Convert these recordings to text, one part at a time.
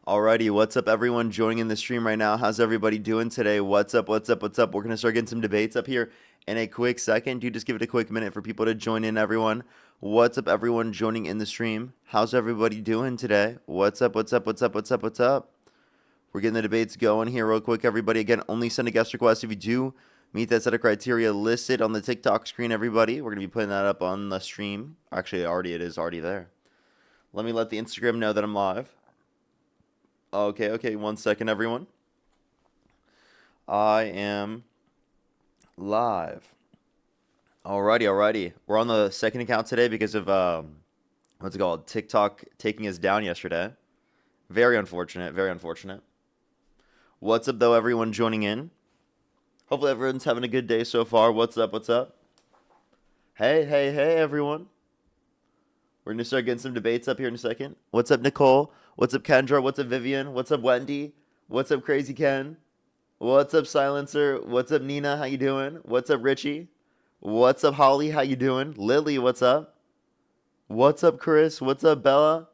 Alrighty, what's up everyone joining in the stream right now? How's everybody doing today? What's up, what's up, what's up? We're going to start getting some debates up here in a quick second. You just give it a quick minute for people to join in, everyone. What's up everyone joining in the stream? How's everybody doing today? What's up, what's up, what's up, what's up, what's up? We're getting the debates going here real quick, everybody. Again, only send a guest request if you do meet that set of criteria listed on the TikTok screen, everybody. We're going to be putting that up on the stream. Actually, it is already there. Let me let the Instagram know that I'm live. Okay, 1 second, everyone. I am live. Alrighty. We're on the second account today because of, what's it called? TikTok taking us down yesterday. Very unfortunate. What's up, though, everyone joining in? Hopefully everyone's having a good day so far. What's up? Hey, everyone. We're going to start getting some debates up here in a second. What's up, Nicole? What's up, Kendra? What's up, Vivian? What's up, Wendy? What's up, Crazy Ken? What's up, Silencer? What's up, Nina? How you doing? What's up, Richie? What's up, Holly? How you doing? Lily, what's up? What's up, Chris? What's up, Bella?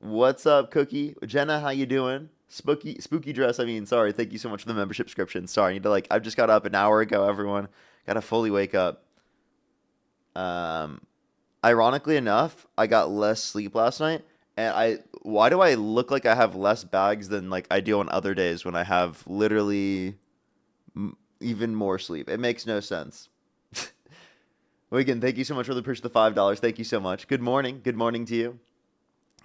What's up, Cookie? Jenna, how you doing? Spooky dress, sorry. Thank you so much for the membership subscription. Sorry, I need to, I just got up an hour ago, everyone. Got to fully wake up. Ironically enough, I got less sleep last night, and why do I look like I have less bags than I do on other days when I have literally even more sleep? It makes no sense. Wigan, thank you so much for the push the $5. Thank you so much. Good morning to you.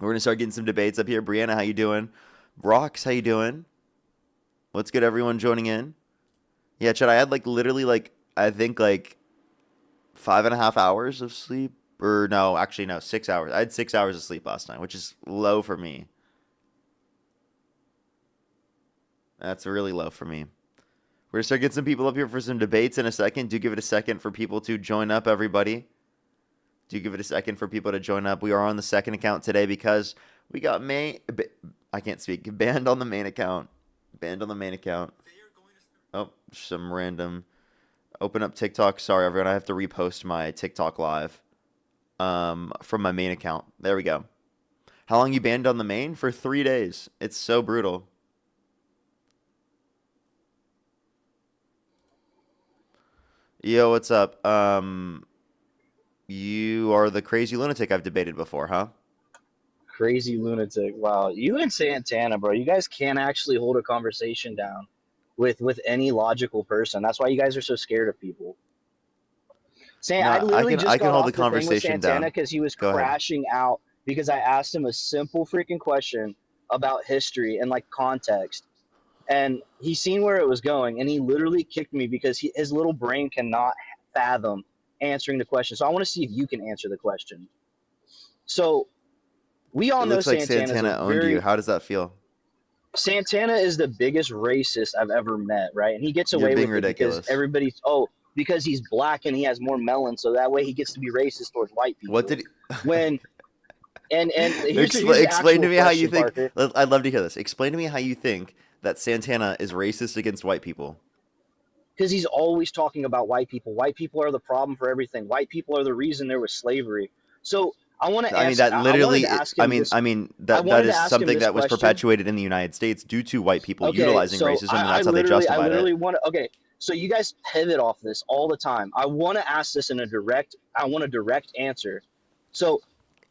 We're gonna start getting some debates up here. Brianna, how you doing? Rox, how you doing? What's good, everyone joining in? Yeah, Chad, I had literally I think 5.5 hours of sleep. Or no, 6 hours. I had 6 hours of sleep last night, which is low for me. That's really low for me. We're going to start getting some people up here for some debates in a second. Do give it a second for people to join up, everybody. Do give it a second for people to join up. We are on the second account today because we got banned on the main account. Oh, some random. Open up TikTok. Sorry, everyone. I have to repost my TikTok live. From my main account. There we go. How long you banned on the main? For 3 days. It's so brutal. Yo, what's up? You are the crazy lunatic I've debated before, huh? Crazy lunatic. Wow. You and Santana, bro, you guys can't actually hold a conversation down with any logical person. That's why you guys are so scared of people. I literally just got off the conversation with Santana because he was crashing out because I asked him a simple freaking question about history and context, and he seen where it was going, and he literally kicked me because his little brain cannot fathom answering the question. So I want to see if you can answer the question. So we all know Santana owned you. How does that feel? Santana is the biggest racist I've ever met, right? And he gets away with it ridiculous. Because everybody's because he's black and he has more melon, so that way he gets to be racist towards white people. What did he... when and explain to me how you think. Parker. I'd love to hear this. Explain to me how you think that Santana is racist against white people. Because he's always talking about white people. White people are the problem for everything. White people are the reason there was slavery. So I want to ask. That is something that was perpetuated in the United States due to white people utilizing racism, and that's how they justified it. Okay. So you guys pivot off this all the time. I want to ask this in a direct answer. So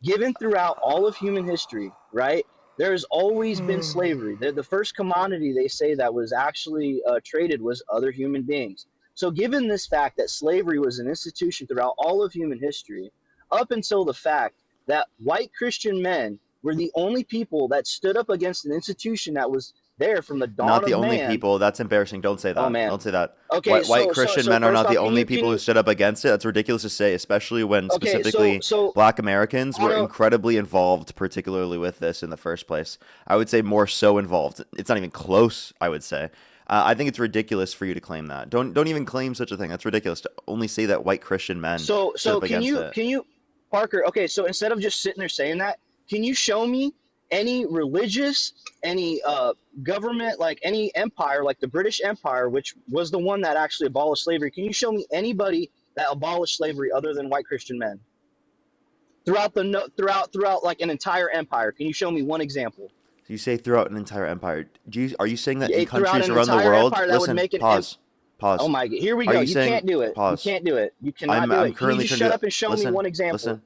given throughout all of human history, right, there's always been slavery. The first commodity they say that was actually traded was other human beings. So given this fact that slavery was an institution throughout all of human history, up until the fact that white Christian men were the only people that stood up against an institution that was there from the dawn of man. Not the only people. That's embarrassing. Don't say that. Oh, man. Don't say that. Okay, white Christian men are not the only people who stood up against it. That's ridiculous to say, especially when specifically black Americans were incredibly involved, particularly with this in the first place. I would say more so involved. It's not even close, I would say. I think it's ridiculous for you to claim that. Don't even claim such a thing. That's ridiculous to only say that white Christian men stood up against it. Can you, Parker, okay, so instead of just sitting there saying that, can you show me any religious, any government, any empire, like the British Empire, which was the one that actually abolished slavery? Can you show me anybody that abolished slavery other than white Christian men? Throughout an entire empire, can you show me one example? You say throughout an entire empire. Are you saying that in Throughout countries an around the entire world? empire, that would Listen, make pause, oh pause. my God, here we Are go. you You saying can't do it. You pause? can't do it. You cannot do I'm it. Can you currently just trying to shut do up that. and show me Listen, one example? listen,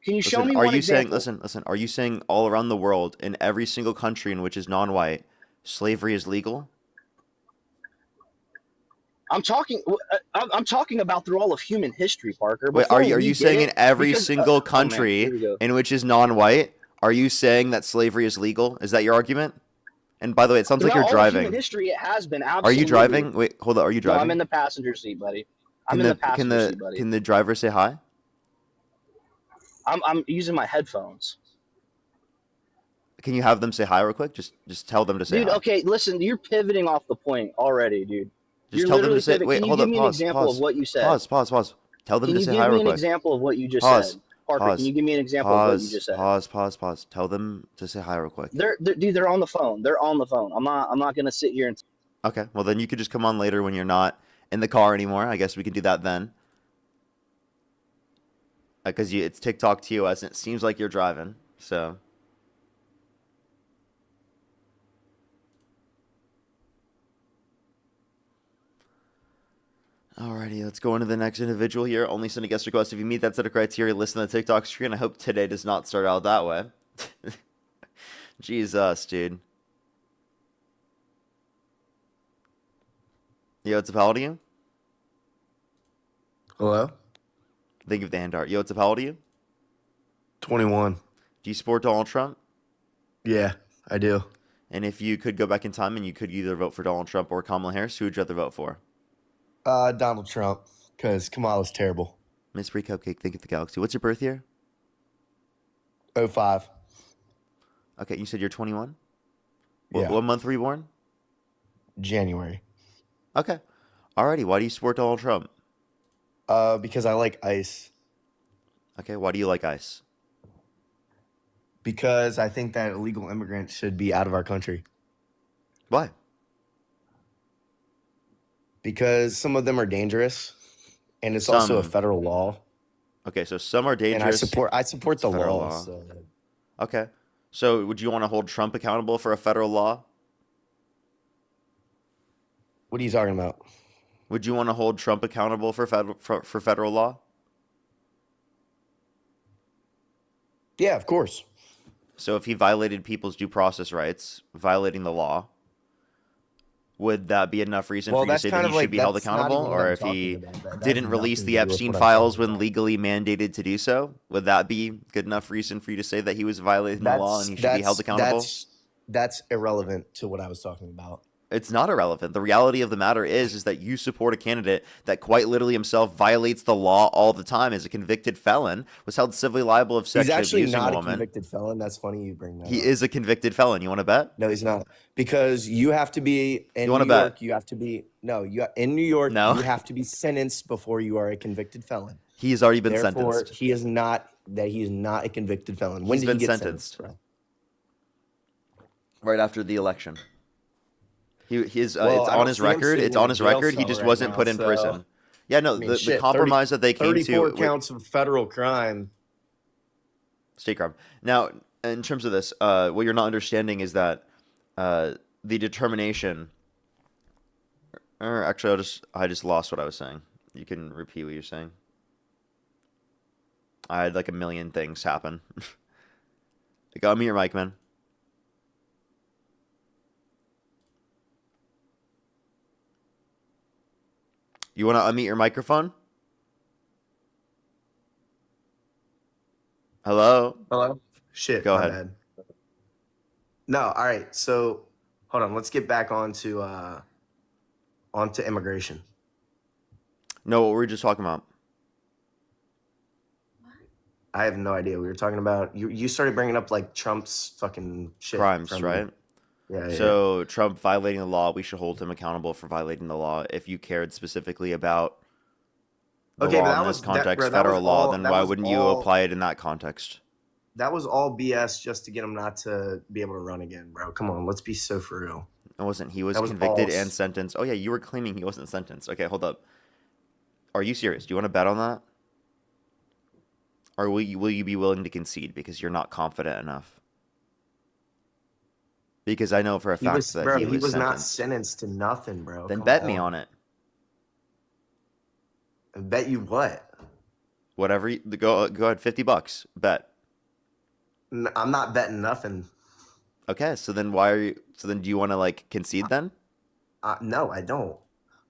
Can you show listen. me Are one you saying example? listen? Are you saying all around the world, in every single country in which is non-white, slavery is legal? I'm talking about through all of human history, Parker. Wait, Before are we you get saying it, in every because single oh man, here country we go. in which is non-white, are you saying that slavery is legal? Is that your argument? And by the way, it sounds like Throughout you're all of human driving. history, it has been Are you absolutely. driving? Wait, hold up. Are you No, I'm in driving? the passenger seat, buddy. I'm Can in the the can passenger the seat, buddy. can the driver say hi? I'm using my headphones. Can you have them say hi real quick? Just tell them to say Dude, hi. okay, listen, you're pivoting off the point already, dude. Just You're tell them to literally say. pivoting. Wait, Can you hold give up. me an Pause. example of Pause. what you said? Pause. Pause. Pause. Tell them Can to you say give hi me real an quick. example of what you just Pause. said? Parker, can Pause. you give me an example of what you Pause. just said? Pause. Pause. Pause. Tell them to say hi real quick. Dude, they're on the phone. They're on the phone. I'm not gonna sit here and Okay. Well, then you could just come on later when you're not in the car anymore. I guess we can do that then. Because it's TikTok TOS and it seems like you're driving. So. Alrighty, let's go into the next individual here. Only send a guest request if you meet that set of criteria listed on the TikTok screen. I hope today does not start out that way. Jesus, dude. Yo, what's up, how old are you? Hello? Think of the hand art. Yo, what's up, how old are you? 21. Do you support Donald Trump? Yeah, I do. And if you could go back in time and you could either vote for Donald Trump or Kamala Harris, who would you rather vote for? Donald Trump, because Kamala's terrible. Miss Free Cupcake, think of the galaxy. What's your birth year? 05. Okay, you said you're 21? Yeah, What month were you born? January. Okay. Alrighty, why do you support Donald Trump? Because I like ice. Okay, why do you like ice? Because I think that illegal immigrants should be out of our country. Why? Because some of them are dangerous, and it's also a Some. federal law. Okay, so some are And dangerous. I support It's a the federal law. law. So. Okay. So would you want to hold Trump accountable for a federal law? What are you talking about? Would you want to hold Trump accountable for federal law? Yeah, of course. So if he violated people's due process rights, violating the law, would that be enough reason for you to that's say kind that of he should like be held that's not accountable? even what Or I'm if he talking about. That has didn't release nothing the to do with Epstein what I'm files talking when about. legally mandated to do so, would that be good enough reason for you to say that he was violating the law and he should be held accountable? That's irrelevant to what I was talking about. It's not irrelevant. The reality of the matter is that you support a candidate that quite literally himself violates the law all the time, is a convicted felon, was held civilly liable of He's sexually actually abusing not a a woman. convicted felon. That's funny you bring that He up. is a convicted felon. You want to bet? No, he's not. Because you have to be in You want New to bet? York. You have to be in New York. No. You have to be sentenced before you are a convicted felon. He has already been Therefore, sentenced. he is not a convicted felon. When He's did been he get sentenced. bro? Right after the election. Well, It's I on don't his see him record. sitting It's in on a his jail record. He cell just right wasn't now, put in so prison. Yeah, no, I mean, the shit, compromise that they came 34 to. counts of federal crime. State crime. Now, in terms of this, what you're not understanding is that the determination. Or actually, I just lost what I was saying. You can repeat what you're saying. I had like a million things happen. Got me your mic, man. You want to unmute your microphone? Hello? Hello? Shit, Go my ahead. bad. No, all right. So, hold on. Let's get back onto immigration. No, what were we just talking about? I have no idea. We were talking about you started bringing up like Trump's fucking shit Crimes, right? Yeah. So Trump violating the law, we should hold him accountable for violating the law. If you cared specifically about the Okay, but law that in this was context, bro, that federal was law, all- then that why was wouldn't you all- apply it in that context? That was all BS just to get him not to be able to run again, bro. Come on, let's be so for real. It wasn't. He was That was convicted all- and sentenced. Oh yeah, you were claiming he wasn't sentenced. Okay, hold up. Are you serious? Do you want to bet on that? Or will you be willing to concede because you're not confident enough? Because I know for a He fact was, that bro. he He was was not sentenced. sentenced to nothing, bro. Then Come bet me on it. I bet you what? Whatever. Go ahead. $50. Bet. I'm not betting nothing. Okay. So then why are you? So then do you want to like concede then? No, I don't.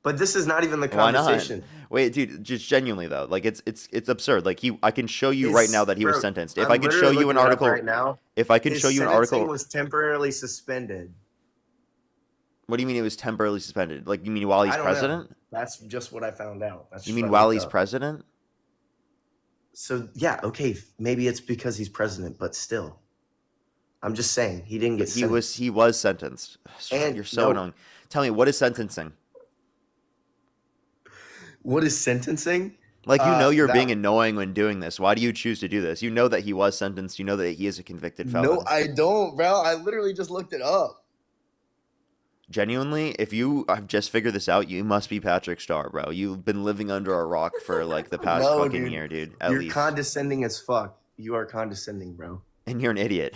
But this is not even the Why not? conversation. Wait, dude. Just genuinely though, like it's absurd. Like I can show you right now His, that he was bro, sentenced. If I'm I could show literally you an looking it up article, right now. if I can His show you an sentencing article, was temporarily suspended. what do you mean it was temporarily suspended? Like you mean while he's I don't know. president? That's just what I found out. That's You just mean what I while looked he's up. president? So yeah, okay, maybe it's because he's president, but still, I'm just saying he didn't get He sentenced. was sentenced. And You're so no, annoying. Tell me, what is sentencing? what is sentencing? Like you know you're That being annoying when doing this. Why do you choose to do this? You know that he was sentenced. You know that he is a convicted felon. no, I don't, bro. I literally just looked it up. Genuinely, if you have just figured this out, you must be Patrick Starr, bro. You've been living under a rock for like the past No, fucking dude. year, dude. At You're least. condescending as fuck. You are condescending, bro. And you're an idiot.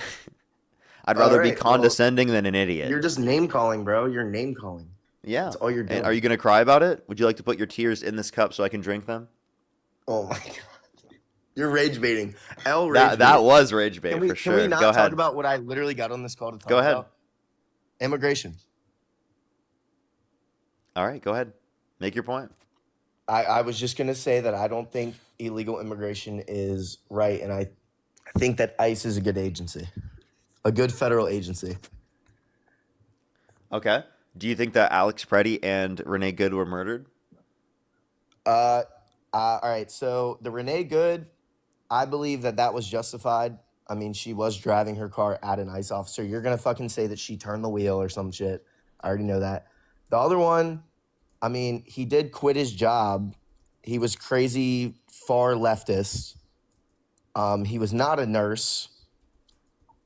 I'd rather be Alright, well, condescending than an idiot. You're just name calling, bro. You're name calling. Yeah. That's all you're doing. And are you gonna cry about it? Would you like to put your tears in this cup so I can drink them? Oh my god. You're rage baiting. That was rage bait Can we, for sure. Can we not Go talk ahead. about what I literally got on this call to talk Go ahead. about? Immigration. All right, go ahead. Make your point. I was just gonna say that I don't think illegal immigration is right, and I think that ICE is a good agency, a good federal agency. Okay. Do you think that Alex Preddy and Renee Good were murdered? All right. So the Renee Good, I believe that was justified. I mean, she was driving her car at an ICE officer. You're gonna fucking say that she turned the wheel or some shit. I already know that. The other one, I mean, he did quit his job. He was crazy far leftist. He was not a nurse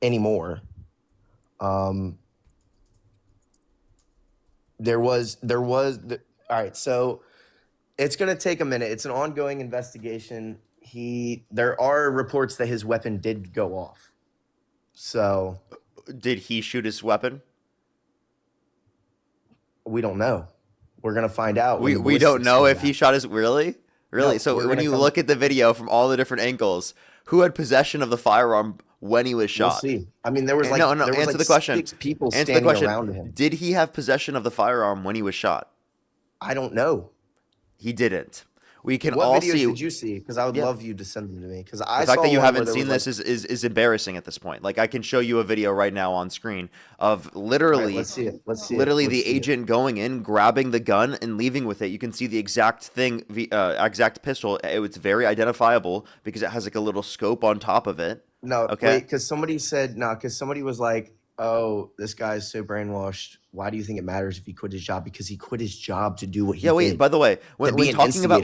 anymore. All right, so it's gonna take a minute. It's an ongoing investigation. There are reports that his weapon did go off. So Did he shoot his weapon? we don't know. We're gonna find out. when the We don't ballistics know come if he back. shot his really? Really? No, So we're when gonna you come- look at the video from all the different angles, who had possession of the firearm when he was We'll shot? see. I mean, there was like No, there was answer like the question. 6 people Answer the standing question. around him. Did he have possession of the firearm when he was shot? I don't know. He didn't. We can What all videos see did you see? Because I would Yeah. love you to send them to me. Because the I fact saw that you one haven't where there seen was, this like, is embarrassing at this point. Like I can show you a video right now on screen of all right, literally let's see it. Let's see literally it. the Let's see it. agent going in, grabbing the gun, and leaving with it. You can see the exact thing, exact pistol. It's very identifiable because it has like a little scope on top of it. No, Okay. wait, because somebody said no, because somebody was like, "Oh, this guy's so brainwashed. Why do you think it matters if he quit his job? Because he quit his job to do what he Yeah, wait. did." By the way, be when an talking about instigator.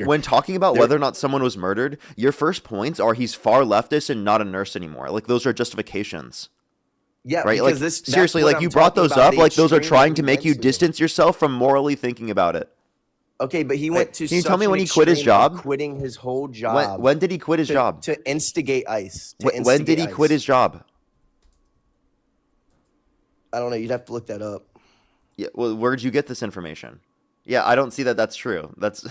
There- whether or not someone was murdered, your first points are he's far leftist and not a nurse anymore. Like those are justifications, Yeah, right? because Like that's seriously, what like I'm you brought talking those about, up, the like those are extreme trying that to he make you went to. distance yourself from morally thinking about it. Okay, but he went to. Can you tell such me an when he quit his extreme of job? Quitting his whole job. When did he quit his to, job? to instigate ICE? When did he quit his job? I don't know. You'd have to look that up. Yeah, well, where'd you get this information? Yeah, I don't see that that's true. That's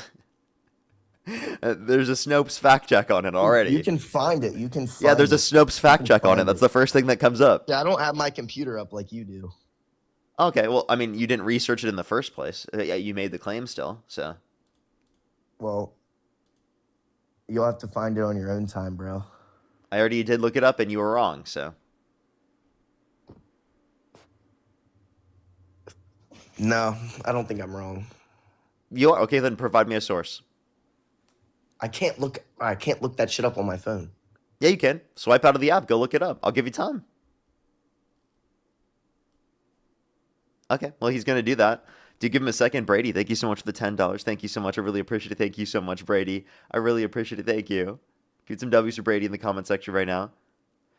there's a Snopes fact check on it already. You can find it. You can. Find Yeah, there's a it. Snopes fact can check on it. find That's it. the first thing that comes up. Yeah, I don't have my computer up like you do. Okay, well, I mean, you didn't research it in the first place. Yeah, you made the claim still, so. Well, you'll have to find it on your own time, bro. I already did look it up and you were wrong, so. No, I don't think I'm wrong. You are? Okay, then provide me a source. I can't look that shit up on my phone. Yeah, you can. Swipe out of the app. Go look it up. I'll give you time. Okay, well, he's going to do that. Do give him a second, Brady. Thank you so much for the $10. Thank you so much. I really appreciate it. Thank you so much, Brady. I really appreciate it. Thank you. Give some W's for Brady in the comment section right now.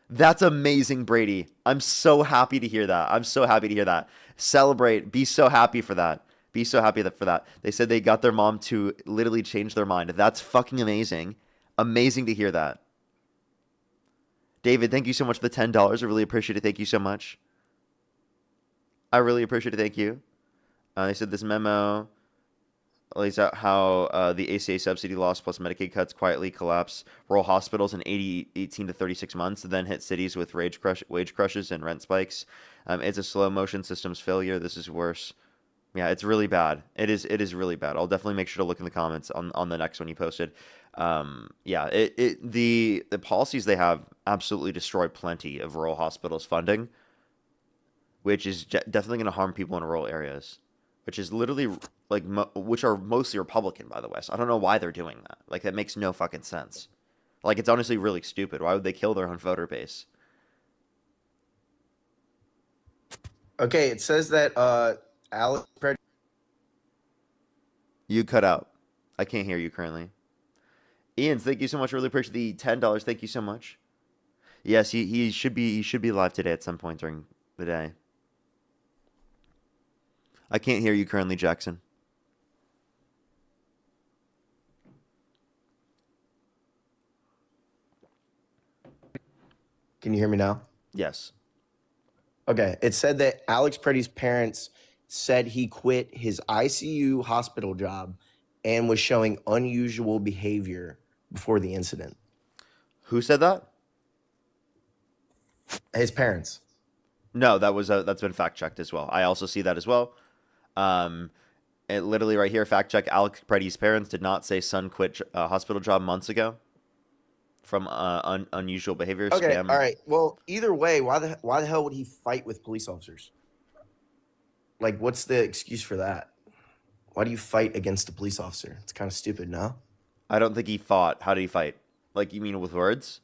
That's amazing, Brady. I'm so happy to hear that. I'm so happy to hear that. Celebrate. Be so happy for that. Be so happy for that. They said they got their mom to literally change their mind. That's fucking amazing. Amazing to hear that. David, thank you so much for the $10. I really appreciate it. Thank you so much. I really appreciate it. Thank you. They said this memo lays out how the ACA subsidy loss plus Medicaid cuts quietly collapse rural hospitals in 18 to 36 months, and then hit cities with wage crushes and rent spikes. It's a slow motion systems failure. This is worse. Yeah, it's really bad. It is really bad. I'll definitely make sure to look in the comments on the next one you posted. Yeah, the policies they have absolutely destroy plenty of rural hospitals funding, which is definitely going to harm people in rural areas, which is literally like which are mostly Republican, by the way. So I don't know why they're doing that. Like that makes no fucking sense. Like it's honestly really stupid. Why would they kill their own voter base? Okay, it says that Alex Preddy. You cut out. I can't hear you currently. Ian, thank you so much. Really appreciate the $10. Thank you so much. Yes, he should be live today at some point during the day. I can't hear you currently, Jackson. Can you hear me now? Yes. Okay, it said that Alex Preddy's parents said he quit his ICU hospital job and was showing unusual behavior before the incident. Who said that? His parents. No, that's been fact checked as well. I also see that as well. It literally right here, fact check. Alex Preddy's parents did not say son quit hospital job months ago from unusual behavior. Okay, Spam. all right. Well, either way, why the hell would he fight with police officers? Like, what's the excuse for that? Why do you fight against a police officer? It's kind of stupid, no? I don't think he fought. How did he fight? Like, you mean with words?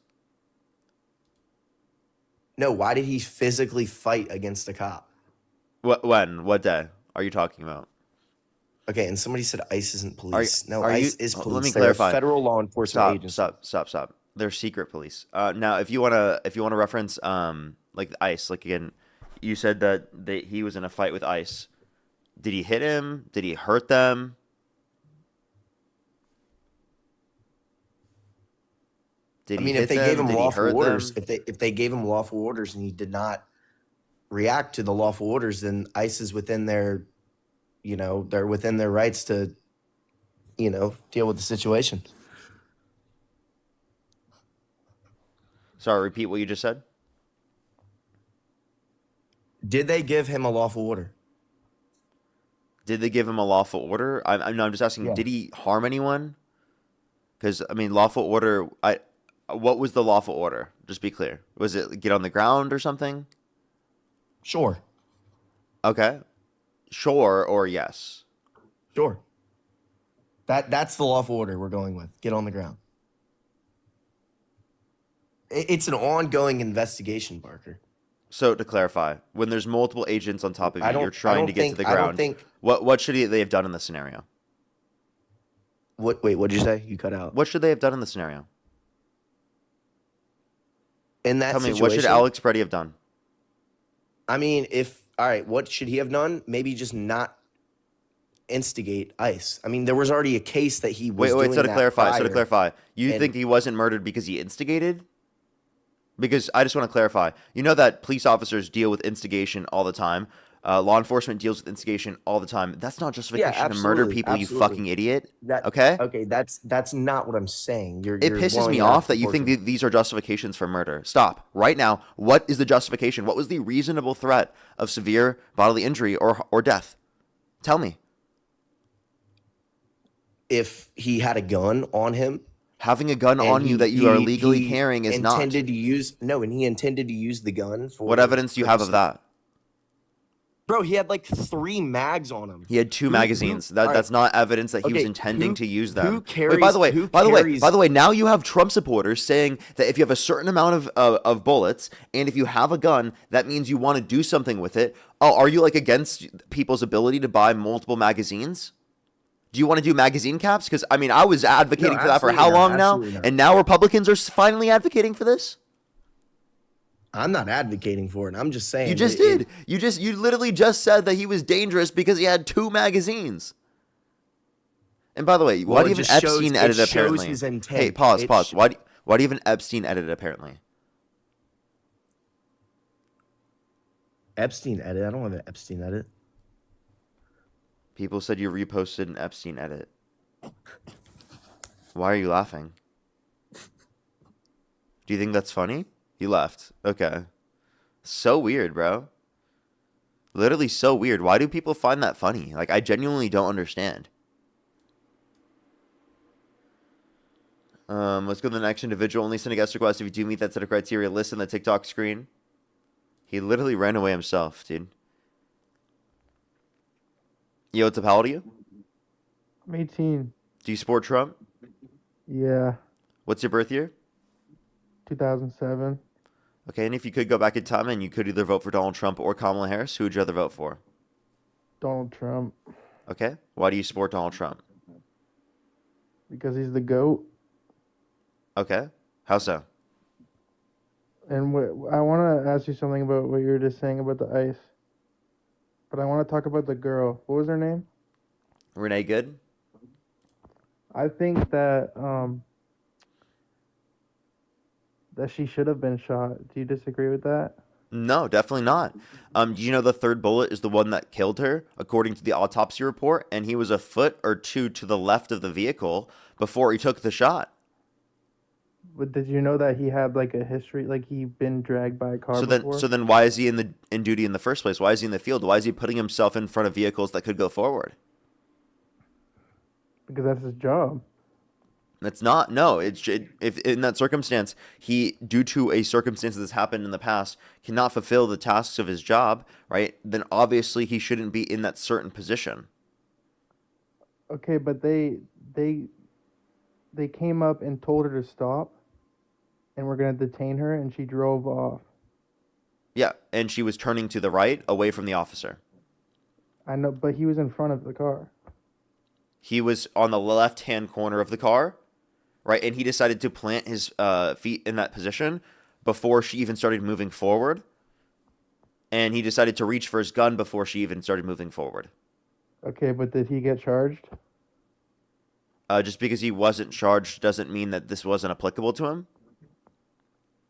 No, why did he physically fight against a cop? When? What day are you talking about? Okay, and somebody said ICE isn't police. No, are ICE you- is police. Let me They're a clarify. federal law enforcement agency. Stop. They're secret police. Now, if you wanna reference like ICE, like again, you said that he was in a fight with ICE. Did he hit him? Did he hurt them? Did I he mean, hit if they them? gave him Did he lawful hurt orders, them? if they gave him lawful orders and he did not react to the lawful orders, then ICE is within their, they're within their rights to, deal with the situation. Sorry, repeat what you just said. Did they give him a lawful order? Did they give him a lawful order? I'm just asking. Yeah. Did he harm anyone? Because I mean, lawful order. What was the lawful order? Just be clear. Was it get on the ground or something? Sure. Okay. Sure or yes. Sure. That's the lawful order we're going with. Get on the ground. It's an ongoing investigation, Barker. So to clarify, when there's multiple agents on top of you, you're trying to get to the I ground. don't think. What should they have done in this scenario? Wait, what did you say? You cut out. What should they have done in this scenario? In that Tell me, situation, what should Alex Preddy have done? I mean, all right, what should he have done? Maybe just not instigate ICE. I mean, there was already a case that he was Wait. doing So to that clarify, prior. you think he wasn't murdered because he instigated? Because I just want to clarify. You know that police officers deal with instigation all the time. Law enforcement deals with instigation all the time. That's not justification to murder absolutely, people, absolutely. you fucking idiot. That, Okay? Okay, that's not what I'm saying. It pisses me off that you think these are justifications for murder. Stop. Right now, what is the justification? What was the reasonable threat of severe bodily injury or death? Tell me. If he had a gun on him, Having a gun on you that you are legally carrying is not. And he intended to use the gun for. What evidence do you have of that? Bro, he had like 3 mags on him. He had 2 magazines. That's not evidence that he was intending to use them. Who By the way, now you have Trump supporters saying that if you have a certain amount of bullets and if you have a gun, that means you want to do something with it. Oh, are you like against people's ability to buy multiple magazines? Do you want to do magazine caps? Because I mean, I was advocating for that for how long now? And now Republicans are finally advocating for this? I'm not advocating for it. I'm just saying. You just did. You literally just said that he was dangerous because he had 2 magazines. And by the way, why do you even Epstein edit apparently? His intent. Hey, pause. Why do you even Epstein edit apparently? Epstein edit. I don't have an Epstein edit. People said you reposted an Epstein edit. Why are you laughing? Do you think that's funny? You left. Okay. So weird, bro. Literally so weird. Why do people find that funny? Like, I genuinely don't understand. Let's go to the next individual. Only send a guest request if you do meet that set of criteria. List on the TikTok screen. He literally ran away himself, dude. Yo, what's up? How old are you? I'm 18. Do you support Trump? Yeah, What's your birth year? 2007. Okay, and if you could go back in time and you could either vote for Donald Trump or Kamala Harris, who would you rather vote for? Donald Trump. Okay. Why do you support Donald Trump? Because he's the GOAT. Okay. How so? And I want to ask you something about what you were just saying about the ice. But I want to talk about the girl. What was her name? Renee Good? I think that she should have been shot. Do you disagree with that? No, definitely not. Do you know the third bullet is the one that killed her, according to the autopsy report, and he was a foot or two to the left of the vehicle before he took the shot. But did you know that he had like a history, like he'd been dragged by a car before? So then why is he in duty in the first place? Why is he in the field? Why is he putting himself in front of vehicles that could go forward? Because that's his job. It's not. No, if in that circumstance, he, due to a circumstance that's happened in the past, cannot fulfill the tasks of his job, right? Then obviously he shouldn't be in that certain position. Okay, but they came up and told her to stop, and we're gonna detain her, and she drove off. Yeah, and she was turning to the right, away from the officer. I know, but he was in front of the car. He was on the left-hand corner of the car, right? And he decided to plant his feet in that position before she even started moving forward. And he decided to reach for his gun before she even started moving forward. Okay, but did he get charged? Just because he wasn't charged doesn't mean that this wasn't applicable to him.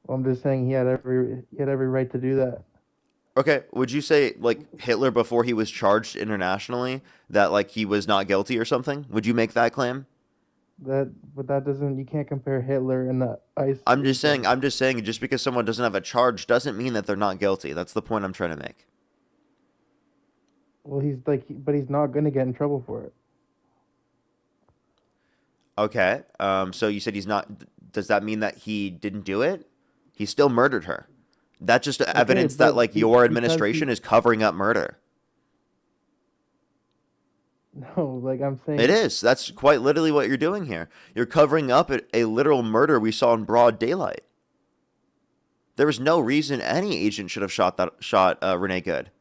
Well, I'm just saying he had every right to do that. Okay, would you say, like, Hitler, before he was charged internationally, that, like, he was not guilty or something? Would you make that claim? But that doesn't. You can't compare Hitler and the ice. I'm just saying, just because someone doesn't have a charge doesn't mean that they're not guilty. That's the point I'm trying to make. Well, but he's not gonna get in trouble for it. Okay, so you said he's not, does that mean that he didn't do it? He still murdered her. That's just evidence that, like, your administration is covering up murder. No, like I'm saying. It is. That's quite literally what you're doing here. You're covering up a literal murder we saw in broad daylight. There was no reason any agent should have shot Renee Good.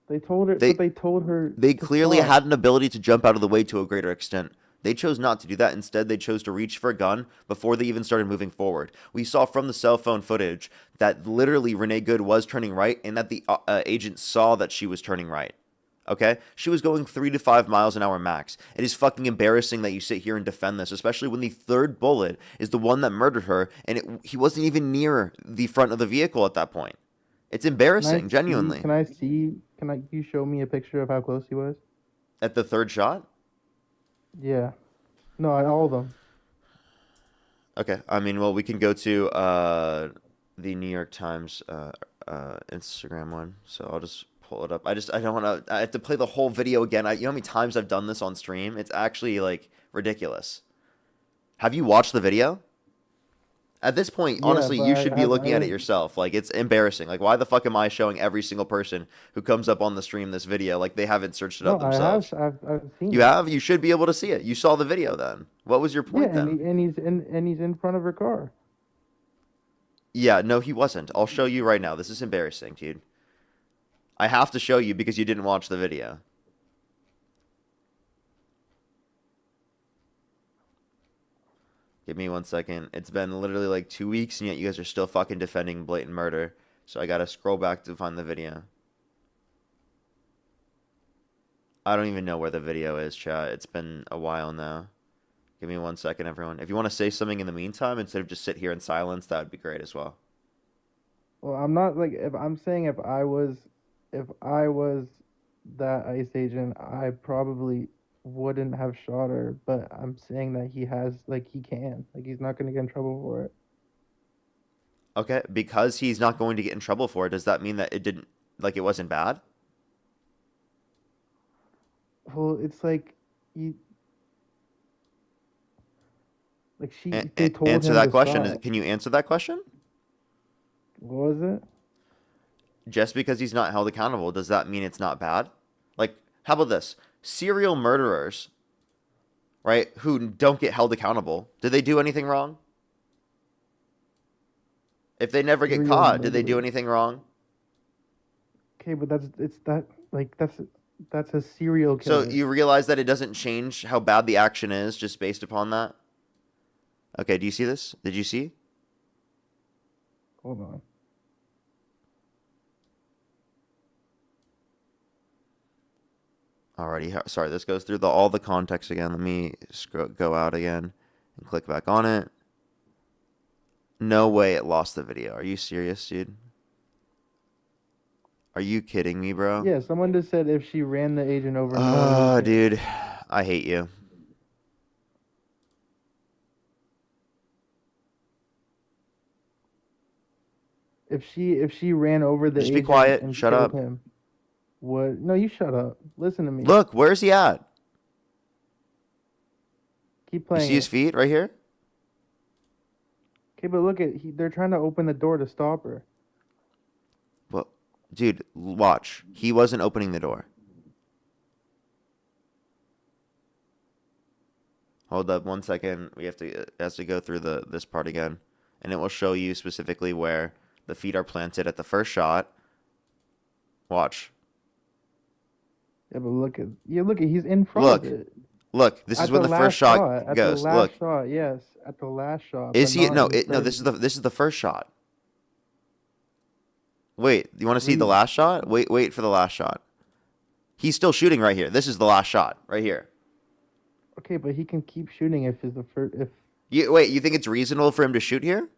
They told her. They told her. They to clearly stop. had an ability to jump out of the way to a greater extent. They chose not to do that. Instead, they chose to reach for a gun before they even started moving forward. We saw from the cell phone footage that literally Renee Good was turning right and that the agent saw that she was turning right. Okay? She was going 3 to 5 miles an hour max. It is fucking embarrassing that you sit here and defend this, especially when the third bullet is the one that murdered her and he wasn't even near the front of the vehicle at that point. It's embarrassing, genuinely. Can I see? You show me a picture of how close he was? At the third shot? Yeah. No, all of them. Okay. I mean, well, we can go to the New York Times Instagram one. So I'll just pull it up. I don't want to. I have to play the whole video again. You know how many times I've done this on stream? It's actually like ridiculous. Have you watched the video? At this point, honestly, you should be looking at it yourself. Like, it's embarrassing. Like, why the fuck am I showing every single person who comes up on the stream this video? Like, they haven't searched it up themselves. I've seen You it. have? You should be able to see it. You saw the video then. What was your point then? And he's in front of her car. Yeah, no, he wasn't. I'll show you right now. This is embarrassing, dude. I have to show you because you didn't watch the video. Give me 1 second. It's been literally like 2 weeks, and yet you guys are still fucking defending blatant murder. So I gotta scroll back to find the video. I don't even know where the video is, chat. It's been a while now. Give me 1 second, everyone. If you want to say something in the meantime, instead of just sit here in silence, that would be great as well. Well, I'm not like if I'm saying if I was if I was that ICE agent, I probably wouldn't have shot her. But I'm saying that he has, like, he can, like, he's not gonna get in trouble for it. Okay, because he's not going to get in trouble for it, does that mean that it didn't, like, it wasn't bad? Well, it's like you, like A- they told answer him that to question. stop. Can you answer that question? What was it? Just because he's not held accountable, does that mean it's not bad? Like, how about this? Serial murderers, right, who don't get held accountable, did they do anything wrong? If they never get Serial caught, did they do murderers. anything wrong? Okay, but that's a serial So killer. you realize that it doesn't change how bad the action is just based upon that? Okay, do you see this? Did you see? Hold on. Alrighty, sorry, this goes through all the context again. Let me go out again and click back on it. No way it lost the video. Are you serious, dude? Are you kidding me, bro? Yeah, someone just said if she ran the agent over. No one Oh, would care. dude. I hate you. If she ran over the Just be agent quiet. and Shut killed up. him, what? No, you shut up. Listen to me. Look, where's he at? Keep You playing see his it. feet right here? Okay, but look at they're trying to open the door to stop her. Well, dude, watch. He wasn't opening the door. Hold up 1 second. It has to go through this part again, and it will show you specifically where the feet are planted at the first shot. Watch. Yeah, but look at he's in front Look. of it. Look, this is At when the the first last shot shot. At the goes. last Look. shot, yes. At the last shot. Is but he not no, in the it no, first. this is the first shot. Wait, you want to see the Read. last shot? Wait for the last shot. He's still shooting right here. This is the last shot right here. Okay, but he can keep shooting if it's the first if You think it's reasonable for him to shoot here?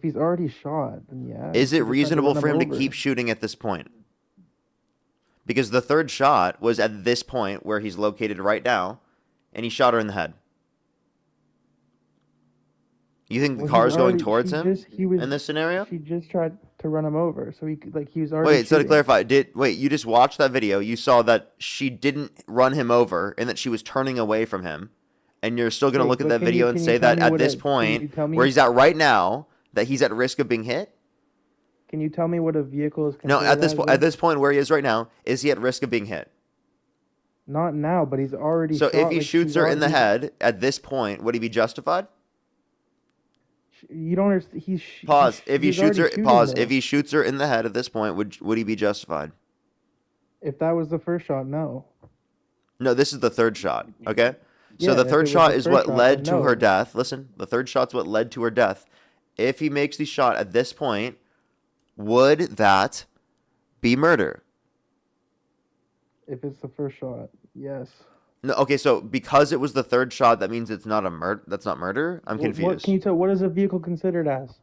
he's already shot, then yeah. Is he it just tried to reasonable run for him to over. keep shooting at this point? Because the third shot was at this point where he's located right now, and he shot her in the head. You think the Well, car he's is going already- towards she him just- he was- in this scenario? She just tried to run him over, so he was already. Wait, so to shooting. clarify, you just watched that video? You saw that she didn't run him over and that she was turning away from him, and you're still gonna Wait, look at but that can you- video and can you say tell that me at what this can you point, tell me- where he's at right now, that he's at risk of being hit? Can you tell me what a vehicle is? No, at considered as, at this point where he is right now, is he at risk of being hit? Not now, but he's already. So shot, if he like, shoots he's her in the already- head at this point, would he be justified? You don't understand. Pause. If he he's shoots her, already shooting, pause. though. If he shoots her in the head at this point, would he be justified? If that was the first shot, no. No, this is the third shot. Okay. So Yeah, the if third it was shot the is first what shot, led then to her no. death. Listen, the third shot's what led to her death. If he makes the shot at this point, would that be murder? If it's the first shot, yes. No. Okay. So because it was the third shot, that means it's not a murder. That's not murder. I'm What confused. can you tell? What is a vehicle considered as?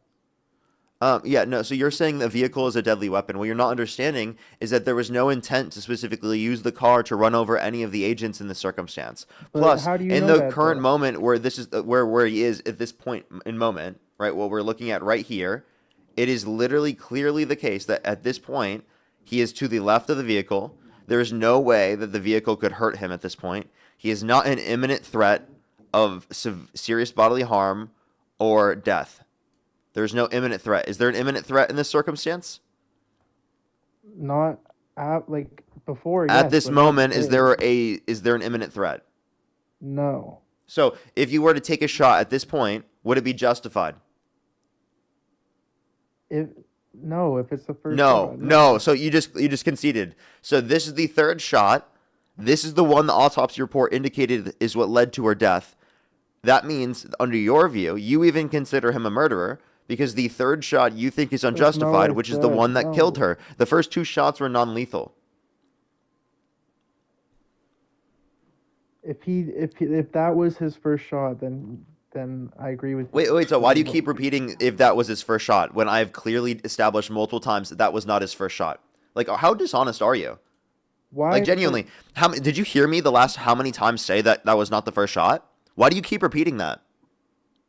Yeah, no, so you're saying the vehicle is a deadly weapon. What you're not understanding is that there was no intent to specifically use the car to run over any of the agents in this circumstance. But Plus, how do you in know the that, current though? moment where this is where he is at this point in moment, right? What we're looking at right here, it is literally clearly the case that at this point he is to the left of the vehicle. There is no way that the vehicle could hurt him at this point. He is not an imminent threat of serious bodily harm or death. There's no imminent threat. Is there an imminent threat in this circumstance? Not like before. At yes, this but not moment, is today. there an imminent threat? No. So if you were to take a shot at this point, would it be justified? If it's the first No, shot. no. So you just conceded. So this is the third shot. This is the one the autopsy report indicated is what led to her death. That means, under your view, you even consider him a murderer because the third shot you think is That's not what unjustified, I which is the said, one that killed no. her. The first two shots were non-lethal. If that was his first shot, then then I agree with you. Wait. So why do you keep repeating if that was his first shot when I've clearly established multiple times that that was not his first shot? Like, how dishonest are you? Why? Like, genuinely, did you hear me the last how many times say that that was not the first shot? Why do you keep repeating that?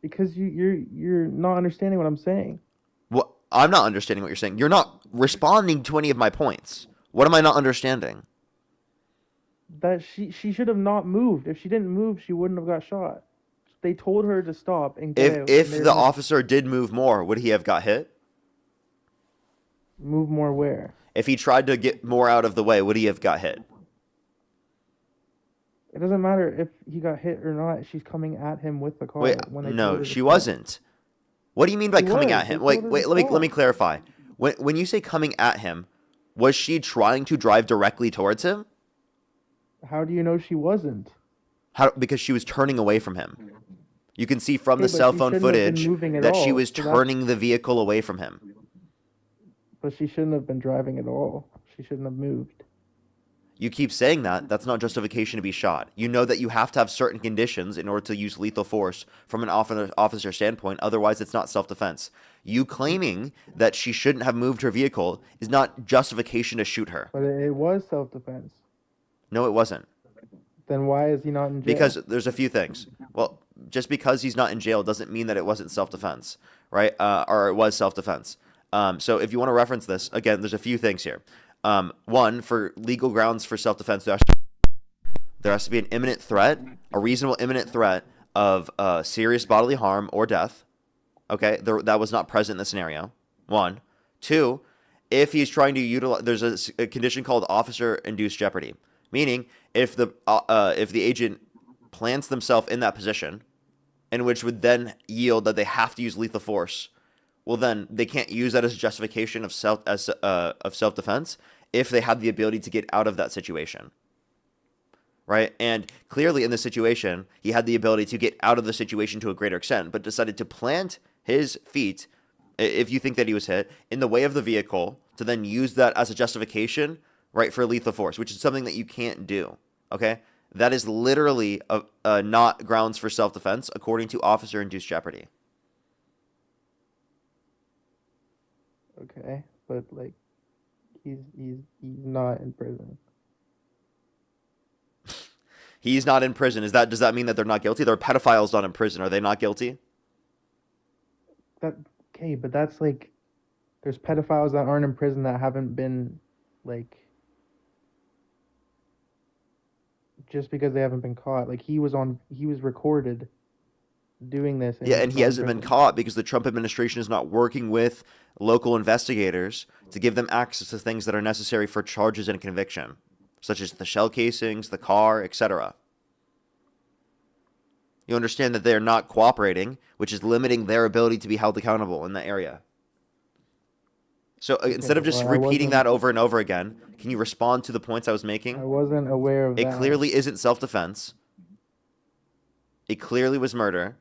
Because you're not understanding what I'm saying. Well, I'm not understanding what you're saying. You're not responding to any of my points. What am I not understanding? That she should have not moved. If she didn't move, she wouldn't have got shot. They told her to stop and get out. If and the officer did move more, would he have got hit? move more where? If he tried to get more out of the way, would he have got hit? It doesn't matter if he got hit or not. She's coming at him with the car. Wait, when they told no, her to she stop. wasn't. What do you mean by She coming was. at him? They Wait, told her wait, to let me stop. clarify. When you say coming at him, was she trying to drive directly towards him? How do you know she wasn't? Because she was turning away from him. You can see from Okay, the but cell she phone shouldn't have been footage moving at that she all, was so that's- turning the vehicle away from him. But she shouldn't have been driving at all. She shouldn't have moved. You keep saying that. That's not justification to be shot. You know that you have to have certain conditions in order to use lethal force from an officer standpoint. Otherwise, it's not self-defense. You claiming that she shouldn't have moved her vehicle is not justification to shoot her. But it was self-defense. No, it wasn't. Then why is he not in jail? Because there's a few things. Well, just because he's not in jail doesn't mean that it wasn't self-defense, right? Or it was self-defense. So if you want to reference this, again, there's a few things here. One, for legal grounds for self-defense, there has to be an imminent threat, a reasonable imminent threat of serious bodily harm or death. Okay, that was not present in the scenario. One. Two, if he's trying to utilize, there's a condition called officer-induced jeopardy, meaning if the agent plants themselves in that position, in which would then yield that they have to use lethal force, well, then they can't use that as a justification of self-defense if they have the ability to get out of that situation, right? And clearly in this situation, he had the ability to get out of the situation to a greater extent, but decided to plant his feet, if you think that he was hit, in the way of the vehicle to then use that as a justification, right, for lethal force, which is something that you can't do, okay? That is literally not grounds for self-defense according to officer-induced jeopardy. Okay, but like, he's not in prison. He's not in prison. Does that mean that they're not guilty? There are pedophiles not in prison. Are they not guilty? Okay, but that's like, there's pedophiles that aren't in prison that haven't been like, just because they haven't been caught. Like he was recorded doing this. Yeah, and he's he not in hasn't been prison. caught because the Trump administration is not working with local investigators to give them access to things that are necessary for charges and conviction, such as the shell casings, the car, etc. You understand that they're not cooperating, which is limiting their ability to be held accountable in that area. So instead of just well, I repeating wasn't- that over and over again, can you respond to the points I was making? I wasn't aware of It that. clearly isn't self-defense. It clearly was murder.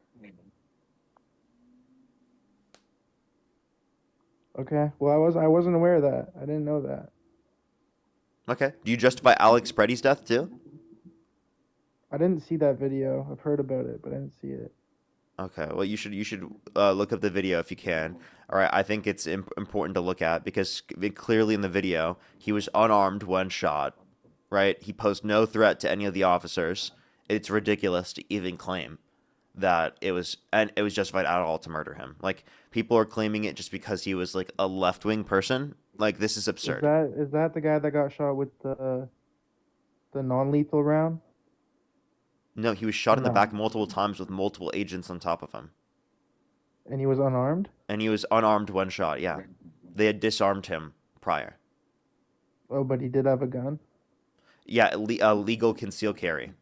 Okay, well I wasn't aware of that. I didn't know that. Okay. Do you justify Alex Preddy's death too? I didn't see that video. I've heard about it, but I didn't see it. Okay. Well, you should look up the video if you can. All right. I think it's important to look at because clearly in the video he was unarmed when shot. Right. He posed no threat to any of the officers. It's ridiculous to even claim that it was justified at all to murder him. Like people are claiming it just because he was like a left-wing person. Like this is absurd. Is that the guy that got shot with the non-lethal round? No, he was shot in the No. back multiple times with multiple agents on top of him. And he was unarmed? And he was unarmed when shot, yeah. They had disarmed him prior. Oh, but he did have a gun? Yeah, legal concealed carry.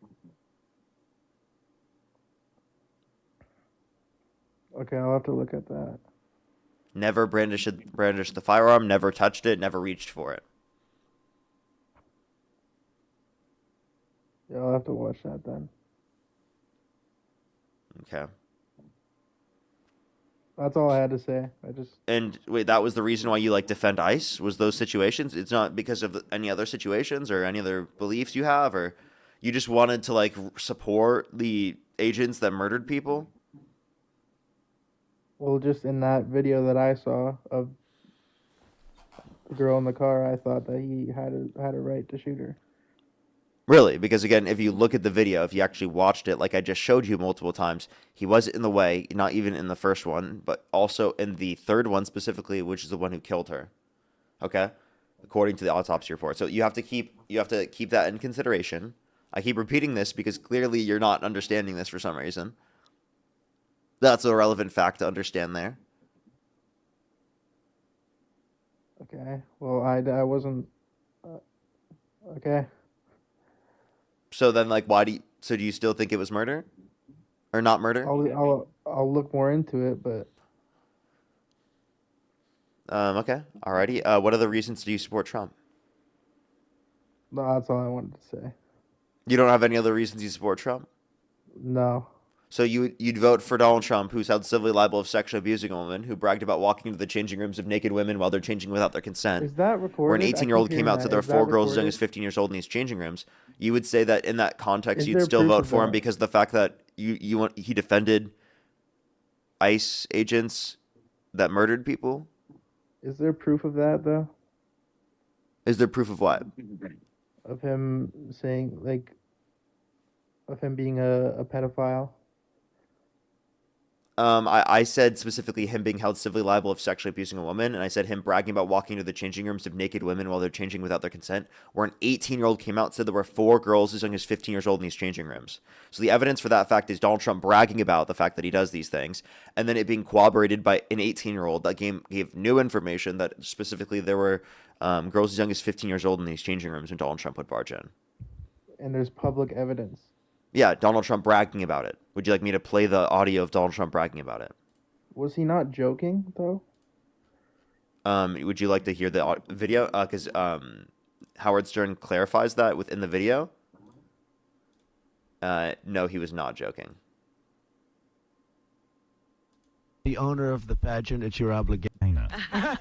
Okay, I'll have to look at that. Never brandished the firearm, never touched it, never reached for it. Yeah, I'll have to watch that then. Okay. That's all I had to say. And wait, that was the reason why you like defend ICE? Was those situations? It's not because of any other situations or any other beliefs you have, or you just wanted to like support the agents that murdered people? Well, just in that video that I saw of the girl in the car, I thought that he had a right to shoot her. Really, because again, if you look at the video, if you actually watched it, like I just showed you multiple times, he wasn't in the way, not even in the first one, but also in the third one specifically, which is the one who killed her. Okay? According to the autopsy report. So you have to keep that in consideration. I keep repeating this because clearly you're not understanding this for some reason. That's a relevant fact to understand there. Okay. Well, I wasn't. Okay. So then, like, so do you still think it was murder? Or not murder? I'll look more into it, but Okay. Alrighty. What other reasons do you support Trump? no, that's all I wanted to say. You don't have any other reasons you support Trump? No. So you'd vote for Donald Trump, who's held civilly liable of sexually abusing a woman, who bragged about walking into the changing rooms of naked women while they're changing without their consent. Is that recorded? Where an I 18-year-old keep came hearing out that. said there were Is that 4 girls as young recorded? as 15 years old in these changing rooms. You would say that in that context, Is you'd there still proof vote of for him that? because of the fact that he defended ICE agents that murdered people? Is there proof of that though? Is there proof of what? Of him saying of him being a pedophile? I said specifically him being held civilly liable of sexually abusing a woman, and I said him bragging about walking into the changing rooms of naked women while they're changing without their consent, where an 18-year-old came out and said there were 4 girls as young as 15 years old in these changing rooms. So the evidence for that fact is Donald Trump bragging about the fact that he does these things, and then it being corroborated by an 18-year-old that gave new information that specifically there were girls as young as 15 years old in these changing rooms when Donald Trump would barge in. And there's public evidence. Yeah, Donald Trump bragging about it. Would you like me to play the audio of Donald Trump bragging about it? Was he not joking though? Would you like to hear the video? Because Howard Stern clarifies that within the video. No, he was not joking. The owner of the pageant, it's your obligation.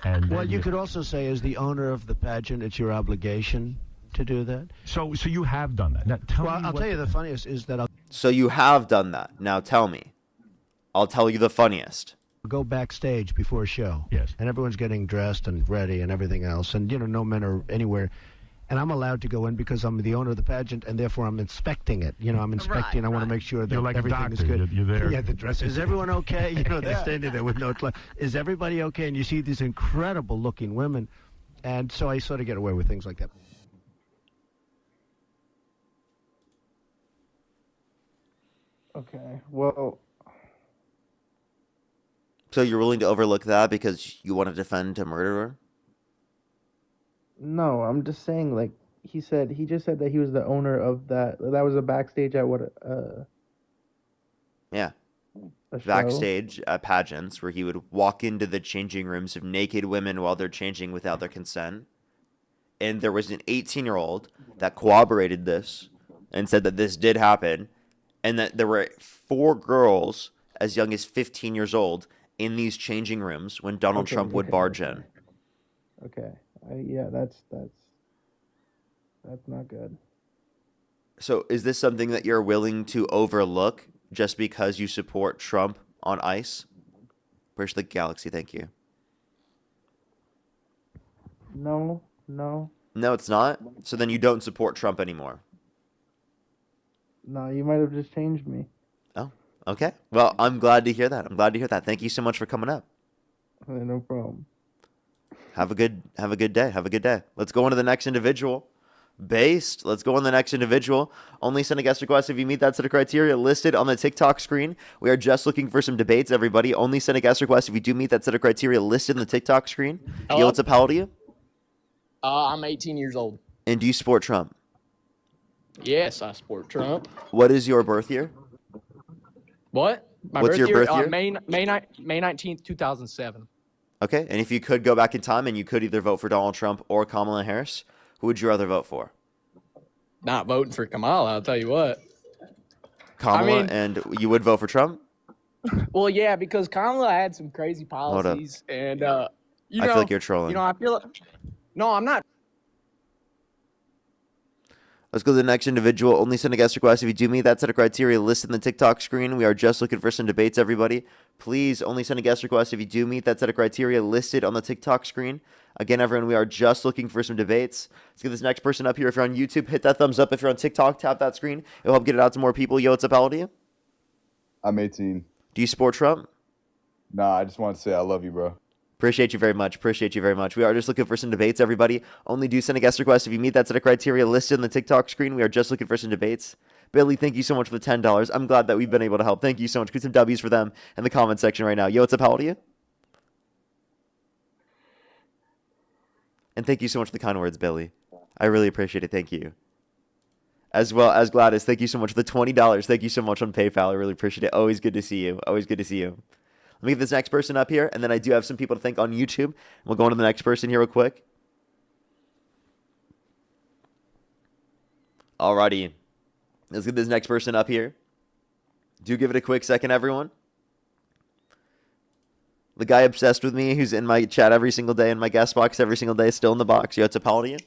And Well, you could also say, as the owner of the pageant, it's your obligation to do that. so you have done that. Now, tell Well, me I'll what tell you the funniest is that I'll So you have done that. Now tell me. I'll tell you the funniest. go backstage before a show. Yes. And everyone's getting dressed and ready and everything else. And, no men are anywhere. And I'm allowed to go in because I'm the owner of the pageant, and therefore I'm inspecting it. I'm inspecting. I want to make sure that You're like a everything is doctor. good. You're there. Yeah, the dress. Is everyone okay? They're standing there with no clothes. Is everybody okay? And you see these incredible-looking women. And so I sort of get away with things like that. Okay. Well, So you're willing to overlook that because you want to defend a murderer? no, I'm just saying he just said that he was the owner of that. That was a backstage at what Yeah. a show. Backstage at pageants where he would walk into the changing rooms of naked women while they're changing without their consent. And there was an 18-year-old that corroborated this and said that this did happen and that there were 4 girls as young as 15 years old in these changing rooms when Donald Okay, Trump would okay, barge okay. in. Okay. Yeah, that's not good. So is this something that you're willing to overlook just because you support Trump on ICE? Where's the galaxy? Thank you. No. No, it's not. So then you don't support Trump anymore. No, you might have just changed me. Oh, okay. Well, I'm glad to hear that. Thank you so much for coming up. No problem. Have a good day. Let's go on to the next individual. Let's go on the next individual. Only send a guest request if you meet that set of criteria listed on the TikTok screen. We are just looking for some debates, everybody. Only send a guest request if you do meet that set of criteria listed in the TikTok screen. Hello? Yo, what's up? How old are you? I'm 18 years old. And do you support Trump? Yes, I support Trump. What is your birth year? What? What's your birth year? May 19th, 2007. Okay, and if you could go back in time and you could either vote for Donald Trump or Kamala Harris, who would you rather vote for? Not voting for Kamala, I'll tell you what. Kamala, mean- and you would vote for Trump? Well, yeah, because Kamala had some crazy Hold up. policies, and I feel like you're trolling. I feel like no, I'm not. Let's go to the next individual. Only send a guest request if you do meet that set of criteria listed in the TikTok screen. We are just looking for some debates, everybody. Please only send a guest request if you do meet that set of criteria listed on the TikTok screen. Again, everyone, we are just looking for some debates. Let's get this next person up here. If you're on YouTube, hit that thumbs up. If you're on TikTok, tap that screen. It'll help get it out to more people. Yo, what's up? How old are you? I'm 18. Do you support Trump? Nah, I just want to say I love you, bro. Appreciate you very much. Appreciate you very much. We are just looking for some debates, everybody. Only do send a guest request if you meet that set of criteria listed on the TikTok screen. We are just looking for some debates. Billy, thank you so much for the $10. I'm glad that we've been able to help. Thank you so much. Put some W's for them in the comment section right now. Yo, what's up? How old are you? And thank you so much for the kind words, Billy. I really appreciate it. Thank you. As well as Gladys, thank you so much for the $20. Thank you so much on PayPal. I really appreciate it. Always good to see you. Always good to see you. Let me get this next person up here, and then I do have some people to thank on YouTube. We'll go on to the next person here real quick. Alrighty. Let's get this next person up here. Do give it a quick second, everyone. The guy obsessed with me who's in my chat every single day, in my guest box every single day, still in the box. Yo, what's up? How old are you?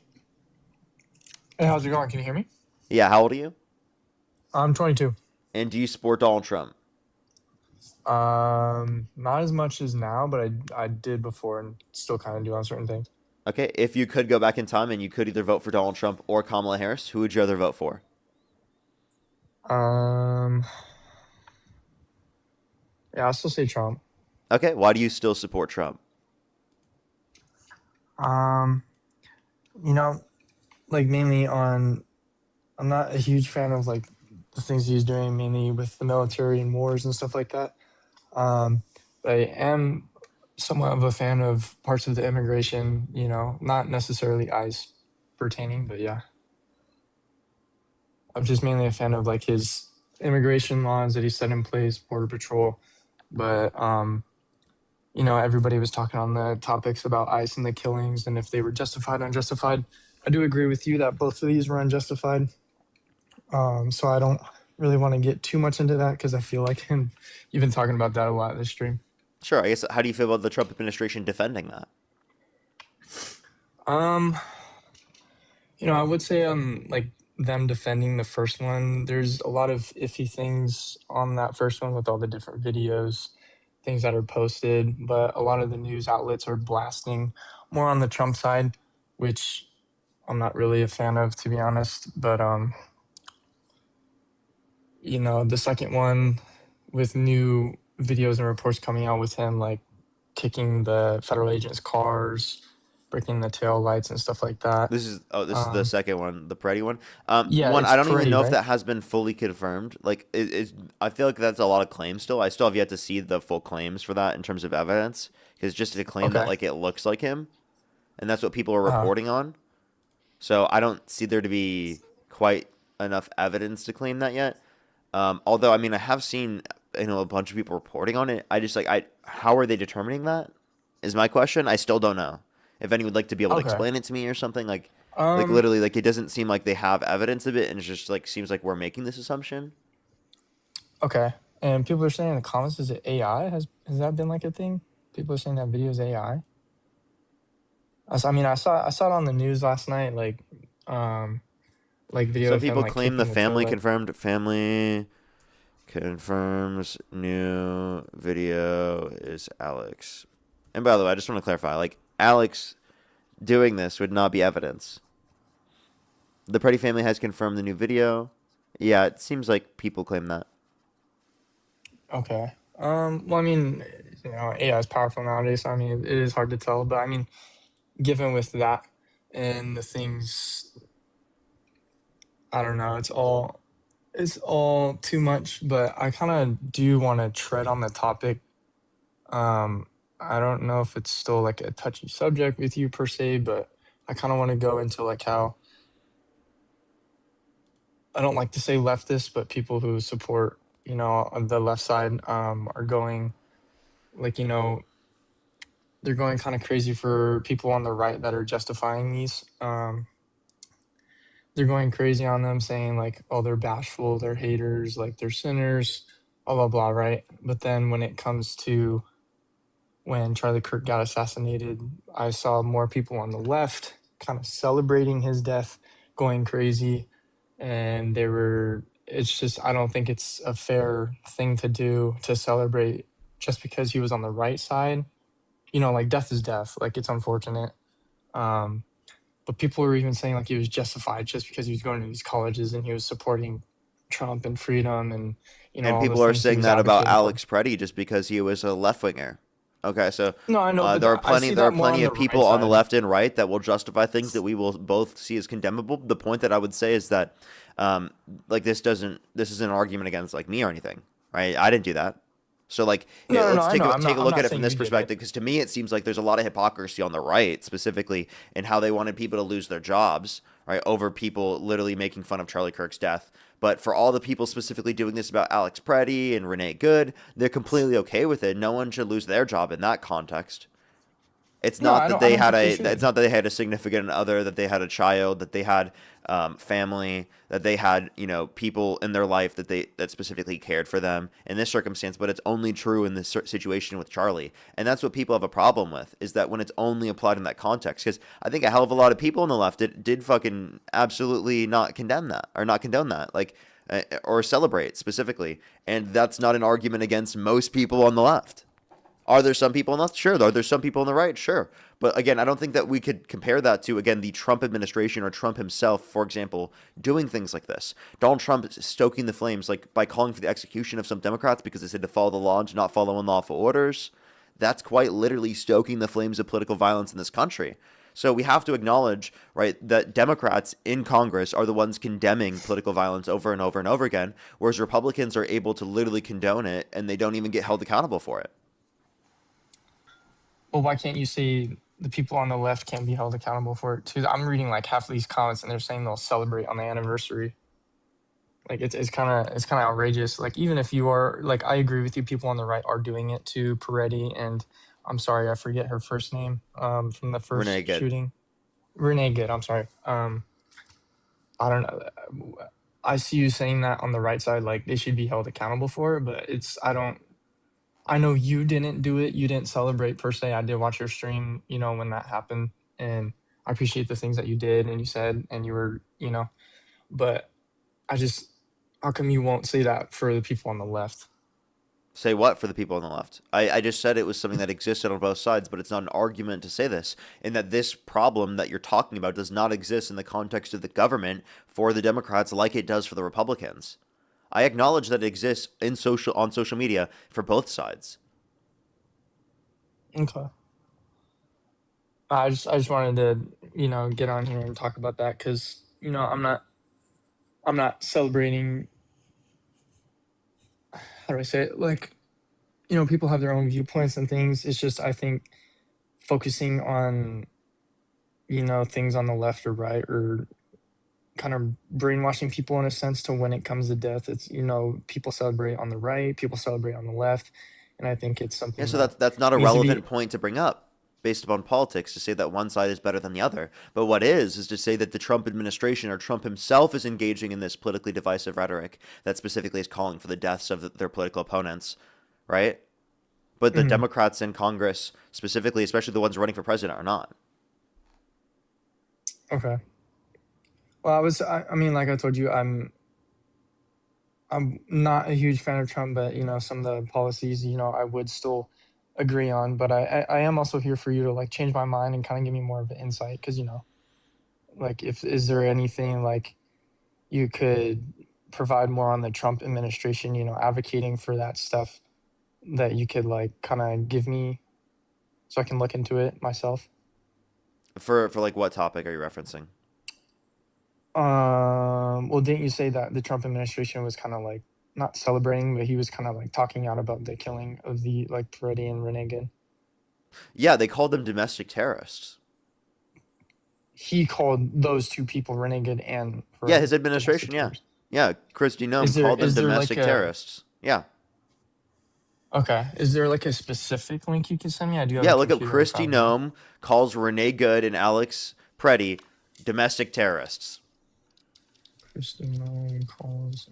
Hey, how's it going? Can you hear me? Yeah, how old are you? I'm 22. And do you support Donald Trump? Not as much as now, but I did before and still kind of do on certain things. Okay, if you could go back in time and you could either vote for Donald Trump or Kamala Harris, who would you rather vote for? Yeah, I'll still say Trump. Okay, why do you still support Trump? You know, like mainly on, I'm not a huge fan of like the things he's doing mainly with the military and wars and stuff like that. But I am somewhat of a fan of parts of the immigration, you know, not necessarily ICE pertaining, but yeah. I'm just mainly a fan of like his immigration laws that he set in place, Border Patrol. But, you know, everybody was talking on the topics about ICE and the killings and if they were justified, unjustified. I do agree with you that both of these were unjustified. So I don't really want to get too much into that because I feel like you've been talking about that a lot this stream. Sure, I guess, how do you feel about the Trump administration defending that? You know, I would say like them defending the first one, there's a lot of iffy things on that first one with all the different videos, things that are posted, but a lot of the news outlets are blasting more on the Trump side, which I'm not really a fan of, to be honest. But you know, the second one with new videos and reports coming out with him like kicking the federal agents' cars, breaking the tail lights and stuff like that. This is the second one, the Peretti one. Yeah, one, it's I don't even Peretti, know if right? that has been fully confirmed. Like, I feel like that's a lot of claims still. I still have yet to see the full claims for that in terms of evidence, because just to claim that Okay. like it looks like him, and that's what people are reporting on. So I don't see there to be quite enough evidence to claim that yet. Although I mean, I have seen a bunch of people reporting on it. I just how are they determining that? Is my question. I still don't know. If anyone would like to be able to Okay. explain it to me or something, like literally, like it doesn't seem like they have evidence of it, and it's just like seems like we're making this assumption. Okay. And people are saying in the comments, is it AI? Has that been like a thing? People are saying that video is AI. I mean, I saw it on the news last night, like video Some of him people like claim the kicking family toilet. confirmed. Family confirms new video is Alex. And by the way, I just want to clarify, like Alex doing this would not be evidence. The Peretti family has confirmed the new video. Yeah, it seems like people claim that. Okay. Well, I mean, you know, AI is powerful nowadays. So, I mean, it is hard to tell, but I mean, given with that and the things, I don't know, it's all too much. But I kind of do want to tread on the topic. I don't know if it's still like a touchy subject with you per se, but I kind of want to go into like how I don't like to say leftist, but people who support, you know, on the left side are going like, you know, they're going kind of crazy for people on the right that are justifying these. They're going crazy on them saying like, oh, they're bashful, they're haters, like they're sinners, blah, blah, blah, right? But then when it comes to when Charlie Kirk got assassinated, I saw more people on the left kind of celebrating his death, going crazy. and they were. It's just I don't think it's a fair thing to do to celebrate just because he was on the right side. You know, like death is death. Like it's unfortunate. Um, but people were even saying like he was justified just because he was going to these colleges and he was supporting Trump and freedom and And all the people are things he saying was that about advocating for. Alex Preddy just because he was a left winger. Okay, so No, I know, but there are I see that more plenty on the of people right on the side. left and right that will justify things that we will both see as condemnable. The point that I would say is that, like this isn't an argument against like me or anything, right? I didn't do that. So like, No, no, no. let's I know. take a I'm look not at it from saying this you did it. perspective because to me it seems like there's a lot of hypocrisy on the right specifically in how they wanted people to lose their jobs, right, over people literally making fun of Charlie Kirk's death. But for all the people specifically doing this about Alex Preddy and Renee Good, they're completely okay with it. No one should lose their job in that context. It's No, not that I they don't had think they a. It's should. not that they had a significant other, that they had a child, that they had family, that they had people in their life that specifically cared for them in this circumstance. But it's only true in this situation with Charlie, and that's what people have a problem with. Is that when it's only applied in that context? Because I think a hell of a lot of people on the left did fucking absolutely not condemn that or not condone that, like or celebrate specifically, and that's not an argument against most people on the left. Are there some people on the left? Sure. Are there some people on the right? Sure. But again, I don't think that we could compare that to, again, the Trump administration or Trump himself, for example, doing things like this. Donald Trump is stoking the flames, like by calling for the execution of some Democrats because they said to follow the law and to not follow unlawful orders. That's quite literally stoking the flames of political violence in this country. So we have to acknowledge, right, that Democrats in Congress are the ones condemning political violence over and over and over again, whereas Republicans are able to literally condone it and they don't even get held accountable for it. Well, why can't you say the people on the left can't be held accountable for it too? I'm reading like half of these comments and they're saying they'll celebrate on the anniversary. Like it's kind of outrageous. Like even if you are like, I agree with you. People on the right are doing it to Peretti and I'm sorry, I forget her first name. From the Renee first Good. shooting, Renee Good. I'm sorry. I don't know. I see you saying that on the right side, like they should be held accountable for it, but it's I don't. I know you didn't do it. You didn't celebrate per se. I did watch your stream, you know, when that happened, and I appreciate the things that you did and you said, and you were, you know, but I just, how come you won't say that for the people on the left? Say what for the people on the left? I just said it was something that existed on both sides, but it's not an argument to say this. And that this problem that you're talking about does not exist in the context of the government for the Democrats like it does for the Republicans. I acknowledge that it exists on social media for both sides. Okay. I just wanted to, you know, get on here and talk about that because, you know, I'm not celebrating. How do I say it? Like, you know, people have their own viewpoints and things. It's just, I think focusing on, you know, things on the left or right or kind of brainwashing people in a sense to when it comes to death. It's, you know, people celebrate on the right, people celebrate on the left. And I think it's Yeah, something so that that's not a needs to be, relevant point to bring up based upon politics to say that one side is better than the other. But what is to say that the Trump administration or Trump himself is engaging in this politically divisive rhetoric that specifically is calling for the deaths of their political opponents, right? But the Mhm. Democrats in Congress, specifically, especially the ones running for president, are not. Okay. Well, I mean, like I told you, I'm not a huge fan of Trump, but you know, some of the policies, you know, I would still agree on. But I am also here for you to like change my mind and kind of give me more of an insight, because you know, like if is there anything like you could provide more on the Trump administration, you know, advocating for that stuff that you could like kind of give me so I can look into it myself. For like what topic are you referencing? Well, didn't you say that the Trump administration was kind of like not celebrating, but he was kind of like talking out about the killing of the like Peretti and Renegade? Yeah, they called them domestic terrorists. He called those two people Renegade and Yeah, his Peretti domestic administration, yeah. terrorists. Yeah, Kristi Noem called them Is there like domestic a terrorists. Yeah. okay? Is there like a specific link you can send me? I do have Yeah, a look up computer in Kristi front of me. Noem calls Renee Good and Alex Preddy domestic terrorists. Christine calls.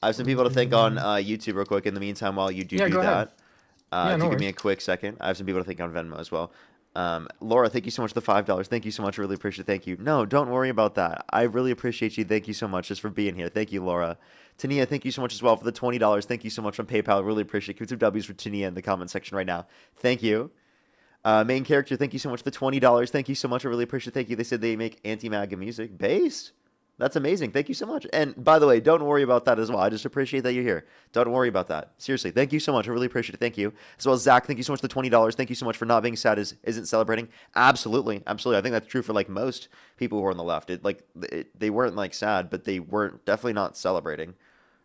I have some people to thank on YouTube real quick. In the meantime, while you Yeah, do go ahead. that, Yeah, to no give me a worries. quick second, I have some people to thank on Venmo as well. Laura, thank you so much for the $5. Thank you so much. I really appreciate it. Thank you. No, don't worry about that. I really appreciate you. Thank you so much just for being here. Thank you, Laura. Tania, thank you so much as well for the $20. Thank you so much on PayPal. I really appreciate it. Give some W's for Tania in the comment section right now. Thank you. Main character, thank you so much for the $20. Thank you so much. I really appreciate it. Thank you. They said they make anti-MAGA music. Based? That's amazing. Thank you so much. And by the way, don't worry about that as well. I just appreciate that you're here. Don't worry about that. Seriously, thank you so much. I really appreciate it. Thank you. As well as Zach, thank you so much for the $20. Thank you so much for not being sad isn't celebrating. Absolutely. Absolutely. I think that's true for like most people who are on the left. They weren't like sad, but they weren't definitely not celebrating.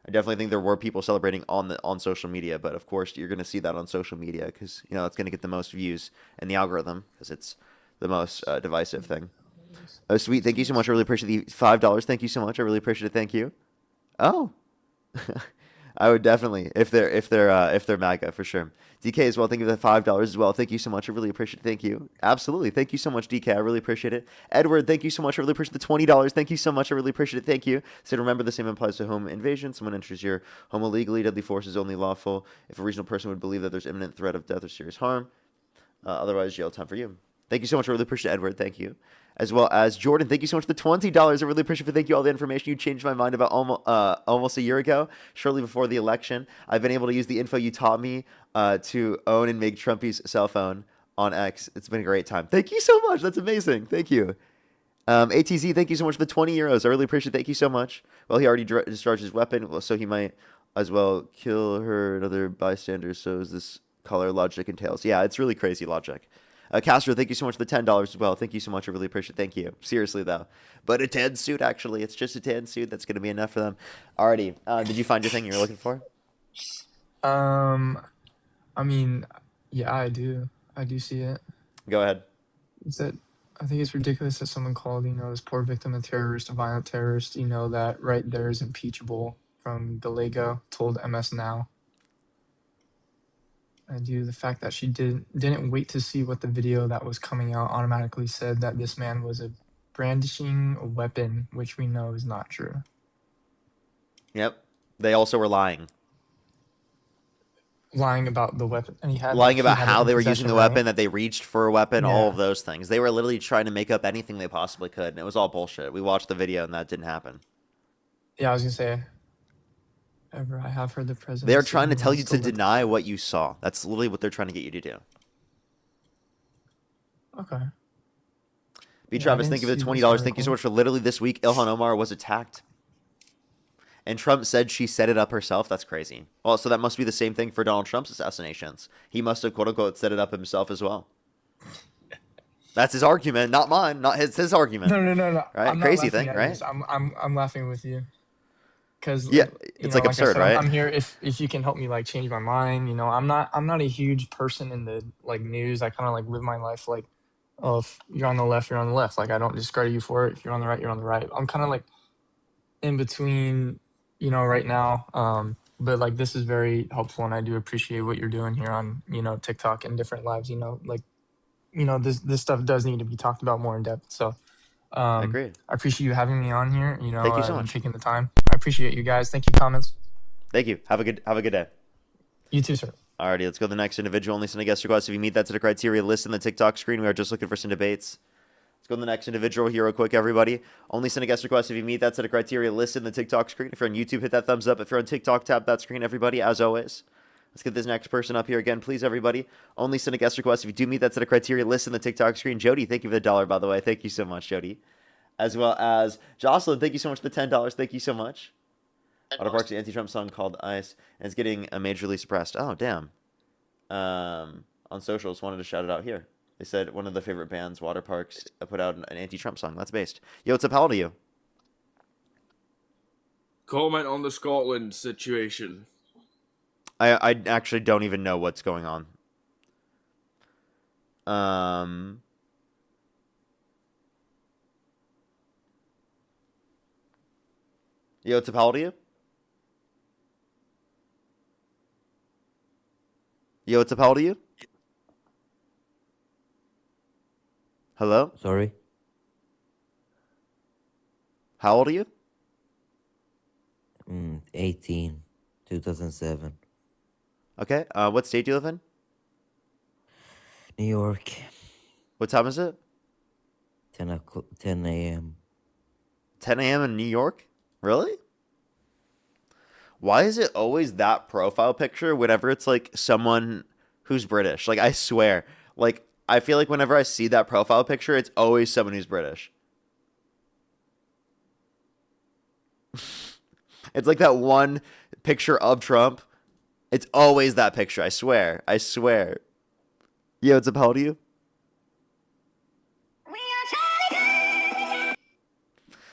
I definitely think there were people celebrating on social media, but of course you're going to see that on social media because it's going to get the most views in the algorithm because it's the most divisive thing. Oh, sweet. Thank you so much. I really appreciate the $5. Thank you so much. I really appreciate it. Thank you. Oh, I would definitely if they're MAGA for sure. DK as well. Thank you for the $5 as well. Thank you so much. I really appreciate it. Thank you. Absolutely. Thank you so much, DK. I really appreciate it. Edward, thank you so much. I really appreciate the $20. Thank you so much. I really appreciate it. Thank you. So remember, the same applies to home invasion. Someone enters your home illegally. Deadly force is only lawful if a reasonable person would believe that there's imminent threat of death or serious harm. Otherwise, jail time for you. Thank you so much. I really appreciate it, Edward. Thank you. As well as Jordan, thank you so much for the $20. I really appreciate it. Thank you all the information. You changed my mind about almost a year ago, shortly before the election. I've been able to use the info you taught me to own and make Trumpy's cell phone on X. It's been a great time. Thank you so much. That's amazing. Thank you. ATZ, thank you so much for the 20 euros. I really appreciate it. Thank you so much. Well, he already discharged his weapon, so he might as well kill her and other bystanders. So is this color logic entails? Yeah, it's really crazy logic. Castro, thank you so much for the $10 as well. Thank you so much. I really appreciate it. Thank you. Seriously, though. But a tan suit, actually. It's just a tan suit. That's going to be enough for them. Alrighty. Did you find your thing you were looking for? I mean, yeah, I do. I do see it. Go ahead. It's that I think it's ridiculous that someone called, this poor victim a terrorist, a violent terrorist. That right there is impeachable from Gallego, told MS Now. And the fact that she didn't wait to see what the video that was coming out automatically said that this man was brandishing a weapon, which we know is not true. Yep. They also were lying. Lying about the weapon. And lying about how they were using the weapon, right? that they reached for a weapon, Yeah. all of those things. They were literally trying to make up anything they possibly could, and it was all bullshit. We watched the video, and that didn't happen. Yeah, I was going to say, ever I have heard the president. They're trying to tell you to deny what you saw. That's literally what they're trying to get you to do. Okay. B. Travis, thank you for the $20. Thank you so much for literally this week. Ilhan Omar was attacked. And Trump said she set it up herself. That's crazy. Well, so that must be the same thing for Donald Trump's assassinations. He must have, quote unquote, set it up himself as well. That's his argument, not mine. Not his argument. No. Right? Crazy thing, right? I'm laughing with you. Because yeah, it's like absurd, right? I'm here if you can help me change my mind. I'm not a huge person in the news. I kind of live my life if you're on the left, you're on the left. I don't discredit you for it. If you're on the right, you're on the right. I'm kind of in between, right now. But this is very helpful, and I do appreciate what you're doing here on TikTok and different lives. This stuff does need to be talked about more in depth. So. I agree. I appreciate you having me on here. Thank you so much. Taking the time. I appreciate you guys. Thank you, comments. Thank you. Have a good day. You too, sir. Alrighty, let's go to the next individual. Only send a guest request if you meet that to the criteria list in the TikTok screen. We are just looking for some debates. Let's go to the next individual here real quick, everybody. Only send a guest request if you meet that to the criteria list in the TikTok screen. If you're on YouTube, hit that thumbs up. If you're on TikTok, tap that screen, everybody, as always. Let's get this next person up here again, please, everybody. Only send a guest request if you do meet that to the criteria list in the TikTok screen. Jody, thank you for the $1, by the way. Thank you so much, Jody. As well as Jocelyn, thank you so much for the $10. Thank you so much. Auto Park's anti-Trump song called Ice, and it's getting majorly suppressed. Oh, damn. On socials, wanted to shout it out here. They said one of the favorite bands, Water Parks, put out an anti-Trump song. That's based. Yo, what's up? How old are you? Comment on the Scotland situation. I actually don't even know what's going on. Yo, what's up? How old are you? Yo, what's up? How old are you? Hello? Sorry? How old are you? 18, 2007. Okay. What state do you live in? New York. What time is it? 10 a.m. 10 a.m. in New York? Really? Why is it always that profile picture whenever it's like someone who's British? Like, I swear. Like, I feel like whenever I see that profile picture, it's always someone who's British. It's like that one picture of Trump. It's always that picture. I swear. I swear. Yo, what's up? How old are you?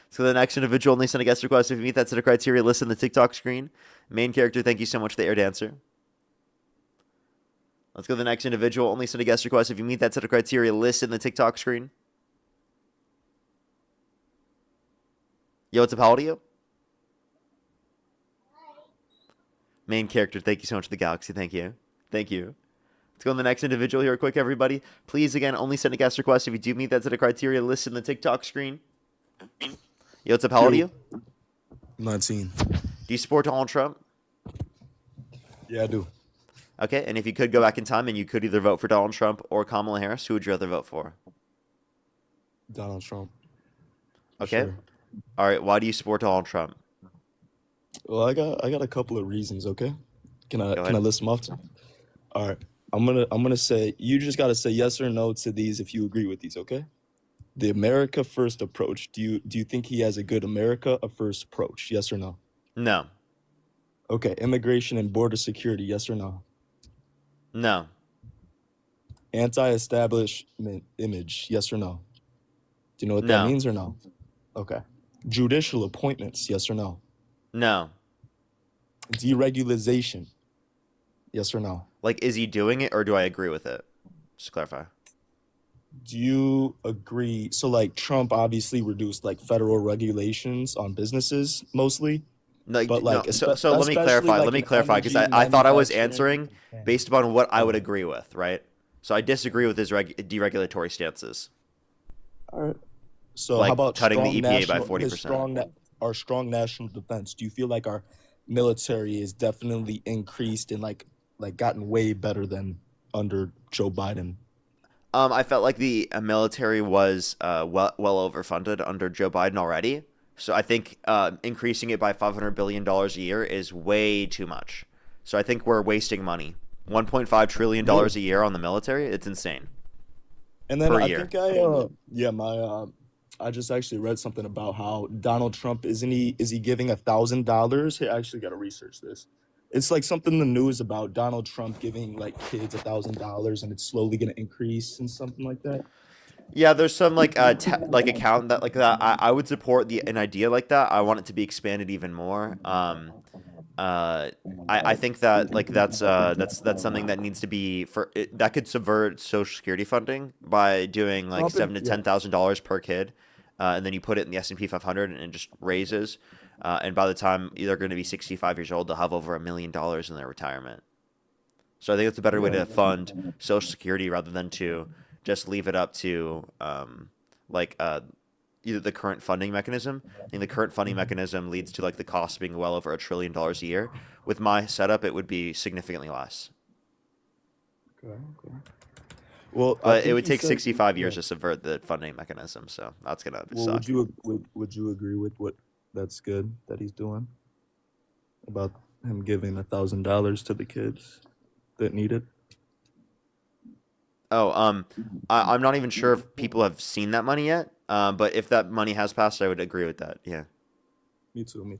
So the next individual only send a guest request if you meet that set of criteria listed in the TikTok screen. Main character, thank you so much for the air dancer. Let's go to the next individual. Only send a guest request if you meet that set of criteria listed in the TikTok screen. Yo, what's up? How old are you? Main character, thank you so much for the galaxy. Thank you. Thank you. Let's go to the next individual here quick, everybody. Please, again, only send a guest request if you do meet that set of criteria listed in the TikTok screen. Yo, what's up? How old are you? 19. Do you support Donald Trump? Yeah, I do. Okay, and if you could go back in time and you could either vote for Donald Trump or Kamala Harris, who would you rather vote for? Donald Trump. Okay. Sure. All right, why do you support Donald Trump? Well, I got a couple of reasons, okay? Can I ahead. list them off? All right. I'm gonna say you just gotta say yes or no to these if you agree with these, okay? The America First approach. Do you think he has a good America First approach? Yes or no? No. Okay. Immigration and border security. Yes or no? No. Anti-establishment image. Yes or no? Do you know what No. that means or no? Okay. Judicial appointments. Yes or no? No. Deregulation. Yes or no? Like, is he doing it or do I agree with it? Just to clarify. Do you agree? So, like, Trump obviously reduced like federal regulations on businesses mostly. Like, But, like, no. So let me especially, clarify. like, Let me in clarify because energy, I thought I was manufacturing. answering based upon what I would agree with, right? So I disagree with his deregulatory stances. All right. So Like how about cutting the strong EPA by national, his 40%. our strong national defense? Do you feel like our military is definitely increased and like gotten way better than under Joe Biden? I felt like the military was well overfunded under Joe Biden already. So I think increasing it by $500 billion a year is way too much. So I think we're wasting money. $1.5 trillion a year on the military. It's insane. And then Per I year. think I just actually read something about how Donald Trump is he giving $1,000? Hey, I actually got to research this. It's like something in the news about Donald Trump giving like kids $1,000 and it's slowly going to increase and something like that. Yeah, there's some like like account that like that. I would support an idea like that. I want it to be expanded even more. I think that like that's something that needs to be that could subvert Social Security funding by doing like $7,000 to $10,000 per kid, and then you put it in the S&P 500 and it just raises. And by the time they're going to be 65 years old, they'll have over $1 million in their retirement. So I think it's a better way to fund Social Security rather than to just leave it up to either the current funding mechanism. I think the current funding mechanism leads to like the cost being well over $1 trillion a year. With my setup, it would be significantly less. Okay. Well, but it would take 65 years to subvert the funding mechanism, so that's gonna suck. Would you agree with what that's good that he's doing about him giving $1,000 to the kids that need it? Oh, I'm not even sure if people have seen that money yet. But if that money has passed, I would agree with that. Yeah. Me too.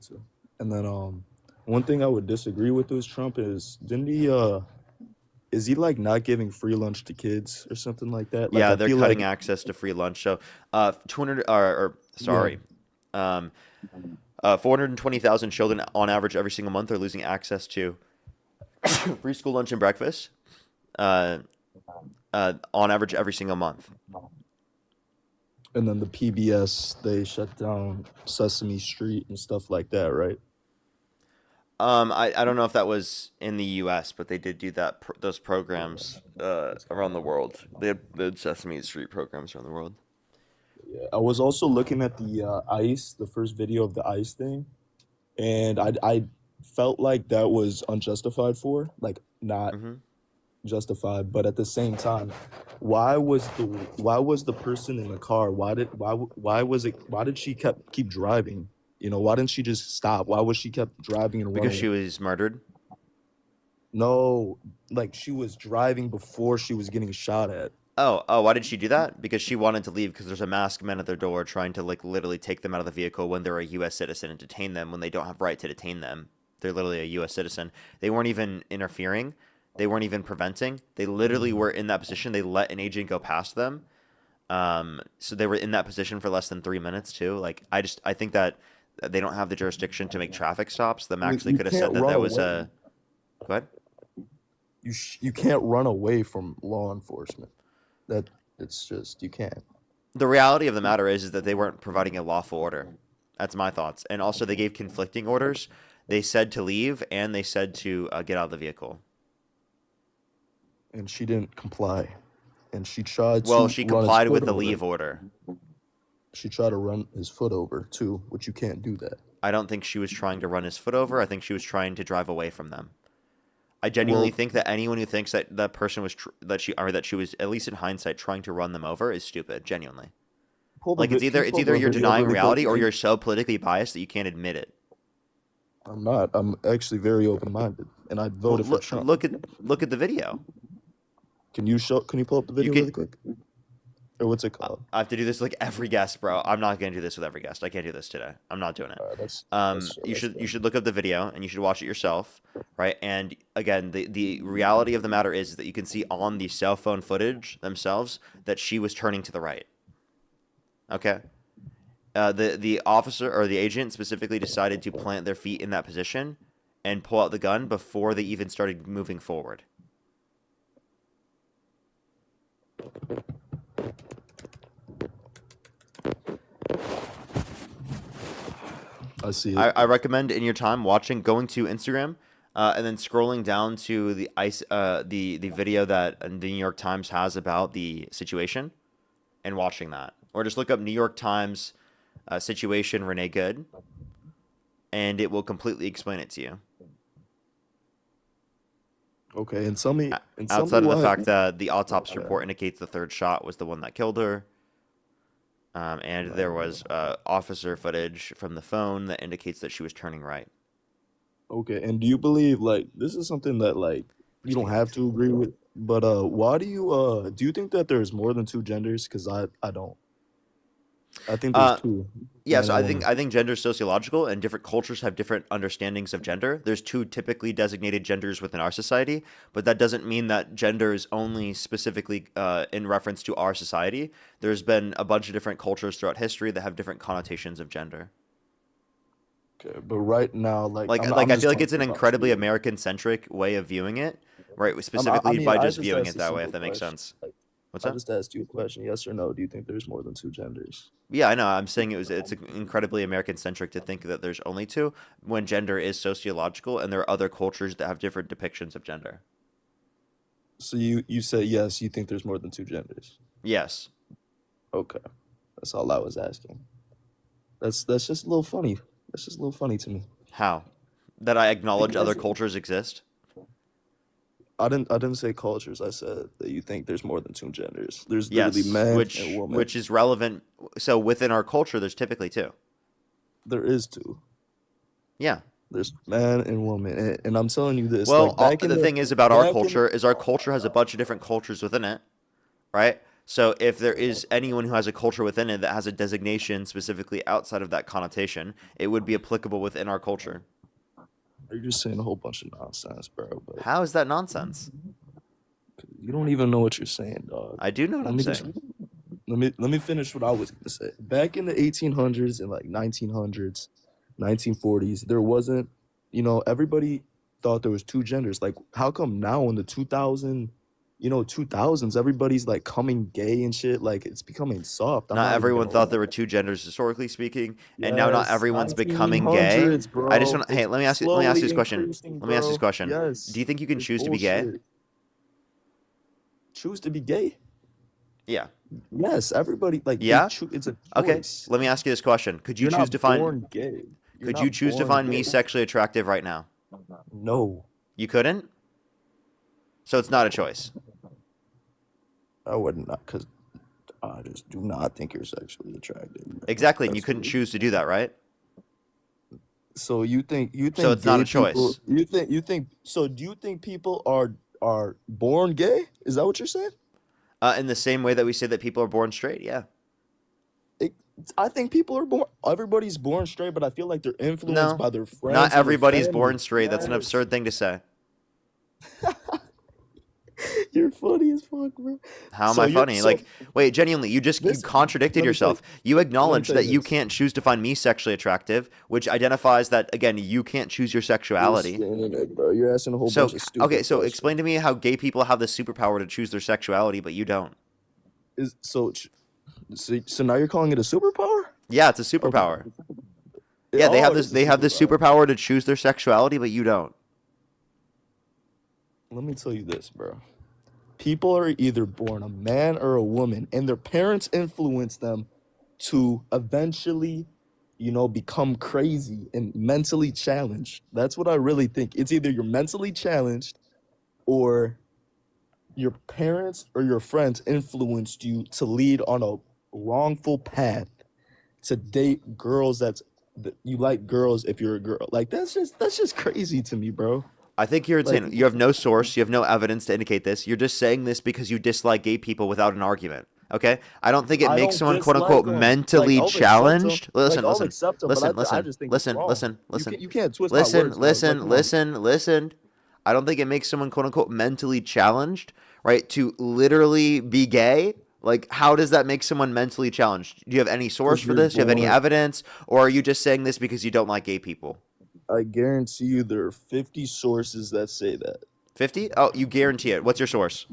And then one thing I would disagree with Trump is is he like not giving free lunch to kids or something like that? Like, yeah, they're cutting access to free lunch. So 420,000 children on average every single month are losing access to free school lunch and breakfast. On average every single month. And then the PBS, they shut down Sesame Street and stuff like that, right? I don't know if that was in the U.S., but they did do that those programs around the world. They had Sesame Street programs around the world. Yeah, I was also looking at the ICE, the first video of the ICE thing, and I felt like that was unjustified for, like not justified, but at the same time, why was the person in the car? Why did she keep driving? You know, why didn't she just stop? Why was she kept driving and Because running? she was murdered. No, like she was driving before she was getting shot at. Oh, why did she do that? Because she wanted to leave because there's a masked man at their door trying to like literally take them out of the vehicle when they're a U.S. citizen and detain them when they don't have right to detain them. They're literally a U.S. citizen. They weren't even interfering. They weren't even preventing. They literally were in that position. They let an agent go past them. So they were in that position for less than 3 minutes too. Like I think that they don't have the jurisdiction to make traffic stops. The max they You could have said can't that run that was away. a. Go ahead. You can't run away from law enforcement. That it's just you can't. The reality of the matter is that they weren't providing a lawful order. That's my thoughts. And also, they gave conflicting orders. They said to leave, and they said to get out of the vehicle. And she didn't comply. And she tried to Well, she run his complied foot with the over. leave order. She tried to run his foot over too, which you can't do that. I don't think she was trying to run his foot over. I think she was trying to drive away from them. I genuinely think that anyone who thinks that that person was that she was at least in hindsight trying to run them over is stupid. Genuinely, like it's either you're denying reality or you're so politically biased that you can't admit it. I'm not. I'm actually very open-minded, and I voted for Trump. Look at the video. Can you pull up the video really quick? Or what's it called? I have to do this like every guest, bro. I'm not gonna do this with every guest. I can't do this today. I'm not doing it. You should look up the video and you should watch it yourself, right? And again, the reality of the matter is that you can see on the cell phone footage themselves that she was turning to the right. Okay. The officer or the agent specifically decided to plant their feet in that position and pull out the gun before they even started moving forward. I see it. I recommend in your time going to Instagram and then scrolling down to the video that the New York Times has about the situation and watching that. Or just look up New York Times situation Renee Good and it will completely explain it to you. Okay, and tell me outside of the fact that the autopsy report indicates the third shot was the one that killed her. And there was officer footage from the phone that indicates that she was turning right. Okay, and do you believe like this is something that like you don't have to agree with, but why do you think that there's more than two genders? Because I don't. I think there's two. Yeah, so I think gender is sociological, and different cultures have different understandings of gender. There's two typically designated genders within our society, but that doesn't mean that gender is only specifically in reference to our society. There's been a bunch of different cultures throughout history that have different connotations of gender. Okay, but right now, like I feel like it's an incredibly American-centric way of viewing it, right? Specifically by just viewing it that way, if that makes sense. What's that? I just asked you a question, yes or no. Do you think there's more than two genders? Yeah, I know. I'm saying it's incredibly American-centric to think that there's only two, when gender is sociological, and there are other cultures that have different depictions of gender. So you say yes, you think there's more than two genders? Yes. Okay, that's all I was asking. That's just a little funny. That's just a little funny to me. How? That I acknowledge other cultures exist? I didn't say cultures. I said that you think there's more than two genders. There's literally men and women. Which is relevant. So within our culture, there's typically two. There is two. Yeah. There's man and woman, and I'm telling you this. Well, like the thing is about our culture is our culture has a bunch of different cultures within it, right? So if there is anyone who has a culture within it that has a designation specifically outside of that connotation, it would be applicable within our culture. You're just saying a whole bunch of nonsense, bro. But how is that nonsense? You don't even know what you're saying, dog. I do know what I'm saying. Let me finish what I was gonna say. Back in the 1800s and like 1900s, 1940s, there wasn't, everybody thought there was two genders. Like, how come now in the 2000s, everybody's like coming gay and shit? Like, it's becoming soft. Not everyone thought there were two genders historically speaking, and now not everyone's becoming gay. Bro. I just want, hey, let me ask you this question. Let me ask you this question. Yes. Do you think you can choose to be gay? Choose to be gay? Yeah. Yes, everybody Yeah. It's a choice. Okay. Let me ask you this question. Could you choose to find gay? Could you choose to find me sexually attractive right now? No. You couldn't? So it's not a choice. I would not, because I just do not think you're sexually attractive. Exactly, and you couldn't choose to do that, right? So you think So it's not a gay people- choice. you think so? Do you think people are born gay? Is that what you're saying? In the same way that we say that people are born straight, yeah. I think people are born. Everybody's born straight, but I feel like they're influenced No, by their friends. not and their everybody's family. born straight. That's an Yes. absurd thing to say. You're funny as fuck, bro. How am So I you're- funny? so- Like, wait, genuinely, you This- contradicted let me tell yourself. You acknowledged tell you that you this. can't choose to find me sexually attractive, which identifies that, again, you can't choose your sexuality. Bro, you're asking a whole So, bunch of stupid okay, so questions. explain to me how gay people have the superpower to choose their sexuality, but you don't. So now you're calling it a superpower? Yeah, it's a superpower. Yeah, they have this. They have the superpower to choose their sexuality, but you don't. Let me tell you this, bro. People are either born a man or a woman, and their parents influence them to eventually, become crazy and mentally challenged. That's what I really think. It's either you're mentally challenged or your parents or your friends influenced you to lead on a wrongful path to date girls that you like girls if you're a girl. Like that's just crazy to me, bro. I think you're insane. Like- You have no source. You have no evidence to indicate this. You're just saying this because you dislike gay people without an argument. Okay? I don't think it I makes don't someone quote dislike unquote them. mentally Like, I'll accept challenged. them. Listen, I'll listen, accept them, but listen, I listen, just think it's listen, wrong. listen, listen. You can't twist my Listen, words, bro. Like, listen, come on. listen. I don't think it makes someone quote unquote mentally challenged, right, to literally be gay. Like, how does that make someone mentally challenged? Do you have any source for you're this? Do you have any born- evidence? Or are you just saying this because you don't like gay people? I guarantee you there are 50 sources that say that. 50? Oh, you guarantee it. What's your source?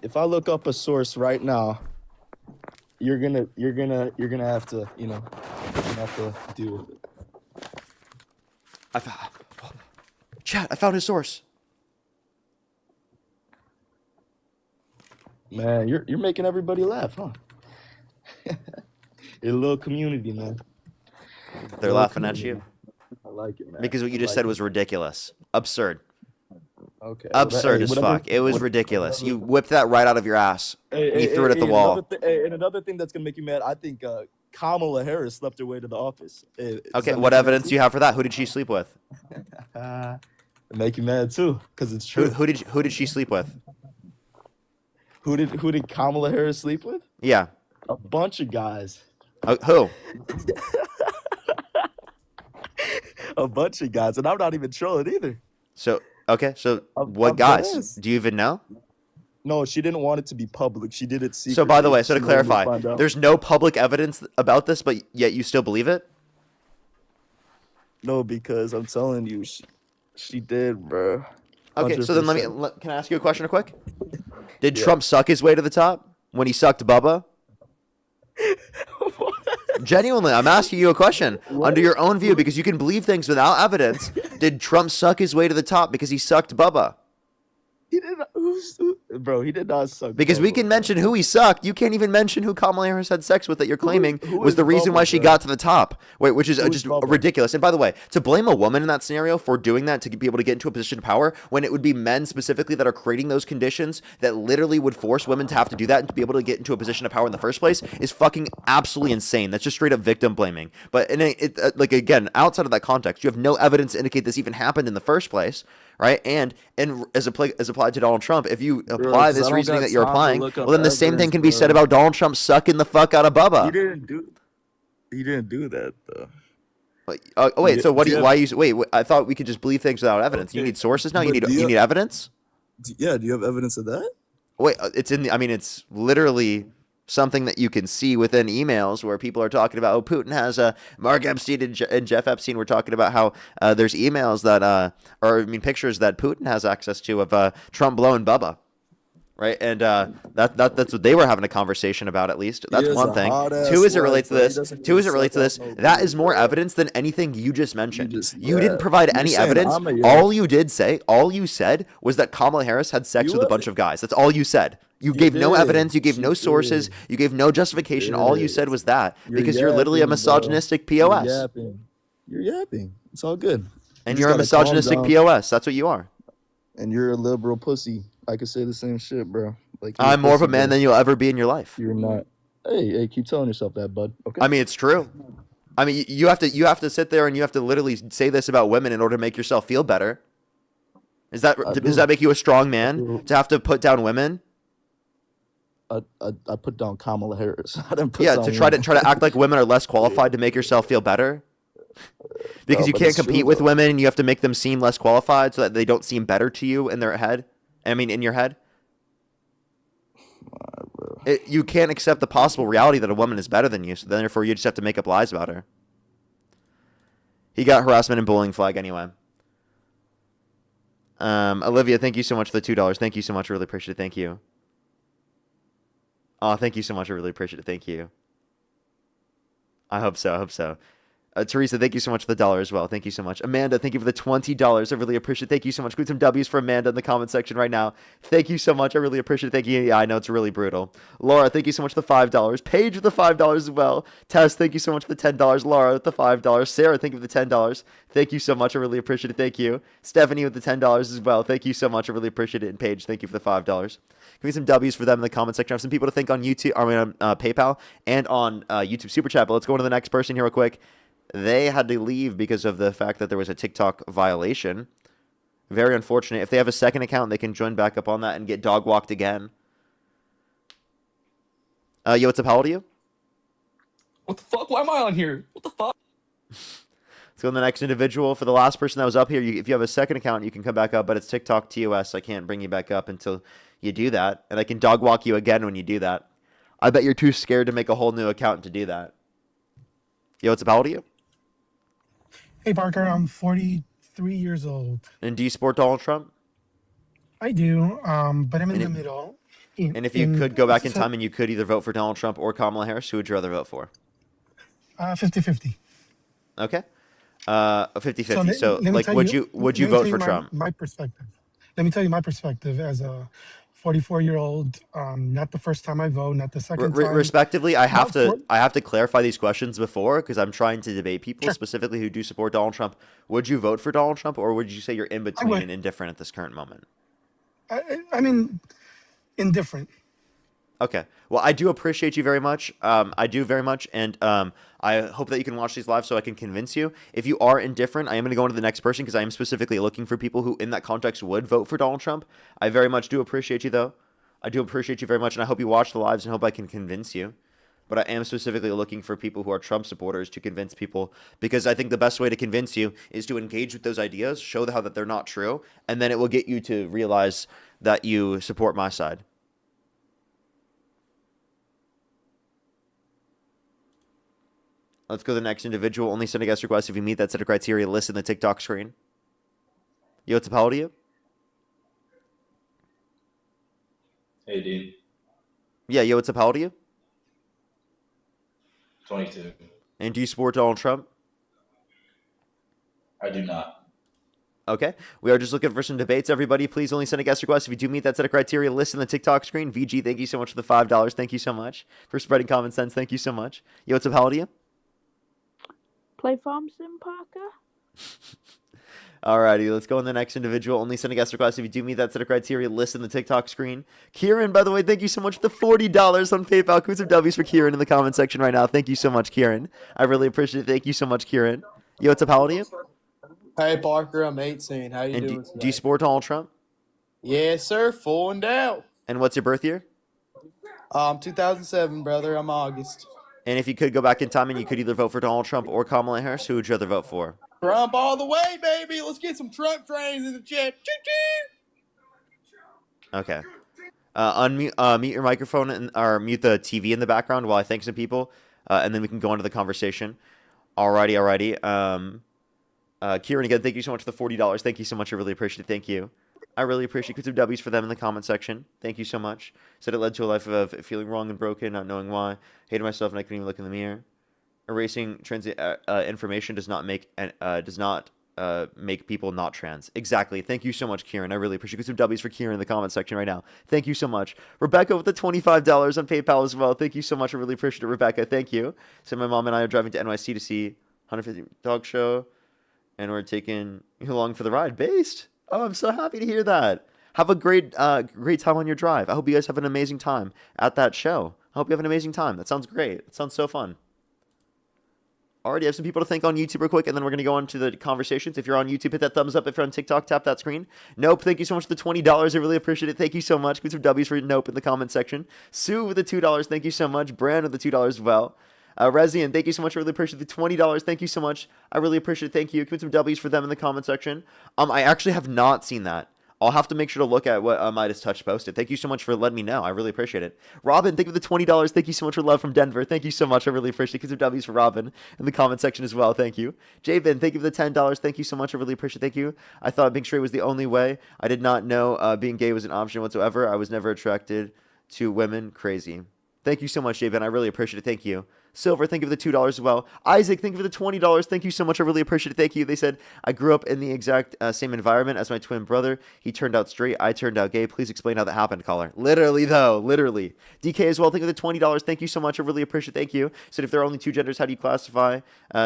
If I look up a source right now, you're gonna have to, deal with it. Chat, I found his source. Man, you're making everybody laugh, huh? You're a little community, man. They're Little laughing at community. you I like it, man. because what you I just like said it. was ridiculous. Absurd. Okay. Absurd Hey, as whatever- fuck. It was what- ridiculous. You whipped that right out of your ass. And you threw it at the and wall. and another thing that's gonna make you mad, I think Kamala Harris slept her way to the office. Okay, what evidence do you have for that? Who did she sleep with? Make you mad too, because it's true. Who did she sleep with? Who did Kamala Harris sleep with? Yeah. A bunch of guys. Who? A bunch of guys, and I'm not even trolling either. So okay, so I'm what dead guys? ass. Do you even know? No, she didn't want it to be public. She did it secretly. So by the way, so to She wanted me clarify, find out. there's no public evidence about this, but yet you still believe it? No, because I'm telling you, she did, bro. Okay, so then 100%. can I ask you a question real quick? Did Yeah. Trump suck his way to the top when he sucked Bubba? Genuinely, I'm asking you a question under your own view because you can believe things without evidence. Did Trump suck his way to the top because he sucked Bubba? He did not, bro. He did not suck. Because we Bubba. can mention who he sucked. You can't even mention who Kamala Harris had sex with that you're claiming who was is the reason why Bubba, she bro? got to the top. Wait, which is Who is just Bubba? ridiculous. And by the way, to blame a woman in that scenario for doing that to be able to get into a position of power when it would be men specifically that are creating those conditions that literally would force women to have to do that and to be able to get into a position of power in the first place is fucking absolutely insane. That's just straight up victim blaming. But like again, outside of that context, you have no evidence to indicate this even happened in the first place. Right, and as applied to Donald Trump, if you apply 'cause I this don't reasoning got that you're time to applying, look up well, then the same thing evidence, can be bro. said about Donald Trump sucking the fuck out of He Bubba. didn't do that though. Wait, so what do you? Yeah. Why you? Wait, I thought we could just believe things without evidence. You Okay, need sources now. You but need do you you- need evidence. Yeah, do you have evidence of that? Wait, it's in the. I mean, it's literally something that you can see within emails where people are talking about. Oh, Putin has Mark Epstein and Jeff Epstein were talking about how there's emails that or I mean pictures that Putin has access to of Trump blowing Bubba. Right, and that's what they were having a conversation about. At least that's is one a thing. hot-ass Two, as it wife, relates to bro. He this. doesn't Two, even as it relates to suck this. off no That dick, is more bro. evidence than anything you just mentioned. You yeah. didn't provide You're any saying evidence. I'm a- All you did say, all you said was that Kamala Harris had sex You with a are- bunch of guys. That's all you said. You gave no did. evidence. You gave She no sources. did. You gave no justification. All you did. said was that You're because you're literally a yapping, bro. misogynistic You're POS, yapping. You're yapping. It's all good. and You you're a just gotta calm misogynistic down. POS. That's what you are. and you're a liberal pussy. I could say the same shit, bro. Like you're I'm more of a pussy, man bro. than you'll ever be in your life. You're not. Hey, keep telling yourself that, bud. Okay. I mean, it's true. I mean, you have to sit there and you have to literally say this about women in order to make yourself feel better. Does that make you a strong man to have to put down women? I put down Kamala Harris. I didn't put Yeah, down to try women. to act like women are less qualified to make yourself feel better. Because No, you but can't it's true, compete with though. women, and you have to make them seem less qualified so that they don't seem better to you in their head. I mean, in your head. You can't accept the possible reality that a woman is better than you, so then therefore you just have to make up lies about her. He got harassment and bullying flag anyway. Olivia, thank you so much for the $2. Thank you so much. I really appreciate it. Thank you. Oh, thank you so much. I really appreciate it. Thank you. I hope so. Teresa, thank you so much for the $1 as well. Thank you so much. Amanda, thank you for the $20. I really appreciate it. Thank you so much. Put some W's for Amanda in the comment section right now. Thank you so much. I really appreciate it. Thank you. Yeah, I know it's really brutal. Laura, thank you so much for the $5. Paige with the $5 as well. Tess, thank you so much for the $10. Laura with the $5. Sarah, thank you for the $10. Thank you so much. I really appreciate it. Thank you. Stephanie with the $10 as well. Thank you so much. I really appreciate it. And Paige, thank you for the $5. Give me some W's for them in the comment section. I have some people to thank on YouTube, on PayPal and on YouTube Super Chat. But let's go on to the next person here real quick. They had to leave because of the fact that there was a TikTok violation. Very unfortunate. If they have a second account, they can join back up on that and get dog walked again. Yo, what's up? How old are you? What the fuck? Why am I on here? What the fuck? Let's go to the next individual. For the last person that was up here, if you have a second account, you can come back up, but it's TikTok TOS. I can't bring you back up until you do that. And I can dog walk you again when you do that. I bet you're too scared to make a whole new account to do that. Yo, what's up? How old are you? Hey, Parker, I'm 43 years old. And do you support Donald Trump? I do, but I'm in the middle. And if you could go back in time and you could either vote for Donald Trump or Kamala Harris, who would you rather vote for? 50-50. Okay. 50-50. So, let me like, tell would you vote for Trump? My perspective. Let me tell you my perspective as a 44-year-old. Not the first time I vote, not the second time. Respectively, I have to clarify these questions before because I'm trying to debate people specifically who do support Donald Trump. Would you vote for Donald Trump, or would you say you're in between and indifferent at this current moment? I mean, indifferent. Okay. Well, I do appreciate you very much. I do very much, and I hope that you can watch these live so I can convince you. If you are indifferent, I am going to go into the next person because I am specifically looking for people who, in that context, would vote for Donald Trump. I very much do appreciate you, though. I do appreciate you very much, and I hope you watch the lives and hope I can convince you. But I am specifically looking for people who are Trump supporters to convince people, because I think the best way to convince you is to engage with those ideas, show how that they're not true, and then it will get you to realize that you support my side. Let's go to the next individual. Only send a guest request if you meet that set of criteria listed in the TikTok screen. Yo, what's up? How old are you? Hey, dude. Yeah, yo, what's up? How old are you? 22. And do you support Donald Trump? I do not. Okay. We are just looking for some debates, everybody. Please only send a guest request if you do meet that set of criteria listed in the TikTok screen. VG, thank you so much for the $5. Thank you so much for spreading common sense. Thank you so much. Yo, what's up? How old are you? Play Farm Sim, Parker? Alrighty, let's go on the next individual. Only send a guest request if you do meet that set of criteria listed in the TikTok screen. Kieran, by the way, thank you so much for the $40 on PayPal. Put some W's for Kieran in the comment section right now. Thank you so much, Kieran. I really appreciate it. Thank you so much, Kieran. Yo, what's up? How old are you? Hey, Parker, I'm 18. How you And doing do you support Donald Trump? Yes, sir. Full and down. And what's your birth year? 2007, brother. I'm August. And if you could go back in time and you could either vote for Donald Trump or Kamala Harris, who would you rather vote for? Trump all the way, baby. Let's get some Trump trains in the chat. Choo-choo. Okay. Mute your microphone or mute the TV in the background while I thank some people, and then we can go into the conversation. Alrighty. Kieran, again, thank you so much for the $40. Thank you so much. I really appreciate it. Thank you. I really appreciate it. Put some W's for them in the comment section. Thank you so much. Said it led to a life of feeling wrong and broken, not knowing why. Hated myself and I couldn't even look in the mirror. Erasing trans information does not make people not trans. Exactly. Thank you so much, Kieran. I really appreciate it. Put some W's for Kieran in the comment section right now. Thank you so much. Rebecca with the $25 on PayPal as well. Thank you so much. I really appreciate it, Rebecca. Thank you. So my mom and I are driving to NYC to see 150 Dog Show, and we're taking you along for the ride. Based. Oh, I'm so happy to hear that. Have a great time on your drive. I hope you guys have an amazing time at that show. I hope you have an amazing time. That sounds great. It sounds so fun. Alrighty, I have some people to thank on YouTube real quick, and then we're going to go on to the conversations. If you're on YouTube, hit that thumbs up. If you're on TikTok, tap that screen. Nope, thank you so much for the $20. I really appreciate it. Thank you so much. Put some W's for Nope in the comment section. Sue with the $2. Thank you so much. Brand with the $2 as well. Rezian, thank you so much. I really appreciate the $20. Thank you so much. I really appreciate it. Thank you. Put some W's for them in the comment section. I actually have not seen that. I'll have to make sure to look at what Midas Touch posted. Thank you so much for letting me know. I really appreciate it. Robin, thank you for the $20. Thank you so much for love from Denver. Thank you so much. I really appreciate it. Give some W's for Robin in the comment section as well. Thank you. Jabin, thank you for the $10. Thank you so much. I really appreciate it. Thank you. I thought being straight was the only way. I did not know being gay was an option whatsoever. I was never attracted to women. Crazy. Thank you so much, Jabin. I really appreciate it. Thank you. Silver, thank you for the $2 as well. Isaac, thank you for the $20. Thank you so much. I really appreciate it. Thank you. They said, I grew up in the exact same environment as my twin brother. He turned out straight. I turned out gay. Please explain how that happened, caller. Literally, though. Literally. DK as well. Thank you for the $20. Thank you so much. I really appreciate it. Thank you. Said, if there are only two genders, how do you classify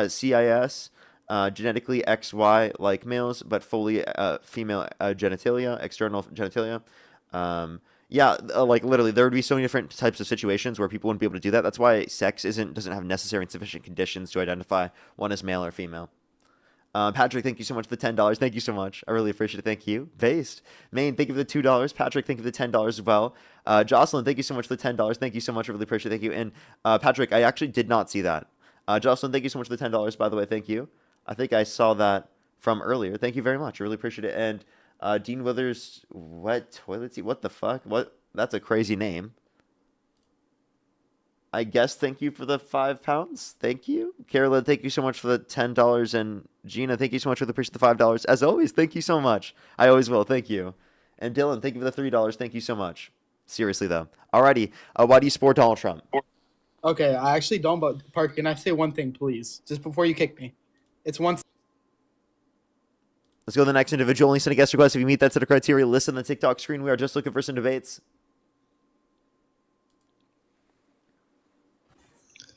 CIS? Genetically XY like males, but fully female genitalia, external genitalia. Yeah, like literally, there would be so many different types of situations where people wouldn't be able to do that. That's why sex doesn't have necessary and sufficient conditions to identify one as male or female. Patrick, thank you so much for the $10. Thank you so much. I really appreciate it. Thank you. Based. Maine, thank you for the $2. Patrick, thank you for the $10 as well. Jocelyn, thank you so much for the $10. Thank you so much. I really appreciate it. Thank you. And Patrick, I actually did not see that. Jocelyn, thank you so much for the $10, by the way. Thank you. I think I saw that from earlier. Thank you very much. I really appreciate it. And Dean Withers, wet toilet seat. What the fuck? What? That's a crazy name. I guess thank you for the £5. Thank you. Carolyn, thank you so much for the $10. And Gina, thank you so much for the appreciate the $5. As always, thank you so much. I always will. Thank you. And Dylan, thank you for the $3. Thank you so much. Seriously, though. Alrighty. Why do you support Donald Trump? Okay, I actually don't, but Parker, can I say one thing, please? Just before you kick me. It's one. Let's go to the next individual. Only send a guest request if you meet that set of criteria. Listen on the TikTok screen. We are just looking for some debates.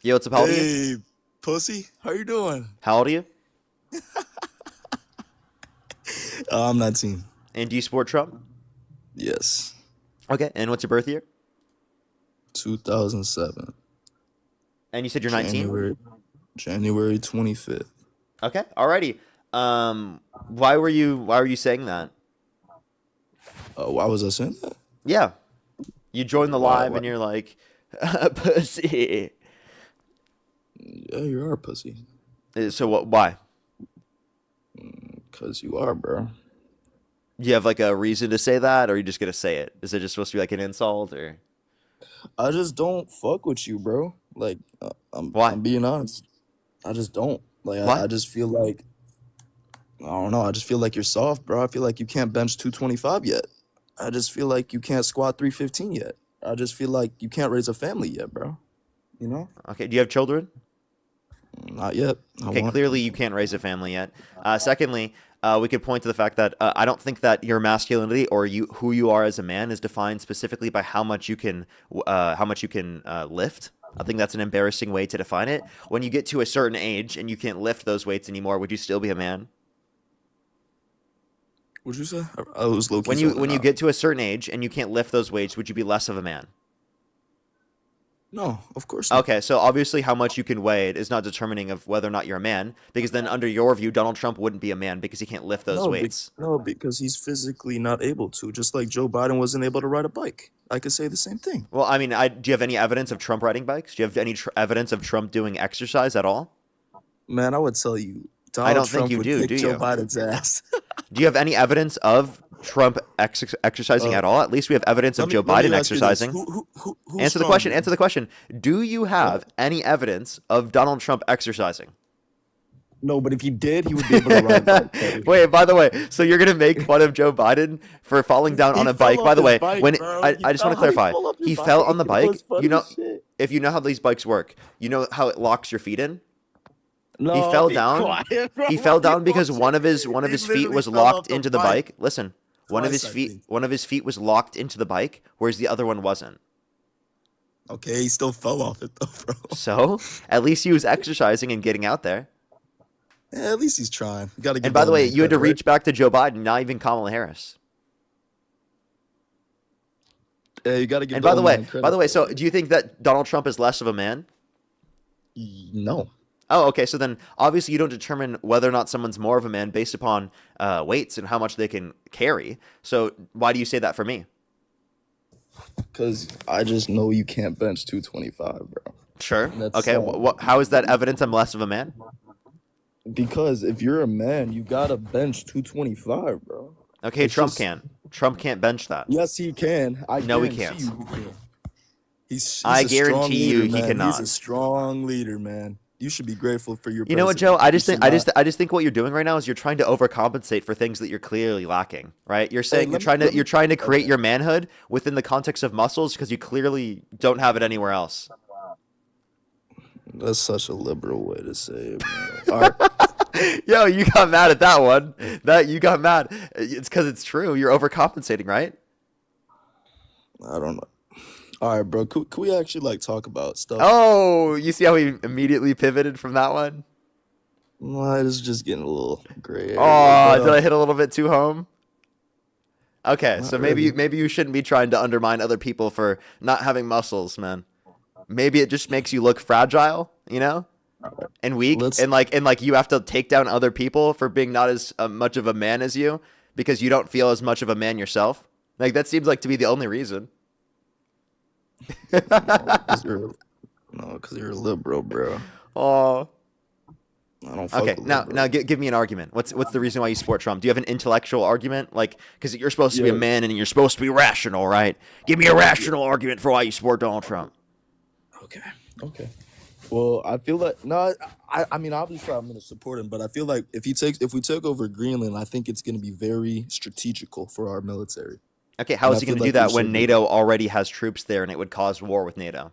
Yo, what's up? How old are you? Hey, pussy. How you doing? How old are you? I'm 19. And do you support Trump? Yes. Okay. And what's your birth year? 2007. And you said you're 19? January 25th. Okay. Alrighty. Why were you saying that? Why was I saying that? Yeah. You joined the live and you're like, pussy. Yeah, you are a pussy. So what? Why? Because you are, bro. Do you have like a reason to say that, or are you just gonna say it? Is it just supposed to be like an insult, or? I just don't fuck with you, bro. Like, Why? I'm being honest. I just don't. Like, I just feel like, I don't know. I just feel like you're soft, bro. I feel like you can't bench 225 yet. I just feel like you can't squat 315 yet. I just feel like you can't raise a family yet, bro. You know? Okay. Do you have children? Not yet. Okay, clearly you can't raise a family yet. Secondly, we could point to the fact that I don't think that your masculinity or who you are as a man is defined specifically by how much you can lift. I think that's an embarrassing way to define it. When you get to a certain age and you can't lift those weights anymore, would you still be a man? What'd you say? I was low-key when you get to a certain age and you can't lift those weights, would you be less of a man? No, of course not. Okay, so obviously how much you can weigh is not determining of whether or not you're a man, because then under your view, Donald Trump wouldn't be a man because he can't lift those weights. No, because he's physically not able to, just like Joe Biden wasn't able to ride a bike. I could say the same thing. Well, I mean, do you have any evidence of Trump riding bikes? Do you have any evidence of Trump doing exercise at all? Man, I would tell you, I don't Trump think you would do. kick Do you? Joe Biden's ass. Do you have any evidence of Trump exercising at all? At least we have evidence of Joe Biden exercising. Answer the question. Answer the question. Do you have any evidence of Donald Trump exercising? No, but if he did, he would be able to ride a bike. Wait, by the way, so you're gonna make fun of Joe Biden for falling down on a bike? By the way, I just want to clarify, he fell on the bike. You know, if you know how these bikes work, you know how it locks your feet in. No, he fell down. Quiet, he fell down because one of his feet was locked into the bike. Listen, one of his feet was locked into the bike, whereas the other one wasn't. Okay, he still fell off it though, bro. So at least he was exercising and getting out there. Yeah, at least he's trying. You got to give And by the way, man you had to credit, right? reach back to Joe Biden, not even Kamala Harris. Yeah, you got to give And the by the old way, man credit. so do you think that Donald Trump is less of a man? No. Oh, okay. So then, obviously, you don't determine whether or not someone's more of a man based upon weights and how much they can carry. So why do you say that for me? Because I just know you can't bench 225, bro. Sure. That's Okay. How is that evidence I'm less of a man? Because if you're a man, you gotta bench 225, bro. Okay, It's Trump just- can't. Trump can't bench that. Yes, he can. No, he guarantee can't. you he can. He's I a strong guarantee you leader, he man. cannot. He's a strong leader, man. You should be grateful for your. You know what, president. Joe? You I just think what you're doing right now is you're trying to overcompensate for things that you're clearly lacking. Right? You're saying let me- you're trying to create your manhood within the context of muscles because you clearly don't have it anywhere else. That's such a liberal way to say it, man. All right. Yo, you got mad at that one. You got mad. It's because it's true. You're overcompensating, right? I don't know. All right, bro. Could we actually like talk about stuff? Oh, you see how he immediately pivoted from that one? No, it's just getting a little gray. Oh, did I hit a little bit too home? Okay, so really. maybe you shouldn't be trying to undermine other people for not having muscles, man. Maybe it just makes you look fragile, you know, and weak, and like you have to take down other people for being not as much of a man as you because you don't feel as much of a man yourself. Like that seems like to be the only reason. Because you're a liberal, bro. Oh. I don't. Fuck Okay, with now liberals. give me an argument. What's the reason why you support Trump? Do you have an intellectual argument? Like, because you're supposed to be a Yeah. man and you're supposed to be rational, right? Give me a rational argument for why you support Donald Trump. Okay. Well, I feel like I mean, obviously I'm gonna support him, but I feel like if we take over Greenland, I think it's gonna be very strategical for our military. Okay, how And is I he going to feel do like that we when should do NATO already has troops there and it would cause war with NATO?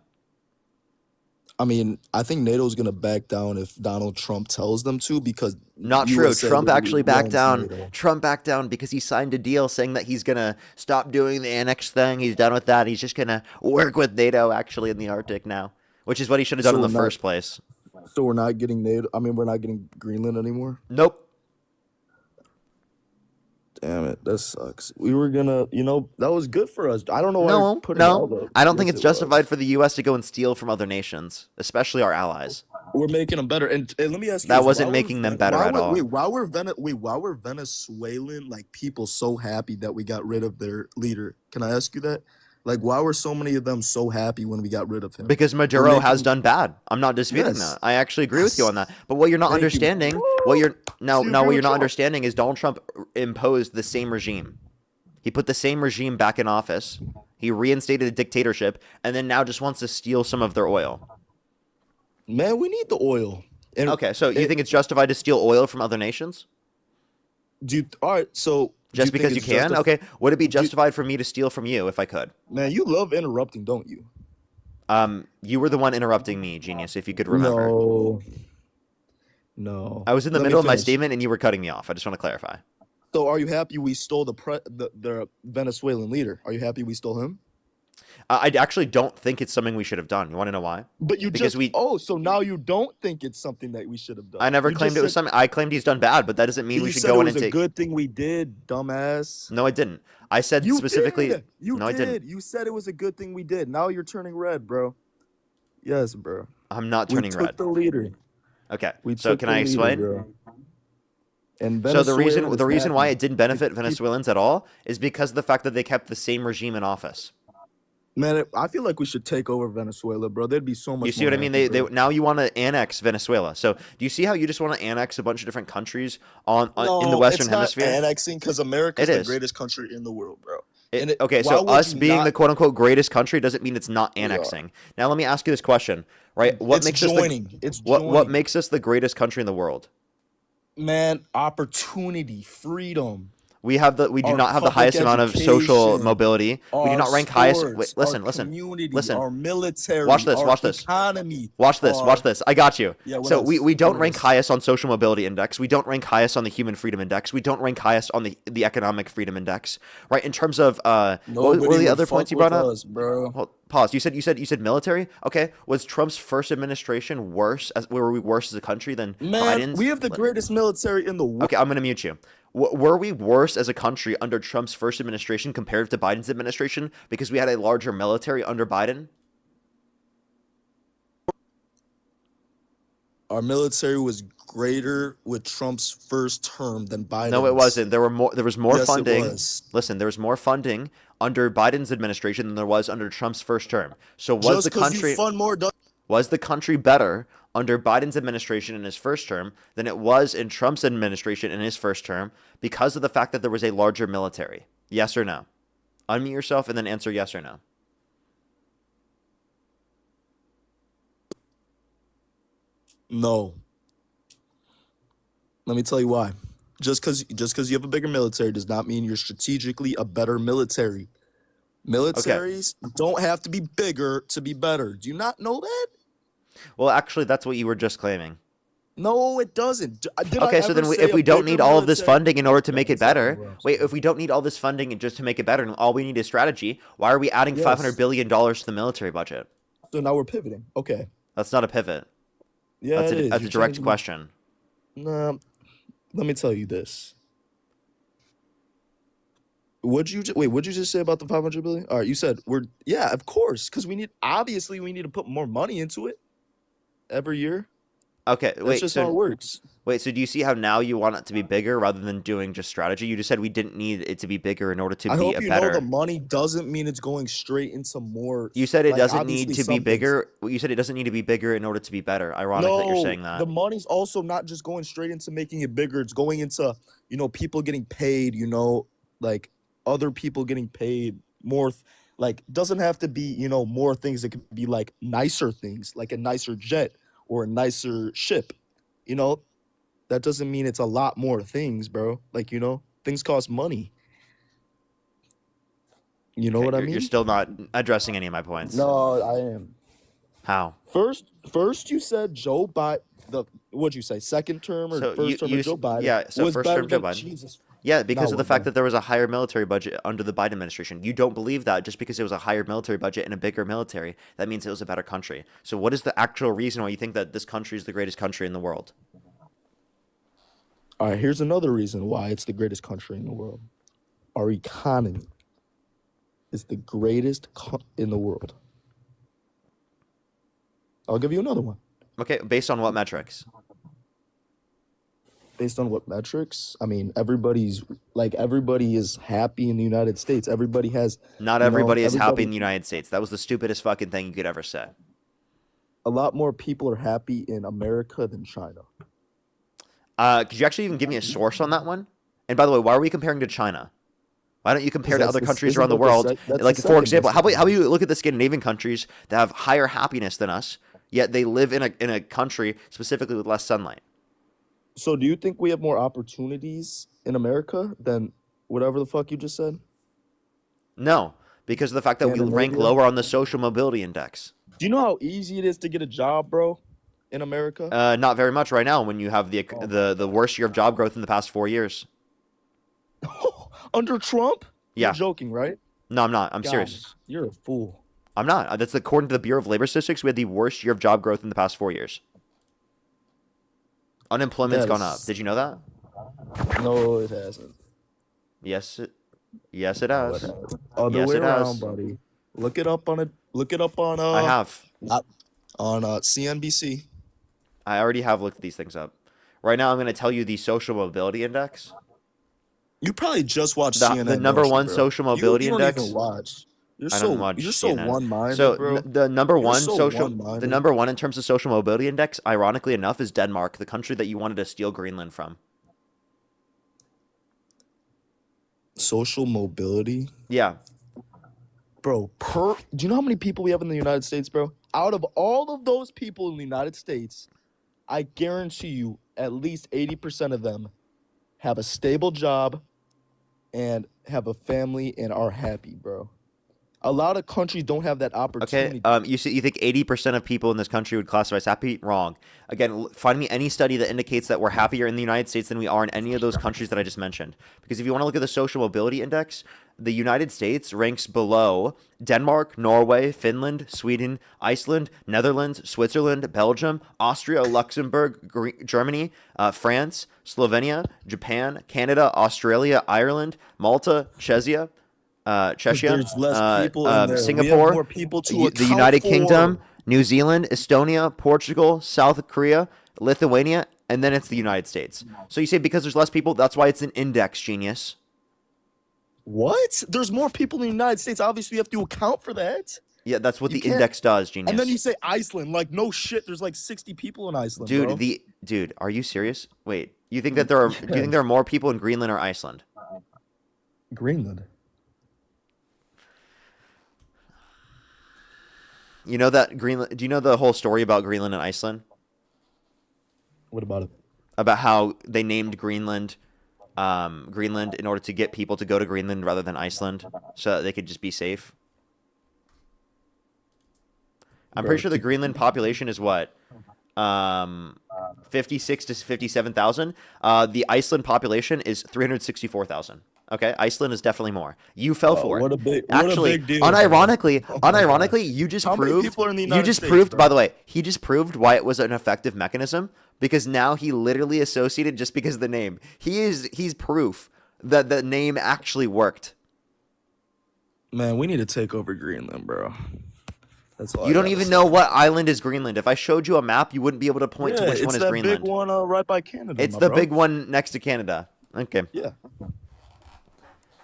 I mean, I think NATO's gonna back down if Donald Trump tells them to, because Not true. USA Trump literally actually backed runs down. NATO. Trump backed down because he signed a deal saying that he's going to stop doing the annex thing. He's done with that. He's just going to work with NATO actually in the Arctic now, which is what he should have done in the first place. So we're not getting NATO. I mean, we're not getting Greenland anymore. Nope. Damn it, that sucks. We were gonna, that was good for us. I don't know why you're putting it all No. up. I don't think Yes, it's it was. justified for the U.S. to go and steal from other nations, especially our allies. We're making them better. And let me ask you, That this, wasn't why making were- them better why at were- all. Why were Venezuelan like people so happy that we got rid of their leader? Can I ask you that? Like, why were so many of them so happy when we got rid of him? Because We're Maduro has making- done bad. I'm not disputing Yes. that. I actually agree with you on that. But what you're not Thank you. understanding, what you're not understanding is Donald Trump imposed the same regime. He put the same regime back in office. He reinstated a dictatorship, and then now just wants to steal some of their oil. Man, we need the oil. And Okay, so you think it's justified to steal oil from other nations? all right, so Just because you can? Okay, would it be justified for me to steal from you if I could? Man, you love interrupting, don't you? You were the one interrupting me, genius, if you could remember. No. I was in the Let me middle of my finish. statement and you were cutting me off. I just want to clarify. So are you happy we stole the Venezuelan leader? Are you happy we stole him? I actually don't think it's something we should have done. You want to know why? But you Because just so now you don't think it's something that we should have done. I never You claimed just it was said- something. I claimed he's done bad, but that doesn't mean you we should said go it in was and a take. good thing we did, dumbass. No, I didn't. I said You specifically. did. You no, did. I didn't. You said it was a good thing we did. Now you're turning red, bro. Yes, bro. I'm not We turning took red. the leader. Okay. We So took can the I leader, explain? bro. And So the reason Venezuela is why happy. it didn't benefit Venezuelans at all is because of the fact that they kept the same regime in office. Man, I feel like we should take over Venezuela, bro. There'd be so much. You see more what I mean? happy, They bro. now you want to annex Venezuela. So do you see how you just want to annex a bunch of different countries in the No, Western it's not Hemisphere? annexing because America's It the is. greatest country in the world, bro. Okay, why so would us you being not- the quote unquote greatest country doesn't mean it's not We are. annexing. Now let me ask you this question, right? What It's makes joining. us It's what joining. makes us the greatest country in the world? Man, opportunity, freedom. We do Our not have the public highest amount of social education, mobility. We do our not rank highest. sports, Wait, listen, our listen, community, listen. our military, Watch this. our Watch this. economy, Watch this. our- Watch this. I got you. Yeah, what So else? we don't What rank else? highest on social mobility index. We don't rank highest on the human freedom index. We don't rank highest on the economic freedom index. Right? In terms of what were Nobody the would other fuck points you brought with up? us, bro. Well, pause. You said military. Okay, was Trump's first administration worse? Were we worse as a country than Man, Biden's? we have the greatest military in the world. Okay, I'm gonna mute you. Were we worse as a country under Trump's first administration compared to Biden's administration because we had a larger military under Biden? Our military was greater with Trump's first term than Biden's. No, it wasn't. There was more Yes, funding. it was. Listen, there was more funding under Biden's administration than there was under Trump's first term. So was Just the 'cause you country fund more was the country better under Biden's administration in his first term than it was in Trump's administration in his first term because of the fact that there was a larger military? Yes or no? Unmute yourself and then answer yes or no. No. Let me tell you why. Just because you have a bigger military does not mean you're strategically a better military. Militaries don't have to be bigger to be better. Do you not know that? Well, actually, that's what you were just claiming. No, it doesn't. Did I Okay, so ever then say if a we don't bigger need all of this military- funding in order to make it better, wait, if we don't need all this funding just to make it better and all we need is strategy, why are we adding Yes. $500 billion to the military budget? So now we're pivoting. Okay. That's not a pivot. Yeah, That's it is. that's a You're direct changing- question. Nah, let me tell you this. What'd you just say about the 500 billion? All right, you said yeah, of course, because we need to put more money into it every year. Okay, That's wait, just how it works. Wait, so do you see how now you want it to be bigger rather than doing just strategy? You just said we didn't need it to be bigger in order to I be hope a you better. know the money doesn't mean it's going straight into more. You said it like, doesn't obviously need to some be things- bigger. You said it doesn't need to be bigger in order to be better. Ironic that you're saying that. The money's also not just going straight into making it bigger. It's going into, people getting paid, like other people getting paid more. Like, doesn't have to be, more things. It could be like nicer things, like a nicer jet or a nicer ship. That doesn't mean it's a lot more things, bro. Like, things cost money. You know Okay, what I you're- mean? You're still not addressing any of my points. No, I am. How? First you said Joe Biden. What'd you say? Second term or So first term of Joe Biden? Yeah, so was first better term Joe than Biden. Jesus. Yeah, because Now of the what, fact bro? that there was a higher military budget under the Biden administration. You don't believe that just because it was a higher military budget and a bigger military, that means it was a better country. So what is the actual reason why you think that this country is the greatest country in the world? All right, here's another reason why it's the greatest country in the world. Our economy is the greatest in the world. I'll give you another one. Okay, based on what metrics? Based on what metrics? I mean, everybody is happy in the United States. Everybody has. Not everybody is happy in the United States. That was the stupidest fucking thing you could ever say. A lot more people are happy in America than China. Could you actually even give me a source on that one? And by the way, why are we comparing to China? Why don't you compare to other countries around the world? Like, for example, how about you look at the Scandinavian countries that have higher happiness than us, yet they live in a country specifically with less sunlight? So do you think we have more opportunities in America than whatever the fuck you just said? No, because of the fact that we rank Scandinavia? lower on the social mobility index. Do you know how easy it is to get a job, bro, in America? Not very much right now when you have the worst year of job growth in the past 4 years. Under Trump? Yeah. You're joking, right? No, I'm not. I'm God, serious. You're a fool. I'm not. That's according to the Bureau of Labor Statistics. We had the worst year of job growth in the past 4 years. Unemployment's gone up. Did you know that? No, it hasn't. Yes, it has. Other Yes, way it around, has. buddy. Look it up on I have. on CNBC. I already have looked these things up. Right now, I'm going to tell you the social mobility index. You probably just watched The CNN. number don't you, one bro? social mobility you don't index. Even watch. You're I so don't watch you're so CNN. one-minded, So bro. the number You're one so social, one-minded. the number one in terms of social mobility index, ironically enough, is Denmark, the country that you wanted to steal Greenland from. Social mobility, Yeah, bro. Do you know how many people we have in the United States, bro? Out of all of those people in the United States, I guarantee you, at least 80% of them have a stable job and have a family and are happy, bro. A lot of countries don't have that Okay. opportunity. You think 80% of people in this country would classify us happy? Wrong. Again, find me any study that indicates that we're happier in the United States than we are in any of those countries that I just mentioned. Because if you want to look at the social mobility index, the United States ranks below Denmark, Norway, Finland, Sweden, Iceland, Netherlands, Switzerland, Belgium, Austria, Luxembourg, Germany, France, Slovenia, Japan, Canada, Australia, Ireland, Malta, Czechia, There's less people in there. We Singapore, have more people to the account United for. Kingdom, New Zealand, Estonia, Portugal, South Korea, Lithuania, and then it's the United States. So you say because there's less people, that's why it's an index, genius. What? There's more people in the United States. Obviously, you have to account for that. Yeah, that's what You the can't- index does, genius. And then you say Iceland. Like, no shit. There's like 60 people in Iceland, Dude, bro. dude, are you serious? Wait, you think that there are? Do you think there are more people in Greenland or Iceland? Greenland. You know that Greenland? Do you know the whole story about Greenland and Iceland? What about it? About how they named Greenland in order to get people to go to Greenland rather than Iceland, so that they could just be safe. I'm pretty sure the Greenland population is what, 56 to 57,000. The Iceland population is 364,000. Okay, Iceland is definitely more. You fell for it. What a big deal. Unironically, you just How many proved. people are in the You United just States, proved. bro? By the way, he just proved why it was an effective mechanism because now he literally associated just because of the name. He's proof that the name actually worked. Man, we need to take over Greenland, bro. That's all. You don't even know what island is Greenland. If I showed you a map, you wouldn't be able to point to which it's one is that Greenland. big one right by Canada. It's my the bro. big one next to Canada. Okay. Yeah.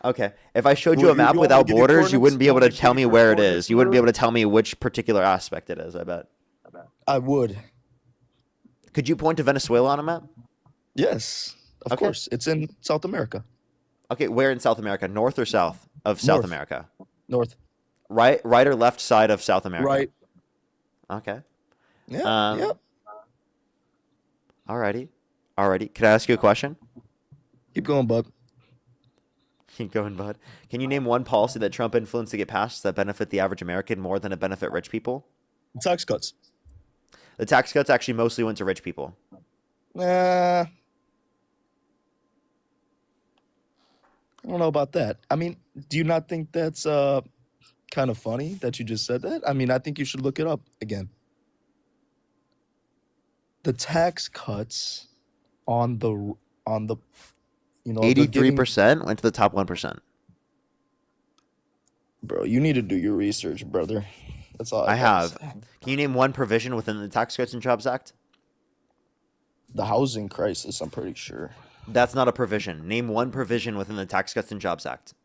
Okay. If I showed you Well, a map you want me to without give you borders, you coordinates? wouldn't be You able want to me to tell give me you where it coordinates, is. You wouldn't be bro? able to tell me which particular aspect it is, I bet. I would. Could you point to Venezuela on a map? Yes, of Okay. course. It's in South America. Okay, where in South America? North or south of South North. America? North. Right or left side of South America? Right. Okay. Yeah. Yep. Alrighty. Can I ask you a question? Keep going, bud. Keep going, bud. Can you name one policy that Trump influenced to get passed that benefit the average American more than it benefit rich people? Tax cuts. The tax cuts actually mostly went to rich people. I don't know about that. I mean, do you not think that's kind of funny that you just said that? I mean, I think you should look it up again. The tax cuts on the you know, they're giving- 83% went to the top 1%. Bro, you need to do your research, brother. That's all I gotta have. say. Can you name one provision within the Tax Cuts and Jobs Act? The housing crisis, I'm pretty sure. That's not a provision. Name one provision within the Tax Cuts and Jobs Act.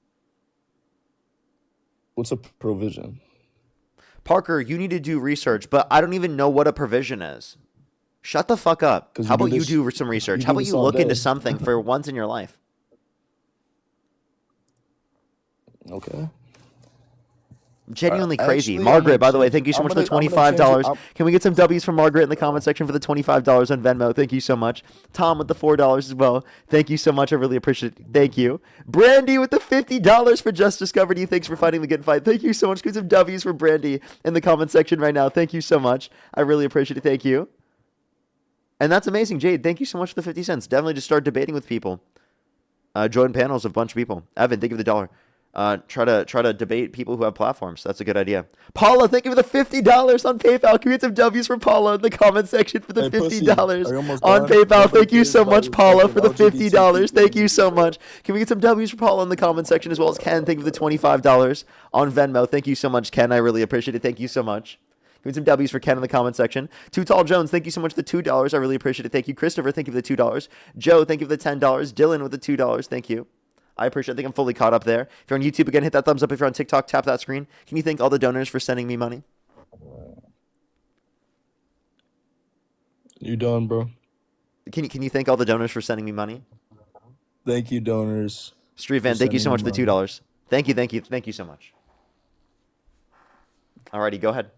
What's a provision? Parker, you need to do research, but I don't even know what a provision is. Shut the fuck up. 'Cause How you do about you this- do some research? you How do about this you all look into day. something for once in your life? Okay. Genuinely crazy. Actually, Margaret, by I'm the way, thank you so I'm much for the gonna change it. $25. I'm- Can we get some W's from Margaret in the comment section for the $25 on Venmo? Thank you so much. Tom with the $4 as well. Thank you so much. I really appreciate it. Thank you. Brandy with the $50 for Just Discovered You. Thanks for fighting the good fight. Thank you so much. Get some W's for Brandy in the comment section right now. Thank you so much. I really appreciate it. Thank you. And that's amazing. Jade, thank you so much for the 50 cents. Definitely just start debating with people. Join panels of a bunch of people. Evan, thank you for the dollar. Try to debate people who have platforms. That's a good idea. Paula, thank you for the $50 on PayPal. Can we get some W's for Paula in the comment section for the Hey, pussy, $50 are you almost on done? PayPal? Nobody Thank you cares so about much, your Paula, fucking for the $50. Thank you LGBTQ so much. Can we get some W's for Paula in the comment section as well as Ken? Thank you for the $25 on Venmo. Thank you so much, Ken. I really appreciate it. Thank you so much. Give me some W's for Ken in the comment section. Too Tall Jones, thank you so much for the $2. I really appreciate it. Thank you. Christopher, thank you for the $2. Joe, thank you for the $10. Dylan with the $2. Thank you. I appreciate it. I think I'm fully caught up there. If you're on YouTube, again, hit that thumbs up. If you're on TikTok, tap that screen. Can you thank all the donors for sending me money? You done, bro? Can you thank all the donors for sending me money? Thank you, donors. Street Van, for thank you so sending much for the me money. $2. Thank you so much. Alrighty, go ahead.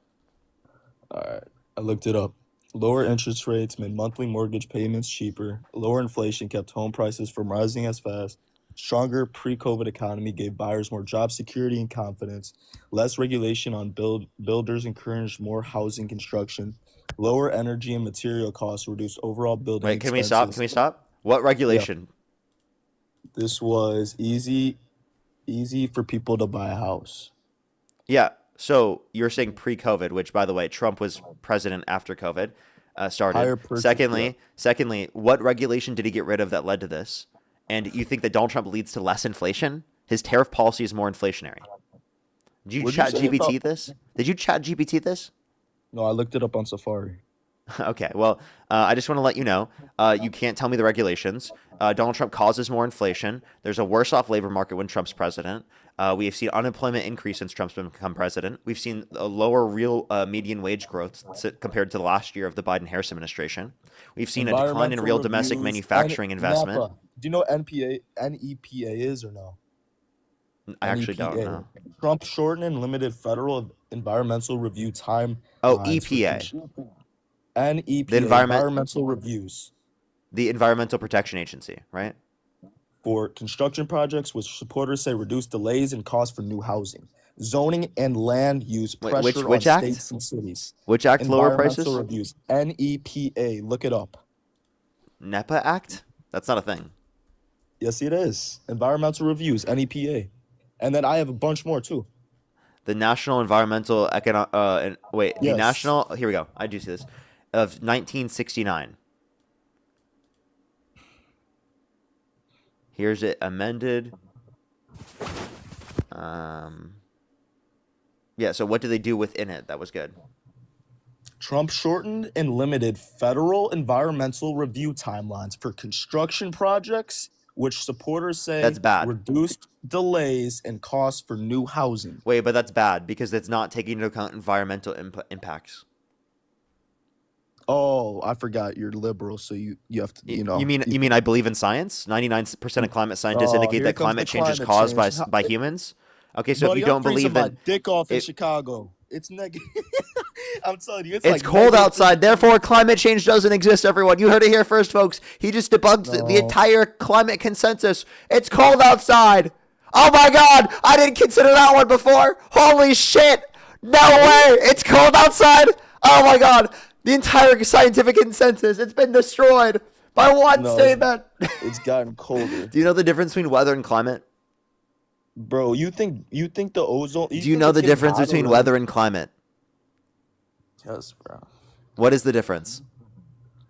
All right. I looked it up. Lower interest rates made monthly mortgage payments cheaper. Lower inflation kept home prices from rising as fast. Stronger pre-COVID economy gave buyers more job security and confidence. Less regulation on builders encouraged more housing construction. Lower energy and material costs reduced overall building Wait, can we expenses. stop? Can we stop? What regulation? This was easy for people to buy a house. Yeah. So you're saying pre-COVID, which, by the way, Trump was president after COVID started. Higher purchase- Secondly, what regulation did he get rid of that led to this? And you think that Donald Trump leads to less inflation? His tariff policy is more inflationary. Did you What'd you chat say GPT about- this? Did you chat GPT this? No, I looked it up on Safari. Okay, well, I just want to let you know, you can't tell me the regulations. Donald Trump causes more inflation. There's a worse off labor market when Trump's president. We have seen unemployment increase since Trump's become president. We've seen a lower real median wage growth compared to the last year of the Biden-Harris administration. We've seen a decline in Environmental real domestic reviews, manufacturing investment. NEPA. Do you know NEPA is or no? I actually don't NEPA. know. Trump shortened and limited federal environmental review time. Oh, EPA. NEPA, The environmental reviews The Environmental Protection Agency, right? for construction projects, which supporters say reduce delays and costs for new housing. Zoning and land use Wait, pressure which on act? states and cities. Which act lower prices? Environmental reviews. NEPA. Look it up. NEPA Act? That's not a thing. Yes, it is. Environmental reviews. NEPA. And then I have a bunch more too. The National Environmental the Yes. National, here we go. I do see this, of 1969. Here's it amended. Yeah, so what do they do within it? That was good. Trump shortened and limited federal environmental review timelines for construction projects, which supporters say That's bad. reduced delays and costs for new housing. Wait, but that's bad because it's not taking into account environmental impacts. Oh, I forgot you're liberal, so you have to, you know. You mean I believe in science? 99% of climate scientists Oh, indicate here that comes climate the change is climate caused change. by humans. Okay, so Buddy, if you I'm don't freezing believe in my dick off in it- Chicago. It's negative. I'm telling you, It's like cold negative- outside, therefore climate change doesn't exist, everyone. You heard it here first, folks. He just debunked the No. entire climate consensus. It's cold outside. Oh my god, I didn't consider that one before. Holy shit. No way. It's cold outside. Oh my god. The entire scientific consensus, it's been destroyed by one No, statement. It's gotten colder. Do you know the difference between weather and climate? Bro, you think the ozone? Do you think know it's the getting difference hotter between or- weather and climate? Yes, bro. What is the difference?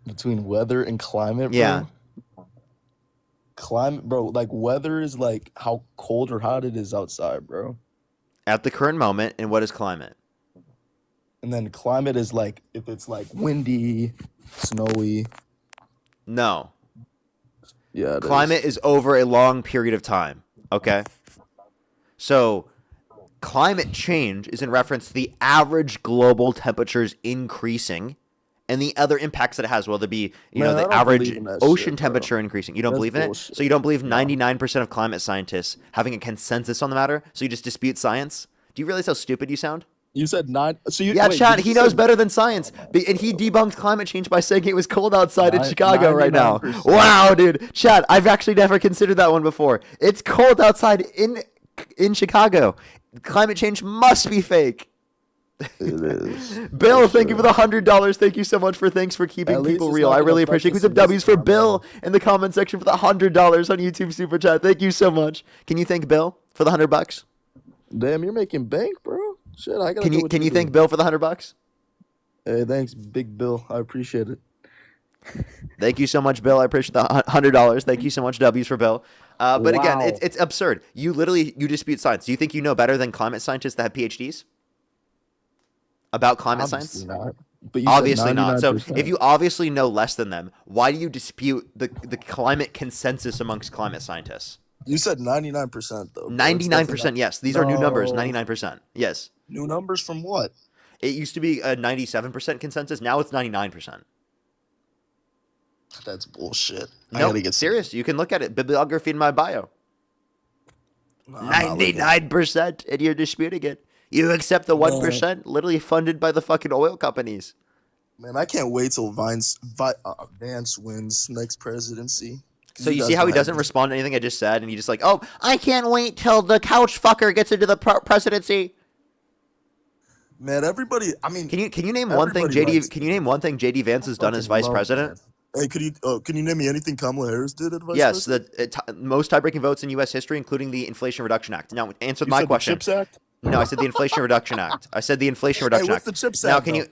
Between weather and climate, bro? Yeah. Climate, bro, like weather is like how cold or hot it is outside, bro. At the current moment, and what is climate? And then climate is like if it's like windy, snowy. No. Yeah, it Climate is over a long period of time. Okay. So, climate change is in reference to the average global temperatures increasing and the other impacts that it has. Will there be, Man, I the don't average believe in that ocean shit, bro. temperature increasing? You don't That's believe in bullshit. it? So you don't believe 99% of climate scientists having a consensus on the matter? So you just dispute science? Do you realize how stupid you sound? You said 9. So you Yeah, wait, Chad, did he you knows say- better than science. And he debunked climate change by saying it was cold outside in Nine- Chicago right now. 99%. Wow, dude. Chad, I've actually never considered that one before. It's cold outside in Chicago. Climate change must be fake. It is. Bill, For thank you for sure. the $100. Thank you so much for thanks for keeping At least people it's real. not I gonna really affect appreciate it. us Give some in this W's for time, Bill in the comment section for the $100 on YouTube Super Chat. Thank you so much. Can you thank Bill for the $100? Damn, you're making bank, bro. Shit, I gotta Can do you what can you do. thank Bill for the $100? Hey, thanks, Big Bill. I appreciate it. Thank you so much, Bill. I appreciate the $100. Thank you so much, W's for Bill. But again, Wow. it's absurd. You dispute science. Do you think you know better than climate scientists that have PhDs about climate Obviously science? not. But you said Obviously not. So 99%. if you obviously know less than them, why do you dispute the climate consensus amongst climate scientists? You said 99% though. bro. It's 99%, definitely yes. These are new numbers. No. 99%. Yes. New numbers from what? It used to be a 97% consensus. Now it's 99%. That's bullshit. I No, gotta get serious. You can look at it. Bibliography in my bio. I'm not looking. 99%, and you're disputing it. You accept the 1%, literally funded by the fucking oil companies. Man, I can't wait till Vance wins next presidency. So you guys see how he don't have doesn't this. respond to anything I just said, and he just like, oh, I can't wait till the couch fucker gets into the presidency. Man, everybody. I mean, Can you name one thing JD Vance has done as fucking vice love president? Hey, can you name me anything Kamala Harris did at vice Yes, president? the most tie-breaking votes in U.S. history, including the Inflation Reduction Act. Now, answer You my said the question. CHIPS Act? No, I said the Inflation Reduction Act. I said the Inflation Hey, Reduction what's Act. the CHIPS Now, Act, can you? though?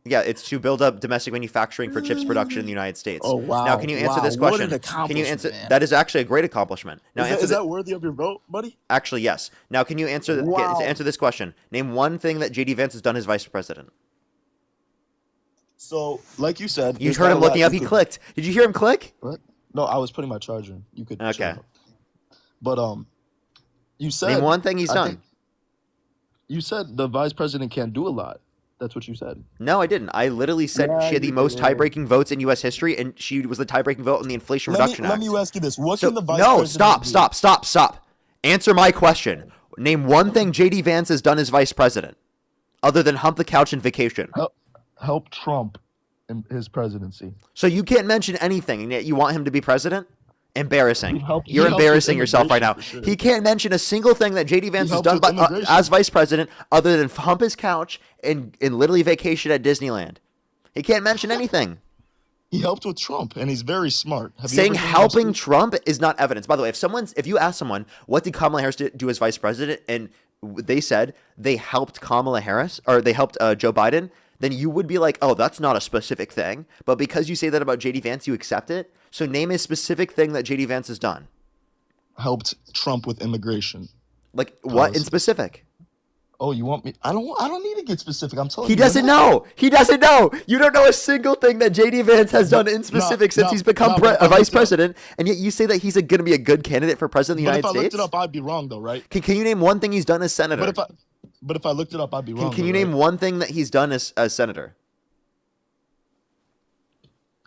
Yeah, it's to build up domestic manufacturing for chips production in the United States. Oh, wow. Now, can you answer this Wow, what question? an Can you answer? accomplishment, man. That is actually a great accomplishment. Now, Is that worthy of your vote, buddy? Actually, yes. Now, can you Wow. answer this question? Name one thing that JD Vance has done as vice president. So, like you said, You there's heard not him a lot looking up. you He could- clicked. Did you hear him click? What? No, I was putting my charger in. You could. shut Okay. up. But you said Name one thing he's I done. think you said the vice president can't do a lot. That's what you said. No, I didn't. I literally said Yeah, she had the you most did. tie-breaking votes in U.S. history, and she was the tie-breaking vote in the Inflation Reduction Let Act. me ask you this: What So- can the vice no, president stop. Answer my question. Name one thing JD Vance has done as vice president, other than hump the couch and vacation. help Trump in his presidency? So you can't mention anything, and yet you want him to be president? Embarrassing. He helped You're with embarrassing yourself right now. immigration, for sure. He can't mention a single thing that JD Vance has helped done with immigration. as vice president, other than hump his couch and literally vacation at Disneyland. He can't mention anything. He helped with Trump, and he's very smart. Have you Saying ever seen him helping speak? Trump is not evidence. By the way, if you ask someone what did Kamala Harris do as vice president, and they said they helped Kamala Harris or they helped Joe Biden, then you would be like, oh, that's not a specific thing. But because you say that about JD Vance, you accept it. So name a specific thing that JD Vance has done. Helped Trump with immigration. Like what in specific? Oh, you want me? I don't need to get specific. I'm telling He you. doesn't know. He doesn't know. You don't know a single thing that JD Vance has done in specific since he's become but if I a vice looked it up- president, and yet you say that he's going to be a good candidate for president of the But if United I looked States. it up, I'd be wrong, though, right? Can you name one thing he's done as senator? But if I looked it up, I'd be wrong. Can you though, name right? one thing that he's done as senator?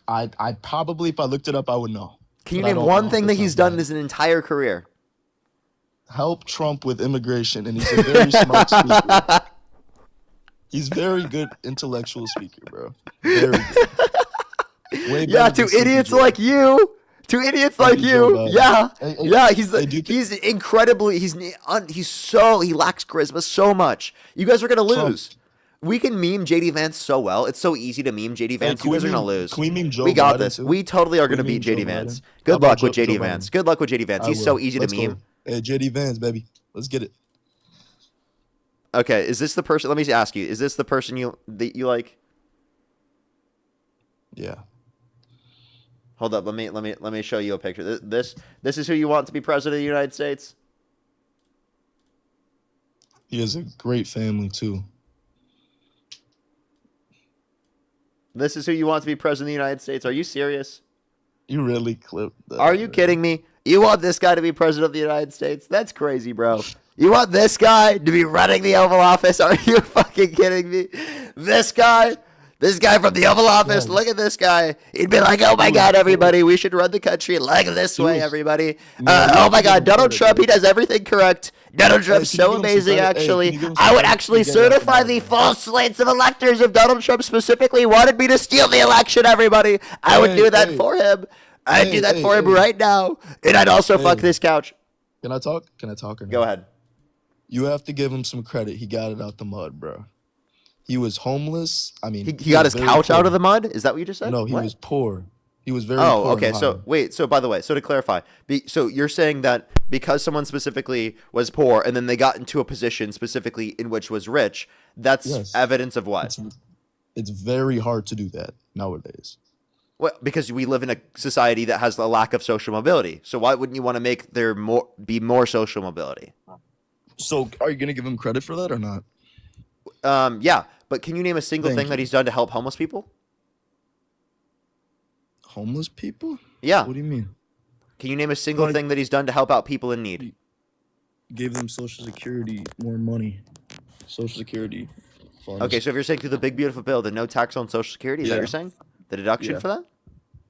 I probably, if I looked it up, I would know. Can you But I name don't one know. thing that That's he's not done bad. as an entire career? Help Trump with immigration, and he's a very smart speaker. He's very good intellectual speaker, bro. Very good. Way Yeah, better to than idiots Sleepy Joe. like you. To idiots like Joe you. Biden. Yeah. Hey, Yeah, he's hey, do you he's incredibly he lacks charisma so much. You guys are going to Trump. lose. We can meme JD Vance so well. It's so easy to meme JD Vance. can You we guys are going to meme- lose. can we meme Joe We got Biden, this. too? We totally are Can going to we beat meme JD Joe Vance. Biden? How Good about luck with Joe JD Biden? Vance. Good luck with JD Vance. I He's will. so easy Let's to go. meme. Hey, JD Vance, baby. Let's get it. Okay, is this the person? Let me ask you. Is this the person you like? Yeah. Hold up. Let me show you a picture. This is who you want to be president of the United States? He has a great family, too. This is who you want to be president of the United States? Are you serious? You really clipped that. Are you kidding me? You want this guy to be president of the United States? That's crazy, bro. You want this guy to be running the Oval Office? Are you fucking kidding me? This guy from the Oval Office, look at this guy. He'd be like, oh my God, everybody, we should run the country like this way, everybody. Oh my God, Donald Trump, he does everything correct. Donald Trump's can you so give him some amazing, credit? Hey, actually. can you give him some I would credit? actually Get that certify from the Biden. false slates of electors if Donald Trump specifically wanted me to steal the election, everybody. I would do that for him. I'd do that for him right now. And I'd also fuck this couch. Can I talk? Can I talk or no? Go ahead. You have to give him some credit. He got it out the mud, bro. He was homeless. I mean, He got was his very couch out poor. of the mud? Is that what you just said? No, he What? was poor. He was very Oh, poor. in okay. So Ohio. wait. So by the way, so to clarify, so you're saying that because someone specifically was poor and then they got into a position specifically in which was rich, that's Yes. evidence of what? It's very hard to do that nowadays. Well, because we live in a society that has a lack of social mobility. So why wouldn't you want to make there be more social mobility? So are you gonna give him credit for that or not? Yeah. But can you name a single Thank thing that you. he's done to help homeless people? Homeless people? Yeah. What do you mean? Can you name a single thing that he's done to help out people in need? Gave them Social Security more money. Social Security funds. Okay, so if you're saying through the big beautiful bill, the no tax on Social Security, is that what Yeah. you're saying? The deduction Yeah. for that?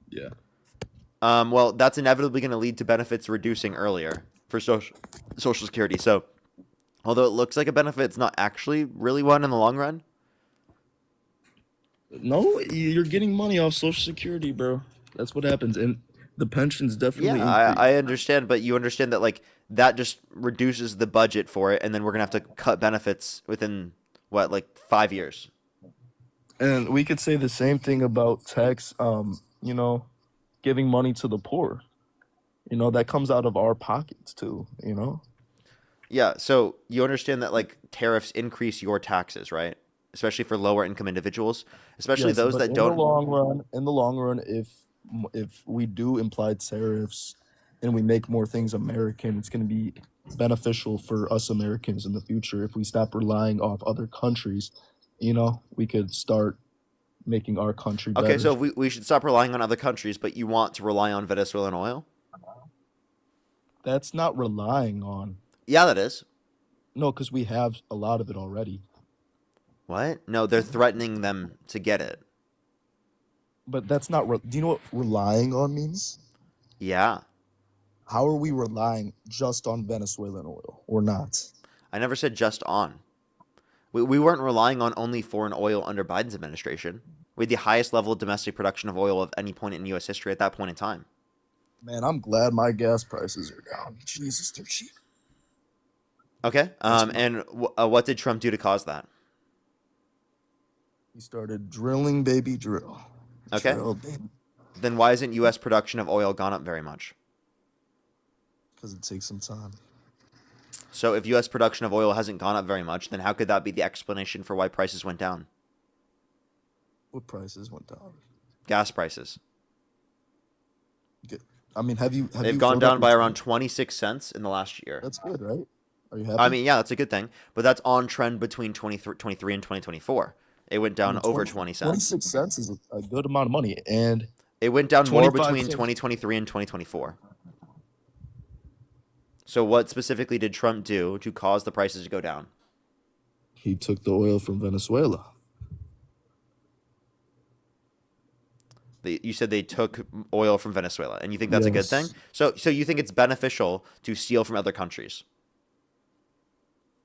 Yeah. Well, that's inevitably going to lead to benefits reducing earlier for Social Security. So, although it looks like a benefit, it's not actually really one in the long run. No, you're getting money off Social Security, bro. That's what happens. And The pensions definitely Yeah, increase. I understand, but you understand that like that just reduces the budget for it, and then we're gonna have to cut benefits within what, like 5 years. And we could say the same thing about tax, you know, giving money to the poor. You know, that comes out of our pockets too, you know? Yeah, so you understand that like tariffs increase your taxes, right? Especially for lower income individuals, especially Yes, those but that don't. in the long run, if we do implied tariffs and we make more things American, it's going to be beneficial for us Americans in the future. If we stop relying off other countries, you know, we could start making our country Okay, better. so we should stop relying on other countries, but you want to rely on Venezuelan oil? That's not relying on. Yeah, that is. No, because we have a lot of it already. What? No, they're threatening them to get it. But that's not. Do you know what relying on means? Yeah. How are we relying just on Venezuelan oil or not? I never said just on. We weren't relying on only foreign oil under Biden's administration. We had the highest level of domestic production of oil of any point in U.S. history at that point in time. Man, I'm glad my gas prices are down. Jesus, they're cheap. Okay. And what did Trump do to cause that? He started drilling, baby, drill. Okay. Drill, baby. Then why isn't U.S. production of oil gone up very much? Because it takes some time. So if U.S. production of oil hasn't gone up very much, then how could that be the explanation for why prices went down? What prices went down? Gas prices. I mean, They've gone down by around 26 cents in the last year. That's good, right? Are you happy? I mean, yeah, that's a good thing. But that's on trend between 2023 and 2024. It went down over 20 cents. 26 cents is a good amount of money. And it went down more 25 between cents. 2023 and 2024. So what specifically did Trump do to cause the prices to go down? He took the oil from Venezuela. You said they took oil from Venezuela, and you think that's a good thing? So you think it's beneficial to steal from other countries?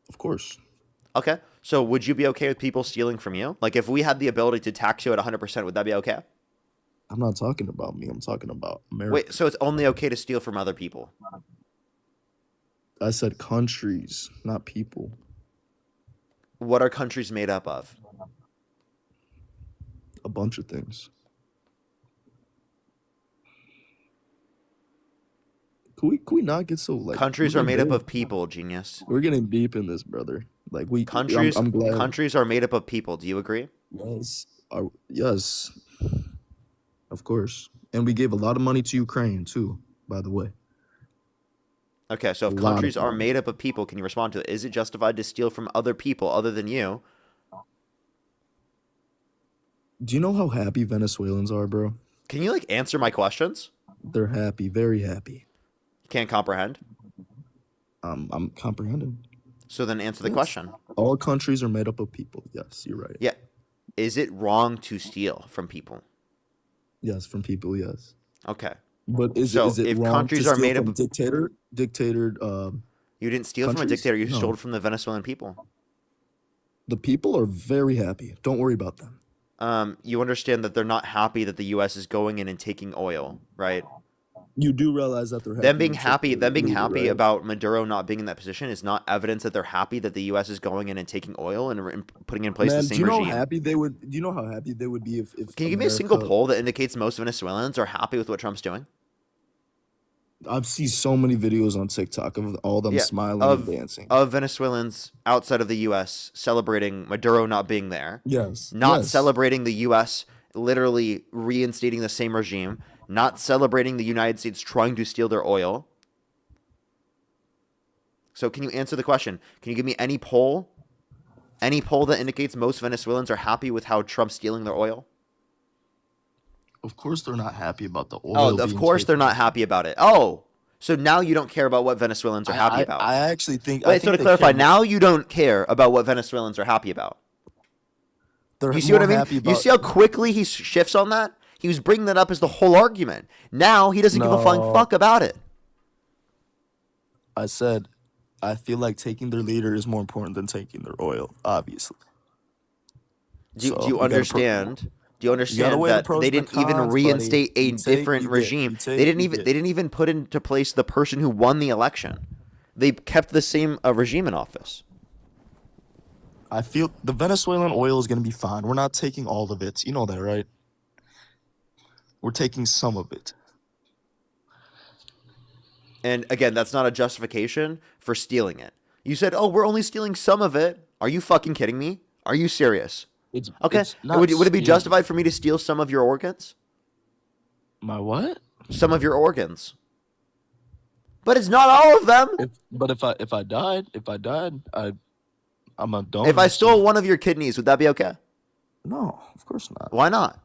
Of course. Okay. So would you be okay with people stealing from you? Like if we had the ability to tax you at 100%, would that be okay? I'm not talking about me. I'm talking about America. Wait, so it's only okay to steal from other people? I said countries, not people. What are countries made up of? A bunch of things. Can we not get so like countries are made up of people, genius. We're getting deep in this, brother. Like countries I'm glad. Countries are made up of people. Do you agree? Yes. Yes. Of course. And we gave a lot of money to Ukraine too, by the way. Okay, so if countries are made up of people, can you respond to it? Is it justified to steal from other people other than you? Do you know how happy Venezuelans are, bro? Can you like answer my questions? They're happy, very happy. Can't comprehend? I'm comprehending. So then answer the question. All countries are made up of people. Yes, you're right. Yeah. Is it wrong to steal from people? Yes, from people, yes. Okay. But is it if wrong countries to are steal made up from of dictator you didn't steal from a countries? dictator, you No. stole from the Venezuelan people. The people are very happy. Don't worry about them. You understand that they're not happy that the US is going in and taking oil, right? You do realize that they're happy. Them being happy right? about Maduro not being in that position is not evidence that they're happy that the U.S. is going in and taking oil and putting in place the same do you know regime. how happy they would? Do you know how happy they would be if Can you give me a single poll that indicates most Venezuelans are happy with what Trump's doing? I've seen so many videos on TikTok of all them smiling and dancing. Of Venezuelans outside of the U.S. celebrating Maduro not being there. Yes. Not celebrating the U.S. literally reinstating the same regime. Not celebrating the United States trying to steal their oil. So can you answer the question? Can you give me any poll? Any poll that indicates most Venezuelans are happy with how Trump's stealing their oil? Of course they're not happy about the oil. Oh, of course they're not happy about it. Oh, so now you don't care about what Venezuelans are happy about. I actually think... Wait, so to clarify, now you don't care about what Venezuelans are happy about. You see what I mean? You see how quickly he shifts on that? He was bringing that up as the whole argument. Now he doesn't give a flying fuck about it. I said, I feel like taking their leader is more important than taking their oil, obviously. Do you understand Do you You gotta understand weigh the that pros they and the didn't even cons, reinstate buddy. a You take, different you get. regime? You They take, didn't you even get. they didn't even put into place the person who won the election. They kept the same regime in office. I feel the Venezuelan oil is gonna be fine. We're not taking all of it. You know that, right? We're taking some of it. And again, that's not a justification for stealing it. You said, "Oh, we're only stealing some of it." Are you fucking kidding me? Are you serious? Okay. It's not Would it be stealing. justified for me to steal some of your organs? My what? Some of your organs. But it's not all of them. But if I died, I'm a donor. If I stole one of your kidneys, would that be okay? No, of course not. Why not?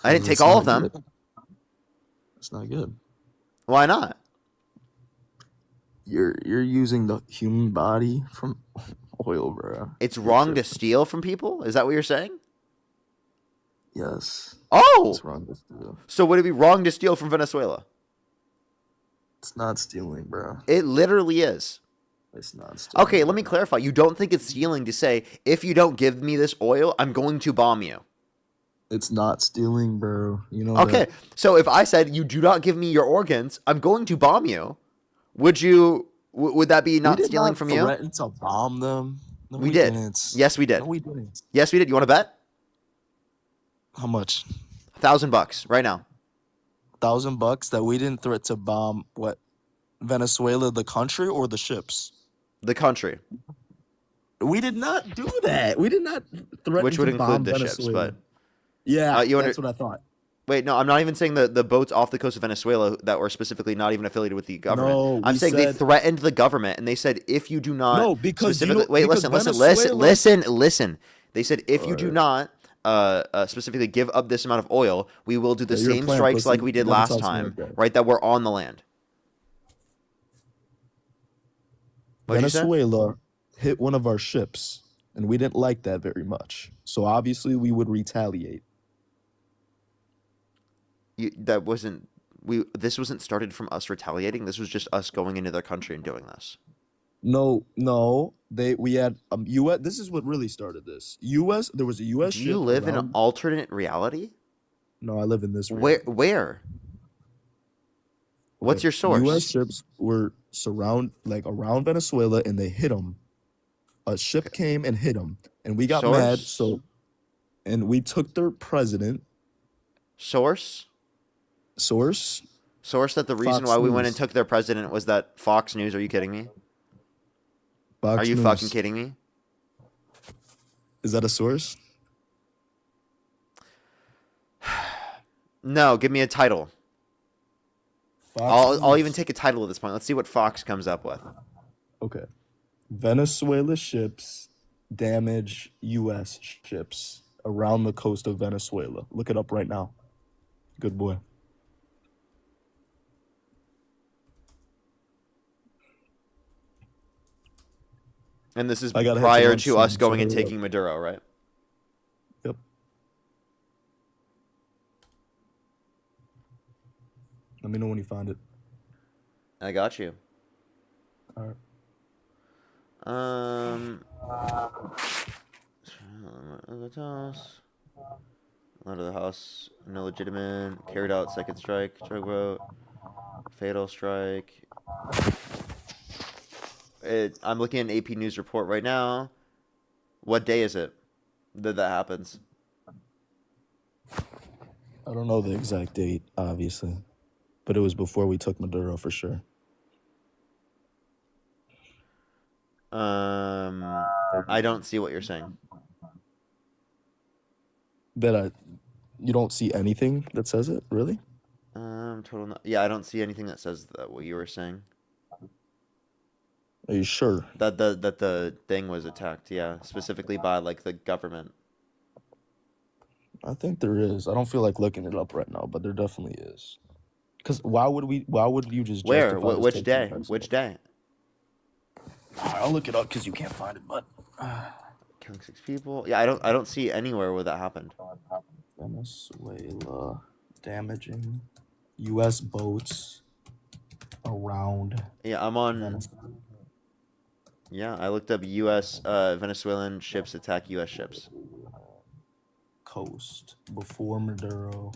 I didn't take It's all not of them. good. It's not good. Why not? You're using the human body from oil, bro. It's wrong to steal from people? Is that what you're saying? Yes. Oh! It's wrong to steal. So would it be wrong to steal from Venezuela? It's not stealing, bro. It literally is. It's not stealing. Okay, let me clarify. You don't think it's stealing to say, if you don't give me this oil, I'm going to bomb you? It's not stealing, bro. You know. Okay, so if I said, you do not give me your organs, I'm going to bomb you, would that be not stealing from you? We did not threaten to bomb them. No, we did. Didn't. Yes, we did. No, we didn't. Yes, we did. You want to bet? How much? $1,000 right now. $1,000 that we didn't threat to bomb what? Venezuela, the country, or the ships? The country. We did not do that. We did not threaten Which would to bomb include the Venezuela. ships, but yeah, that's what I thought. Wait, no, I'm not even saying the boats off the coast of Venezuela that were specifically not even affiliated with the government. No, I'm saying they threatened the government, and they said, if you do not... No, because wait, listen. They said, if you do not specifically give up this amount of oil, we will do the same strikes like we did last time, right, that were on the land. Venezuela hit one of our ships, and we didn't like that very much. So obviously we would retaliate. This wasn't started from us retaliating. This was just us going into their country and doing this. No, we had U.S. This is what really started this. U.S. There was a U.S. Do you live in an alternate reality? No, I live in this reality. Where? What's your source? U.S. ships were around Venezuela, and they hit them. A ship came and hit them, and we got mad. And we took their president. Source that the reason why we went and took their president was that Fox News. Are you kidding me? Are you fucking kidding me? Is that a source? No, give me a title. I'll even take a title at this point. Let's see what Fox comes up with. Okay. Venezuela ships damage U.S. ships around the coast of Venezuela. Look it up right now. Good boy. And this is prior to us going and taking Maduro, right? Yep. Let me know when you find it. I got you. All right. Out of the house, no legitimate, carried out second strike, drug vote, fatal strike. I'm looking at an AP News report right now. What day is it that happens? I don't know the exact date, obviously, but it was before we took Maduro for sure. I don't see what you're saying. You don't see anything that says it, really? Yeah, I don't see anything that says what you were saying. Are you sure? That the thing was attacked, yeah, specifically by like the government. I think there is. I don't feel like looking it up right now, but there definitely is. Because why would you just where? Which day? Which day? I'll look it up because you can't find it, but killing 6 people. Yeah, I don't see anywhere where that happened. Venezuela damaging U.S. boats around. Yeah, I'm on. Venezuela. Yeah, I looked up U.S. Venezuelan ships attack U.S. ships. coast before Maduro's.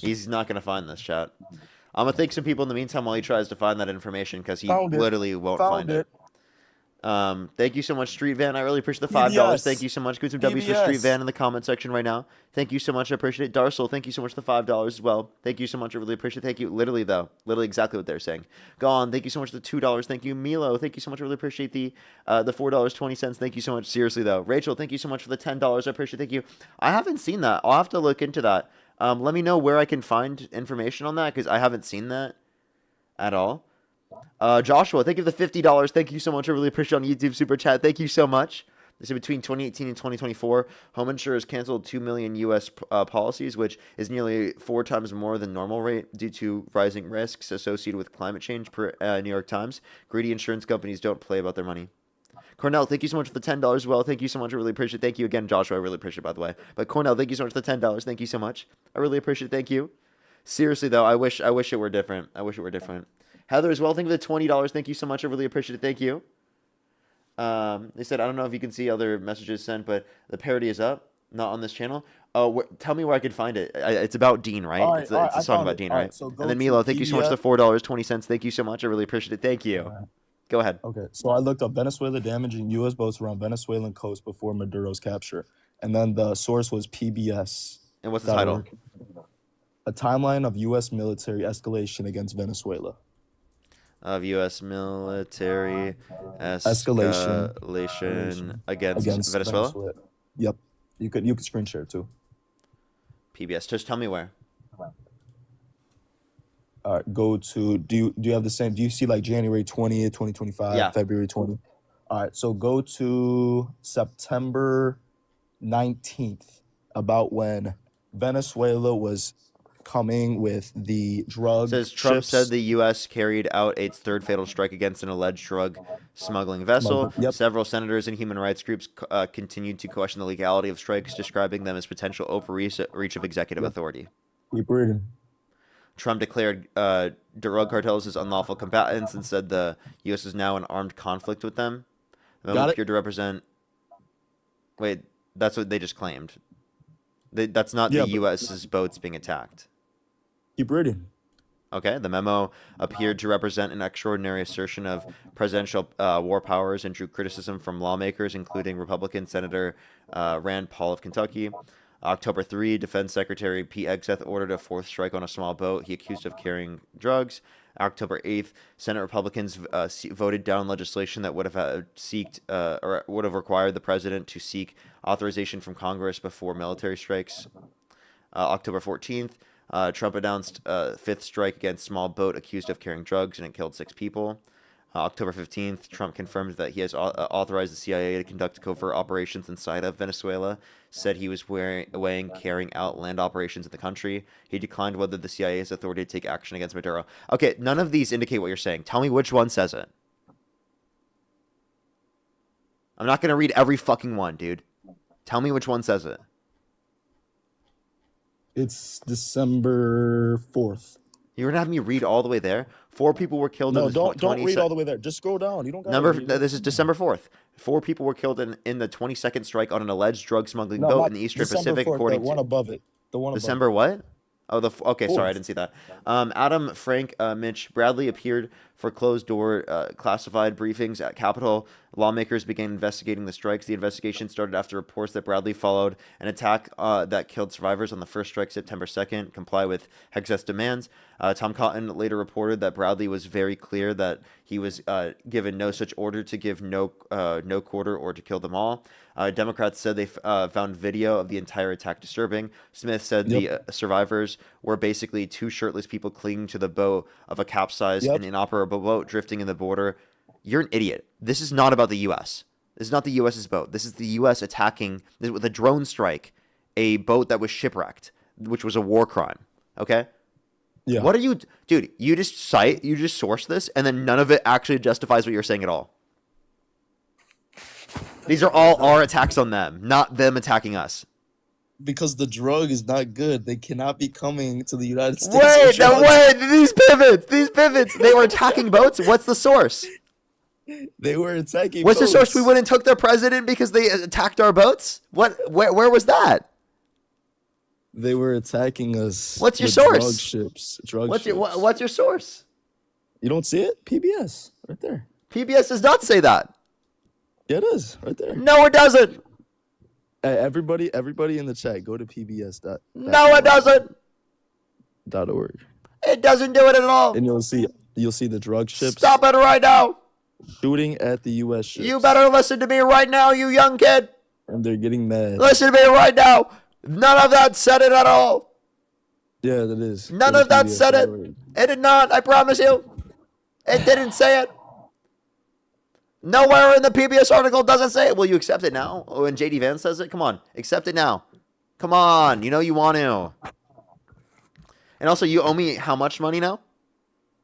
He's not gonna find this, chat. I'm gonna thank some people in the meantime while he tries to find that information because he Found it. literally won't Found find it. Thank you so much, Street Van. I really appreciate the $5. PBS. Thank you so much. Get some W's for Street PBS. Van in the comment section right now. Thank you so much. I appreciate it. Darsel, thank you so much for the $5 as well. Thank you so much. I really appreciate it. Thank you. Literally, though. Literally exactly what they're saying. Gone. Thank you so much for the $2. Thank you. Milo, thank you so much. I really appreciate the $4.20. Thank you so much. Seriously, though. Rachel, thank you so much for the $10. I appreciate it. Thank you. I haven't seen that. I'll have to look into that. Let me know where I can find information on that because I haven't seen that at all. Joshua, thank you for the $50. Thank you so much. I really appreciate it on YouTube Super Chat. Thank you so much. This is between 2018 and 2024. Home insurers canceled 2 million U.S. Policies, which is nearly 4 times more than normal rate due to rising risks associated with climate change, per New York Times. Greedy insurance companies don't play about their money. Cornell, thank you so much for the $10 as well. Thank you so much. I really appreciate it. Thank you again, Joshua. I really appreciate it, by the way. But Cornell, thank you so much for the $10. Thank you so much. I really appreciate it. Thank you. Seriously, though, I wish it were different. I wish it were different. Heather as well, thank you for the $20. Thank you so much. I really appreciate it. Thank you. They said, I don't know if you can see other messages sent, but the parody is up, not on this channel. Tell me where I can find it. It's about Dean, right? All right, It's a song about Dean, right? So And then Milo, thank you so much for the $4.20. Thank you so much. I really appreciate it. Thank you. Go ahead. Okay, so I looked up Venezuela damaging U.S. boats around Venezuelan coast before Maduro's capture, and then the source was PBS. And what's the title? A timeline of U.S. military escalation against Venezuela. Of U.S. military Escalation against Venezuela? Yep. You could screen share too. PBS. Just tell me where. Go to do you have the same? Do you see like January 20th, 2025, Yeah. February 20th? All right, so go to September 19th, about when Venezuela was coming with the drug. It says Trump ships. said the U.S. carried out its third fatal strike against an alleged drug smuggling vessel. Yep. Several senators and human rights groups continued to question the legality of strikes, describing them as potential overreach of executive authority. Keep reading. Trump declared drug cartels as unlawful combatants and said the U.S. is now in armed conflict with them. The memo appeared to represent. Wait, that's what they just claimed. That's not the U.S.'s boats being attacked. Keep reading. Okay, the memo appeared to represent an extraordinary assertion of presidential war powers and drew criticism from lawmakers, including Republican Senator Rand Paul of Kentucky. October 3, Defense Secretary Pete Hegseth ordered a fourth strike on a small boat he accused of carrying drugs. October 8th, Senate Republicans voted down legislation that would have would have required the president to seek authorization from Congress before military strikes. October 14th, Trump announced a fifth strike against small boat accused of carrying drugs, and it killed 6 people. October 15th, Trump confirmed that he has authorized the CIA to conduct covert operations inside of Venezuela, said he was weighing carrying out land operations in the country. He declined whether the CIA has authority to take action against Maduro. Okay, none of these indicate what you're saying. Tell me which one says it. I'm not going to read every fucking one, dude. Tell me which one says it. It's December 4th. You're going to have me read all the way there? 4 people were killed in the don't read all the way there. Just scroll down. You don't got This is December 4th. 4 people were killed in the 22nd strike on an alleged drug smuggling boat in the Eastern Pacific, 4th, according the one to above it. The one December above what? Oh, okay, sorry, I 4th. didn't see that. Adam, Frank, Mitch, Bradley appeared for closed-door classified briefings at Capitol. Lawmakers began investigating the strikes. The investigation started after reports that Bradley followed an attack that killed survivors on the first strike September 2nd, comply with Hegseth's demands. Tom Cotton later reported that Bradley was very clear that he was given no such order to give no quarter or to kill them all. Democrats said they found video of the entire attack disturbing. Smith said the survivors were basically 2 shirtless people clinging to the bow of a capsized and inoperable boat drifting in the border. You're an idiot. This is not about the U.S. This is not the U.S.'s boat. This is the U.S. attacking with a drone strike a boat that was shipwrecked, which was a war crime. Okay? Yeah. What are you... Dude, you just source this, and then none of it actually justifies what you're saying at all. These are all our attacks on them, not them attacking us. Because the drug is not good. They cannot be coming to the United States. Wait, these pivots, they were attacking boats. What's the source? They were attacking. What's the source? We boats. went and took their president because they attacked our boats? What? Where was that? They were attacking us. What's your with source? Drug ships. Drug What's ships. what's your source? You don't see it? PBS, right there. PBS does not say that. Yeah, it is right there. No, it doesn't. Hey, everybody in the chat, go to PBS. No, it doesn't. .org. It doesn't do it at all. And you'll see the drug ships. Stop it right now. Shooting at the U.S. ships. You better listen to me right now, you young kid. And they're getting mad. Listen to me right now. None of that said it at all. Yeah, that is. None of that said it. It did not. I promise you. It didn't say it. Nowhere in the PBS article does it say it. Will you accept it now? When JD Vance says it? Come on. Accept it now. Come on. You know you want to. And also, you owe me how much money now?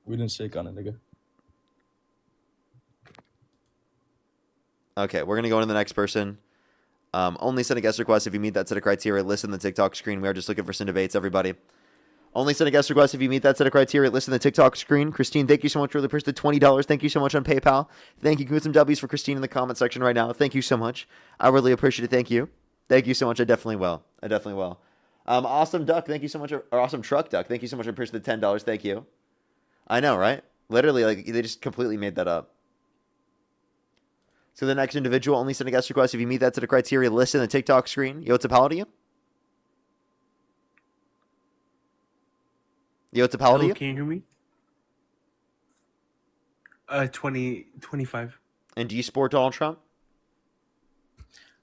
We didn't shake on it, nigga. Okay, we're going to go into the next person. Only send a guest request if you meet that set of criteria. Listen to the TikTok screen. We are just looking for some debates, everybody. Only send a guest request if you meet that set of criteria. Listen to the TikTok screen. Christine, thank you so much for the person. $20. Thank you so much on PayPal. Thank you. Give me some W's for Christine in the comment section right now. Thank you so much. I really appreciate it. Thank you. Thank you so much. I definitely will. Awesome Duck. Thank you so much. Or Awesome Truck Duck. Thank you so much. I appreciate the $10. Thank you. I know, right? Literally, like, they just completely made that up. So the next individual, only send a guest request if you meet that set of criteria. Listen to the TikTok screen. Yo, what's up, how to you? Yo, what's up, how to you? Can you hear me? 25. And do you support Donald Trump?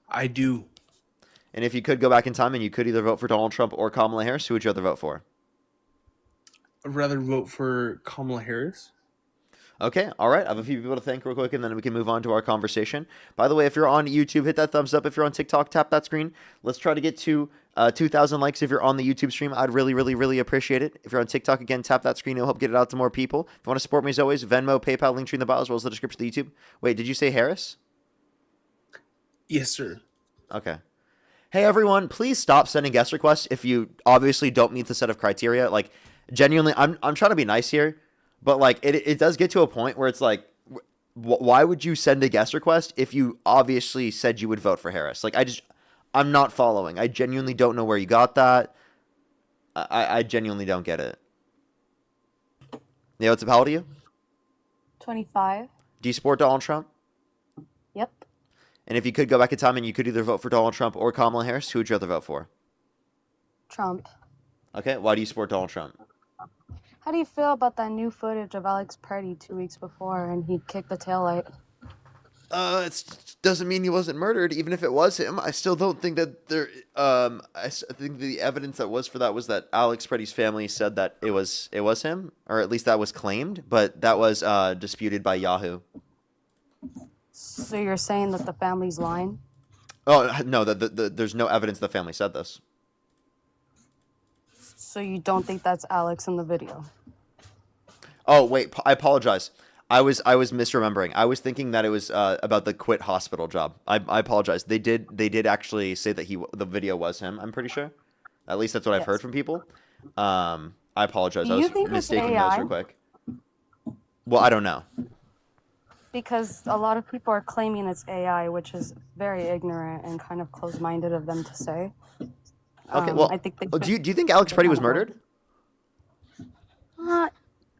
I do. And if you could go back in time and you could either vote for Donald Trump or Kamala Harris, who would you rather vote for? I'd rather vote for Kamala Harris. Okay, all right. I have a few people to thank real quick, and then we can move on to our conversation. By the way, if you're on YouTube, hit that thumbs up. If you're on TikTok, tap that screen. Let's try to get to 2,000 likes if you're on the YouTube stream. I'd really, really, really appreciate it. If you're on TikTok, again, tap that screen. It'll help get it out to more people. If you want to support me as always, Venmo, PayPal, link tree in the bio, as well as the description of the YouTube. Wait, did you say Harris? Yes, sir. Okay. Hey, everyone, please stop sending guest requests if you obviously don't meet the set of criteria. Like, genuinely, I'm trying to be nice here. But, like, it does get to a point where it's like, why would you send a guest request if you obviously said you would vote for Harris? Like, I'm not following. I genuinely don't know where you got that. I genuinely don't get it. Yeah, what's up? How old are you? 25. Do you support Donald Trump? Yep. And if you could go back in time and you could either vote for Donald Trump or Kamala Harris, who would you rather vote for? Trump. Okay, why do you support Donald Trump? How do you feel about that new footage of Alex Preddy 2 weeks before and he kicked the taillight? It doesn't mean he wasn't murdered. Even if it was him, I still don't think that there. I think the evidence that was for that was that Alex Preddy's family said that it was him, or at least that was claimed, but that was disputed by Yahoo. So you're saying that the family's lying? Oh no, there's no evidence the family said this. So you don't think that's Alex in the video? Oh wait, I apologize. I was misremembering. I was thinking that it was about the quit hospital job. I apologize. They did actually say that the video was him. I'm pretty sure. At least that's what I've heard from people. I apologize. I was mistaking those real quick. Well, I don't know. Because a lot of people are claiming it's AI, which is very ignorant and kind of closed-minded of them to say. Okay, well, I think do you think Alex Preddy was murdered?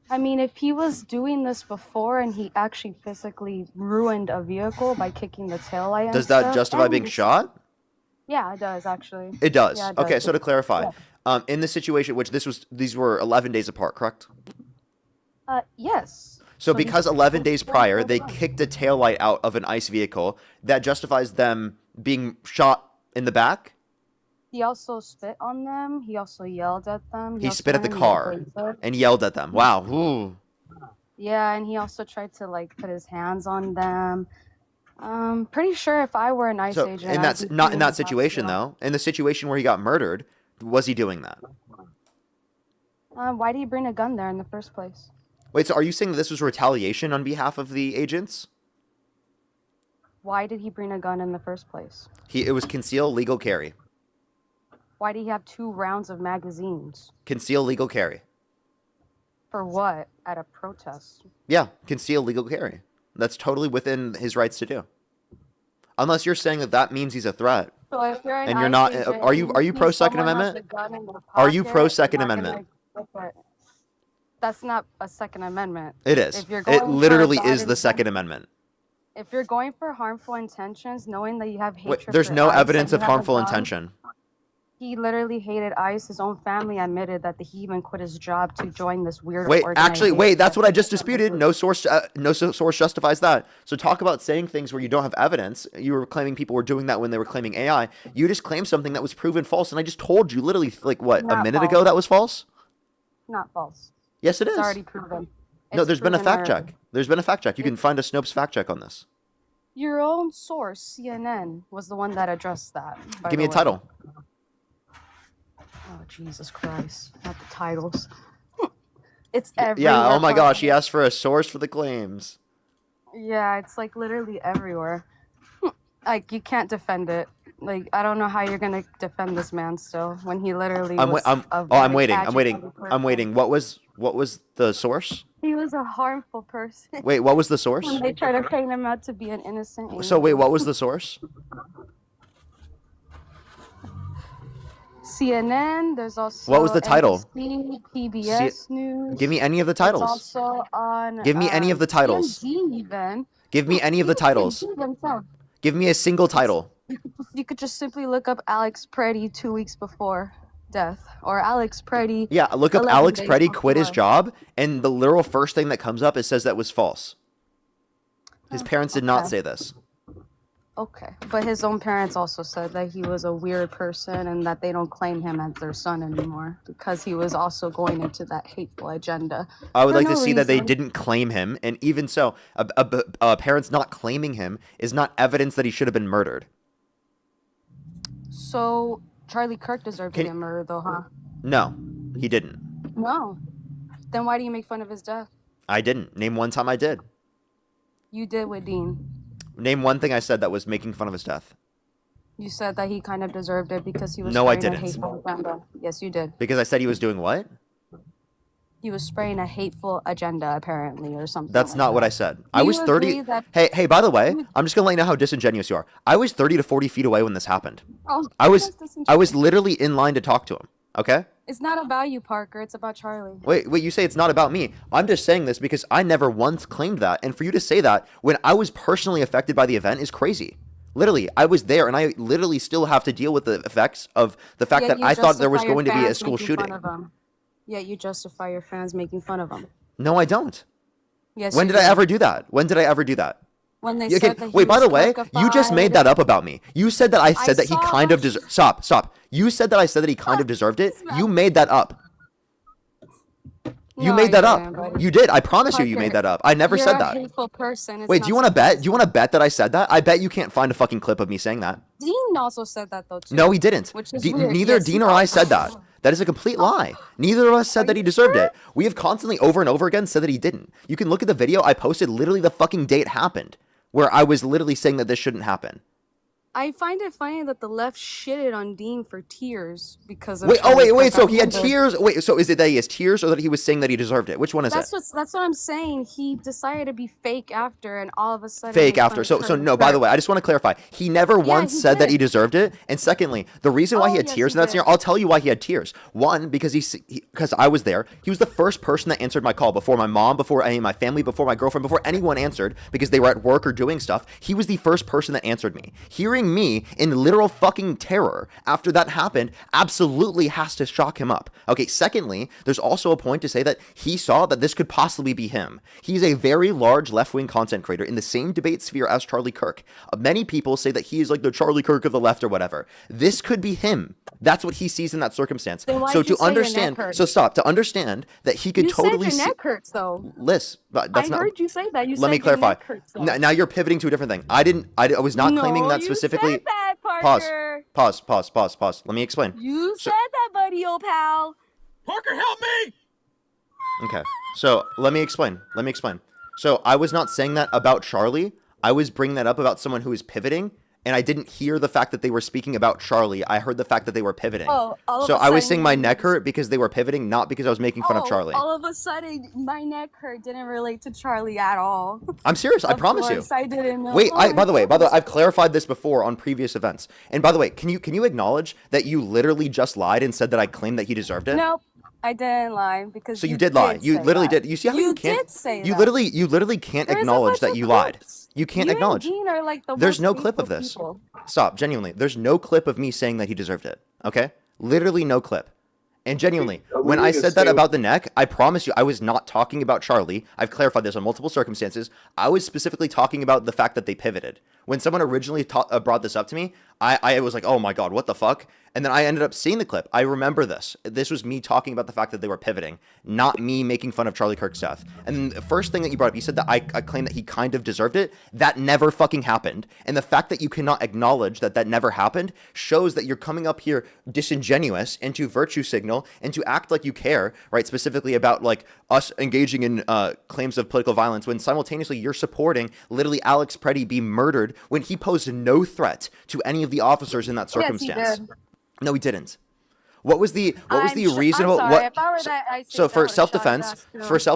I mean, if he was doing this before and he actually physically ruined a vehicle by kicking the taillight and Does that stuff, justify then being shot? Yeah, it does actually. It does. Yeah, it Okay, does. so to clarify, in the situation, which these were 11 days apart, correct? Yes. So these because 11 days prior, they kicked a taillight out of an ICE vehicle, that justifies them being shot in the back? He also spit on them. He also yelled at them. He also spit at the hit them car with a razor. and yelled at them. Wow. Ooh. Yeah, and he also tried to like put his hands on them. Pretty sure if I were an ICE So, agent, and I'd that's be not in doing that the situation, hospital. though. In the situation where he got murdered, was he doing that? Why did he bring a gun there in the first place? Wait, so are you saying that this was retaliation on behalf of the agents? Why did he bring a gun in the first place? It was conceal, legal carry. Why did he have 2 rounds of magazines? Conceal, legal carry. For what? At a protest? Yeah, conceal, legal carry. That's totally within his rights to do. Unless you're saying that that means he's a threat. So if you're an And you're ICE not. agent Are and you you see pro Second someone has Amendment? a gun in their Are you pocket, pro you're Second not gonna Amendment? flip it. That's not a Second Amendment. It is. If you're It going for literally bad is the Second intentions, Amendment. if you're going for harmful intentions, knowing that you have Wait, hatred there's for no ICE, evidence that of you have a harmful gun, intention. he literally hated ICE. His own family admitted that he even quit his job to join this weird Wait, actually, organization. wait. That's what I just disputed. No source. Source justifies that. So talk about saying things where you don't have evidence. You were claiming people were doing that when they were claiming AI. You just claimed something that was proven false, and I just told you literally like what a Not minute false. ago that was false. Not false. Yes, it It's is. already proven. No, It's there's been a proven fact already. check. There's been a fact check. You can find a Snopes fact check on this. Your own source, CNN, was the one that addressed that. by Give me the a way. title. Oh, Jesus Christ. Not the titles. It's everywhere. Yeah. Oh my gosh. He Parker. asked for a source for the claims. Yeah, it's like literally everywhere. Like, you can't defend it. Like, I don't know how you're gonna defend this man still when he literally was a I'm very waiting. I'm waiting. agitated I'm person. waiting. What was the source? He was a harmful person. Wait, what was the source? When they try to paint him out to be an innocent angel. So wait, what was the source? CNN, there's also What was the title? NBC, PBS News. Give me any of the It's titles. also on Give me any of the titles. TMZ even. Give me any of the titles. TMZ themselves. Give me a single title. You could just simply look up Alex Preddy 2 weeks before death, or Alex Preddy. Yeah, look up 11 Alex days Preddy quit his before. job, and the literal first thing that comes up, it says that was false. His parents did not okay. say this. Okay, but his own parents also said that he was a weird person and that they don't claim him as their son anymore because he was also going into that hateful agenda. I would for like no to see that they reason. didn't claim him, and even so, a parents not claiming him is not evidence that he should have been murdered. So Charlie Kirk deserved to Can- get murdered, though, huh? No, he didn't. No. Then why do you make fun of his death? I didn't. Name one time I did. You did with Dean. Name one thing I said that was making fun of his death. You said that he kind of deserved it because he was No, I spraying a didn't. hateful agenda. Yes, you did. Because I said he was doing what? He was spraying a hateful agenda, apparently, or something. That's like not what that. I said. Do I was you 30. agree that- Hey, by the way, I'm just going to let you know how disingenuous you are. I was 30 to 40 feet away when this happened. Oh, I was that's disingenuous. literally in line to talk to him. Okay? It's not about you, Parker. It's about Charlie. Wait, you say it's not about me. I'm just saying this because I never once claimed that. And for you to say that when I was personally affected by the event is crazy. Literally, I was there and I literally still have to deal with the effects of the fact Yet that you I thought there was justify your going to be a fans school making fun shooting. of him. Yet you justify your fans making fun of him. No, I don't. Yes. When you did I do. ever do that? When did I ever do that? When they You said can- that he wait, by the was way, you just made that cookaified. up about me. You said that I said that he saw kind of what deserved. Stop. You said that I said that he kind of deserved it. You made that up. You No, made that I up. didn't, buddy. You did. I promise you, you Parker, made that up. I never you're said a that. hateful person. It's Wait, not do you want to something- bet? Do you want to bet that I said that? I bet you can't find a fucking clip of me saying that. Dean also said that though too. No, he didn't. Which is De- weird. neither Yes, Dean he or I does. said that. That is a complete lie. Neither of us said that he deserved it. We have constantly over and over again said that he didn't. You can look at the video I posted literally the fucking day it happened, where I was literally saying that this shouldn't happen. I find it funny that the left shitted on Dean for tears because of. Wait, Charlie wait. Kirk. So I he had wonder- tears. Wait, so is it that he has tears or that he was saying that he deserved it? Which one is it? That's what I'm saying. He decided to be fake after, and all of a sudden. Fake made fun after. of So Charlie no. By the Kirk. way, I just want to clarify. He never once he said that did. he deserved it. And secondly, the reason why he Oh, had yes, tears he in that did. scenario, I'll tell you why he had tears. One, because because I was there. He was the first person that answered my call before my mom, before any of my family, before my girlfriend, before anyone answered because they were at work or doing stuff. He was the first person that answered me. Hearing me in literal fucking terror after that happened absolutely has to shock him up. Okay. Secondly, there's also a point to say that he saw that this could possibly be him. He's a very large left-wing content creator in the same debate sphere as Charlie Kirk. Many people say that he is like the Charlie Kirk of the left or whatever. This could be him. That's what he sees in that circumstance. Then why'd So you to say your understand, neck hurts? so stop, to understand that he could You totally said your see. neck hurts though. Listen, but that's I not. heard you say that. You Let me said your clarify. neck hurts, though. Now you're pivoting to a different thing. I was not claiming No, that you specifically. said that, Pause. Parker. Pause. Let me explain. You So- said that, buddy, old pal. Parker, help me! Okay. So let me explain. So I was not saying that about Charlie. I was bringing that up about someone who is pivoting and I didn't hear the fact that they were speaking about Charlie. I heard the fact that they were pivoting. Oh, all of So a I was sudden saying my neck hurt because they were pivoting, not because I was making fun of Charlie. all of a sudden, my neck hurt didn't relate to Charlie at all. I'm serious. I Of promise you. course, I didn't know. Wait, Oh by the way, my gosh. I've clarified this before on previous events. And by the way, can you acknowledge that you literally just lied and said that I claimed that he deserved it? Nope, I didn't lie because So you did lie. You say literally that. did. You see how you you can't? did say You that. literally can't There's a acknowledge bunch that of you lied. clips. You can't You acknowledge. and Dean are like the There's most no clip of faithful this. people. Stop. Genuinely, there's no clip of me saying that he deserved it. Okay? Literally no clip. And genuinely, when I said that about the neck, I promise you, I was not talking about Charlie. I've clarified this on multiple circumstances. I was specifically talking about the fact that they pivoted. When someone originally brought this up to me, I was like, oh my God, what the fuck? And then I ended up seeing the clip. I remember this. This was me talking about the fact that they were pivoting, not me making fun of Charlie Kirk's death. And then the first thing that you brought up, you said that I claimed that he kind of deserved it. That never fucking happened. And the fact that you cannot acknowledge that that never happened shows that you're coming up here disingenuous and to virtue signal and to act like you care, right? Specifically about like us engaging in claims of political violence when simultaneously you're supporting literally Alex Preddy be murdered when he posed no threat to any of the officers in that circumstance. Yes, he did. No, he didn't. What was the reasonable? I'm sorry, if I were that ISIS, So I for would've shot self-defense, his ass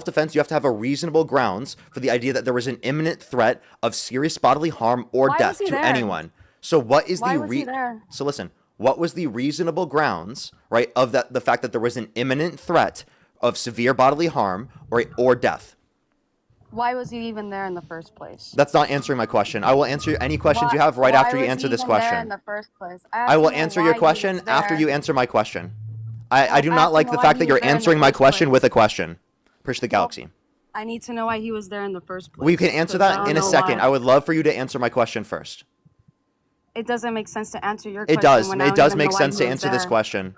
too. you have to have a reasonable grounds for the idea that there was an imminent threat of serious bodily harm or Why death was he to there? anyone. So what is Why the was he there? So listen, what was the reasonable grounds, right, of that the fact that there was an imminent threat of severe bodily harm or death? Why was he even there in the first place? That's not answering my question. I will answer any questions you have right Why after you was answer he this even there question. in the first place? I will have to know answer why your he question was after there. you answer my question. I do I not have to like know the why fact he that you're was there in the answering my first question place. with a question. Push the galaxy. I need to know why he was there in the first place. We can answer 'cause I that don't in a know second. why. I would love for you to answer my question first. It doesn't make sense to answer your question. It does. When I It don't does even make know why sense he to was answer this there. question.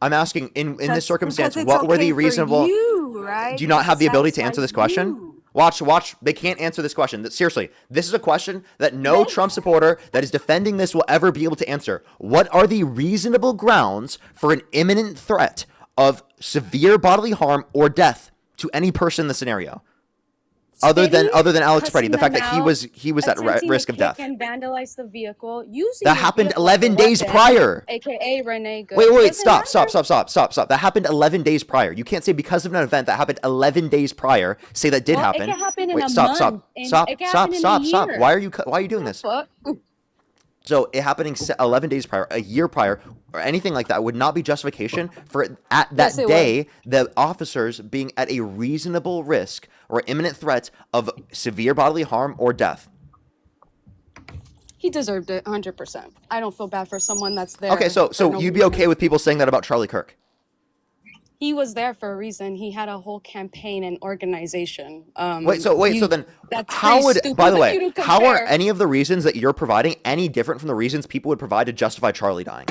I'm asking in this Because circumstance, it's what were okay the for reasonable? you, right? Do you not Because have the it ability to answer satisfies this question? you. Watch. They can't answer this question. Seriously, this is a question that no Trump supporter that is defending this will ever be able to answer. What are the reasonable grounds for an imminent threat of severe bodily harm or death to any person in the scenario? Other than Alex Preddy, the fact that he was at risk of death. And vandalize the vehicle using That the happened vehicle 11 as a days weapon, prior. AKA Renee Good. Wait, Doesn't stop. matter. That happened 11 days prior. You can't say because of an event that happened 11 days prior, say that did Well, happen. it can happen in Wait, a stop. month, and it can happen in a Stop. year. Why are you doing this? Fuck. So it happening 11 days prior, a year prior, or anything like that would not be justification for at that Yes, it day the officers being at a reasonable risk or imminent threat of severe bodily harm or death. He deserved it 100%. I don't feel bad for someone that's there. Okay, so for no you'd be reason. okay with people saying that about Charlie Kirk? He was there for a reason. He had a whole campaign and organization. So then that's how pretty would, stupid by the of way, you to how are compare. any of the reasons that you're providing any different from the reasons people would provide to justify Charlie dying?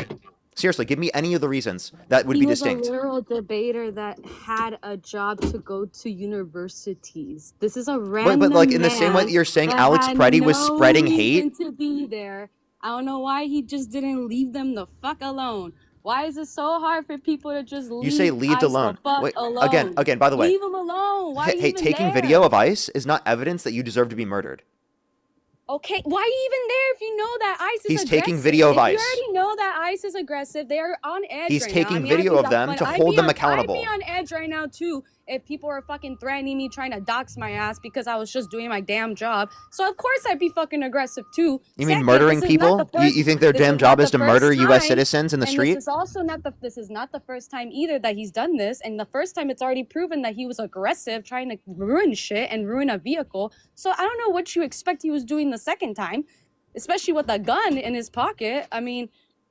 Seriously, give me any of the reasons that would He be was distinct. a rural debater that had a job to go to universities. This is a random But like in the same way that you're saying that Alex had Preddy was no spreading reason hate, to be there. I don't know why he just didn't leave them the fuck alone. Why is it so hard for people to just leave? you say leave ICE alone. The fuck Wait, alone? again, by the way, leave him alone. Why are you hey, even taking there? video of ICE is not evidence that you deserve to be murdered. Okay, why are you even there if you know that ICE is He's aggressive? taking video of If ICE. you already know that ICE is aggressive, they're on edge He's right taking now. I mean, video I'd of be them on- to I'd hold be them on- accountable. I'd be on edge right now too if people were fucking threatening me, trying to dox my ass because I was just doing my damn job. So of course I'd be fucking aggressive too. You mean Second, murdering this is not people? the first- You think their this damn is job not is the to murder first U.S. time, citizens in the and street? This is also not the first time either that he's done this. And the first time it's already proven that he was aggressive, trying to ruin shit and ruin a vehicle. So I don't know what you expect he was doing the second time, especially with a gun in his pocket. I mean,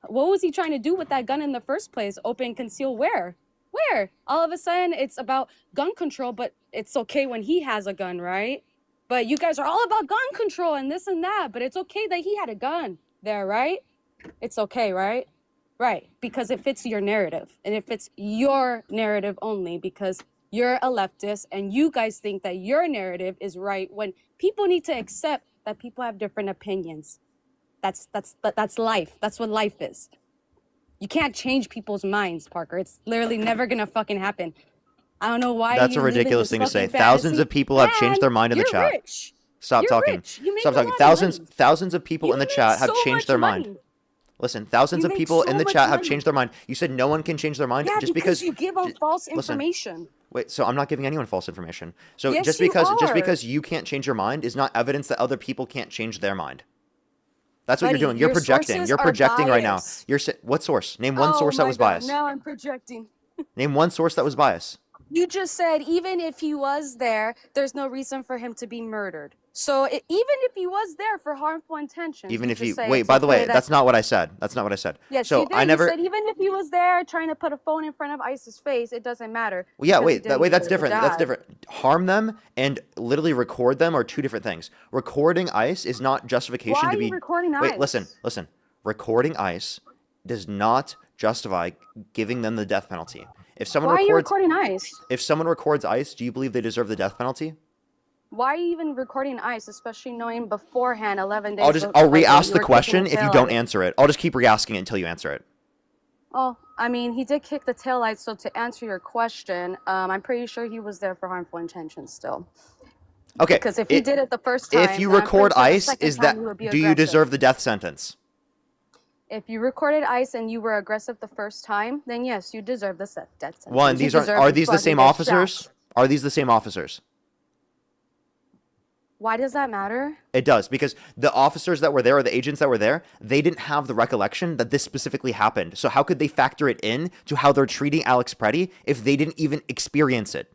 what was he trying to do with that gun in the first place? Open, conceal, where? Where? All of a sudden, it's about gun control, but it's okay when he has a gun, right? But you guys are all about gun control and this and that, but it's okay that he had a gun there, right? It's okay, right? Right, because it fits your narrative, and it fits your narrative only because you're a leftist and you guys think that your narrative is right when people need to accept that people have different opinions. That's life. That's what life is. You can't change people's minds, Parker. It's literally never gonna fucking happen. I don't know why. That's a you live in ridiculous this thing to say. fucking Thousands fantasy, of people have changed their mind in the and chat. You're rich. Stop You're talking. rich. You make Stop a talking. lot of Thousands money. thousands of people You in the make chat have so changed much their money. mind. Listen, thousands You of make people in so the much chat have money. changed their mind. You said no one can change their mind Yeah, just because because. you give out false Listen, information. wait. So I'm not giving anyone false information. So Yes, just you because are. you can't change your mind is not evidence that other people can't change their mind. That's what Buddy, you're doing. You're your projecting. sources You're are projecting right now. biased. What source? Name one Oh source that my was god, biased. now I'm projecting. Name one source that was biased. You just said even if he was there, there's no reason for him to be murdered. So even if he was there for harmful intentions, Even you if just you say wait. it's By the okay way, that. that's not what I said. That's not what I said. Yes, So you did. I never. You said even if he was there trying to put a phone in front of ICE's face, it doesn't matter. Well, yeah, because he wait, didn't that's do the different. That's job. different. Harm them and literally record them are two different things. Recording ICE is not justification Why to are you be. recording Wait, ICE? listen. Recording ICE does not justify giving them the death penalty. If someone Why are you records, recording ICE? if someone records ICE, do you believe they deserve the death penalty? Why are you even recording ICE, especially knowing beforehand 11 days I'll ago re-ask you the were question kicking if you tail don't lights? answer it. I'll just keep re-asking it until you answer it. Oh, I mean, he did kick the taillights, so to answer your question, I'm pretty sure he was there for harmful intentions still. Okay. Because if he did it the first time, if you then I'm pretty record sure the ICE, second is time that he would be do you aggressive. deserve the death sentence? If you recorded ICE and you were aggressive the first time, then yes, you deserve the death sentence. One, You these deserve are to these the fucking same get officers? shot. Are these the same officers? Why does that matter? It does, because the officers that were there or the agents that were there, they didn't have the recollection that this specifically happened. So how could they factor it in to how they're treating Alex Preddy if they didn't even experience it?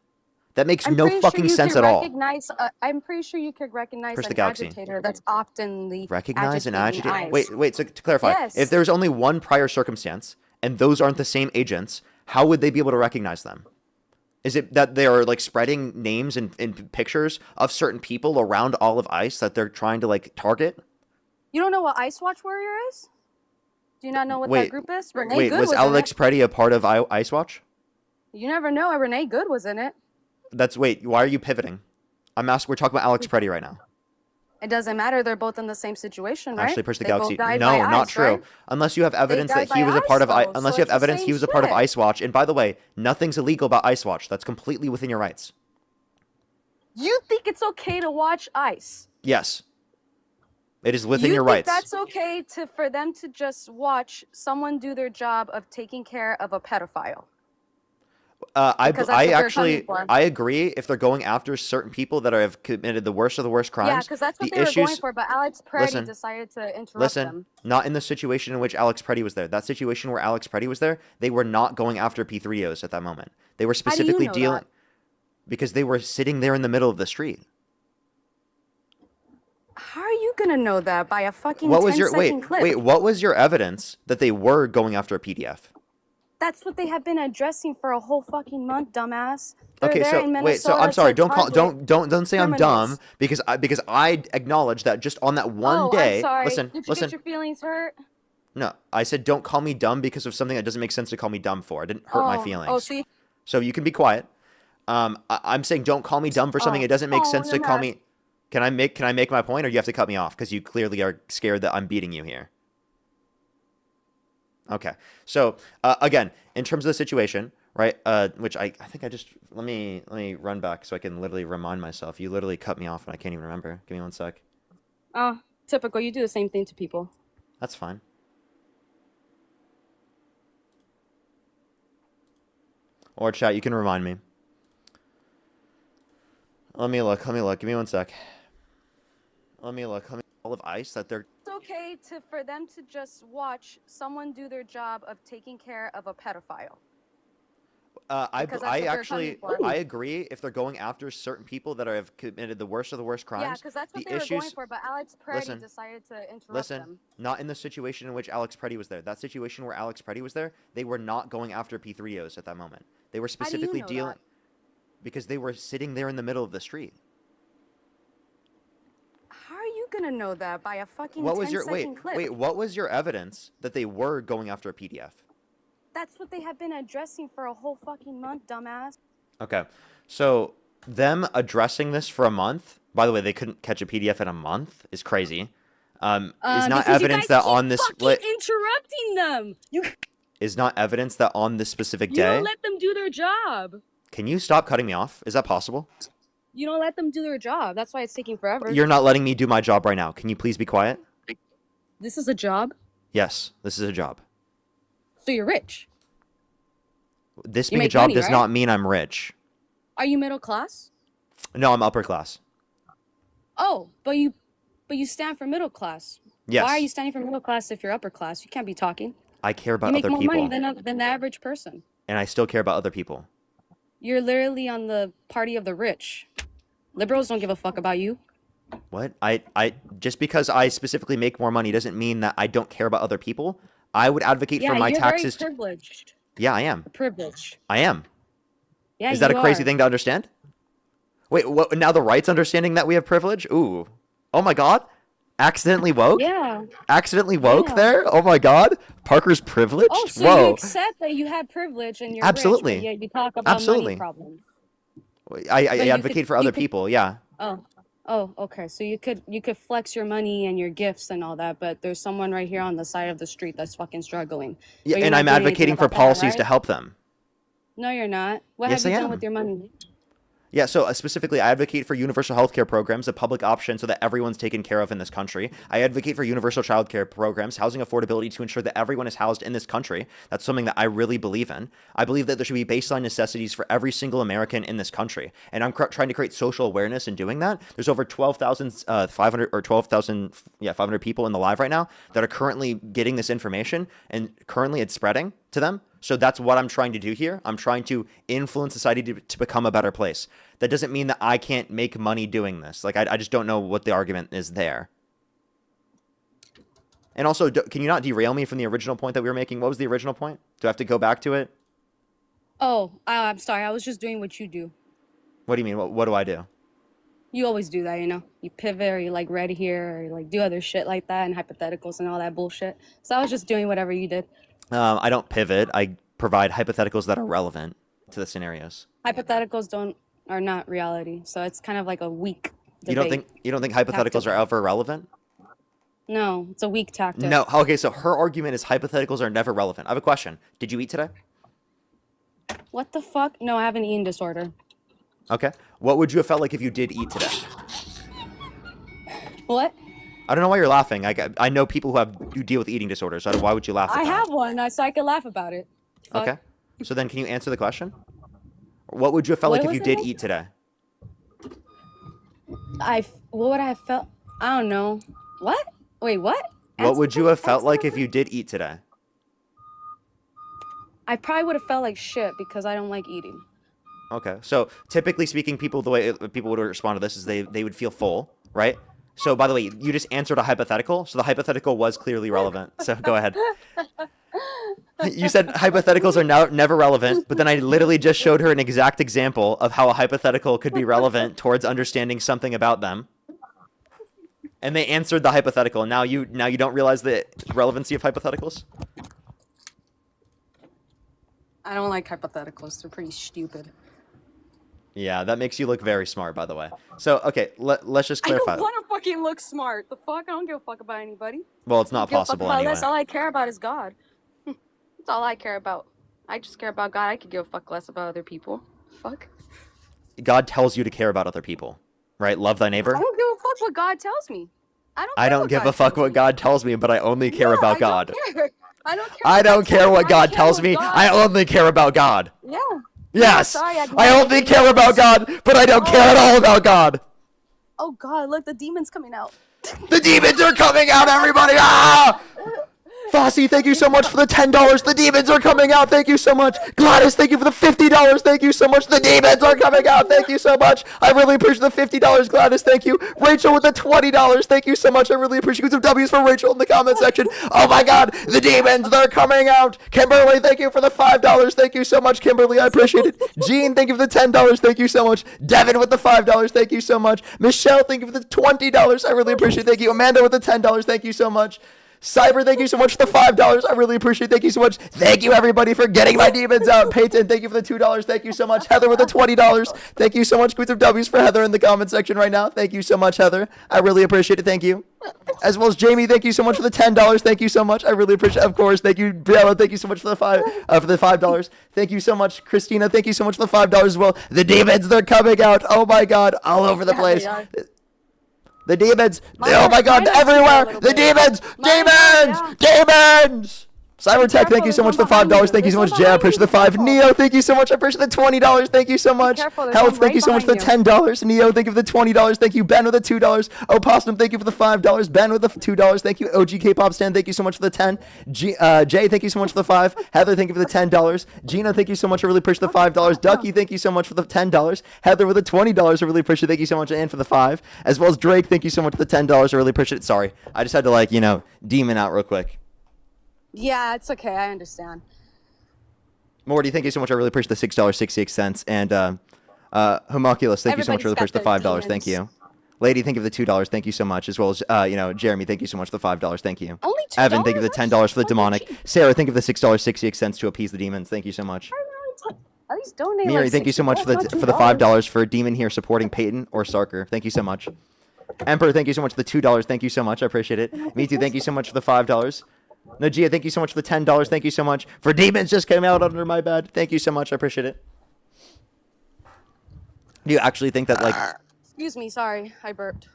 That makes I'm no pretty fucking sure you sense could at all. recognize. I'm pretty sure you could recognize Push the an galaxy. agitator that's often the Recognize and agitating agitate. ICE. Wait. So to clarify, Yes. if there's only one prior circumstance and those aren't the same agents, how would they be able to recognize them? Is it that they are like spreading names and pictures of certain people around all of ICE that they're trying to like target? You don't know what Ice Watch Warrior is? Do you not know what that group is? Renee Wait, Good was was Alex in Preddy a part of ICE Watch? it. You never know. Renee Good was in it. Wait, why are you pivoting? We're talking about Alex Preddy right now. It doesn't matter. They're both in the same situation, right? Actually, push the They galaxy. both died No, by not ice, true. right? Unless you have evidence died that he by was a part ice, of though, unless so you have it's the evidence same he was a part of shit. ICE Watch. And by the way, nothing's illegal about ICE Watch. That's completely within your rights. You think it's okay to watch ICE? Yes. It is within You your think rights. that's okay for them to just watch someone do their job of taking care of a pedophile? Because that's what I they're actually coming for. I agree if they're going after certain people that have committed the worst of the worst crimes. Yeah, because that's what the they were going issues, for, but Alex Preddy listen, decided to interrupt Listen, them. not in the situation in which Alex Preddy was there. That situation where Alex Preddy was there, they were not going after P3Os at that moment. They were How do you specifically know dealing that? because they were sitting there in the middle of the street. How are you gonna know that by a fucking What was 10 your second clip? wait? What was your evidence that they were going after a PDF? That's what they have been addressing for a whole fucking month, dumbass. They're Okay, there so in Minnesota wait, so I'm sorry. to target Don't say I'm dumb criminals. because I acknowledge that just on that one day. I'm sorry. Listen, Did you listen. get your feelings hurt? No, I said don't call me dumb because of something that doesn't make sense to call me dumb for. I didn't hurt my feelings. Oh, see? So you can be quiet. I'm saying don't call me dumb for something it doesn't make sense to you're call mad. me. Can I make my point, or do you have to cut me off because you clearly are scared that I'm beating you here? Okay. So again, in terms of the situation, right? Which I think I just let me run back so I can literally remind myself. You literally cut me off and I can't even remember. Give me one sec. Oh, typical. You do the same thing to people. That's fine. Or chat, you can remind me. Let me look. Give me one sec. Let me look. All of ICE that they're. It's okay for them to just watch someone do their job of taking care of a pedophile. I Because that's what they're actually coming for. I agree if they're going after certain people that have committed the worst of the worst crimes. Yeah, because that's what the they were going issues, for, but Alex Preddy listen, decided to interrupt Listen, them. not in the situation in which Alex Preddy was there. That situation where Alex Preddy was there, they were not going after P3Os at that moment. They were How do you specifically know dealing that? because they were sitting there in the middle of the street. How are you gonna know that by a fucking What was 10 your second clip? wait? What was your evidence that they were going after a PDF? That's what they have been addressing for a whole fucking month, dumbass. Okay, so them addressing this for a month. By the way, they couldn't catch a PDF in a month. Is crazy. Is not Because evidence you guys that keep on this fucking split interrupting them. You is not evidence that on this specific you day. don't let them do their job. Can you stop cutting me off? Is that possible? You don't let them do their job. That's why it's taking forever. You're not letting me do my job right now. Can you please be quiet? This is a job. Yes, this is a job. So you're rich. This You being a make job money, does right? not mean I'm rich. Are you middle class? No, I'm upper class. Oh, but you stand for middle class. Yes. Why are you standing for middle class if you're upper class? You can't be talking. I care You about make other more people. money than the average person. And I still care about other people. You're literally on the party of the rich. Liberals don't give a fuck about you. What? I just because I specifically make more money doesn't mean that I don't care about other people. I would advocate Yeah, for my you're taxes. very privileged. Yeah, I am. Privileged. I am. Yeah, Is that you a crazy are. thing to understand? Wait, what? Now the right's understanding that we have privilege? Ooh. Oh my God. Accidentally woke? Yeah. Accidentally woke Yeah. there? Oh my God. Parker's privileged? Oh, so Whoa. you accept that you have privilege and you're Absolutely. rich, but yet you talk about Absolutely. money problems. I But you advocate could- for other you could- people. Yeah. Oh, okay. So you could flex your money and your gifts and all that, but there's someone right here on the side of the street that's fucking struggling. Yeah, But you're and not I'm doing anything advocating for about that, policies to right? help them. No, you're not. What Yes, have you I done am. with your money? Yeah, so specifically, I advocate for universal healthcare programs, a public option so that everyone's taken care of in this country. I advocate for universal childcare programs, housing affordability to ensure that everyone is housed in this country. That's something that I really believe in. I believe that there should be baseline necessities for every single American in this country, and I'm trying to create social awareness in doing that. There's over 12,500 or 500 people in the live right now that are currently getting this information, and currently it's spreading to them. So that's what I'm trying to do here. I'm trying to influence society to become a better place. That doesn't mean that I can't make money doing this. Like, I just don't know what the argument is there. And also, can you not derail me from the original point that we were making? What was the original point? Do I have to go back to it? Oh, I'm sorry. I was just doing what you do. What do you mean? What do I do? You always do that, you know? You pivot or you like read here or you like do other shit like that and hypotheticals and all that bullshit. So I was just doing whatever you did. I don't pivot. I provide hypotheticals that are relevant to the scenarios. Hypotheticals are not reality. So it's kind of like a weak You don't think hypotheticals are ever relevant? No, it's a weak tactic. No. Okay, so her argument is hypotheticals are never relevant. I have a question. Did you eat today? What the fuck? No, I have an eating disorder. Okay. What would you have felt like if you did eat today? What? I don't know why you're laughing. I know people who deal with eating disorders. So why would you laugh at I that? have one, so I could laugh about it. Fuck. Okay. So then can you answer the question? What would you have felt What like if was you it did again? eat today? What would I have felt? I don't know. What? Wait, what? What would you have felt like if you did eat today? I probably would have felt like shit because I don't like eating. Okay. So typically speaking, the way people would respond to this is they would feel full, right? So by the way, you just answered a hypothetical. So the hypothetical was clearly relevant. So go ahead. You said hypotheticals are never relevant, but then I literally just showed her an exact example of how a hypothetical could be relevant towards understanding something about them. And they answered the hypothetical. And now you don't realize the relevancy of hypotheticals? I don't like hypotheticals. They're pretty stupid. Yeah, that makes you look very smart, by the way. So, okay, let's just clarify. I don't want to fucking look smart. The fuck? I don't give a fuck about anybody. Well, it's I don't not give a fuck possible about anyway. less. All I care about is God. That's all I care about. I just care about God. I could give a fuck less about other people. Fuck. God tells you to care about other people, right? Love thy neighbor. I don't give a fuck what God tells me. I don't give a fuck what God tells me, but I only care about God. Care. I don't care. I don't care what God care tells what me. God- I only care about God. Yeah. Yes. Sorry, I only care about God, but I don't care at all about God. Oh God! Look, the demon's coming out. The demons are coming out, everybody! Ah! Fossey, thank you so much for the $10. The demons are coming out. Thank you so much. Gladys, thank you for the $50. Thank you so much. The demons are coming out. Thank you so much. I really appreciate the $50, Gladys. Thank you. Rachel with the $20. Thank you so much. I really appreciate some W's for Rachel in the comment section. Oh my God, the demons, they're coming out. Kimberly, thank you for the $5. Thank you so much, Kimberly. I appreciate it. Jean, thank you for the $10. Thank you so much. Devin with the $5. Thank you so much. Michelle, thank you for the $20. I really appreciate it. Thank you. Amanda with the $10. Thank you so much. Cyber, thank you so much for the $5. I really appreciate it. Thank you so much. Thank you, everybody, for getting my demons out. Peyton, thank you for the $2. Thank you so much. Heather with the $20. Thank you so much. Queens of W's for Heather in the comment section right now. Thank you so much, Heather. I really appreciate it. Thank you. As well as Jamie, thank you so much for the $10. Thank you so much. I really appreciate it. Of course, thank you, Bella. Thank you so much for the $5. Thank you so much, Christina. Thank you so much for the $5 as well. The demons, they're coming out. Oh my God, all over the place. The demons. Oh my God, everywhere. The demons. Demons. Cybertech, thank you so much for the $5. Thank you so much, Jay. I appreciate the $5. Neo, thank you so much. I appreciate the $20. Thank you so much. Health, thank you so much for the $10. Neo, thank you for the $20. Thank you, Ben, with the $2. Opossum, thank you for the $5. Ben with the $2. Thank you, OG K-pop Stan. Thank you so much for the 10. Jay, thank you so much for the 5. Heather, thank you for the $10. Gina, thank you so much. I really appreciate the $5. Ducky, thank you so much for the $10. Heather with the $20. I really appreciate it. Thank you so much, and for the 5. As well as Drake, thank you so much for the $10. I really appreciate it. Sorry, I just had to demon out real quick. Yeah, it's okay. I understand. Morty, thank you so much. I really appreciate the $6.68. And Homunculus, thank you so much. I really appreciate the $5. Thank you. Lady, thank you for the $2. Thank you so much. As well as Jeremy, thank you so much for the $5. Thank you. Only $2? Evan, thank you for the $10 for the demonic. Sarah, thank you for the $6.68 to appease the demons. Thank you so much. At least donate. Miri, like thank you so much for the $5 for Demon here supporting Peyton or Sarker. Thank you so much. Emperor, thank you so much for the $2. Thank you so much. I appreciate it. Me too. Thank you so much for the $5. Najia, thank you so much for the $10. Thank you so much. For demons just came out under my bed. Thank you so much. I appreciate it. Do you actually think that Excuse me. Sorry, I burped.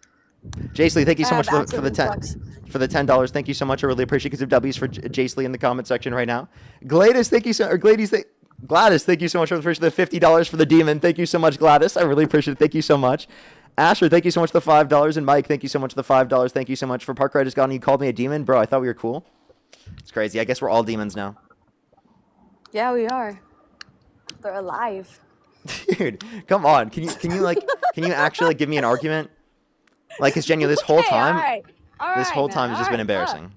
Jasley, thank you so I much have for the acid reflux. $10. Thank you so much. I really appreciate it. Because of W's for Jasley in the comment section right now. Gladys, thank you so Gladys, thank you so much for the $50 for the demon. Thank you so much, Gladys. I really appreciate it. Thank you so much. Asher, thank you so much for the $5. And Mike, thank you so much for the $5. Thank you so much for Parker. I just got on. You called me a demon, bro. I thought we were cool. It's crazy. I guess we're all demons now. Yeah, we are. They're alive. Dude, come on. Can you actually give me an argument? It's genuine. This whole time, this whole time has just been embarrassing.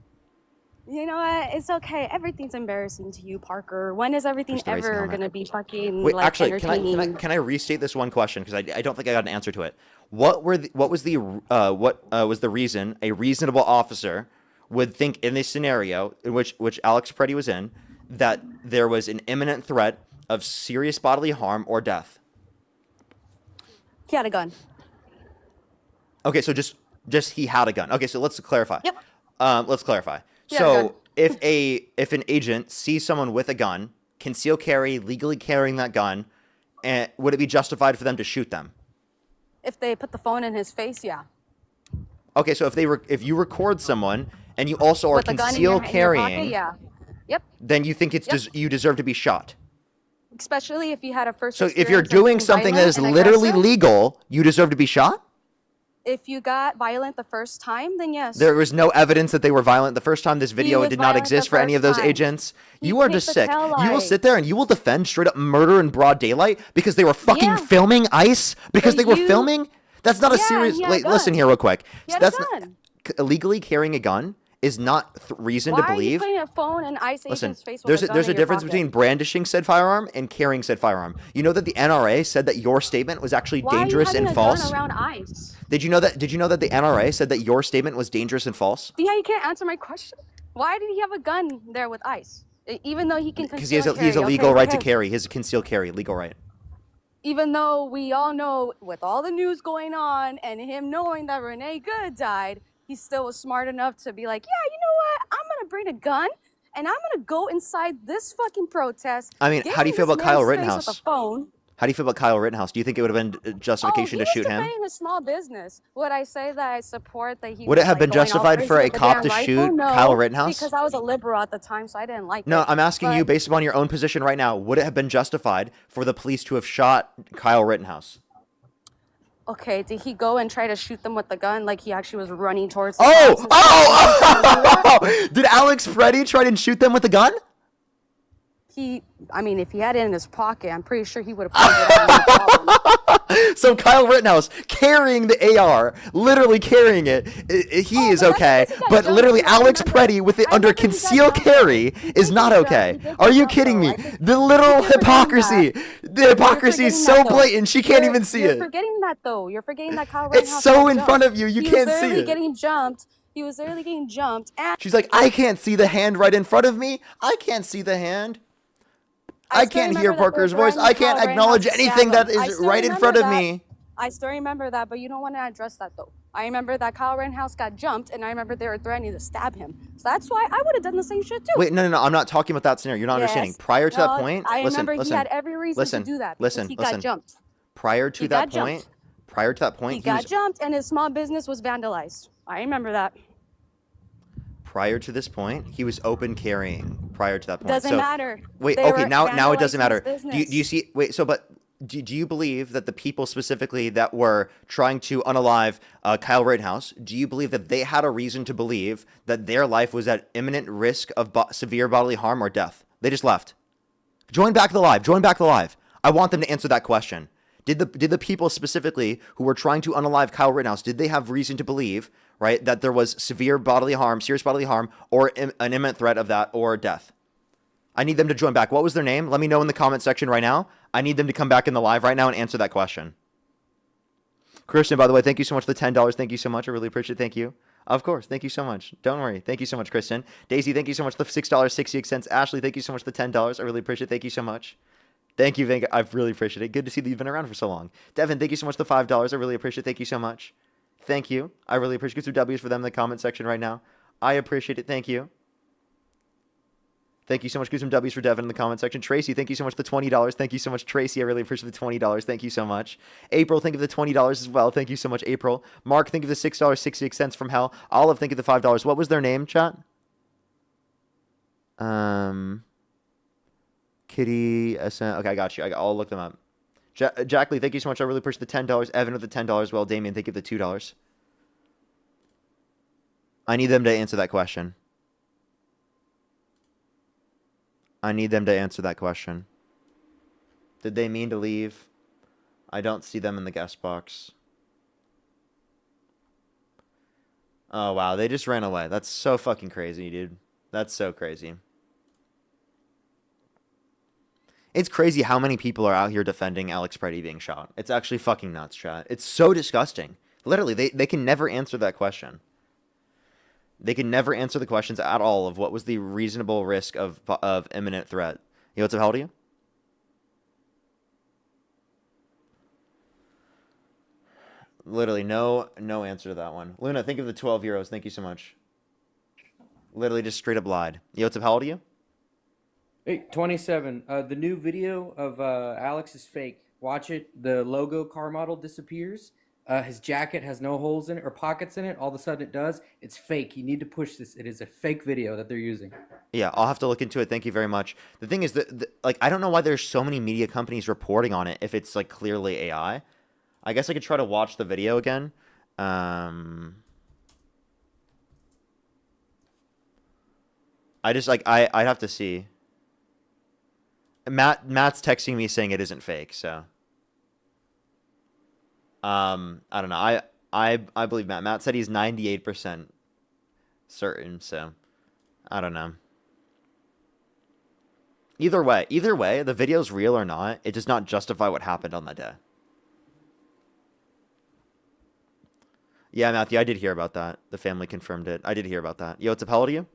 You know what? It's okay. Everything's embarrassing to you, Parker. When is everything Push the race ever helmet. gonna be fucking Wait, like actually, entertaining? can I restate this one question because I don't think I got an answer to it. What was the reason a reasonable officer would think in this scenario in which Alex Preddy was in that there was an imminent threat of serious bodily harm or death? He had a gun. Okay, so just he had a gun. Okay, so let's clarify. Yep. Let's clarify. He had a gun. So if an agent sees someone with a gun, conceal carry, legally carrying that gun, and would it be justified for them to shoot them? If they put the phone in his face, yeah. Okay, so if you record someone and you also are With a gun in conceal your carrying, pocket, yeah. Yep. then you think you deserve to be shot. Especially if you had a first. So if you're experience of doing being something that is violent and literally aggressive, legal, you deserve to be shot? If you got violent the first time, then yes. There was no evidence that they were violent the first time. This video was did not violent exist the for any of first those time. agents. He You are picked just the sick. tail You will light. sit there and you will defend straight up murder in broad daylight because they were fucking Yeah. filming ICE because But they were you- filming? That's not a Yeah, serious... he had a Wait, listen gun. here real quick. He had That's a not... gun. Illegally carrying a gun is not reason Why to are you believe... putting a phone in ICE Listen, agent's face with there's a a difference between brandishing said firearm and carrying said firearm. You know that the NRA said that your statement was actually dangerous Why are you and having a false? gun around ICE? Did you know that the NRA said that your statement was dangerous and false? See how you can't answer my question? Why did he have a gun there with ICE? Even though he can Because he conceal has a carry, legal okay, right to okay. carry. His concealed carry, legal right. Even though we all know, with all the news going on and him knowing that Renee Good died, he still was smart enough to be like, yeah, you know what? I'm gonna bring a gun and I'm gonna go inside this fucking protest. I mean, get how do you in feel this about Kyle man's face Rittenhouse? With a phone. How do you feel about Kyle Rittenhouse? Do you think it would have been justification he to shoot was him? defending a small business. Would I say that I support that he Would it was, have like, been going all justified crazy for a with the cop damn to rifle? shoot No, Kyle Rittenhouse? Because I was a liberal at the time, so I didn't like No, it. I'm asking you But- based upon your own position right now. Would it have been justified for the police to have shot Kyle Rittenhouse? Okay, did he go and try to shoot them with the gun like he actually was running towards the Oh! cops and stuff? Oh! Did Alex Preddy try to shoot them with a gun? I mean, if he had it in his pocket, I'm pretty sure he would have pulled it out. No problem. So Kyle Rittenhouse carrying the AR, literally carrying it, he is okay. But literally Alex Preddy with it under concealed carry is not okay. Are you kidding me? The little hypocrisy. The hypocrisy is so blatant, she can't even see You're it. forgetting that, though. You're forgetting that Kyle It's Rittenhouse so got in jumped. front of you, you He can't was see literally it. getting jumped, He was literally getting jumped. And She's like, I can't see the hand right in front of me. I can't see the hand. I still can't hear remember that Parker's they voice. threatened I can't Kyle acknowledge Rittenhouse to anything stab that him. I is still right in remember front of that. me. I still remember that, but you don't want to address that though. I remember that Kyle Rittenhouse got jumped, and I remember they were threatening to stab him. So that's why I would have done the same shit too. Wait, no. I'm not talking about that scenario. You're not understanding. Yes. Prior to that No, point, I listen, remember he listen, had every reason listen, to do that because listen, he listen. got jumped. Prior to He that got point, He got jumped, and his small business was vandalized. I remember that. prior to this point, he was open carrying. Prior to that point, Doesn't matter. Wait, They okay, were now it doesn't vandalizing matter. his Do you see? Wait, so but do you believe that the people specifically that were trying to unalive Kyle Rittenhouse, do you believe that they had a reason to believe that their life was at imminent risk of severe bodily harm or death? They just left. Join back the live. Join back the live. I want them to answer that question. Did the people specifically who were trying to unalive Kyle Rittenhouse, did they have reason to believe, right, that there was severe bodily harm, serious bodily harm, or an imminent threat of that, or death? I need them to join back. What was their name? Let me know in the comment section right now. I need them to come back in the live right now and answer that question. Christian, by the way, thank you so much for the $10. Thank you so much. I really appreciate it. Thank you. Of course. Thank you so much. Don't worry. Thank you so much, Kristen. Daisy, thank you so much for the $6.68. Ashley, thank you so much for the $10. I really appreciate it. Thank you so much. Thank you, Vanga. I really appreciate it. Good to see that you've been around for so long. Devin, thank you so much for the $5. I really appreciate it. Thank you so much. Thank you. I really appreciate it. Get some W's for them in the comment section right now. I appreciate it. Thank you. Thank you so much. Get some W's for Devin in the comment section. Tracy, thank you so much for the $20. Thank you so much, Tracy. I really appreciate the $20. Thank you so much. April, think of the $20 as well. Thank you so much, April. Mark, think of the $6.68 from hell. Olive, think of the $5. What was their name, chat? Kitty, SM. Okay, I got you. I'll look them up. Jack Lee, thank you so much. I really appreciate the $10. Evan with the $10. Well, Damien, thank you for the $2. I need them to answer that question. I need them to answer that question. Did they mean to leave? I don't see them in the guest box. Oh, wow. They just ran away. That's so fucking crazy, dude. That's so crazy. It's crazy how many people are out here defending Alex Preddy being shot. It's actually fucking nuts, chat. It's so disgusting. Literally, they can never answer that question. They can never answer the questions at all of what was the reasonable risk of imminent threat. Yo, what's up? How old are you? Literally, no answer to that one. Luna, think of the 12 euros. Thank you so much. Literally just straight up lied. Yo, what's up? How old are you? Hey, 27. The new video of Alex is fake. Watch it. The logo car model disappears. His jacket has no holes in it or pockets in it. All of a sudden it does. It's fake. You need to push this. It is a fake video that they're using. Yeah, I'll have to look into it. Thank you very much. The thing is that, like, I don't know why there's so many media companies reporting on it if it's, like, clearly AI. I guess I could try to watch the video again. I just, like, I'd have to see. Matt's texting me saying it isn't fake, so. I don't know. I believe Matt. Matt said he's 98% certain, so I don't know. Either way, the video's real or not, it does not justify what happened on that day. Yeah, Matthew, I did hear about that. The family confirmed it. I did hear about that. Yo, what's up? How old are you?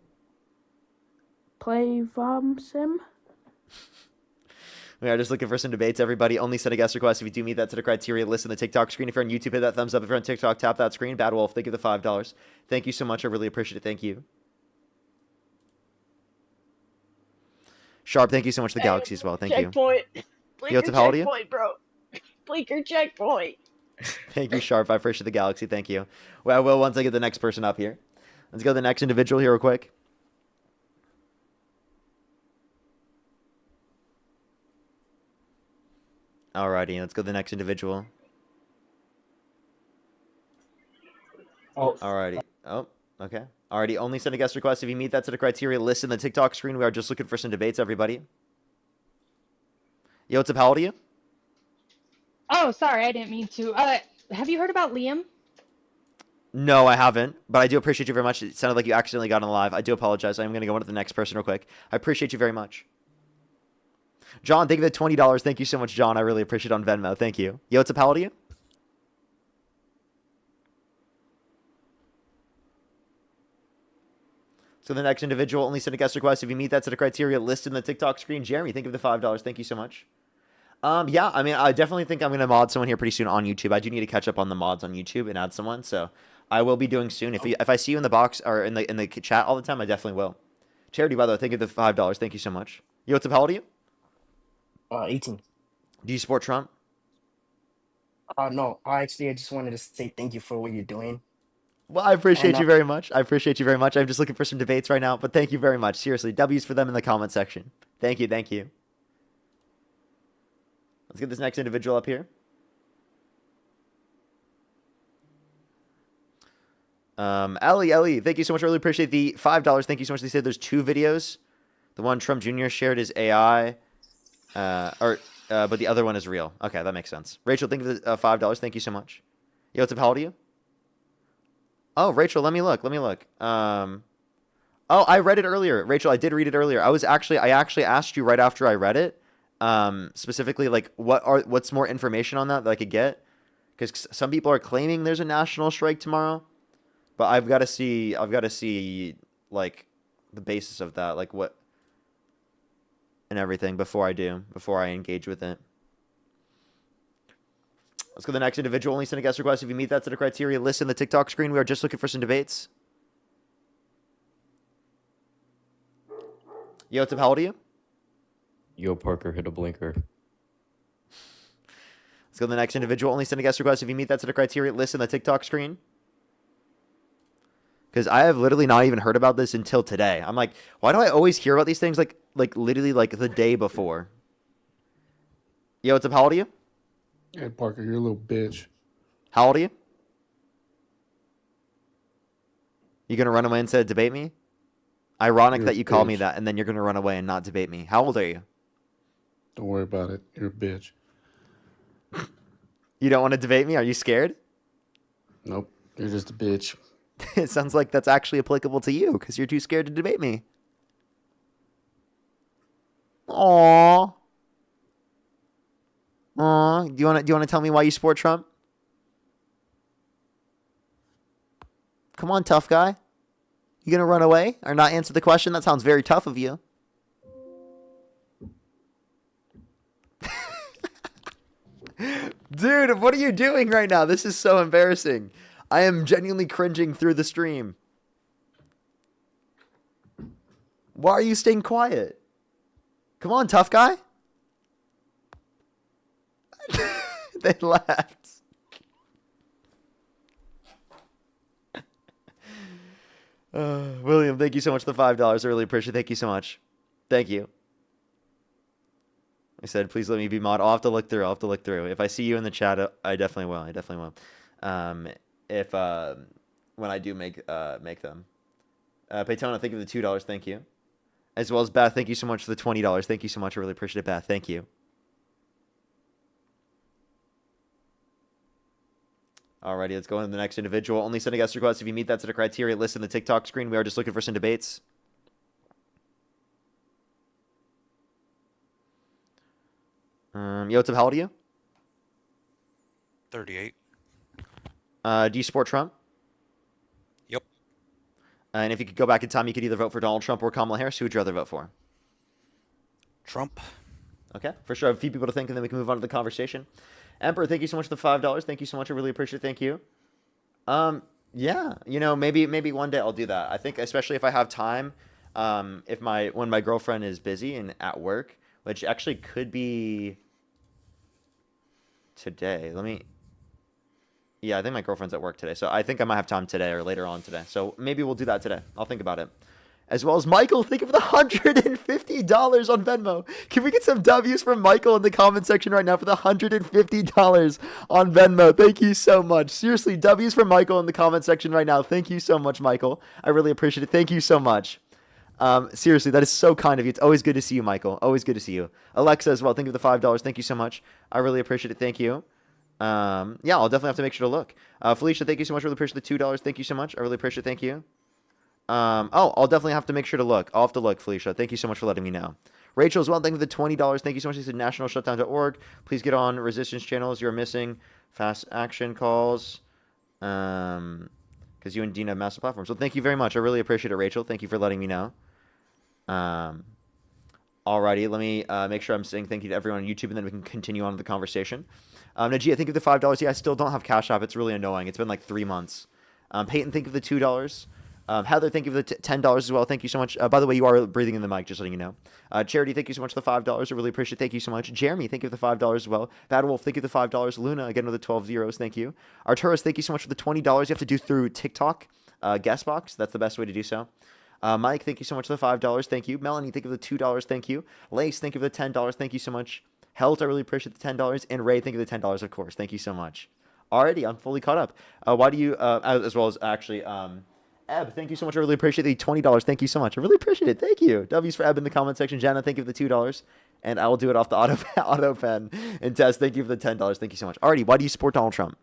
Play Farm Sim. We are just looking for some debates, everybody. Only send a guest request if you do meet that set of criteria. Listen to the TikTok screen. If you're on YouTube, hit that thumbs up. If you're on TikTok, tap that screen. Bad Wolf, thank you for the $5. Thank you so much. I really appreciate it. Thank you. Sharp, thank you so much for the Galaxy as well. Thank you. Checkpoint. Yo, what's up? How old are you? Checkpoint, bro. Blinker checkpoint. Thank you, Sharp. I appreciate the Galaxy. Thank you. Well, I will once I get the next person up here. Let's go to the next individual here real quick. Alrighty, let's go to the next individual. Oh. Alrighty. Oh, okay. Alrighty, only send a guest request if you meet that set of criteria. Listen, the TikTok screen. We are just looking for some debates, everybody. Yo, what's up? How old are you? Oh, sorry, I didn't mean to. Have you heard about Liam? No, I haven't, but I do appreciate you very much. It sounded like you accidentally got on the live. I do apologize. I'm going to go on to the next person real quick. I appreciate you very much. John, thank you for the $20. Thank you so much, John. I really appreciate it on Venmo. Thank you. Yo, what's up? How old are you? So the next individual only send a guest request if you meet that set of criteria listed in the TikTok screen. Jeremy, thank you for the $5. Thank you so much. Yeah, I mean, I definitely think I'm gonna mod someone here pretty soon on YouTube. I do need to catch up on the mods on YouTube and add someone, so I will be doing soon. If I see you in the box or in the chat all the time, I definitely will. Charity, by the way, thank you for the $5. Thank you so much. Yo, what's up? How old are you? 18. Do you support Trump? No, I just wanted to say thank you for what you're doing. Well, I appreciate And you very much. I appreciate you very much. I'm just looking for some debates right now, but thank you very much. Seriously, W's for them in the comment section. Thank you, thank you. Let's get this next individual up here. Ellie, thank you so much. I really appreciate the $5. Thank you so much. They said there's 2 videos. The one Trump Jr. shared is AI, but the other one is real. Okay, that makes sense. Rachel, thank you for the $5. Thank you so much. Yo, what's up? How old are you? Oh, Rachel, let me look. Oh, I read it earlier. Rachel, I did read it earlier. I actually asked you right after I read it, specifically like what's more information on that I could get, because some people are claiming there's a national strike tomorrow, but I've got to see like the basis of that, like what and everything before I engage with it. Let's go to the next individual. Only send a guest request if you meet that set of criteria. List in the TikTok screen. We are just looking for some debates. Yo, what's up? How old are you? Yo, Parker, hit a blinker. Let's go to the next individual. Only send a guest request if you meet that set of criteria. List in the TikTok screen. Because I have literally not even heard about this until today. I'm like, why do I always hear about these things like literally like the day before? Yo, what's up? How old are you? Hey, Parker, you're a little bitch. How old are you? You gonna run away instead of debate me? Ironic You're that a you call me bitch. that, and then you're gonna run away and not debate me. How old are you? Don't worry about it. You're a bitch. You don't want to debate me? Are you scared? Nope. You're just a bitch. It sounds like that's actually applicable to you because you're too scared to debate me. Aww. Aww. Do you want to tell me why you support Trump? Come on, tough guy. You gonna run away or not answer the question? That sounds very tough of you. Dude, what are you doing right now? This is so embarrassing. I am genuinely cringing through the stream. Why are you staying quiet? Come on, tough guy. They laughed. William, thank you so much for the $5. I really appreciate it. Thank you so much. Thank you. I said, please let me be mod. I'll have to look through. If I see you in the chat, I definitely will. If when I do make them. Paytona, thank you for the $2. Thank you. As well as Beth, thank you so much for the $20. Thank you so much. I really appreciate it, Beth. Thank you. Alrighty, let's go on to the next individual. Only send a guest request if you meet that set of criteria listed in the TikTok screen. We are just looking for some debates. Yo, what's up? How old are you? 38. Do you support Trump? Yep. And if you could go back in time, you could either vote for Donald Trump or Kamala Harris. Who would you rather vote for? Trump. Okay, for sure. I have a few people to think, and then we can move on to the conversation. Emperor, thank you so much for the $5. Thank you so much. I really appreciate it. Thank you. Yeah, maybe one day I'll do that. I think especially if I have time, when my girlfriend is busy and at work, which actually could be today. Yeah, I think my girlfriend's at work today, so I think I might have time today or later on today. So maybe we'll do that today. I'll think about it. As well as Michael, thank you for the $150 on Venmo. Can we get some W's from Michael in the comment section right now for the $150 on Venmo? Thank you so much. Seriously, W's from Michael in the comment section right now. Thank you so much, Michael. I really appreciate it. Thank you so much. Seriously, that is so kind of you. It's always good to see you, Michael. Always good to see you. Alexa as well. Thank you for the $5. Thank you so much. I really appreciate it. Thank you. Yeah, I'll definitely have to make sure to look. Felicia, thank you so much. Really appreciate the $2. Thank you so much. I really appreciate it. Thank you. I'll definitely have to make sure to look. I'll have to look, Felicia. Thank you so much for letting me know. Rachel as well, thank you for the $20. Thank you so much. She said nationalshutdown.org. Please get on resistance channels. You're missing fast action calls. because you and Dean have massive platforms. So thank you very much. I really appreciate it, Rachel. Thank you for letting me know. Alrighty, let me make sure I'm saying thank you to everyone on YouTube, and then we can continue on with the conversation. Najee, thank you for the $5. Yeah, I still don't have Cash App. It's really annoying. It's been like 3 months. Peyton, thank you for the $2. Heather, thank you for the $10 as well. Thank you so much. By the way, you are breathing in the mic, just letting you know. Charity, thank you so much for the $5. I really appreciate it. Thank you so much. Jeremy, thank you for the $5 as well. Bad Wolf, thank you for the $5. Luna, again with the 12 zeros. Thank you. Arturus, thank you so much for the $20. You have to do through TikTok guest box. That's the best way to do so. Mike, thank you so much for the $5. Thank you. Melanie, thank you for the $2. Thank you. Lace, thank you for the $10. Thank you so much. Helt, I really appreciate the $10. And Ray, thank you for the $10, of course. Thank you so much. Alrighty, I'm fully caught up. Why do you, as well as actually, Eb, thank you so much. I really appreciate the $20. Thank you so much. I really appreciate it. Thank you. W's for Eb in the comment section. Jana, thank you for the $2. And I will do it off the auto pen. And Tess, thank you for the $10. Thank you so much. Alrighty, why do you support Donald Trump?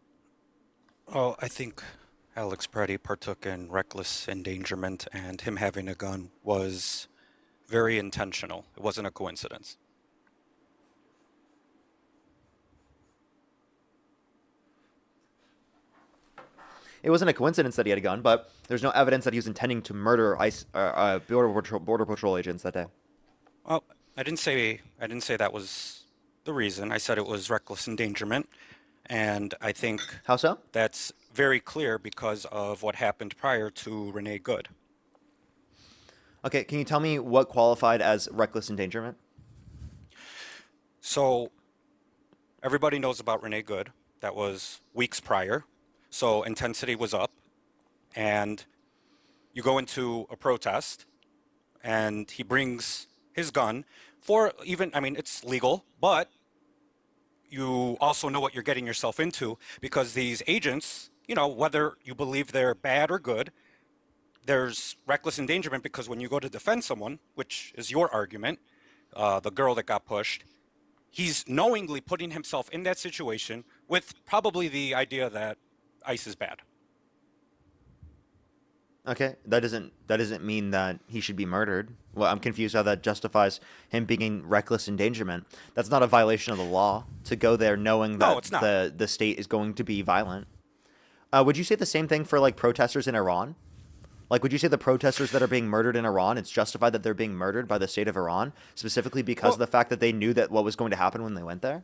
Oh, I think Alex Preddy partook in reckless endangerment, and him having a gun was very intentional. It wasn't a coincidence. It wasn't a coincidence that he had a gun, but there's no evidence that he was intending to murder border patrol agents that day. Well, I didn't say that was the reason. I said it was reckless endangerment, and I think how so? That's very clear because of what happened prior to Renee Good. Okay, can you tell me what qualified as reckless endangerment? So everybody knows about Renee Good. That was weeks prior. So intensity was up, and you go into a protest, and he brings his gun for it's legal, but you also know what you're getting yourself into, because these agents, whether you believe they're bad or good, there's reckless endangerment, because when you go to defend someone, which is your argument, the girl that got pushed, he's knowingly putting himself in that situation with probably the idea that ICE is bad. Okay, that doesn't mean that he should be murdered. Well, I'm confused how that justifies him being in reckless endangerment. That's not a violation of the law to go there knowing that it's not. the state is going to be violent. Would you say the same thing for like protesters in Iran? Like, would you say the protesters that are being murdered in Iran, it's justified that they're being murdered by the state of Iran, specifically because of the fact that they knew that what was going to happen when they went there?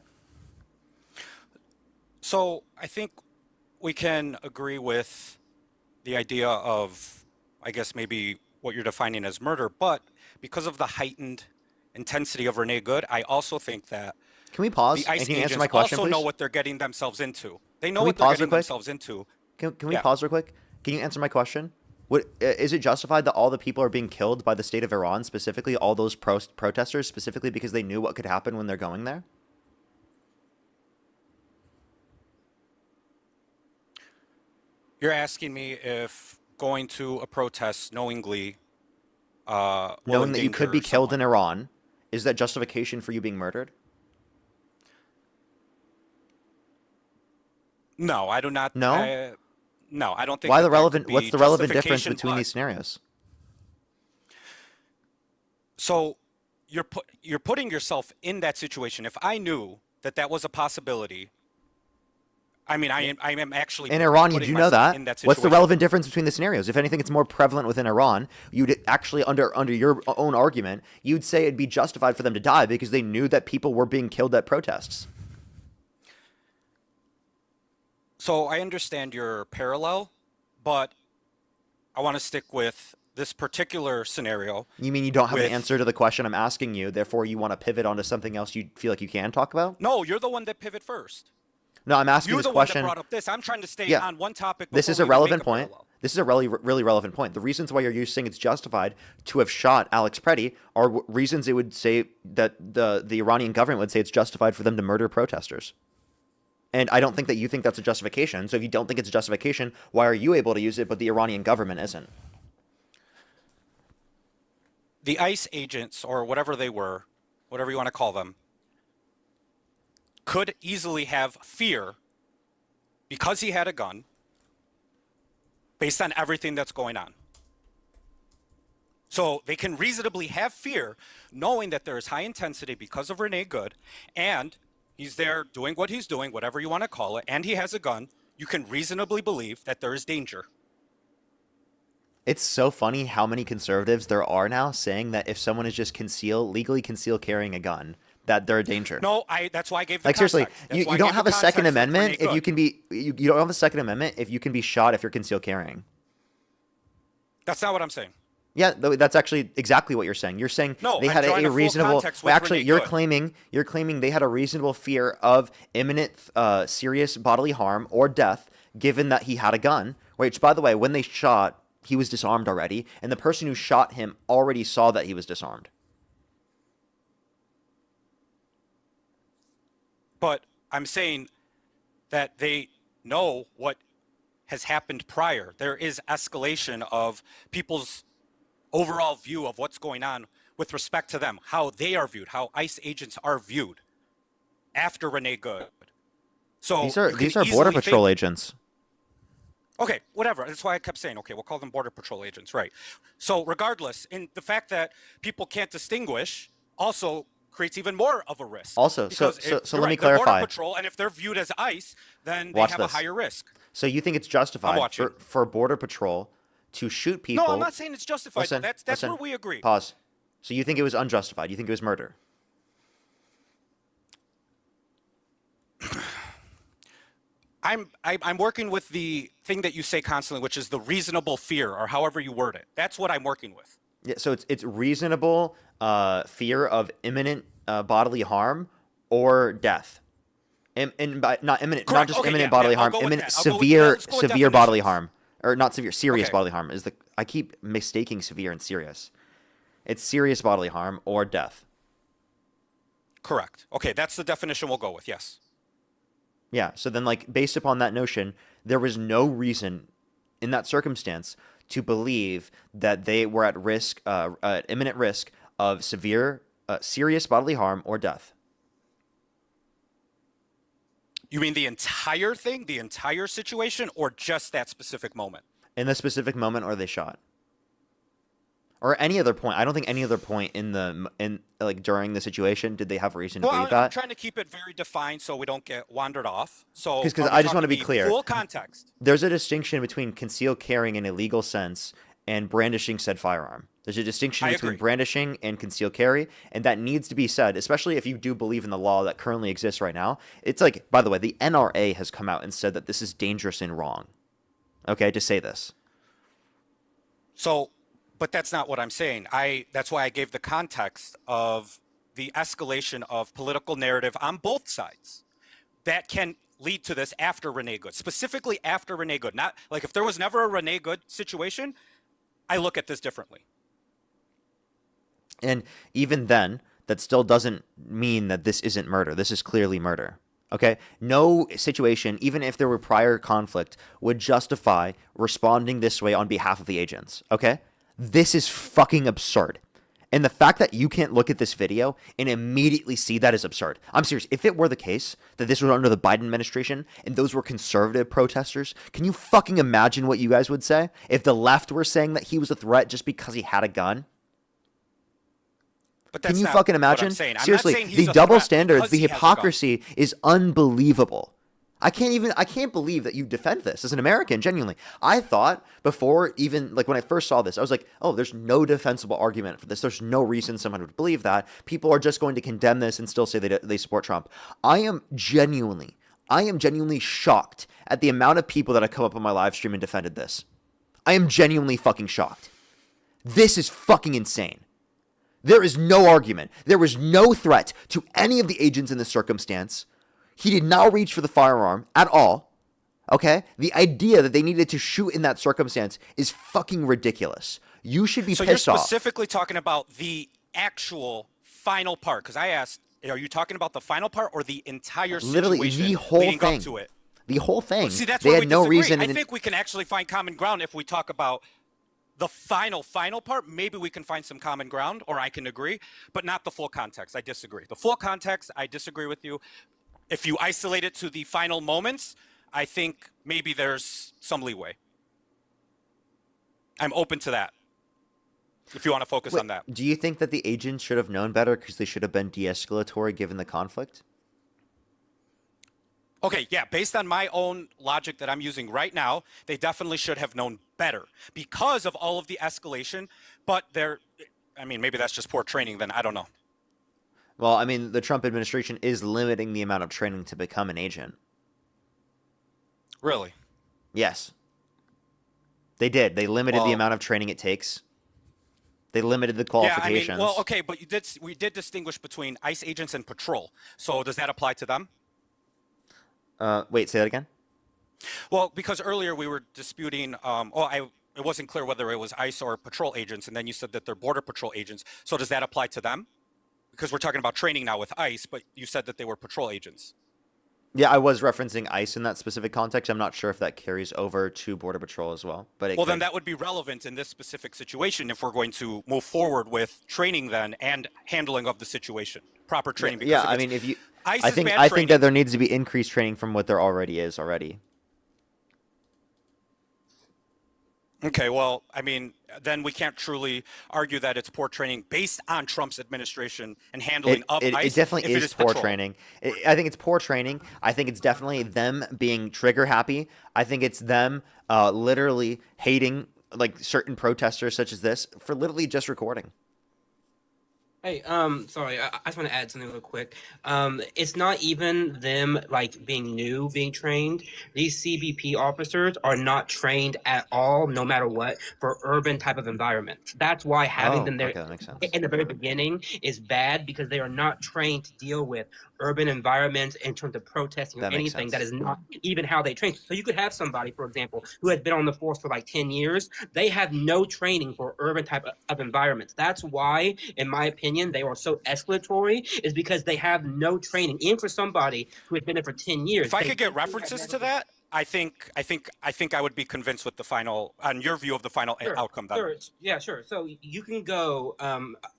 So I think we can agree with the idea of, I guess, maybe what you're defining as murder, but because of the heightened intensity of Renee Good, I also think that can we pause? The ICE and can you agents answer my question, also please? know what they're getting themselves into. They know Can we what they're pause getting real quick? themselves into. Can we Yeah. pause real quick? Can you answer my question? What is it justified that all the people are being killed by the state of Iran, specifically all those protesters, specifically because they knew what could happen when they're going there? You're asking me if going to a protest knowingly, Knowing that you could be killed in Iran, is that justification for you being murdered? No, I do not. No? No, I don't think. Why that the there relevant? could be What's the relevant difference justification, between but- these scenarios? So you're putting yourself in that situation. If I knew that that was a possibility, I am actually In Iran, you putting do know myself that. in that What's the situation. relevant difference between the scenarios? If anything, it's more prevalent within Iran. You'd actually, under your own argument, you'd say it'd be justified for them to die because they knew that people were being killed at protests. So I understand your parallel, but I want to stick with this particular scenario. You mean you don't have with- an answer to the question I'm asking you, therefore you want to pivot onto something else you feel like you can talk about? No, you're the one that pivot first. No, I'm asking You're this the question. one that brought up this. I'm trying to stay Yeah. on one topic. This before is a we even make relevant point. parallel. This is a really relevant point. The reasons why you're saying it's justified to have shot Alex Preddy are reasons it would say that the Iranian government would say it's justified for them to murder protesters. And I don't think that you think that's a justification. So if you don't think it's a justification, why are you able to use it but the Iranian government isn't? The ICE agents, or whatever they were, whatever you want to call them, could easily have fear because he had a gun based on everything that's going on. So they can reasonably have fear knowing that there is high intensity because of Renee Good, and he's there doing what he's doing, whatever you want to call it, and he has a gun. You can reasonably believe that there is danger. It's so funny how many conservatives there are now saying that if someone is just legally conceal carrying a gun, that they're a danger. No, that's why I gave the Like seriously, context. That's why you I don't gave have the a Second context with Amendment Renee if you Good. can be you don't have a Second Amendment if you can be shot if you're concealed carrying. That's not what I'm saying. Yeah, that's actually exactly what you're saying. You're saying No, they I'm had drawing a a full reasonable. context Well, with actually, Renee you're claiming they had a reasonable fear of imminent, serious bodily harm or death, given that he had a gun. Which, by the way, when they shot, he was disarmed already, and the person who shot him already saw that he was disarmed. But I'm saying that they know what has happened prior. There is escalation of people's overall view of what's going on with respect to them, how they are viewed, how ICE agents are viewed after Renee Good. So These are you can Border easily Patrol think- agents. Okay, whatever. That's why I kept saying, okay, we'll call them Border Patrol agents, right? So regardless, in the fact that people can't distinguish also creates even more of a risk. Also, so Because let you're me right, they're clarify. Border Patrol, and if they're viewed as ICE, then they Watch have this. a higher risk. So you think it's justified for Border Patrol to shoot people? No, I'm not saying it's justified. Listen, That's listen, where we agree. Pause. So you think it was unjustified? You think it was murder? I'm working with the thing that you say constantly, which is the reasonable fear, or however you word it. That's what I'm working with. Yeah. So it's reasonable fear of imminent bodily harm or death. And by, not imminent, Correct. not just Okay, imminent yeah, bodily yeah, I'll harm, go with imminent that. I'll go with- severe let's go with severe bodily definitions. harm, or not severe, serious Okay. bodily harm is the. I keep mistaking severe and serious. It's serious bodily harm or death. Correct. Okay, that's the definition we'll go with. Yes. Yeah. So then, like, based upon that notion, there was no reason in that circumstance to believe that they were at risk, at imminent risk of severe, serious bodily harm or death. You mean the entire thing, the entire situation, or just that specific moment? In the specific moment, or they shot, or any other point. I don't think any other point in like during the situation did they have reason to Well, believe I'm that. trying to keep it very defined so we don't get wandered off. So Because are we I just want to talking be the clear. Full context. There's a distinction between concealed carrying in a legal sense and brandishing said firearm. There's a distinction I between agree. brandishing and concealed carry, and that needs to be said, especially if you do believe in the law that currently exists right now. It's like, by the way, the NRA has come out and said that this is dangerous and wrong. Okay, to say this. So, but that's not what I'm saying. That's why I gave the context of the escalation of political narrative on both sides that can lead to this after Renee Good, specifically after Renee Good. Not like if there was never a Renee Good situation, I look at this differently. And even then, that still doesn't mean that this isn't murder. This is clearly murder. Okay? No situation, even if there were prior conflict, would justify responding this way on behalf of the agents. Okay? This is fucking absurd. And the fact that you can't look at this video and immediately see that is absurd. I'm serious. If it were the case that this was under the Biden administration and those were conservative protesters, can you fucking imagine what you guys would say if the left were saying that he was a threat just because he had a gun? But Can that's you not fucking what I'm imagine? saying. I'm not Seriously, saying he's the a double threat standards, because the he has a gun. hypocrisy is unbelievable. I can't believe that you defend this as an American, genuinely. I thought before even, like when I first saw this, I was like, oh, there's no defensible argument for this. There's no reason someone would believe that. People are just going to condemn this and still say they support Trump. I am genuinely shocked at the amount of people that have come up on my live stream and defended this. I am genuinely fucking shocked. This is fucking insane. There is no argument. There was no threat to any of the agents in this circumstance. He did not reach for the firearm at all. Okay? The idea that they needed to shoot in that circumstance is fucking ridiculous. You should be So you're pissed off. specifically talking about the actual final part, because I asked, are you talking about the final part or the entire situation Literally, the whole leading thing. up to it? The whole thing. Well, see, that's they where had we no disagree. reason. I think we can actually find common ground if we talk about the final part. Maybe we can find some common ground, or I can agree, but not the full context. I disagree. The full context, I disagree with you. If you isolate it to the final moments, I think maybe there's some leeway. I'm open to that, if you want to focus on that. Do you think that the agents should have known better because they should have been de-escalatory given the conflict? Okay, yeah, based on my own logic that I'm using right now, they definitely should have known better because of all of the escalation. But I mean, maybe that's just poor training then. I don't know. Well, I mean, the Trump administration is limiting the amount of training to become an agent. Really? Yes. They did. They limited the Well- amount of training it takes. They limited the Yeah, I qualifications. mean, well, okay, but we did distinguish between ICE agents and patrol. So does that apply to them? Wait, say that again? Well, because earlier we were disputing, it wasn't clear whether it was ICE or patrol agents, and then you said that they're border patrol agents. So does that apply to them? Because we're talking about training now with ICE, but you said that they were patrol agents. Yeah, I was referencing ICE in that specific context. I'm not sure if that carries over to Border Patrol as well. But Well, then that would be relevant in this specific situation if we're going to move forward with training then and handling of the situation, proper training. Because yeah, if I it's mean, if you, ICE I is think bad I training- think that there needs to be increased training from what there already is already. Okay, well, I mean, then we can't truly argue that it's poor training based on Trump's administration and handling of ICE. It definitely if is poor patrol. training. I think it's poor training. I think it's definitely them being trigger happy. I think it's them literally hating like certain protesters such as this for literally just recording. Hey, sorry, I just want to add something real quick. It's not even them like being new, being trained. These CBP officers are not trained at all, no matter what, for urban type of environments. That's why having them there okay, that makes sense. in the very beginning is bad because they are not trained to deal with urban environments in terms of protesting or That makes anything. sense. That is not even how they train. So you could have somebody, for example, who has been on the force for like 10 years. They have no training for urban type of environments. That's why, in my opinion, they are so escalatory, is because they have no training. Even for somebody who has been there for 10 years. If I they- could get references to that, I think I would be convinced with the final, on your view of the final outcome. Then. Sure, yeah, sure. So you can go.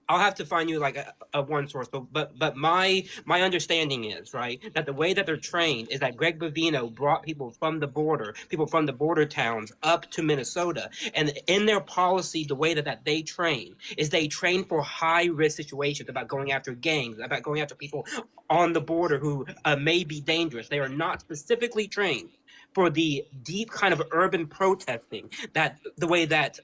I'll have to find you like a one source, but my understanding is right that the way that they're trained is that Greg Bovino brought people from the border towns up to Minnesota, and in their policy, the way that they train is they train for high risk situations about going after gangs, about going after people on the border who may be dangerous. They are not specifically trained for the deep kind of urban protesting that the way that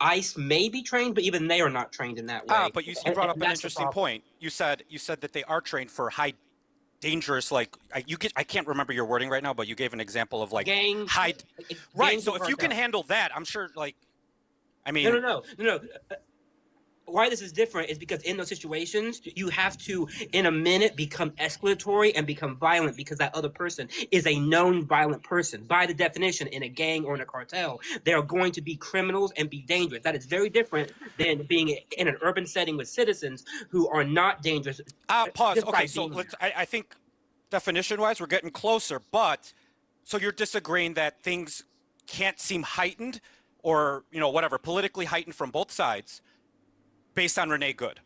ICE may be trained, but even they are not trained in that way. But you brought up an That's the interesting problem. point. You said that they are trained for high, dangerous, like I can't remember your wording right now, but you gave an example of like Gangs, high. Right. gangs So and if you can cartels. handle that, I'm sure. Like, I mean, No. Why this is different is because in those situations, you have to, in a minute, become escalatory and become violent because that other person is a known violent person. By the definition, in a gang or in a cartel, they are going to be criminals and be dangerous. That is very different than being in an urban setting with citizens who are not dangerous. Pause. just by Okay, so being I think definition-wise, we're getting closer. But so you're disagreeing that things can't seem heightened, or whatever, politically heightened from both sides, based on Renee Good.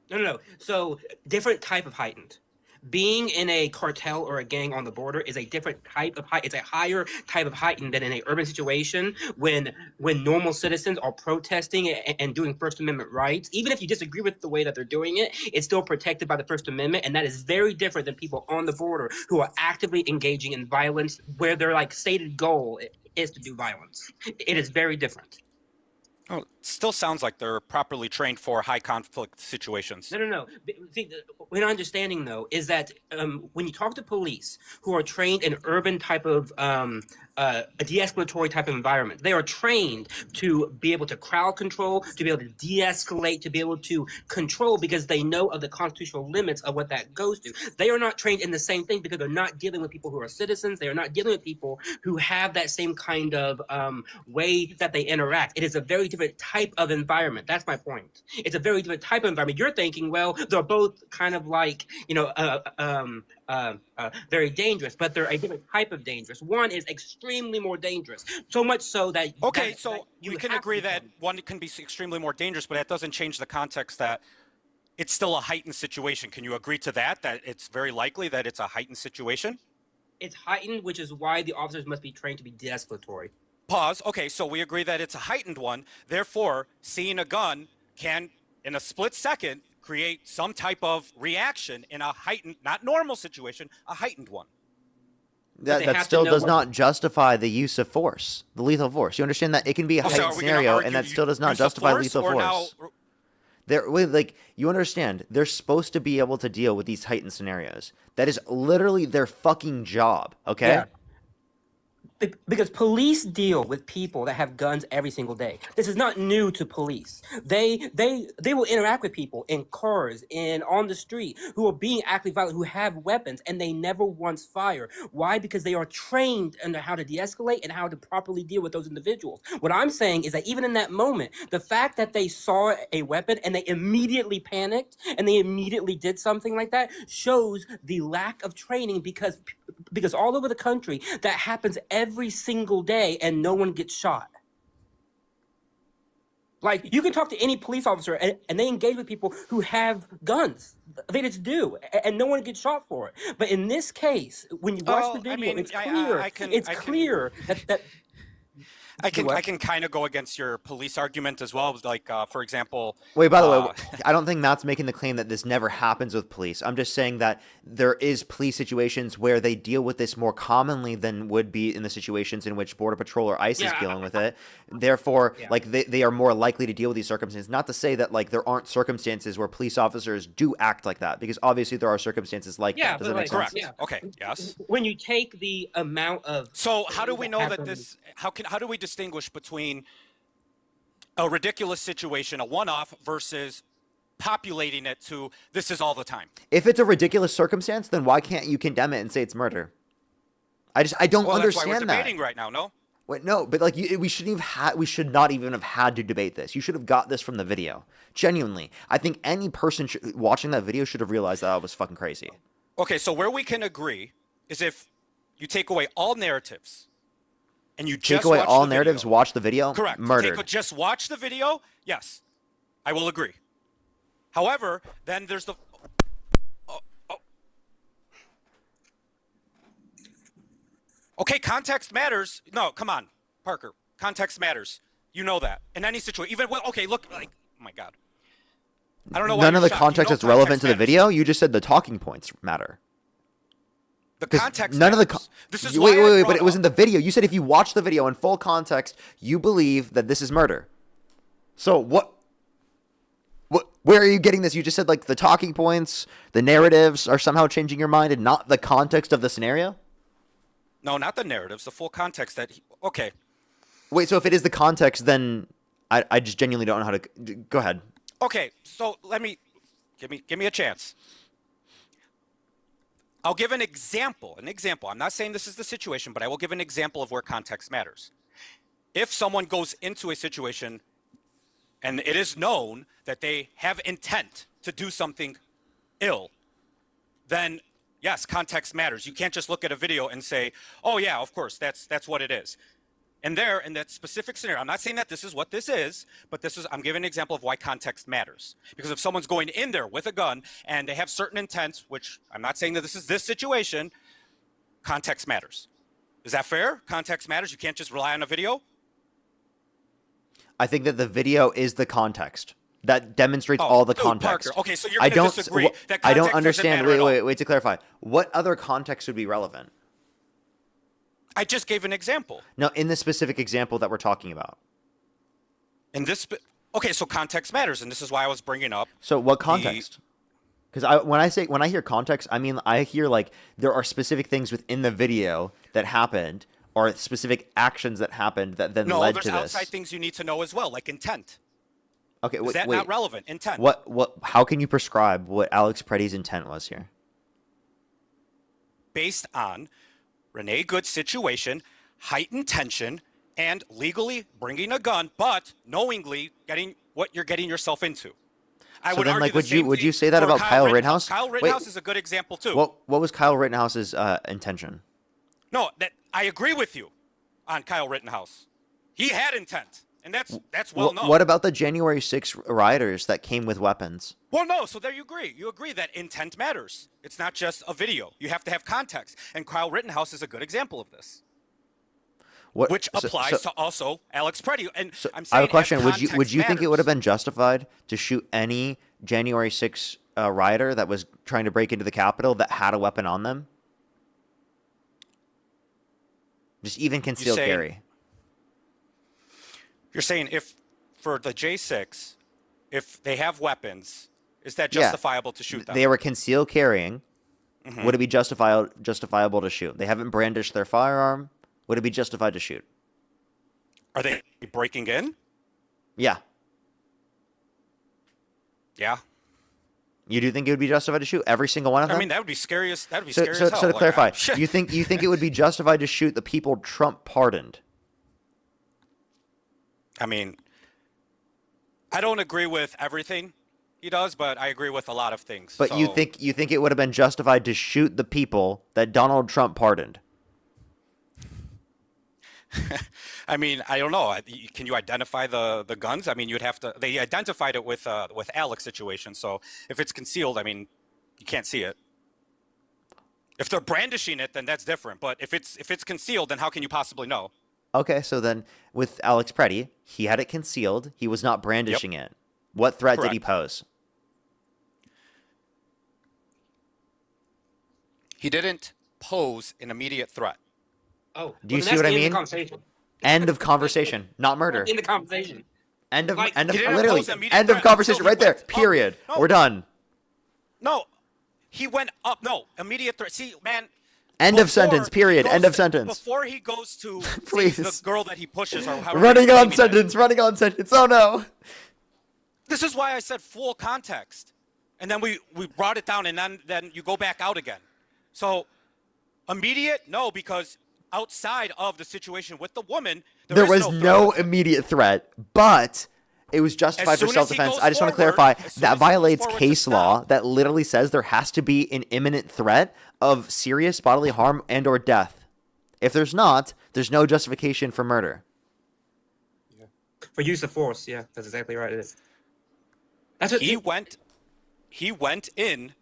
No. So different type of heightened. Being in a cartel or a gang on the border is a different type of height. It's a higher type of heightened than in an urban situation when normal citizens are protesting and doing First Amendment rights. Even if you disagree with the way that they're doing it, it's still protected by the First Amendment, and that is very different than people on the border who are actively engaging in violence, where their like stated goal is to do violence. It is very different. Oh, it still sounds like they're properly trained for high conflict situations. No. See, what I'm understanding though is that when you talk to police who are trained in urban type of a de-escalatory type of environment, they are trained to be able to crowd control, to be able to de-escalate, to be able to control because they know of the constitutional limits of what that goes to. They are not trained in the same thing because they're not dealing with people who are citizens. They are not dealing with people who have that same kind of way that they interact. It is a very different type of environment. That's my point. It's a very different type of environment. You're thinking, well, they're both kind of like, very dangerous, but they're a different type of dangerous. One is extremely more dangerous, so much so that Okay, that so you we can have agree to that one can be extremely more dangerous, but that doesn't change the context that it's still a heightened situation. Can you agree to that? That it's very likely that it's a heightened situation? It's heightened, which is why the officers must be trained to be de-escalatory. Pause. Okay, so we agree that it's a heightened one. Therefore, seeing a gun can, in a split second, create some type of reaction in a heightened, not normal situation, a heightened one. That have to still know does what- not justify the use of force, the lethal force. You understand that it can be a Oh, so heightened are we gonna scenario, argue and that you- still does not use of justify force, lethal or force. now- Like, you understand, they're supposed to be able to deal with these heightened scenarios. That is literally their fucking job, okay? Yeah. Because police deal with people that have guns every single day. This is not new to police. They will interact with people in cars and on the street who are being actively violent, who have weapons, and they never once fire. Why? Because they are trained in how to de-escalate and how to properly deal with those individuals. What I'm saying is that even in that moment, the fact that they saw a weapon and they immediately panicked and they immediately did something like that shows the lack of training, because all over the country that happens every single day and no one gets shot. Like, you can talk to any police officer and they engage with people who have guns. They just do, and no one gets shot for it. But in this case, when you watch the video, it's clear that I can kind of go against your police argument as well. Like, for example. Wait, by the way, I don't think Matt's making the claim that this never happens with police. I'm just saying that there is police situations where they deal with this more commonly than would be in the situations in which Border Patrol or ICE is dealing with it. Therefore, like, they are more likely to deal with these circumstances. Not to say that, like, there aren't circumstances where police officers do act like that, because obviously there are circumstances like that. Does that make sense? Yeah. Okay. Yes. When you take the amount of So how do we know that this? How do we distinguish between a ridiculous situation, a one-off, versus populating it to this is all the time? If it's a ridiculous circumstance, then why can't you condemn it and say it's murder? I don't Well, that's why understand we're that. debating right now. No. Wait, no, but like we should not even have had to debate this. You should have got this from the video. Genuinely, I think any person watching that video should have realized that I was fucking crazy. Okay, so where we can agree is if you take away all narratives and you just Take away watch all the narratives, video. watch the video. Correct. Murdered. Just watch the video. Yes, I will agree. However, then there's the. Okay, context matters. No, come on, Parker. Context matters. You know that in any situation. Even okay, look, like, oh my God. I don't know why None you're of the shocked. context You know that's relevant to the matters. video. You just said the talking points matter. The 'Cause context none matters. of the This is wait, why I wait, brought but it was up- in the video. You said if you watch the video in full context, you believe that this is murder. So what? Where are you getting this? You just said like the talking points, the narratives are somehow changing your mind, and not the context of the scenario. No, not the narratives. The full context. Okay. Wait, so if it is the context, then I just genuinely don't know how to. Go ahead. Okay, so let me give me a chance. I'll give an example. I'm not saying this is the situation, but I will give an example of where context matters. If someone goes into a situation and it is known that they have intent to do something ill, then yes, context matters. You can't just look at a video and say, "Oh yeah, of course, that's what it is." And there, in that specific scenario, I'm not saying that this is what this is, but I'm giving an example of why context matters. Because if someone's going in there with a gun and they have certain intents, which I'm not saying that this is this situation, context matters. Is that fair? Context matters. You can't just rely on a video. I think that the video is the context that demonstrates all the dude, context. Parker. Okay, so you're going to disagree that I don't context doesn't understand. matter at all. Wait. To clarify, what other context would be relevant? I just gave an example. No, in the specific example that we're talking about. Okay, so context matters, and this is why I was bringing up. So what context? Because when I hear context, I mean I hear like there are specific things within the video that happened, or specific actions that happened that then No, led there's to this. outside things you need to know as well, like intent. Okay, Is that wait. not relevant? Intent. What? How can you prescribe what Alex Preddy's intent was here? Based on Renee Good's situation, heightened tension, and legally bringing a gun, but knowingly getting what you're getting yourself into. I So would then, argue like, the would same you thing say that for about Kyle Rittenhouse? Kyle Wait. Rittenhouse is a good example too. What was Kyle Rittenhouse's intention? No, that I agree with you on Kyle Rittenhouse. He had intent, and that's well known. What about the January 6th rioters that came with weapons? Well, no, so there you agree. You agree that intent matters. It's not just a video. You have to have context, and Kyle Rittenhouse is a good example of this. Which applies to also Alex Preddy. And I'm saying I have a question. as Would you context think it matters. would have been justified to shoot any January 6th rioter that was trying to break into the Capitol that had a weapon on them? Just even concealed saying- carry. You're saying if for the J6, if they have weapons, is that Yeah. justifiable to shoot them? They were concealed carrying. Mhm. Would it be justifiable to shoot? They haven't brandished their firearm. Would it be justified to shoot? Are they breaking in? Yeah. Yeah. You do think it would be justified to shoot every single one of them? I mean, that would be scary as that would be so, scary so, as hell. so to Like, clarify, shit. you think it would be justified to shoot the people Trump pardoned? I mean, I don't agree with everything he does, but I agree with a lot of things. But you so- think it would have been justified to shoot the people that Donald Trump pardoned? I mean, I don't know. Can you identify the guns? I mean, you'd have to. They identified it with Alex situation. So if it's concealed, I mean, you can't see it. If they're brandishing it, then that's different. But if it's concealed, then how can you possibly know? Okay, so then with Alex Preddy, he had it concealed. He was not brandishing it. What threat did he pose? He didn't pose an immediate threat. Oh, Do you well, see what I that's the end of the mean? conversation. End of conversation, not murder. In the conversation. End of Like, end of he didn't literally pose immediate end of threat conversation until he right there. went up. Period. No. We're done. No, he went up. No, immediate threat. See, man. End of before sentence. he Period. goes End of to- sentence. Before he goes to Please. see the girl that he pushes or however Running he's on naming it. sentence. Running on sentence. Oh no. This is why I said full context. And then we brought it down, and then you go back out again. So immediate? No, because outside of the situation with the woman, There is was no threat. no immediate threat, but it was justified As for soon as he self-defense. goes I just want to forward- clarify as soon that as he goes violates forward to case law stop- that literally says there has to be an imminent threat of serious bodily harm and or death. If there's not, there's no justification for murder. For use of force, yeah, that's exactly right. It is. That's what He went in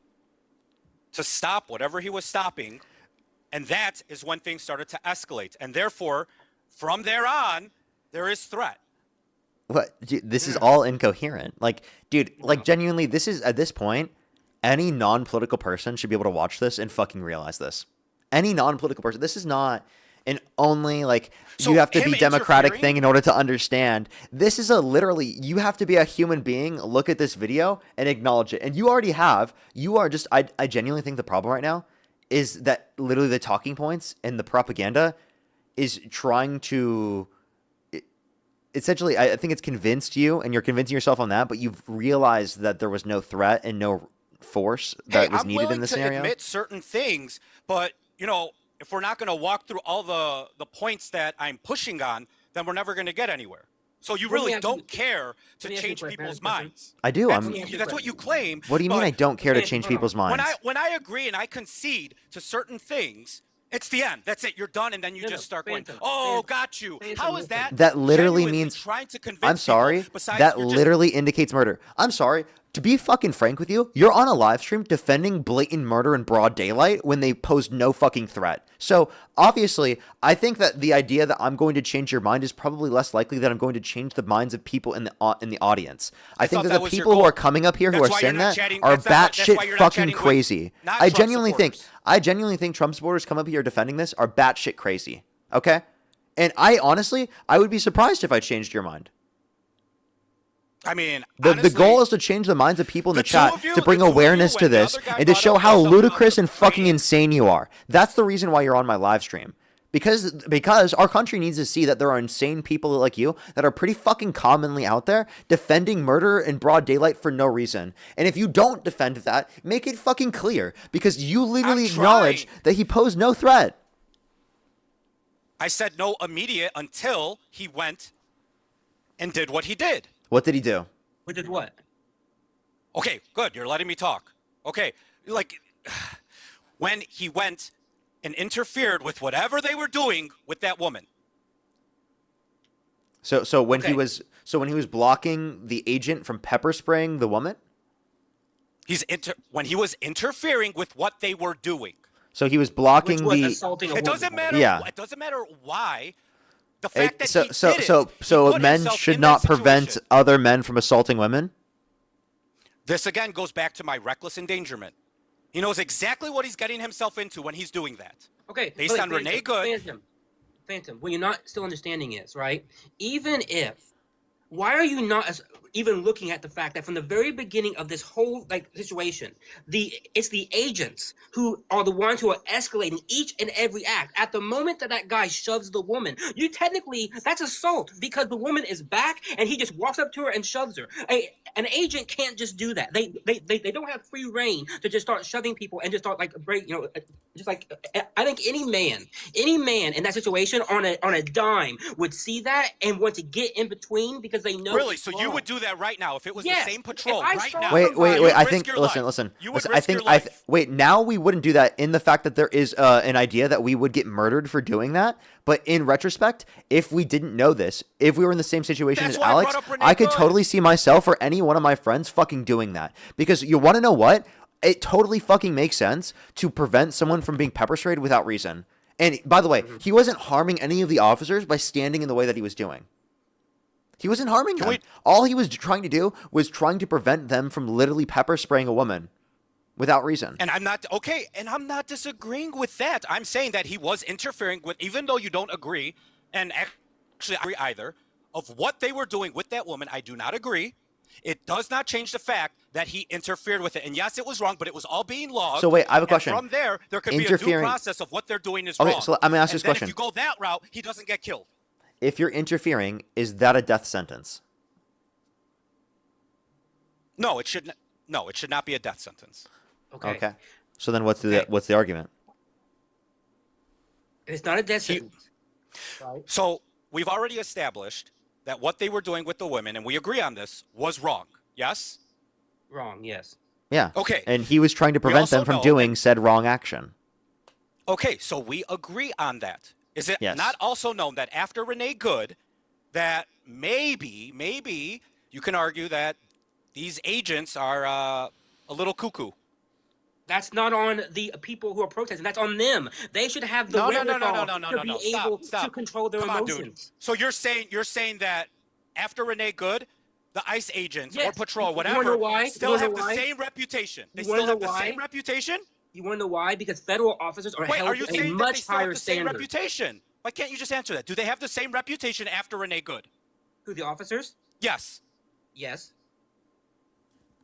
to stop whatever he was stopping, and that is when things started to escalate. And therefore, from there on, there is threat. What? Dude, this is all incoherent. Like, dude, like genuinely, this is at this point, any non-political person should be able to watch this and fucking realize this. Any non-political person. This is not an only like So you have to him be democratic interfering- thing in order to understand. This is a literally you have to be a human being, look at this video and acknowledge it. And you already have. You are just I genuinely think the problem right now is that literally the talking points and the propaganda is trying to essentially, I think it's convinced you, and you're convincing yourself on that, but you've realized that there was no threat and no force that was I'm needed willing in this to scenario. admit certain things, but if we're not going to walk through all the points that I'm pushing on, then we're never going to get anywhere. So you Let me really ask don't you- care to let me ask you a change question, people's Question. minds. I do. That's what you claim. What do you mean but I don't care to Okay, change hold on. people's minds? When I agree and I concede to certain things, it's the end. That's it. You're done, and then you No, just no, start going, Phantom, "Oh, Phantom, got you." Phantom, How is listen. that? That literally genuinely means trying to convince I'm sorry. people besides That you're just- literally indicates murder. I'm sorry. To be fucking frank with you, you're on a live stream defending blatant murder in broad daylight when they pose no fucking threat. So obviously, I think that the idea that I'm going to change your mind is probably less likely that I'm going to change the minds of people in the audience. I think thought that that the was your people who goal. are coming up here who That's are why saying you're not that chatting- are that's not- that's batshit why you're not fucking chatting with crazy. not I Trump genuinely supporters. think Trump supporters come up here defending this are batshit crazy. Okay, and I would be surprised if I changed your mind. I mean, The honestly, goal is to change the minds of people in the the two chat of you- to bring the two of you, awareness to when the this other guy and to brought show up how something about ludicrous the and fucking insane you are. That's the reason why you're on my live stream. Because our country needs to see that there are insane people like you that are pretty fucking commonly out there defending murder in broad daylight for no reason. And if you don't defend that, make it fucking clear because you literally I'm acknowledge trying. that he posed no threat. I said no immediate until he went and did what he did. What did he do? We did what? Okay, good. You're letting me talk. Okay, like when he went and interfered with whatever they were doing with that woman. So when he Okay. was blocking the agent from pepper spraying the woman? When he was interfering with what they were doing. So he was blocking Which was the assaulting a It doesn't woman. matter. Yeah. It doesn't matter why. The fact that so he so did so it, he so put men himself should in not that prevent situation. other men from assaulting women. This again goes back to my reckless endangerment. He knows exactly what he's getting himself into when he's doing that. Okay. Based but on Renee Good. Phantom, Phantom, what you're not still understanding is, right? Even if, why are you not even looking at the fact that from the very beginning of this whole situation, it's the agents who are the ones who are escalating each and every act. At the moment that guy shoves the woman, you technically, that's assault because the woman is back and he just walks up to her and shoves her. An agent can't just do that. They don't have free reign to just start shoving people and just start just like I think any man in that situation on a dime would see that and want to get in between because they know. Really? So you would do that right now if it was the same patrol right now? Wait. I think. Listen. Wait. Now we wouldn't do that in the fact that there is an idea that we would get murdered for doing that. But in retrospect, if we didn't know this, if we were in the same situation as Alex, I could totally see myself or any one of my friends fucking doing that. Because you want to know what? It totally fucking makes sense to prevent someone from being pepper sprayed without reason. And by the way, he wasn't harming any of the officers by standing in the way that he was doing. He wasn't harming them. All he was trying to do was trying to prevent them from literally pepper spraying a woman without reason. And I'm not disagreeing with that. I'm saying that he was interfering with, even though you don't agree, and actually I agree either, of what they were doing with that woman. I do not agree. It does not change the fact that he interfered with it. And yes, it was wrong, but it was all being logged. So wait, I have a question. From there could be a due process of what they're doing is wrong. Okay, so I'm going to ask you this question. If you go that route, he doesn't get killed. If you're interfering, is that a death sentence? No, it should not be a death sentence. Okay. So then what's the argument? It's not a death sentence. Right? So we've already established that what they were doing with the women, and we agree on this, was wrong. Yes? Wrong, yes. Yeah. Okay. And he was trying to prevent them from doing said wrong action. Okay, so we agree on that. Is it not also known that after Renee Good, that maybe you can argue that these agents are a little cuckoo? That's not on the people who are protesting. That's on them. They should have the wherewithal to be able to control their emotions. Dude. So you're saying that after Renee Good, the ICE agents or patrol, whatever, still have the same reputation. They still have the same reputation? You want to know why? Because federal officers are held to a much higher standard. Same reputation? Why can't you just answer that? Do they have the same reputation after Renee Good? Who, the officers? Yes. Yes.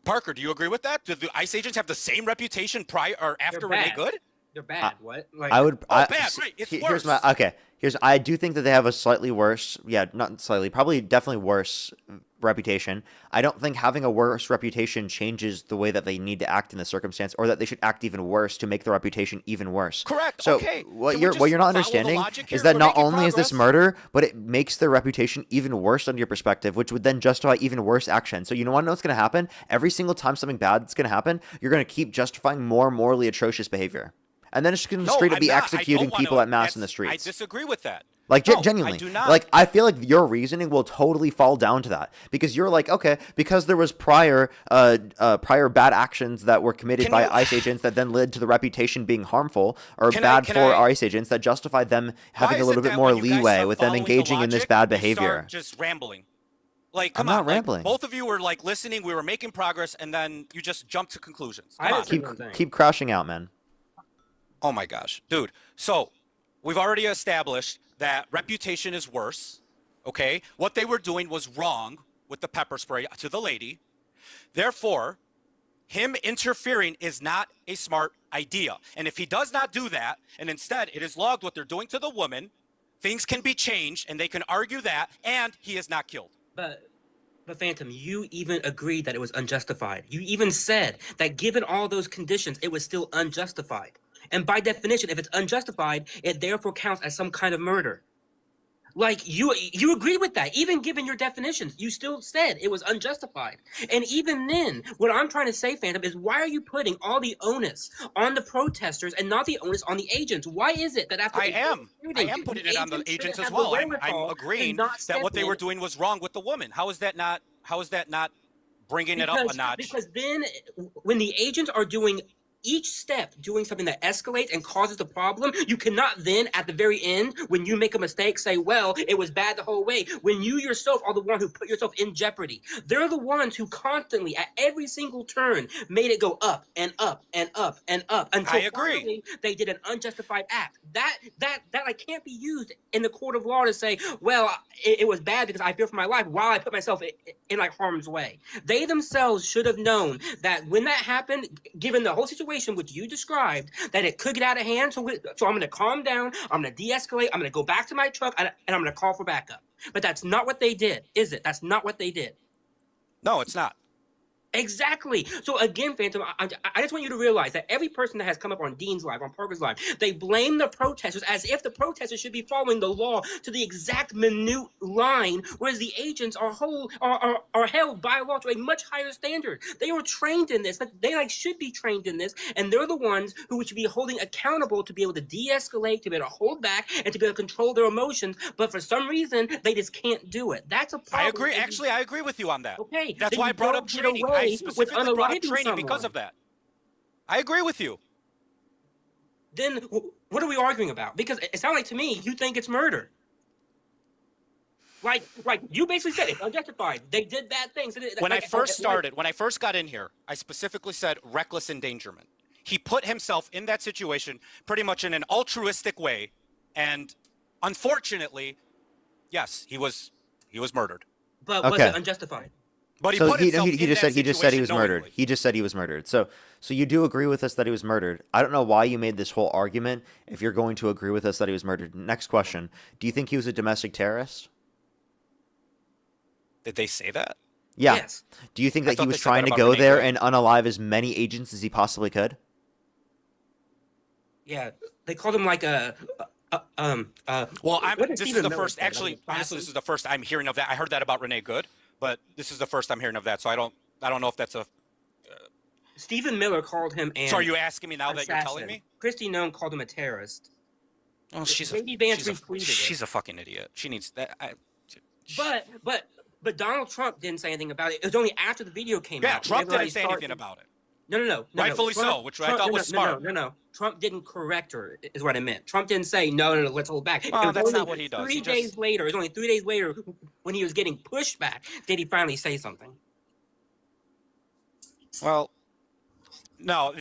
Parker, do you agree with that? Do the ICE agents have the same reputation prior or after Renee Good? They're bad. What? I would. bad. Right. It's worse. I do think that they have a slightly worse. Yeah, not slightly. Probably, definitely worse reputation. I don't think having a worse reputation changes the way that they need to act in the circumstance, or that they should act even worse to make the reputation even worse. Correct. So okay. what you're not understanding is that not only is this murder, but it makes their reputation even worse under your perspective, which would then justify even worse action. So you want to know what's going to happen? Every single time something bad is going to happen, you're going to keep justifying more morally atrocious behavior. And then it's going to straight up be executing people at mass in the streets. I disagree with that. Like, genuinely. I do not. Like, I feel like your reasoning will totally fall down to that. Because you're like, okay, because there was prior bad actions that were committed by ICE agents that then led to the reputation being harmful, or bad for our ICE agents that justified them having a little bit more leeway with them engaging in this bad behavior. Just rambling. Like, come I'm on, not rambling. Both of you were like listening, we were making progress, and then you just jumped to conclusions. Keep crashing out, man. Oh my gosh, dude. So we've already established that reputation is worse. Okay. What they were doing was wrong with the pepper spray to the lady. Therefore, him interfering is not a smart idea. And if he does not do that, and instead it is logged what they're doing to the woman, things can be changed and they can argue that, and he is not killed. But Phantom, you even agreed that it was unjustified. You even said that given all those conditions, it was still unjustified. And by definition, if it's unjustified, it therefore counts as some kind of murder. Like, you agree with that. Even given your definitions, you still said it was unjustified. And even then, what I'm trying to say, Phantom, is why are you putting all the onus on the protesters and not the onus on the agents? Why is it that after I am putting it on the agents as well. I'm agreeing that what they were doing was wrong with the woman. How is that not bringing it up a notch? Because then when the agents are doing each step doing something that escalates and causes the problem, you cannot then, at the very end, when you make a mistake, say, well, it was bad the whole way, when you yourself are the one who put yourself in jeopardy. They're the ones who constantly, at every single turn, made it go up and up and up and up until I agree. finally they did an unjustified act. That like can't be used in the court of law to say, well, it was bad because I fear for my life while I put myself in like harm's way. They themselves should have known that when that happened, given the whole situation which you described, that it could get out of hand. So I'm going to calm down. I'm going to de-escalate. I'm going to go back to my truck, and I'm going to call for backup. But that's not what they did, is it? That's not what they did. No, it's not. Exactly. So again, Phantom, I just want you to realize that every person that has come up on Dean's Live, on Parker's Live, they blame the protesters as if the protesters should be following the law to the exact minute line, whereas the agents are held by law to a much higher standard. They were trained in this. They should be trained in this, and they're the ones who should be holding accountable to be able to de-escalate, to be able to hold back, and to be able to control their emotions. But for some reason, they just can't do it. That's a problem. I agree. Actually, I agree with you on that. Okay. That's why I brought up training. I specifically brought up training because of that. I agree with you. Then what are we arguing about? Because it sounds like to me you think it's murder. Like you basically said it's unjustified. They did bad things. When I first got in here, I specifically said reckless endangerment. He put himself in that situation pretty much in an altruistic way, and unfortunately, yes, he was murdered. But was it unjustified? But he just said he was murdered. He just said he was murdered. So you do agree with us that he was murdered. I don't know why you made this whole argument if you're going to agree with us that he was murdered. Next question. Do you think he was a domestic terrorist? Did they say that? Yeah. Yes. Do you think that he was trying to go there and unalive as many agents as he possibly could? Yeah. They called him like a well, this is the first. Actually, honestly, this is the first I'm hearing of that. I heard that about Renee Good, but this is the first I'm hearing of that. So I don't know if that's a. Stephen Miller called him an. So are you asking me now that you're telling me? Christy Nome called him a terrorist. Oh, she's a fucking idiot. She needs that. But Donald Trump didn't say anything about it. It was only after the video came out. Yeah, Trump didn't say anything about it. No. Rightfully so, which I thought was smart. No. Trump didn't correct her, is what I meant. Trump didn't say, no, let's hold back. Oh, that's not what he does. 3 days later, it was only 3 days later when he was getting pushed back, did he finally say something. Well, no,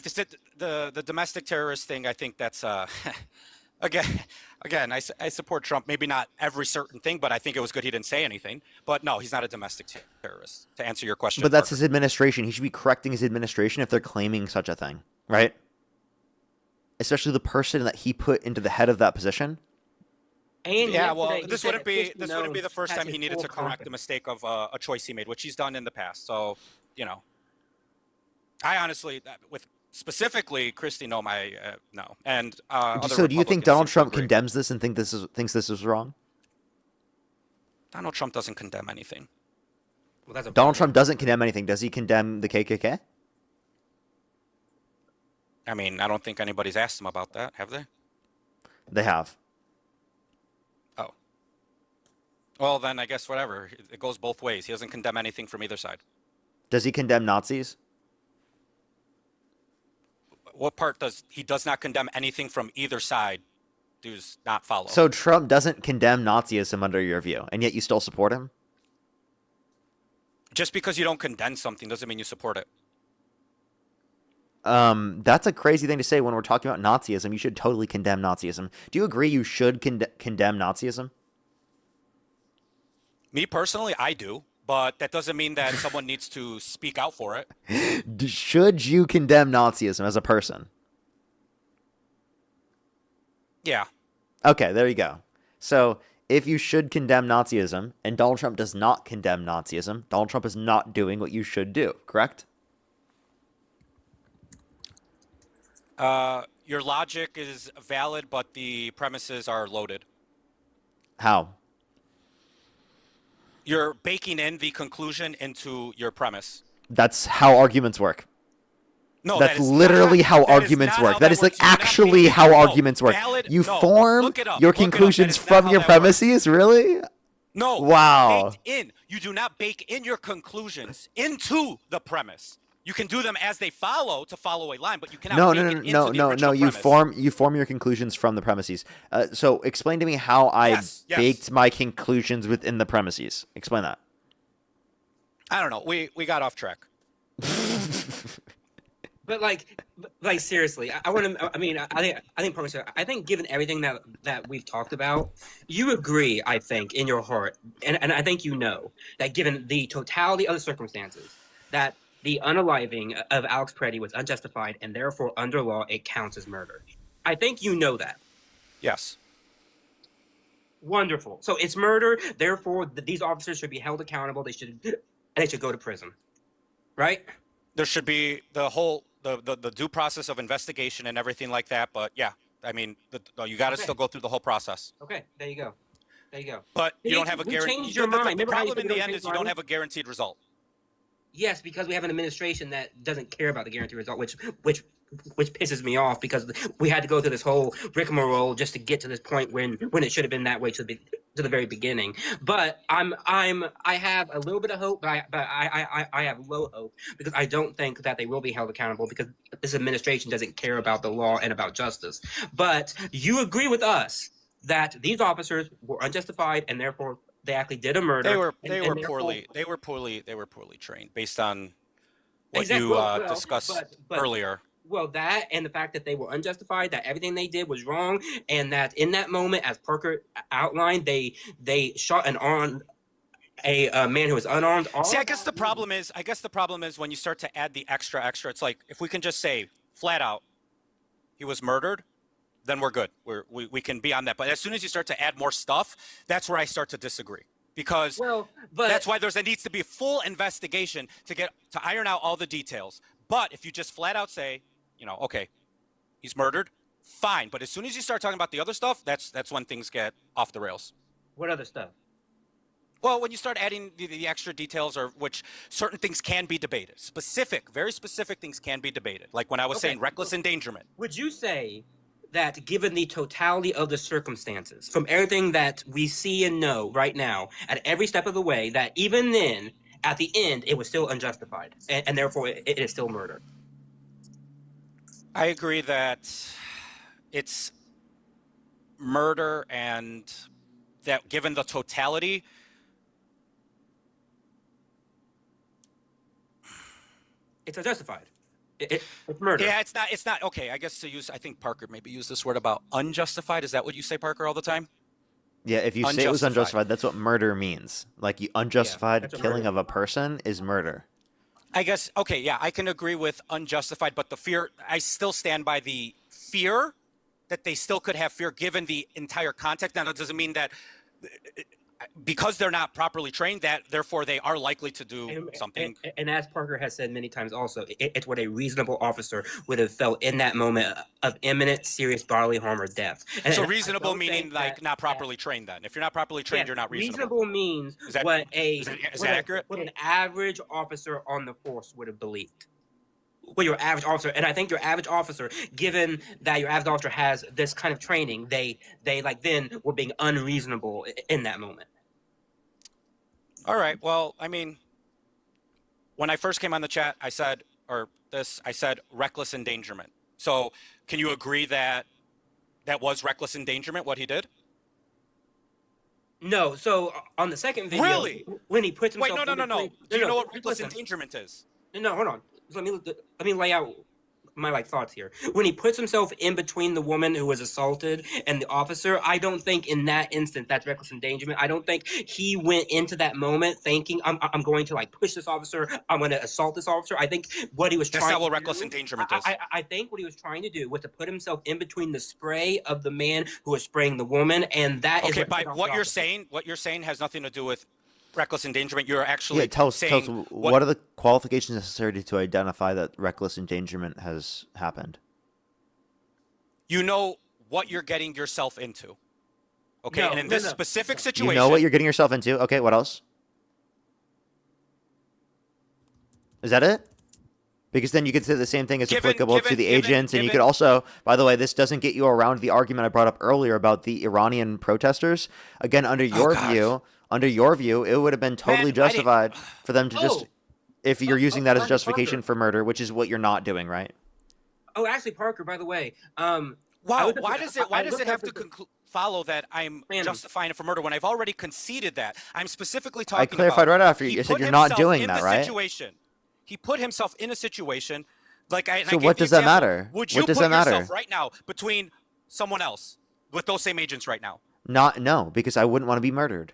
the domestic terrorist thing, I think that's, Again, I support Trump. Maybe not every certain thing, but I think it was good he didn't say anything. But no, he's not a domestic terrorist, to answer your question. But that's his administration. He should be correcting his administration if they're claiming such a thing, right? Especially the person that he put into the head of that position. And yeah, well, this wouldn't be the first time he needed to correct the mistake of a choice he made, which he's done in the past. So, I honestly, with specifically Christy Nome, no. And so, do you think Donald Trump condemns this and thinks this is wrong? Donald Trump doesn't condemn anything. Well, Donald Trump doesn't condemn anything. Does he condemn the KKK? I mean, I don't think anybody's asked him about that, have they? They have. Oh. Well, then I guess whatever. It goes both ways. He doesn't condemn anything from either side. Does he condemn Nazis? What part does not condemn anything from either side? Does not follow. So Trump doesn't condemn Nazism under your view, and yet you still support him? Just because you don't condemn something doesn't mean you support it. That's a crazy thing to say when we're talking about Nazism. You should totally condemn Nazism. Do you agree you should condemn Nazism? Me personally, I do. But that doesn't mean that someone needs to speak out for it. Should you condemn Nazism as a person? Yeah. Okay, there you go. So, if you should condemn Nazism, and Donald Trump does not condemn Nazism, Donald Trump is not doing what you should do, correct? Your logic is valid, but the premises are loaded. How? You're baking in the conclusion into your premise. That's how arguments work. No, that's literally how arguments work. That is like actually how arguments work. You form your conclusions from your premises, really? No. Wow. Baked in. You do not bake in your conclusions into the premise. You can do them as they follow to follow a line, but you cannot No, make no, it no, into no, the no, no. original You premise. form your conclusions from the premises. So explain to me how I Yes, yes. baked my conclusions within the premises. Explain that. I don't know. We got off track. But like seriously, I want to. I mean, I think Parker, I think given everything that we've talked about, you agree. I think in your heart, and I think you know that given the totality of the circumstances, that the unaliving of Alex Preddy was unjustified, and therefore under law it counts as murder. I think you know that. Yes. Wonderful. So it's murder. Therefore, these officers should be held accountable. They should go to prison, right? There should be the due process of investigation and everything like that. But yeah, I mean, you got to still go through the whole process. Okay, there you go. There you go. But you don't have a We guarantee. changed your mind. The Remember how you problem said in we the don't end change is you don't minds? have a guaranteed result. Yes, because we have an administration that doesn't care about the guaranteed result, which pisses me off because we had to go through this whole rigmarole just to get to this point when it should have been that way to the very beginning. But I have a little bit of hope, but I have low hope because I don't think that they will be held accountable because this administration doesn't care about the law and about justice. But you agree with us that these officers were unjustified and therefore they actually did a murder. They were poorly trained based on what Exactly. you discussed earlier. Well, that and the fact that they were unjustified, that everything they did was wrong, and that in that moment, as Parker outlined, they shot a man who was unarmed. See, I guess the problem is when you start to add the extra. It's like if we can just say flat out, he was murdered, then we're good. We can be on that. But as soon as you start to add more stuff, that's where I start to disagree. Because that's why there needs to be a full investigation to iron out all the details. But if you just flat out say, okay, he's murdered, fine. But as soon as you start talking about the other stuff, that's when things get off the rails. What other stuff? Well, when you start adding the extra details, or which certain things can be debated, very specific things can be debated. Like when I was saying reckless endangerment. Would you say that given the totality of the circumstances, from everything that we see and know right now, at every step of the way, that even then, at the end, it was still unjustified, and therefore it is still murder? I agree that it's murder, and that given the totality, it's unjustified. It's murder. Yeah, it's not okay. I guess I think Parker maybe used this word about unjustified. Is that what you say, Parker, all the time? Yeah, if you say it was unjustified, that's what murder means. Like, unjustified killing of a person is murder. I guess, okay, yeah, I can agree with unjustified, but the fear, I still stand by the fear that they still could have fear given the entire context. Now, that doesn't mean that because they're not properly trained, that therefore they are likely to do something. And as Parker has said many times also, it's what a reasonable officer would have felt in that moment of imminent serious bodily harm or death. So reasonable meaning like not properly trained then. If you're not properly trained, you're not reasonable. Reasonable means is that accurate? What an average officer on the force would have believed. Well, your average officer, and I think your average officer, given that your average officer has this kind of training, they like then were being unreasonable in that moment. All right. Well, I mean, when I first came on the chat, I said reckless endangerment. So can you agree that was reckless endangerment, what he did? No. So on the second video, really? When he puts himself... Wait, no. Do you know what reckless endangerment is? No, hold on. So let me lay out my thoughts here. When he puts himself in between the woman who was assaulted and the officer, I don't think in that instant that's reckless endangerment. I don't think he went into that moment thinking I'm going to push this officer, I'm going to assault this officer. I think what he was that's not what reckless endangerment is. I think what he was trying to do was to put himself in between the spray of the man who was spraying the woman, and that is by what you're saying. What you're saying has nothing to do with reckless endangerment. You're actually tell us saying what are the qualifications necessary to identify that reckless endangerment has happened? You know what you're getting yourself into. Okay, and in this specific situation, you know what you're getting yourself into. Okay, what else? Is that it? Because then you could say the same thing is applicable to the agents, and you could also, by the way, this doesn't get you around the argument I brought up earlier about the Iranian protesters. Again, under your view, it would have been totally justified for them to just if you're using that as Parker, justification for murder, which is what you're not doing, right? Oh, actually, Parker. By the way, Wow, why does it have to follow that I'm justifying it for murder when I've already conceded that? I'm specifically talking I clarified about right after he you said put you're not himself doing in that, the right? situation. He put himself in a situation like I. And So I gave what the does that example. matter? Would you What does put that matter? yourself right now between someone else with those same agents right now? No, because I wouldn't want to be murdered.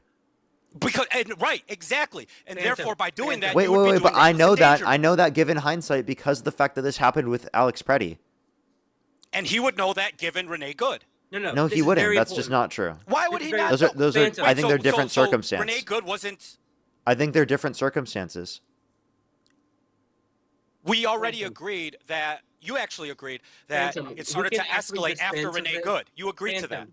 Right, exactly, and therefore by doing that, Wait, you would be doing but I reckless know that. endangerment. I know that given hindsight because of the fact that this happened with Alex Preddy. And he would know that given Renee Good. No, he wouldn't. That's just not true. Why would he not? Those are. I think they're different so circumstances. Renee Good wasn't. I think they're different circumstances. We already agreed that you actually agreed that it started to escalate after Renee Good. You agreed to that.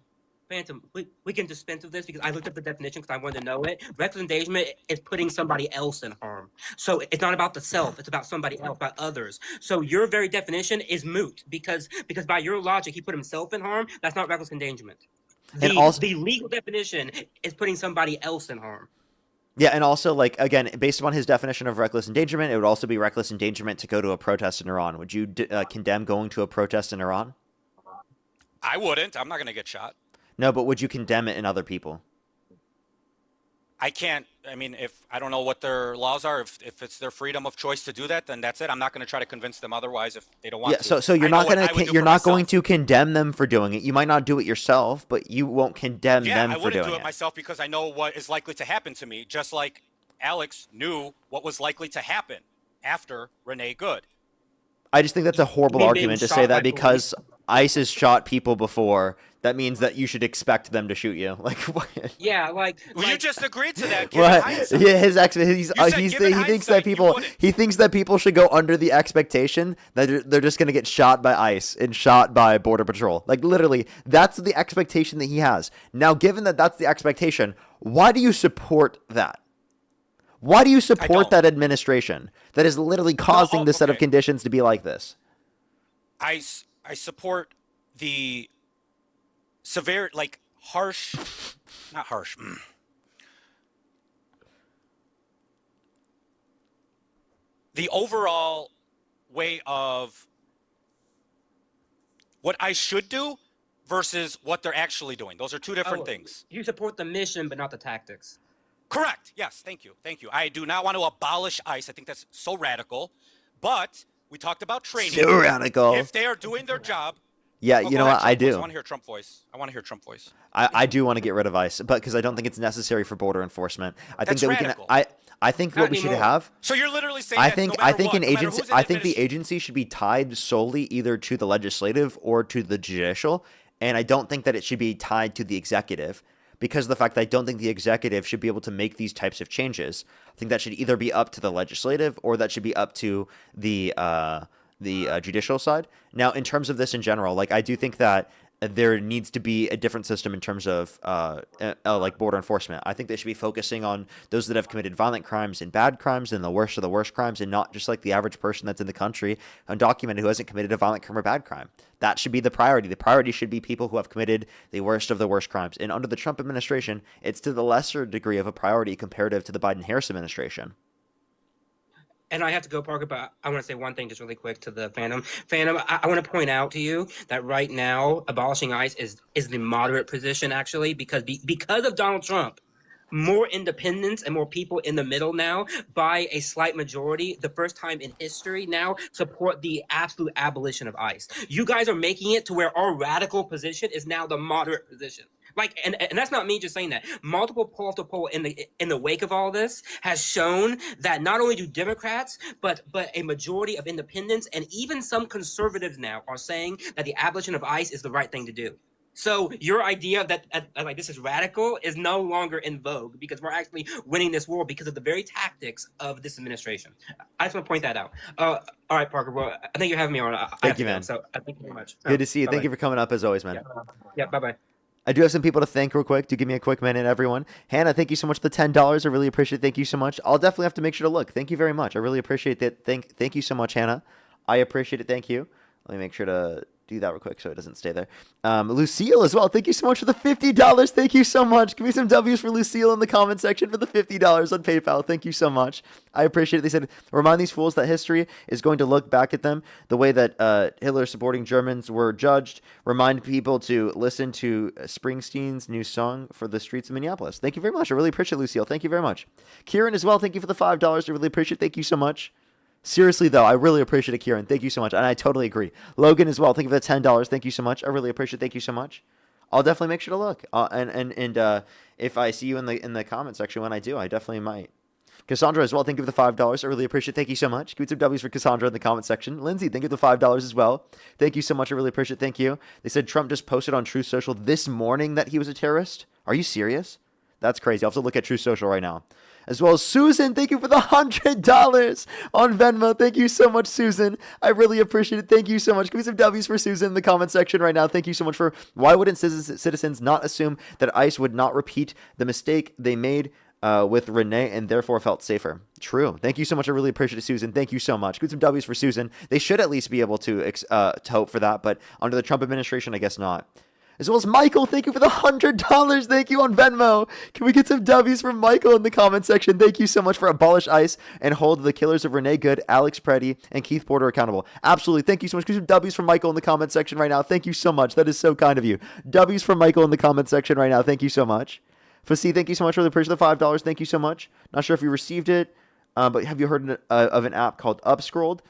Phantom, we can dispense of this because I looked up the definition because I wanted to know it. Reckless endangerment is putting somebody else in harm. So it's not about the self; it's about somebody else, about others. So your very definition is moot because by your logic, he put himself in harm. That's not reckless endangerment. The legal definition is putting somebody else in harm. Yeah, and also, like, again, based upon his definition of reckless endangerment, it would also be reckless endangerment to go to a protest in Iran. Would you condemn going to a protest in Iran? I wouldn't. I'm not going to get shot. No, but would you condemn it in other people? I can't. I mean, if I don't know what their laws are, if it's their freedom of choice to do that, then that's it. I'm not going to try to convince them otherwise if they don't want to. So you're not going to condemn them for doing it. You might not do it yourself, but you won't condemn them for doing it. I wouldn't do it myself because I know what is likely to happen to me, just like Alex knew what was likely to happen after Renee Good. I just think that's a horrible argument to say that because ICE has shot people before. That means that you should expect them to shoot you. Like what? Yeah, well, you just agreed to that. What? Yeah, he thinks that people should go under the expectation that they're just gonna get shot by ICE and shot by Border Patrol. Like literally, that's the expectation that he has. Now, given that that's the expectation, why do you support that? Why do you support that administration that is literally causing this set of conditions to be like this? I support the severe, like harsh, not harsh. The overall way of what I should do versus what they're actually doing. Those are two different things. You support the mission, but not the tactics. Correct. Yes. Thank you. I do not want to abolish ICE. I think that's so radical. But we talked about training. So radical. If they are doing their job. Yeah, you know what? I do. I want to hear Trump voice. I do want to get rid of ICE, but because I don't think it's necessary for border enforcement. I think that radical. we can. I think what we should have. So you're literally saying I that think no matter I think what, an no matter agency. who's in I think the agency should be tied solely either to the legislative or to the judicial, and I don't think that it should be tied to the executive. Because of the fact that I don't think the executive should be able to make these types of changes. I think that should either be up to the legislative or that should be up to the judicial side. Now, in terms of this in general, like I do think that there needs to be a different system in terms of like border enforcement. I think they should be focusing on those that have committed violent crimes and bad crimes and the worst of the worst crimes, and not just like the average person that's in the country undocumented who hasn't committed a violent crime or bad crime. That should be the priority. The priority should be people who have committed the worst of the worst crimes. And under the Trump administration, it's to the lesser degree of a priority comparative to the Biden-Harris administration. And I have to go, Parker, but I want to say one thing just really quick to the Phantom. Phantom, I want to point out to you that right now, abolishing ICE is the moderate position, actually, because of Donald Trump. More independents and more people in the middle now, by a slight majority, the first time in history now, support the absolute abolition of ICE. You guys are making it to where our radical position is now the moderate position. Like, and that's not me just saying that. Multiple poll after poll in the wake of all this has shown that not only do Democrats, but a majority of independents and even some conservatives now are saying that the abolition of ICE is the right thing to do. So your idea that like this is radical is no longer in vogue because we're actually winning this war because of the very tactics of this administration. I just want to point that out. All right, Parker. Well, I think you're having me on. Thank you, man. So thank you very much. Good to see you. Bye-bye. Thank you for coming up as always, man. Yeah. Bye-bye. I do have some people to thank real quick. Do give me a quick minute, everyone. Hannah, thank you so much for the $10. I really appreciate it. Thank you so much. I'll definitely have to make sure to look. Thank you very much. I really appreciate that. Thank you so much, Hannah. I appreciate it. Thank you. Let me make sure to do that real quick so it doesn't stay there. Lucille as well. Thank you so much for the $50. Thank you so much. Give me some W's for Lucille in the comment section for the $50 on PayPal. Thank you so much. I appreciate it. They said, remind these fools that history is going to look back at them the way that Hitler supporting Germans were judged. Remind people to listen to Springsteen's new song for the streets of Minneapolis. Thank you very much. I really appreciate it, Lucille. Thank you very much. Kieran as well. Thank you for the $5. I really appreciate it. Thank you so much. Seriously, though, I really appreciate it, Kieran. Thank you so much. And I totally agree. Logan as well. Thank you for the $10. Thank you so much. I really appreciate it. Thank you so much. I'll definitely make sure to look. And if I see you in the comment section when I do, I definitely might. Cassandra as well. Thank you for the $5. I really appreciate it. Thank you so much. Give me some W's for Cassandra in the comment section. Lindsay, thank you for the $5 as well. Thank you so much. I really appreciate it. Thank you. They said Trump just posted on Truth Social this morning that he was a terrorist. Are you serious? That's crazy. I'll have to look at Truth Social right now. As well as Susan, thank you for the $100 on Venmo. Thank you so much, Susan. I really appreciate it. Thank you so much. Give me some W's for Susan in the comment section right now. Thank you so much for why wouldn't citizens not assume that ICE would not repeat the mistake they made with Renee and therefore felt safer? True. Thank you so much. I really appreciate it, Susan. Thank you so much. Give me some W's for Susan. They should at least be able to hope for that, but under the Trump administration, I guess not. As well as Michael, thank you for the $100. Thank you on Venmo. Can we get some W's from Michael in the comment section? Thank you so much for abolish ICE and hold the killers of Renee Good, Alex Preddy, and Keith Porter accountable. Absolutely. Thank you so much. Give some W's from Michael in the comment section right now. Thank you so much. That is so kind of you. W's from Michael in the comment section right now. Thank you so much. Fasi, thank you so much. Really appreciate the $5. Thank you so much. Not sure if you received it, but have you heard of an app called Upscrolled?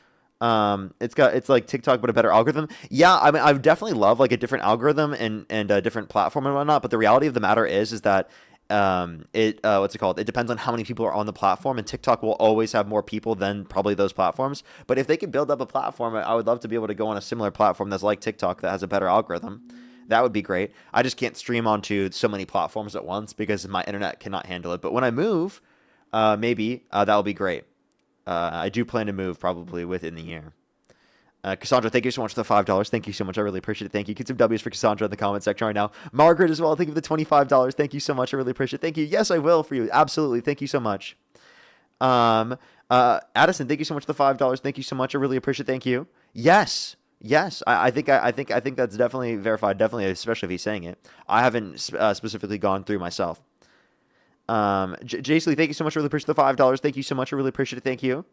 It's like TikTok but a better algorithm. Yeah, I mean, I definitely love like a different algorithm and a different platform and whatnot. But the reality of the matter is that what's it called? It depends on how many people are on the platform, and TikTok will always have more people than probably those platforms. But if they could build up a platform, I would love to be able to go on a similar platform that's like TikTok that has a better algorithm. That would be great. I just can't stream onto so many platforms at once because my internet cannot handle it. But when I move, maybe that'll be great. I do plan to move probably within the year. Cassandra, thank you so much for the $5. Thank you so much. I really appreciate it. Thank you. Get some W's for Cassandra in the comment section right now. Margaret as well. Thank you for the $25. Thank you so much. I really appreciate it. Thank you. Yes, I will for you. Absolutely. Thank you so much. Addison, thank you so much for the $5. Thank you so much. I really appreciate it. Thank you. Yes. Yes, I think that's definitely verified. Definitely, especially if he's saying it. I haven't specifically gone through myself. Jace Lee, thank you so much. I really appreciate the $5. Thank you so much. I really appreciate it. Thank you.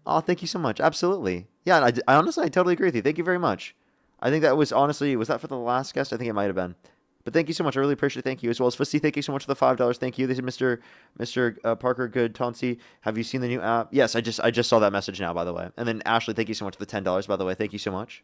Oh, thank you so much. Absolutely. Yeah, I honestly, I totally agree with you. Thank you very much. I think that was honestly, was that for the last guest? I think it might have been. But thank you so much. I really appreciate it. Thank you. As well as Fussy, thank you so much for the $5. Thank you. This is Mr. Parker Good Tonsi. Have you seen the new app? Yes, I just saw that message now, by the way. And then Ashley, thank you so much for the $10, by the way. Thank you so much.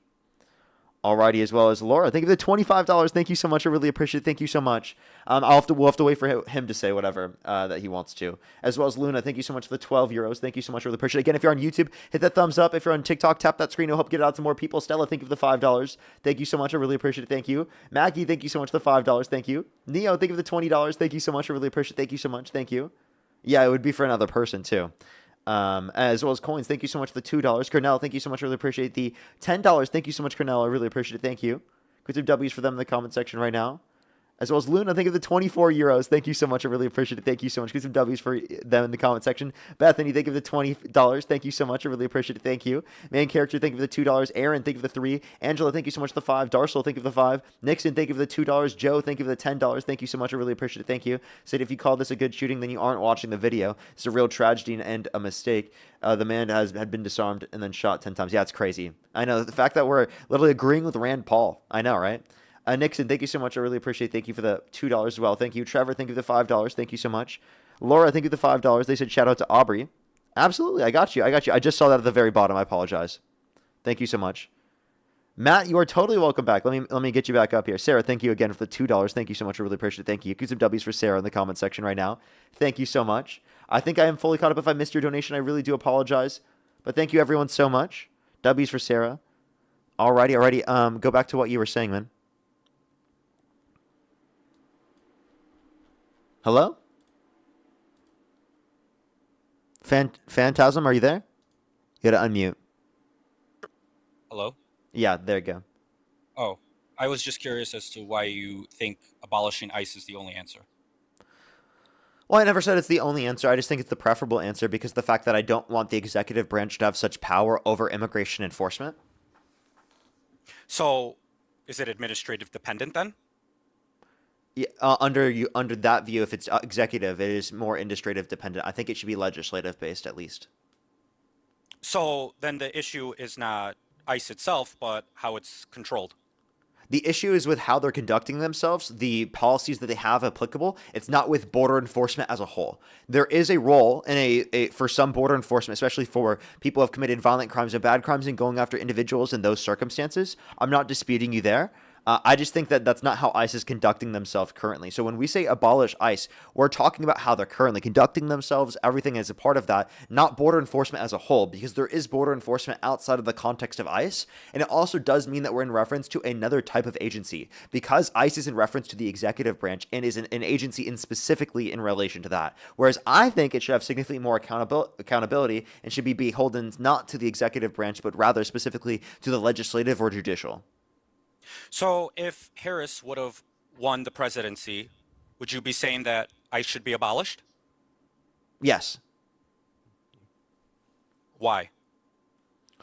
Alrighty, as well as Laura, thank you for the $25. Thank you so much. I really appreciate it. Thank you so much. We'll have to wait for him to say whatever that he wants to. As well as Luna, thank you so much for the €12. Thank you so much. I really appreciate it. Again, if you're on YouTube, hit that thumbs up. If you're on TikTok, tap that screen. It'll help get it out to more people. Stella, thank you for the $5. Thank you so much. I really appreciate it. Thank you. Maggie, thank you so much for the $5. Thank you. Neo, thank you for the $20. Thank you so much. I really appreciate it. Thank you so much. Thank you. Yeah, it would be for another person too. As well as coins, thank you so much for the $2. Cornell, thank you so much. I really appreciate the $10. Thank you so much, Cornell. I really appreciate it. Thank you. Put some W's for them in the comment section right now. As well as Luna, thank you for the €24. Thank you so much. I really appreciate it. Thank you so much. Get some W's for them in the comment section. Bethany, thank you for the $20. Thank you so much. I really appreciate it. Thank you. Main character, thank you for the $2. Aaron, thank you for the $3. Angela, thank you so much for the $5. Darsel, thank you for the $5. Nixon, thank you for the $2. Joe, thank you for the $10. Thank you so much. I really appreciate it. Thank you. Said if you call this a good shooting, then you aren't watching the video. It's a real tragedy and a mistake. The man had been disarmed and then shot 10 times. Yeah, it's crazy. I know. The fact that we're literally agreeing with Rand Paul. I know, right? Nixon, thank you so much. I really appreciate it. Thank you for the $2 as well. Thank you. Trevor, thank you for the $5. Thank you so much. Laura, thank you for the $5. They said shout out to Aubrey. Absolutely. I got you. I just saw that at the very bottom. I apologize. Thank you so much. Matt, you are totally welcome back. Let me get you back up here. Sarah, thank you again for the $2. Thank you so much. I really appreciate it. Thank you. Get some W's for Sarah in the comment section right now. Thank you so much. I think I am fully caught up. If I missed your donation, I really do apologize. But thank you everyone so much. W's for Sarah. Alrighty. Go back to what you were saying, man. Hello? Phantasm, are you there? You gotta unmute. Hello? Yeah, there you go. Oh, I was just curious as to why you think abolishing ICE is the only answer. Well, I never said it's the only answer. I just think it's the preferable answer because the fact that I don't want the executive branch to have such power over immigration enforcement. So, is it administrative dependent then? Yeah, under that view, if it's executive, it is more administrative dependent. I think it should be legislative based at least. So then the issue is not ICE itself, but how it's controlled. The issue is with how they're conducting themselves, the policies that they have applicable. It's not with border enforcement as a whole. There is a role in for some border enforcement, especially for people who have committed violent crimes and bad crimes and going after individuals in those circumstances. I'm not disputing you there. I just think that that's not how ICE is conducting themselves currently. So when we say abolish ICE, we're talking about how they're currently conducting themselves. Everything is a part of that, not border enforcement as a whole, because there is border enforcement outside of the context of ICE. And it also does mean that we're in reference to another type of agency, because ICE is in reference to the executive branch and is an agency specifically in relation to that. Whereas I think it should have significantly more accountability and should be beholden not to the executive branch, but rather specifically to the legislative or judicial. So if Harris would have won the presidency, would you be saying that ICE should be abolished? Yes. Why?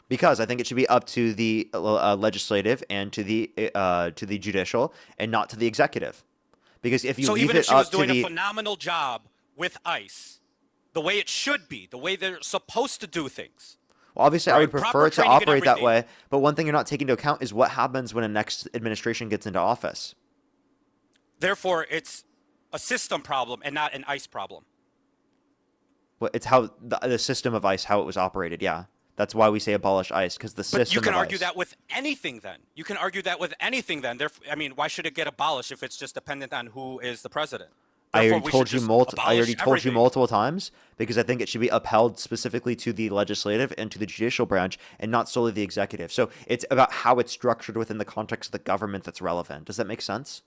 Because I think it should be up to the legislative and to the judicial, and not to the executive. Because if you so leave even it if she up was to doing the a phenomenal job with ICE, the way it should be, the way they're supposed to do things. Well, obviously, I Right, would proper prefer to training and operate that everything. way. But one thing you're not taking into account is what happens when a next administration gets into office. Therefore, it's a system problem and not an ICE problem. Well, it's how the system of ICE, how it was operated. Yeah, that's why we say abolish ICE, because the system. But you can of argue ICE. that with anything then. You can argue that with anything then. Therefore, I mean, why should it get abolished if it's just dependent on who is the president? I Therefore, already we told should you just I already abolish told you everything. multiple times, because I think it should be upheld specifically to the legislative and to the judicial branch, and not solely the executive. So it's about how it's structured within the context of the government that's relevant. Does that make sense?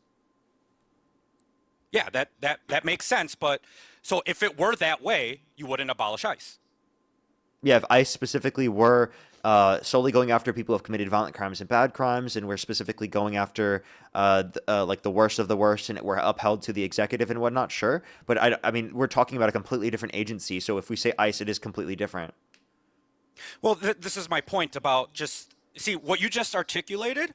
Yeah, that makes sense. But so if it were that way, you wouldn't abolish ICE. Yeah, if ICE specifically were solely going after people who have committed violent crimes and bad crimes, and we're specifically going after like the worst of the worst, and it were upheld to the executive and whatnot, sure. But I mean, we're talking about a completely different agency. So if we say ICE, it is completely different. Well, this is my point about just see what you just articulated.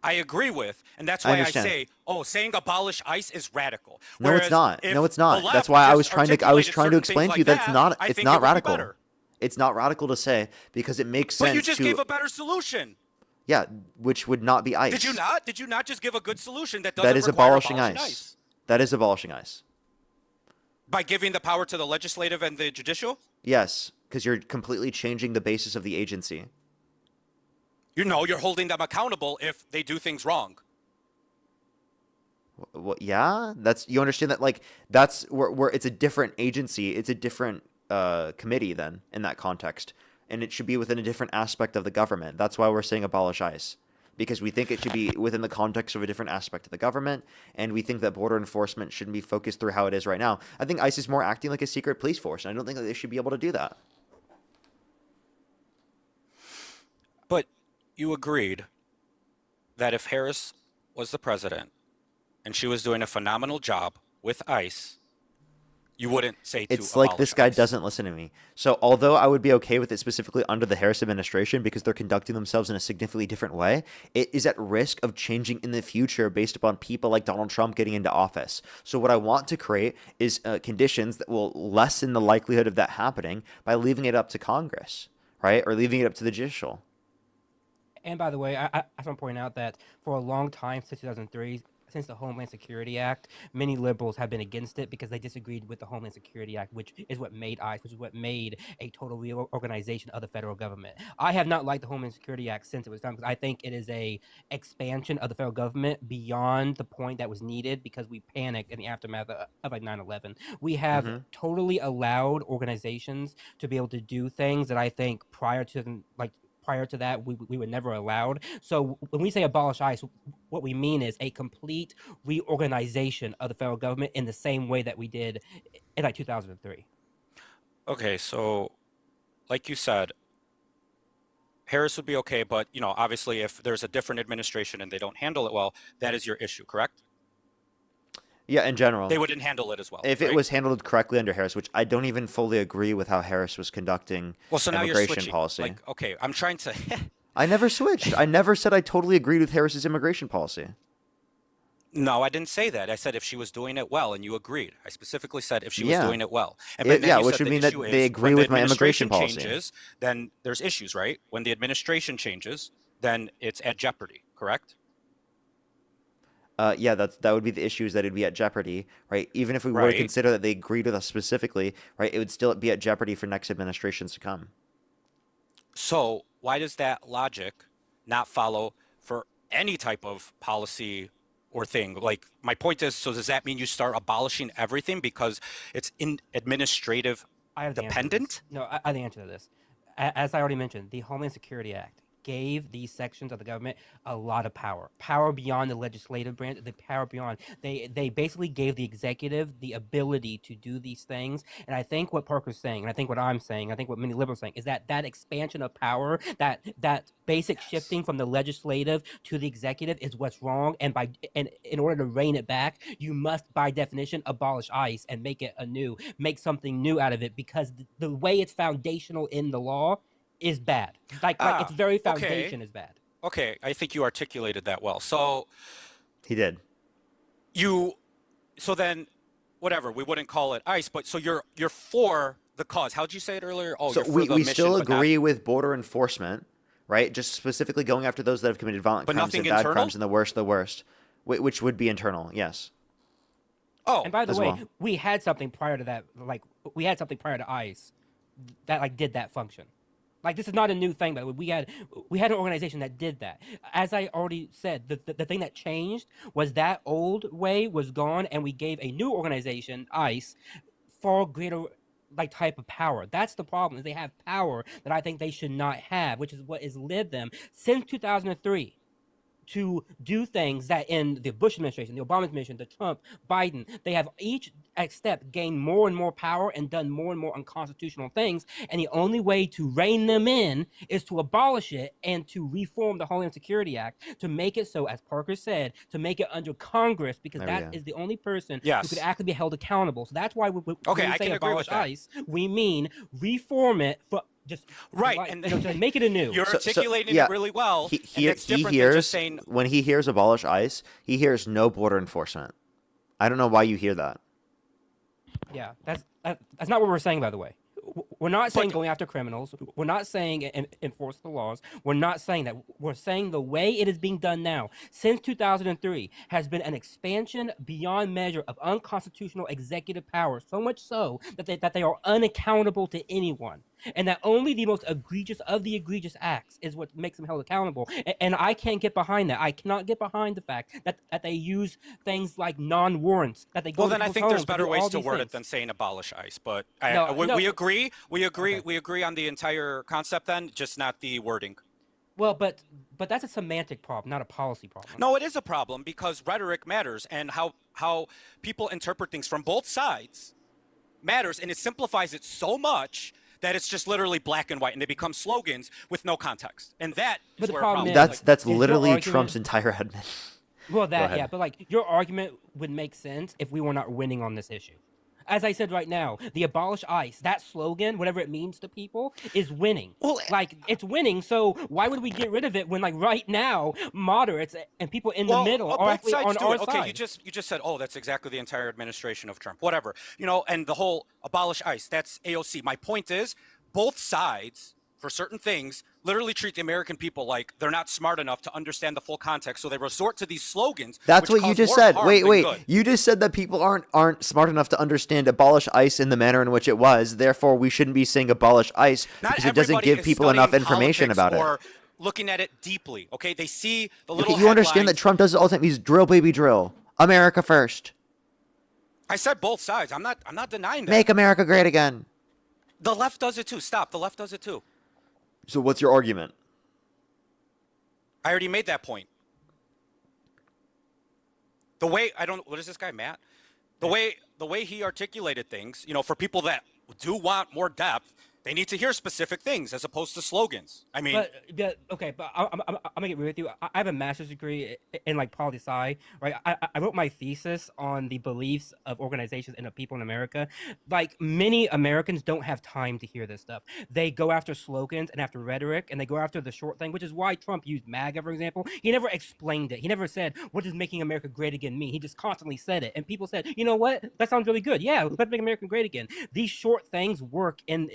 I agree with, and that's I why I understand. say, saying abolish ICE is radical. No, it's Whereas not. if No, it's the not. left That's why I was just trying to articulated certain explain things to you like that's that, not I it's think not it would be radical. better. It's not radical to say, because it makes sense But you just to gave a better solution. yeah, which would not be ICE. Did you not? Did you not just give a good solution that doesn't That is require abolishing ICE. That is abolishing ICE. By giving the power to the legislative and the judicial? Yes, because you're completely changing the basis of the agency. You know, you're holding them accountable if they do things wrong. Well, yeah, you understand that, like, that's where it's a different agency, it's a different committee then in that context, and it should be within a different aspect of the government. That's why we're saying abolish ICE, because we think it should be within the context of a different aspect of the government, and we think that border enforcement shouldn't be focused through how it is right now. I think ICE is more acting like a secret police force, and I don't think that they should be able to do that. But you agreed that if Harris was the president and she was doing a phenomenal job with ICE, you wouldn't say to It's like abolish this guy ICE. doesn't listen to me. So although I would be okay with it specifically under the Harris administration because they're conducting themselves in a significantly different way, it is at risk of changing in the future based upon people like Donald Trump getting into office. So what I want to create is conditions that will lessen the likelihood of that happening by leaving it up to Congress, right? Or leaving it up to the judicial. And by the way, I just want to point out that for a long time, since 2003, since the Homeland Security Act, many liberals have been against it because they disagreed with the Homeland Security Act, which is what made ICE, which is what made a total reorganization of the federal government. I have not liked the Homeland Security Act since it was done because I think it is a expansion of the federal government beyond the point that was needed because we panicked in the aftermath of like 9/11. We have totally allowed organizations to be able to do things that I think prior to that, we were never allowed. So when we say abolish ICE, what we mean is a complete reorganization of the federal government in the same way that we did in like 2003. Okay, so like you said, Harris would be okay, but obviously if there's a different administration and they don't handle it well, that is your issue, correct? Yeah, in general. They wouldn't handle it as well. If right? it was handled correctly under Harris, which I don't even fully agree with how Harris was conducting Well, so now you're immigration switching. policy. Like, okay, I'm trying to I never switched. I never said I totally agreed with Harris's immigration policy. No, I didn't say that. I said if she was doing it well, and you agreed. I specifically said if she was Yeah. doing it well. And It- then yeah, you which said would the mean that issue they is agree when the with my immigration administration policy. changes, then there's issues, right? When the administration changes, then it's at jeopardy, correct? Yeah, that would be the issue, is that it'd be at jeopardy, right? Even if we were to Right. consider that they agreed with us specifically, right, it would still be at jeopardy for next administrations to come. So why does that logic not follow for any type of policy or thing? Like, my point is, so does that mean you start abolishing everything because it's in administrative I have the answer to this. dependent? No, I have the answer to this. As I already mentioned, the Homeland Security Act gave these sections of the government a lot of power beyond the legislative branch, the power beyond. They basically gave the executive the ability to do these things. And I think what Parker's saying, and I think what I'm saying, I think what many liberals are saying, is that that expansion of power, that basic shifting from the legislative to the executive is what's wrong. And in order to rein it back, you must, by definition, abolish ICE and make it anew, make something new out of it, because the way it's foundational in the law is bad. Like its very foundation is bad. Okay, I think you articulated that well. So He did. so then, whatever, we wouldn't call it ICE, but so you're for the cause. How'd you say it earlier? Oh, So you're for we the mission, still but not- agree with border enforcement, right? Just specifically going after those that have committed violent But crimes nothing and bad internal? crimes and the worst, which would be internal, yes. Oh, And by the as way, well. we had something prior to that. Like, we had something prior to ICE that like did that function. Like, this is not a new thing, but we had an organization that did that. As I already said, the thing that changed was that old way was gone, and we gave a new organization, ICE, far greater like type of power. That's the problem, is they have power that I think they should not have, which is what has led them since 2003 to do things that in the Bush administration, the Obama administration, the Trump, Biden, they have each step gained more and more power and done more and more unconstitutional things. And the only way to rein them in is to abolish it and to reform the Homeland Security Act to make it so, as Parker said, to make it under Congress, because There we that go. is the only person Yes. who could actually be held accountable. So that's why when Okay, we I say can agree abolish with that. ICE, we mean reform it for just Right, like, and to make it anew. you're articulating yeah, it really well, He and it's different hears, than just saying, when he hears abolish ICE, he hears no border enforcement. I don't know why you hear that. Yeah, that's not what we're saying, by the way. We're not saying going after criminals. We're not saying enforce the laws. We're not saying that. We're saying the way it is being done now, since 2003, has been an expansion beyond measure of unconstitutional executive power, so much so that they are unaccountable to anyone. And that only the most egregious of the egregious acts is what makes them held accountable. And I can't get behind that. I cannot get behind the fact that they use things like non-warrants, that they go well, to then I people's think there's homes to better do ways all to these word it things. than saying abolish ICE. But No, we no. agree. We agree. Okay. We agree on the entire concept. Then, just not the wording. Well, but that's a semantic problem, not a policy problem. No, it is a problem because rhetoric matters, and how people interpret things from both sides matters, and it simplifies it so much that it's just literally black and white, and they become slogans with no context, and that But is the where problem a is, problem That's your literally argument- Trump's entire admin. Well, Go that ahead. yeah, but like your argument would make sense if we were not winning on this issue. As I said right now, the abolish ICE, that slogan, whatever it means to people, is winning. Well, like it's winning. So why would we get rid of it when, like right now, moderates and people in the middle are both actually sides on do our it. Okay, side? you just said, oh, that's exactly the entire administration of Trump. Whatever, and the whole abolish ICE. That's AOC. My point is, both sides, for certain things, literally treat the American people like they're not smart enough to understand the full context, so they resort to these slogans. That's which what you cause just more said. harm Wait, than wait. good. You just said that people aren't smart enough to understand abolish ICE in the manner in which it was. Therefore, we shouldn't be saying abolish ICE Not because it doesn't everybody give is people enough studying information about politics it. or looking at it deeply. Okay, they see the little. Okay, you understand that headlines. Trump does it all the time. He's drill, baby, drill. America first. I said both sides. I'm not denying that. Make America great again. The left does it too. Stop. The left does it too. So what's your argument? I already made that point. The way what is this guy, Matt? The way he articulated things, for people that do want more depth, They need to hear specific things as opposed to slogans. I mean, But yeah, okay, but I'm gonna get real with you. I have a master's degree in like poli sci, right? I wrote my thesis on the beliefs of organizations and of people in America. Like many Americans don't have time to hear this stuff. They go after slogans and after rhetoric, and they go after the short thing, which is why Trump used MAGA, for example. He never explained it. He never said, "What does making America great again mean?" He just constantly said it, and people said, "You know what? That sounds really good. Yeah, let's make America great again." These short things work in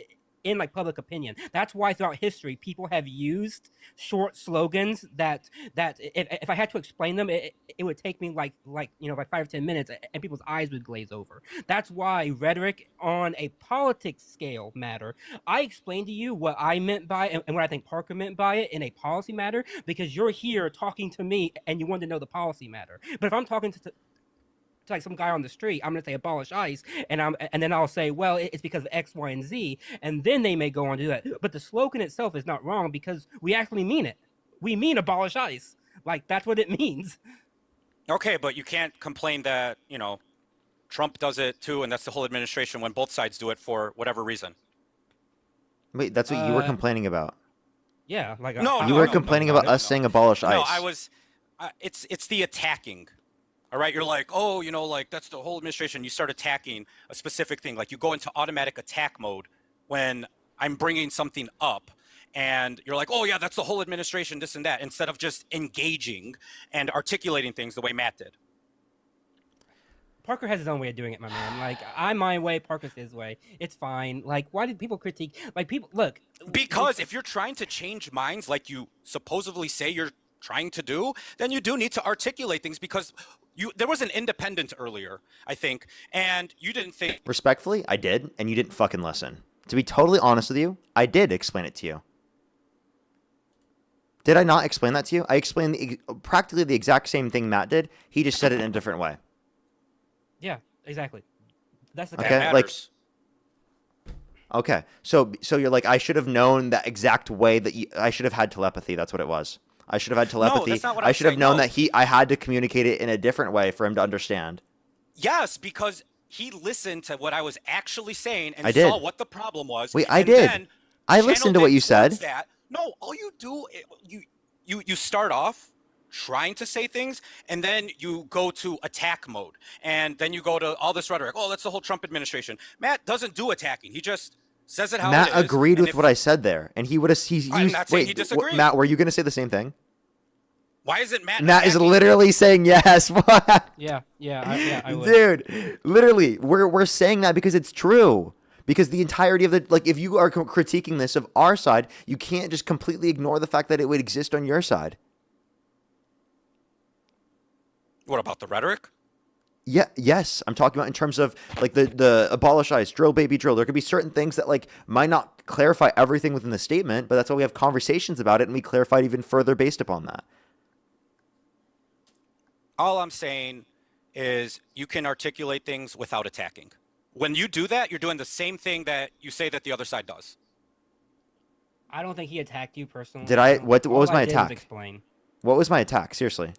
like public opinion. That's why throughout history people have used short slogans that if I had to explain them, it would take me like 5 or 10 minutes, and people's eyes would glaze over. That's why rhetoric on a politics scale matter. I explained to you what I meant by it and what I think Parker meant by it in a policy matter because you're here talking to me and you want to know the policy matter. But if I'm talking to like some guy on the street, I'm gonna say abolish ICE, and then I'll say, well, it's because of X, Y, and Z, and then they may go on to do that. But the slogan itself is not wrong because we actually mean it. We mean abolish ICE. Like that's what it means. okay, but you can't complain that Trump does it too, and that's the whole administration when both sides do it for whatever reason. Wait, that's what you were complaining about. Yeah, like you were complaining about us saying abolish ICE. No, I was. It's the attacking. All right, you're like, oh, like that's the whole administration. You start attacking a specific thing. Like you go into automatic attack mode when I'm bringing something up. And you're like, oh, yeah, that's the whole administration, this and that, instead of just engaging and articulating things the way Matt did. Parker has his own way of doing it, my man. Like, I'm my way, Parker's his way. It's fine. Like, why did people critique? Like, people, look. Because if you're trying to change minds like you supposedly say you're trying to do, then you do need to articulate things because there was an independent earlier, I think, and you didn't think. Respectfully, I did, and you didn't fucking listen. To be totally honest with you, I did explain it to you. Did I not explain that to you? I explained practically the exact same thing Matt did. He just said it in a different way. Yeah, exactly. That's the okay. Like, okay, so you're like, I should have known that exact way that I should have had telepathy. That's what it was. I should have had telepathy. No, that's not what I should have known no. that I had to communicate it in a different way for him to understand. Yes, because he listened to what I was actually saying and I did. saw what the problem was. Wait, I and did. Then I listened to what you said. That. No, all you do, you start off trying to say things, and then you go to attack mode, and then you go to all this rhetoric. Oh, that's the whole Trump administration. Matt doesn't do attacking. He just says it how Matt it is. Agreed with what I said there, and he would have. I'm not saying he disagreed. Matt, were you going to say the same thing? Why isn't Matt? Matt is literally saying yes. Yeah, I would. Dude, literally, we're saying that because it's true. Because the entirety of if you are critiquing this of our side, you can't just completely ignore the fact that it would exist on your side. What about the rhetoric? Yeah, yes. I'm talking about in terms of the abolish ICE, drill baby drill. There could be certain things that might not clarify everything within the statement, but that's why we have conversations about it and we clarify it even further based upon that. All I'm saying is you can articulate things without attacking. When you do that, you're doing the same thing that you say that the other side does. I don't think he attacked you personally. Did I? What was my attack? Explain. What was my attack? Seriously.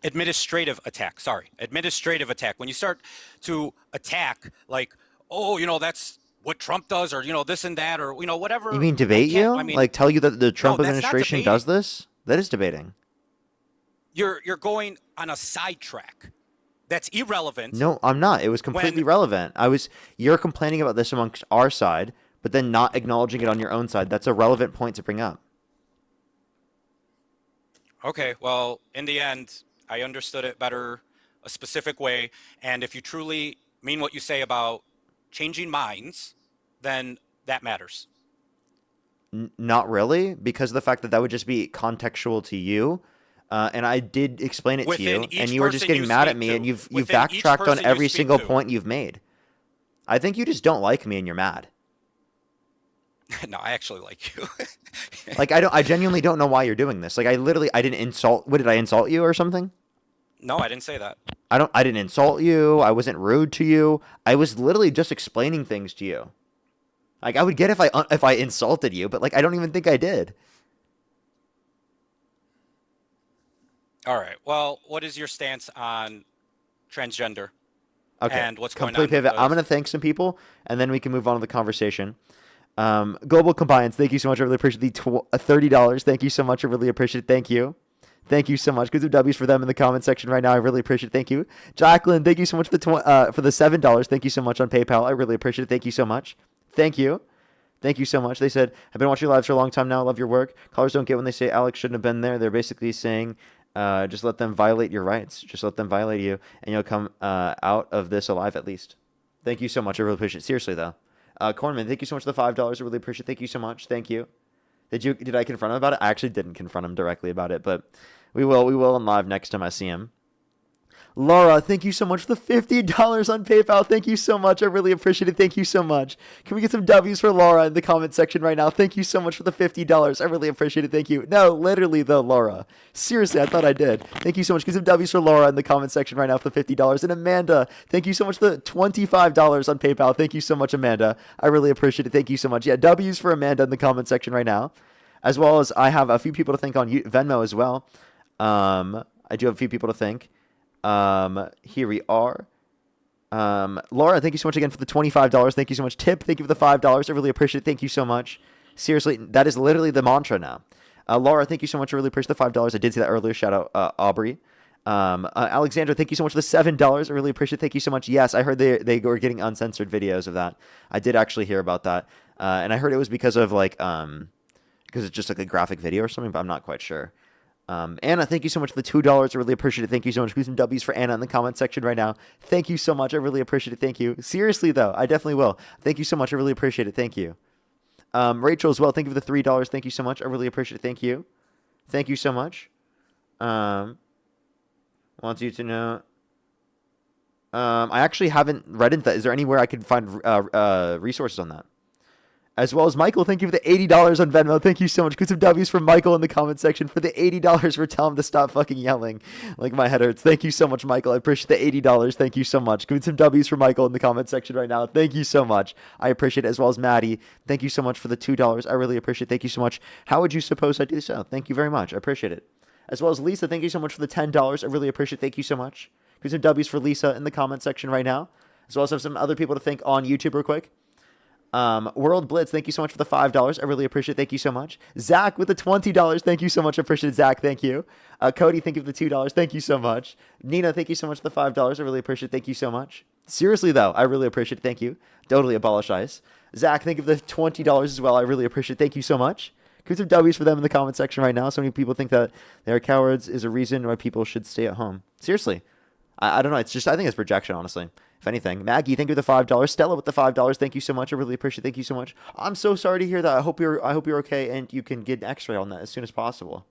Administrative attack. Sorry. Administrative attack. When you start to attack that's what Trump does or, this and that or, whatever. You mean debate you? I mean, tell you that the Trump administration does debating. this? That is debating. You're going on a sidetrack. That's irrelevant. No, I'm not. It was completely relevant. You're complaining about this amongst our side, but then not acknowledging it on your own side. That's a relevant point to bring up. Okay, well, in the end, I understood it better, a specific way. And if you truly mean what you say about changing minds, then that matters. Not really, because of the fact that would just be contextual to you. And I did explain it to you, and you were just getting mad at me, and you've backtracked on every single point you've made. I think you just don't like me, and you're mad. No, I actually like you. I genuinely don't know why you're doing this. I didn't insult. What, did I insult you or something? No, I didn't say that. I didn't insult you. I wasn't rude to you. I was literally just explaining things to you. I would get if I insulted you, but I don't even think I did. All right. Well, what is your stance on transgender? Okay. and what's going Complete on with pivot. I'm those. gonna thank some people, and then we can move on to the conversation. Global Compliance, thank you so much. I really appreciate the $30. Thank you so much. I really appreciate it. Thank you. Thank you so much. Good W's for them in the comment section right now. I really appreciate it. Thank you. Jacqueline, thank you so much for the $7. Thank you so much on PayPal. I really appreciate it. Thank you so much. Thank you. Thank you so much. They said, I've been watching your lives for a long time now. I love your work. Callers don't get when they say Alex shouldn't have been there. They're basically saying, just let them violate your rights. Just let them violate you, and you'll come out of this alive at least. Thank you so much. I really appreciate it. Seriously, though. Cornman, thank you so much for the $5. I really appreciate it. Thank you so much. Thank you. Did I confront him about it? I actually didn't confront him directly about it, but we will on live next time I see him. Laura, thank you so much for the $50 on PayPal. Thank you so much. I really appreciate it. Thank you so much. Can we get some W's for Laura in the comment section right now? Thank you so much for the $50. I really appreciate it. Thank you. No, literally though, Laura. Seriously, I thought I did. Thank you so much. Get some W's for Laura in the comment section right now for the $50. And Amanda, thank you so much for the $25 on PayPal. Thank you so much, Amanda. I really appreciate it. Thank you so much. Yeah, W's for Amanda in the comment section right now. As well as I have a few people to thank on Venmo as well. I do have a few people to thank. Here we are. Laura, thank you so much again for the $25. Thank you so much. Tip, thank you for the $5. I really appreciate it. Thank you so much. Seriously, that is literally the mantra now. Laura, thank you so much. I really appreciate the $5. I did see that earlier. Shout out Aubrey. Alexandra, thank you so much for the $7. I really appreciate it. Thank you so much. Yes, I heard they were getting uncensored videos of that. I did actually hear about that. And I heard it was because of because it's just like a graphic video or something, but I'm not quite sure. Anna, thank you so much for the $2. I really appreciate it. Thank you so much. Give some W's for Anna in the comment section right now. Thank you so much. I really appreciate it. Thank you. Seriously, though, I definitely will. Thank you so much. I really appreciate it. Thank you. Rachel as well. Thank you for the $3. Thank you so much. I really appreciate it. Thank you. Thank you so much. Wants you to know. I actually haven't read into that. Is there anywhere I could find resources on that? As well as Michael, thank you for the $80 on Venmo. Thank you so much. Get some W's from Michael in the comment section for the $80 for telling him to stop fucking yelling. Like my head hurts. Thank you so much, Michael. I appreciate the $80. Thank you so much. Give some W's for Michael in the comment section right now. Thank you so much. I appreciate it. As well as Maddie. Thank you so much for the $2. I really appreciate it. Thank you so much. How would you suppose I do so? Thank you very much. I appreciate it. As well as Lisa, thank you so much for the $10. I really appreciate it. Thank you so much. Give some W's for Lisa in the comment section right now. As well as have some other people to thank on YouTube real quick. World Blitz, thank you so much for the $5. I really appreciate it. Thank you so much. Zach with the $20. Thank you so much. I appreciate it, Zach. Thank you. Cody, thank you for the $2. Thank you so much. Nina, thank you so much for the $5. I really appreciate it. Thank you so much. Seriously, though, I really appreciate it. Thank you. Totally abolish ICE. Zach, thank you for the $20 as well. I really appreciate it. Thank you so much. Give some W's for them in the comment section right now. So many people think that they're cowards is a reason why people should stay at home. Seriously. I don't know. It's just, I think it's projection, honestly. If anything. Maggie, thank you for the $5. Stella with the $5. Thank you so much. I really appreciate it. Thank you so much. I'm so sorry to hear that. I hope you're okay and you can get an x-ray on that as soon as possible.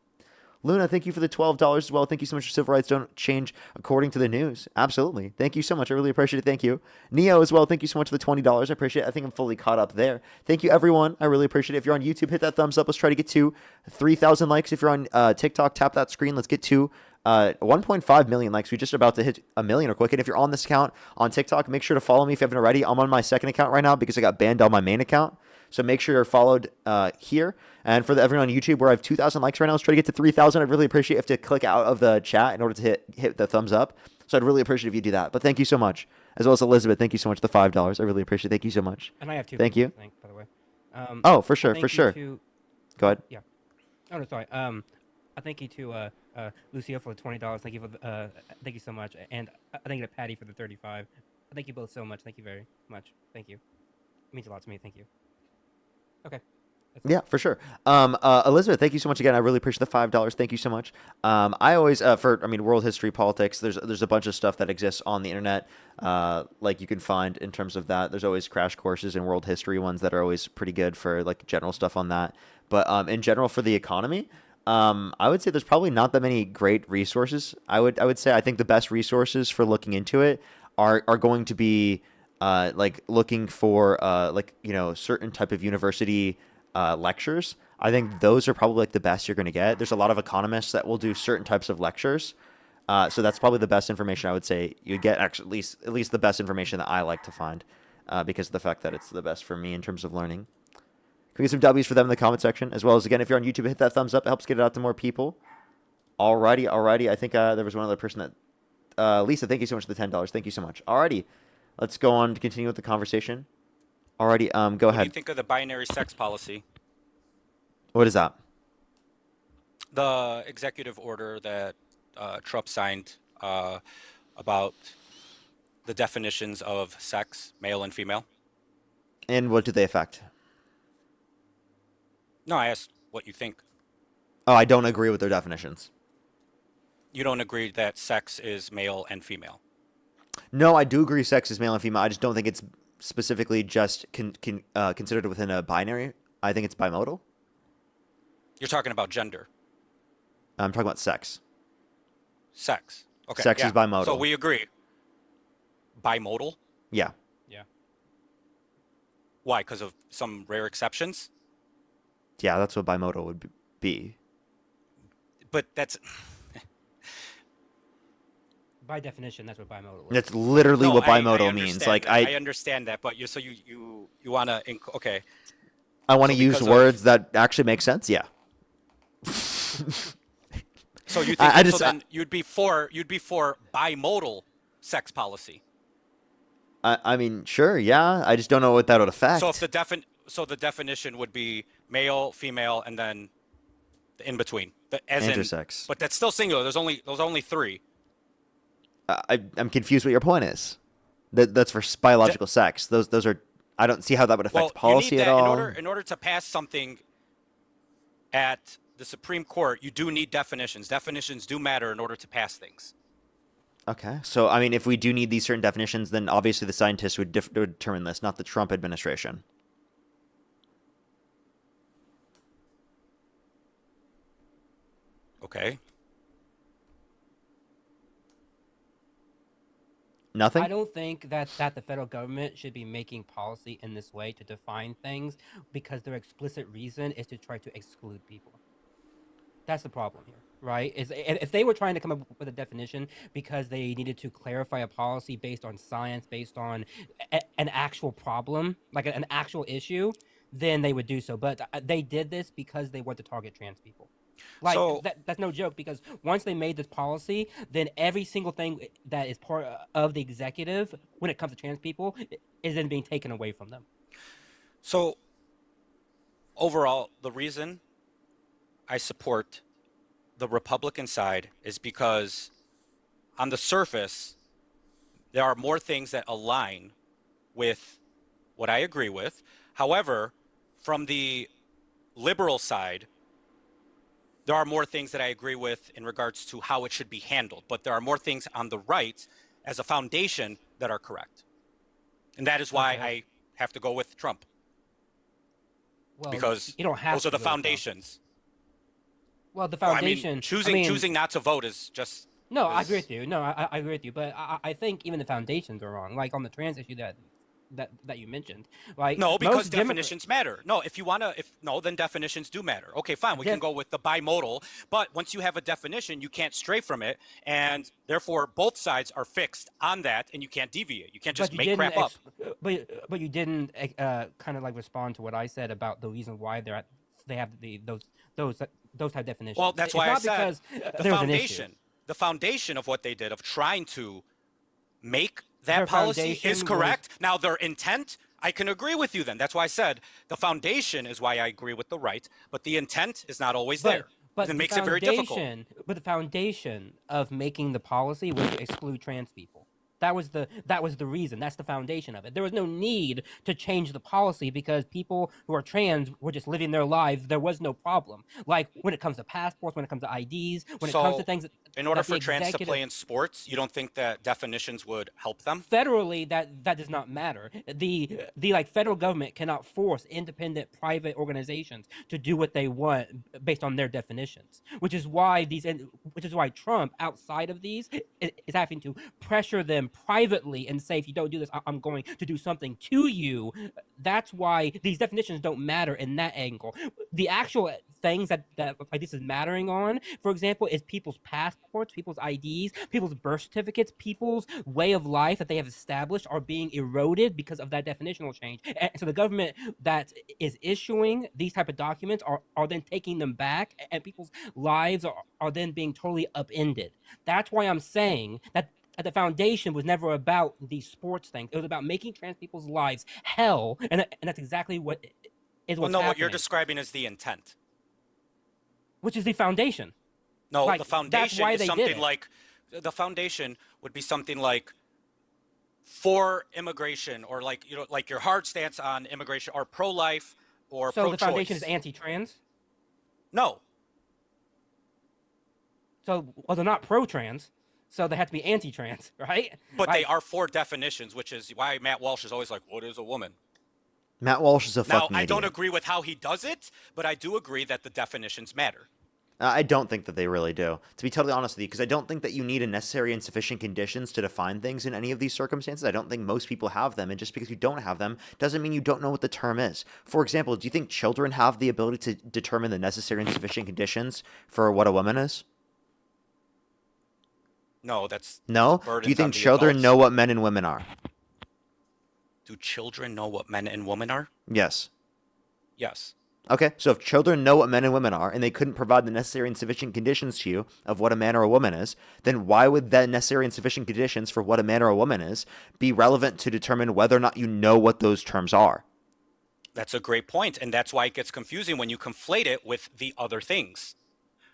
Luna, thank you for the $12 as well. Thank you so much for civil rights don't change according to the news. Absolutely. Thank you so much. I really appreciate it. Thank you. Neo as well. Thank you so much for the $20. I appreciate it. I think I'm fully caught up there. Thank you, everyone. I really appreciate it. If you're on YouTube, hit that thumbs up. Let's try to get to 3,000 likes. If you're on TikTok, tap that screen. Let's get to 1.5 million likes. We're just about to hit a million real quick. And if you're on this account on TikTok, make sure to follow me if you haven't already. I'm on my second account right now because I got banned on my main account. So make sure you're followed here. And for everyone on YouTube, where I have 2,000 likes right now, let's try to get to 3,000. I'd really appreciate if to click out of the chat in order to hit the thumbs up. So I'd really appreciate if you do that. But thank you so much. As well as Elizabeth, thank you so much for the $5. I really appreciate it. Thank you so much. And I have two. Thank you. Thank, by the way. Oh, for sure, thank for you sure. to- Go ahead. Yeah. Oh, no, sorry. I thank you to Lucio for the $20. Thank you for the, thank you so much. And I thank you to Patty for the 35. Thank you both so much. Thank you very much. Thank you. It means a lot to me. Thank you. Okay. Yeah, for sure. Elizabeth, thank you so much again. I really appreciate the $5. Thank you so much. I always, world history, politics, there's a bunch of stuff that exists on the internet, like you can find in terms of that. There's always crash courses in world history ones that are always pretty good for like general stuff on that. But in general for the economy, I would say there's probably not that many great resources. I would say I think the best resources for looking into it are going to be like looking for certain type of university lectures. I think those are probably like the best you're going to get. There's a lot of economists that will do certain types of lectures. So that's probably the best information I would say you get, actually at least the best information that I like to find because of the fact that it's the best for me in terms of learning. Can we get some W's for them in the comment section? As well as, again, if you're on YouTube, hit that thumbs up. It helps get it out to more people. Alrighty. I think there was one other person that Lisa, thank you so much for the $10. Thank you so much. Alrighty, let's go on to continue with the conversation. Alrighty, go What do you ahead. think of the binary sex policy? What is that? The executive order that Trump signed about the definitions of sex, male and female. And what do they affect? No, I asked what you think. Oh, I don't agree with their definitions. You don't agree that sex is male and female. No, I do agree sex is male and female. I just don't think it's specifically just considered within a binary. I think it's bimodal. You're talking about gender. I'm talking about sex. Sex. Okay. Sex yeah. is bimodal. So we agree. Bimodal? Yeah. Yeah. Why? Because of some rare exceptions? Yeah, that's what bimodal would be. But that's... By definition, that's what bimodal is. That's literally No, what I bimodal understand means. that. Like I understand that, but you want to... Okay. I want to So use because words that actually make sense. Yeah. So you think I just- so then you'd be for bimodal sex policy. I mean, sure, yeah. I just don't know what that would affect. So if the definition would be male, female, and then the in between. As Intersex. But that's still singular. There's only three. I'm confused what your point is. That's for biological sex. Those are. I don't see how that would affect policy you need at that all. in order to pass something at the Supreme Court, you do need definitions. Definitions do matter in order to pass things. Okay, so I mean, if we do need these certain definitions, then obviously the scientists would determine this, not the Trump administration. Okay. Nothing? I don't think that the federal government should be making policy in this way to define things because their explicit reason is to try to exclude people. That's the problem here, right? Is if they were trying to come up with a definition because they needed to clarify a policy based on science, based on an actual problem, like an actual issue, then they would do so. But they did this because they want to target trans people. Like So- that's no joke because once they made this policy, then every single thing that is part of the executive when it comes to trans people is then being taken away from them. So overall, the reason I support the Republican side is because on the surface, there are more things that align with what I agree with. However, from the liberal side, there are more things that I agree with in regards to how it should be handled. But there are more things on the right as a foundation that are correct. And that is why I have to go with Trump. Well, Because you don't have those to are the go with Trump. foundations. Well, the Well, I foundation. mean, choosing not to vote is just... No, I is- agree with you. No, I agree with you. But I think even the foundations are wrong. Like on the trans issue that you mentioned. Like No, because most definitions matter. No, then definitions do matter. Okay, fine, we can go with the bimodal, but once you have a definition, you can't stray from it, and therefore both sides are fixed on that, and you can't deviate. You can't just you make didn't crap up. But you didn't kind of like respond to what I said about the reason why they have those type of definitions. Well, that's It's why I not said because the there's an issue. foundation. The foundation of what they did of trying to make that Their policy foundation is was- correct. Now their intent, I can agree with you then. That's why I said the foundation is why I agree with the right, but the intent is not always there. But And it the makes it very difficult. But the foundation of making the policy was to exclude trans people. That was the reason. That's the foundation of it. There was no need to change the policy because people who are trans were just living their lives. There was no problem. Like when it comes to passports, when it comes to IDs, when it comes to things. In order that the for trans to executive- play in sports, you don't think that definitions would help them? Federally, that does not matter. The like federal government cannot force independent private organizations to do what they want based on their definitions. Which is why Trump, outside of these, is having to pressure them privately and say, if you don't do this, I'm going to do something to you. That's why these definitions don't matter in that angle. The actual things that like this is mattering on, for example, is people's passports, people's IDs, people's birth certificates, people's way of life that they have established are being eroded because of that definitional change. And so the government that is issuing these type of documents are then taking them back, and people's lives are then being totally upended. That's why I'm saying that at the foundation was never about these sports things. It was about making trans people's lives hell, and that's exactly what is Well, what's no, happening. what you're describing is the intent. Which is the foundation. No, Like, the that's foundation why is they did something it. like the foundation would be something like for immigration, or like, you know, like your hard stance on immigration, or pro-life, or So the foundation is pro-choice. anti-trans. No, So well, they're not pro-trans, so they have to be anti-trans, right? but they Like, are for definitions, which is why Matt Walsh is always like, "What is a woman?" Matt Walsh is a Now, fucking I idiot. don't agree with how he does it, but I do agree that the definitions matter. I don't think that they really do, to be totally honest with you, because I don't think that you need a necessary and sufficient conditions to define things in any of these circumstances. I don't think most people have them, and just because you don't have them doesn't mean you don't know what the term is. For example, do you think children have the ability to determine the necessary and sufficient conditions for what a woman is? No, that's No? Do you burdens on think the children adults. know what men and women are? Do children know what men and women are? Yes. Yes. Okay, so if children know what men and women are, and they couldn't provide the necessary and sufficient conditions to you of what a man or a woman is, then why would that necessary and sufficient conditions for what a man or a woman is be relevant to determine whether or not you know what those terms are? That's a great point, and that's why it gets confusing when you conflate it with the other things.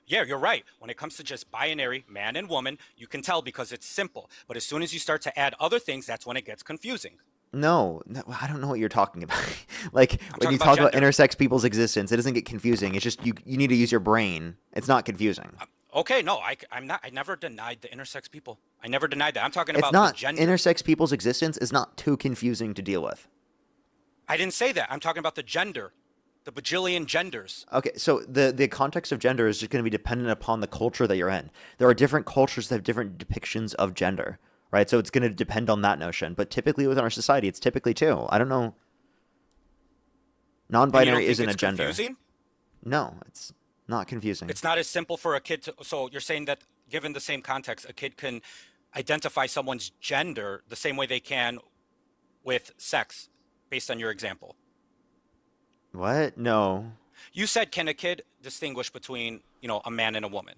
Yeah, you're right. When it comes to just binary, man and woman, you can tell because it's simple. But as soon as you start to add other things, that's when it gets confusing. No, I don't know what you're talking about. Like, when talking you about talk about gender. intersex people's existence, it doesn't get confusing. It's just you need to use your brain. It's not confusing. Okay, no, I'm not. I never denied the intersex people. I never denied that. I'm talking It's about not. the gender. Intersex people's existence is not too confusing to deal with. I didn't say that. I'm talking about the gender, the bajillion genders. Okay, so the context of gender is just going to be dependent upon the culture that you're in. There are different cultures that have different depictions of gender, right? So it's going to depend on that notion. But typically within our society, it's typically two. I don't know. And you Non-binary don't think isn't a it's gender. confusing? No, it's not confusing. It's not as simple for a kid to. So you're saying that given the same context, a kid can identify someone's gender the same way they can with sex, based on your example. What? No. You said, can a kid distinguish between, you know, a man and a woman?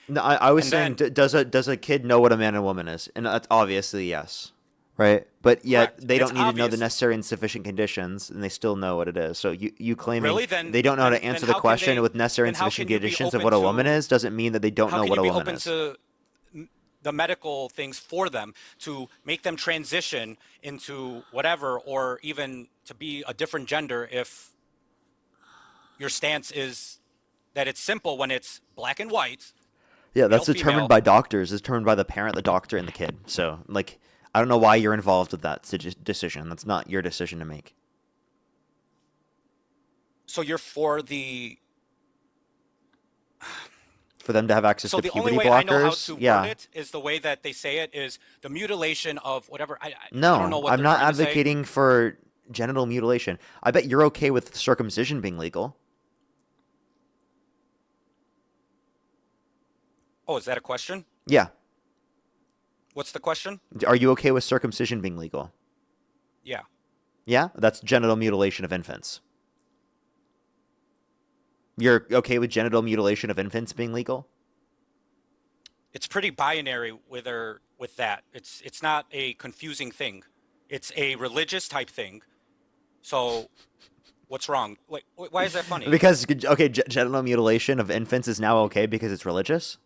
No, I was And saying, then- does a kid know what a man and a woman is? And that's obviously yes, right? But yet Correct. they It's don't need to know the obvious. necessary and sufficient conditions, and they still know what it is. So you claiming Really? Then they don't know how to then answer how the can question they- with necessary then and how sufficient can you be conditions of open what a to- woman is doesn't mean that they don't How know can what you a be woman open is. to the medical things for them to make them transition into whatever, or even to be a different gender if your stance is that it's simple when it's black and white? Yeah, that's male, determined female. by doctors. It's determined by the parent, the doctor, and the kid. So, like, I don't know why you're involved with that decision. That's not your decision to make. So you're for the. For them to have access So to the puberty only way I know how blockers, to yeah. word it is the way that they say it is the mutilation of whatever. I don't know No, what I'm they're not trying to say. advocating for genital mutilation. I bet you're okay with circumcision being legal. Oh, is that a question? Yeah. What's the question? Are you okay with circumcision being legal? Yeah. Yeah? That's genital mutilation of infants. You're okay with genital mutilation of infants being legal? It's pretty binary with that. It's not a confusing thing. It's a religious type thing. So what's wrong? Wait, why is that funny? Because, okay, genital mutilation of infants is now okay because it's religious?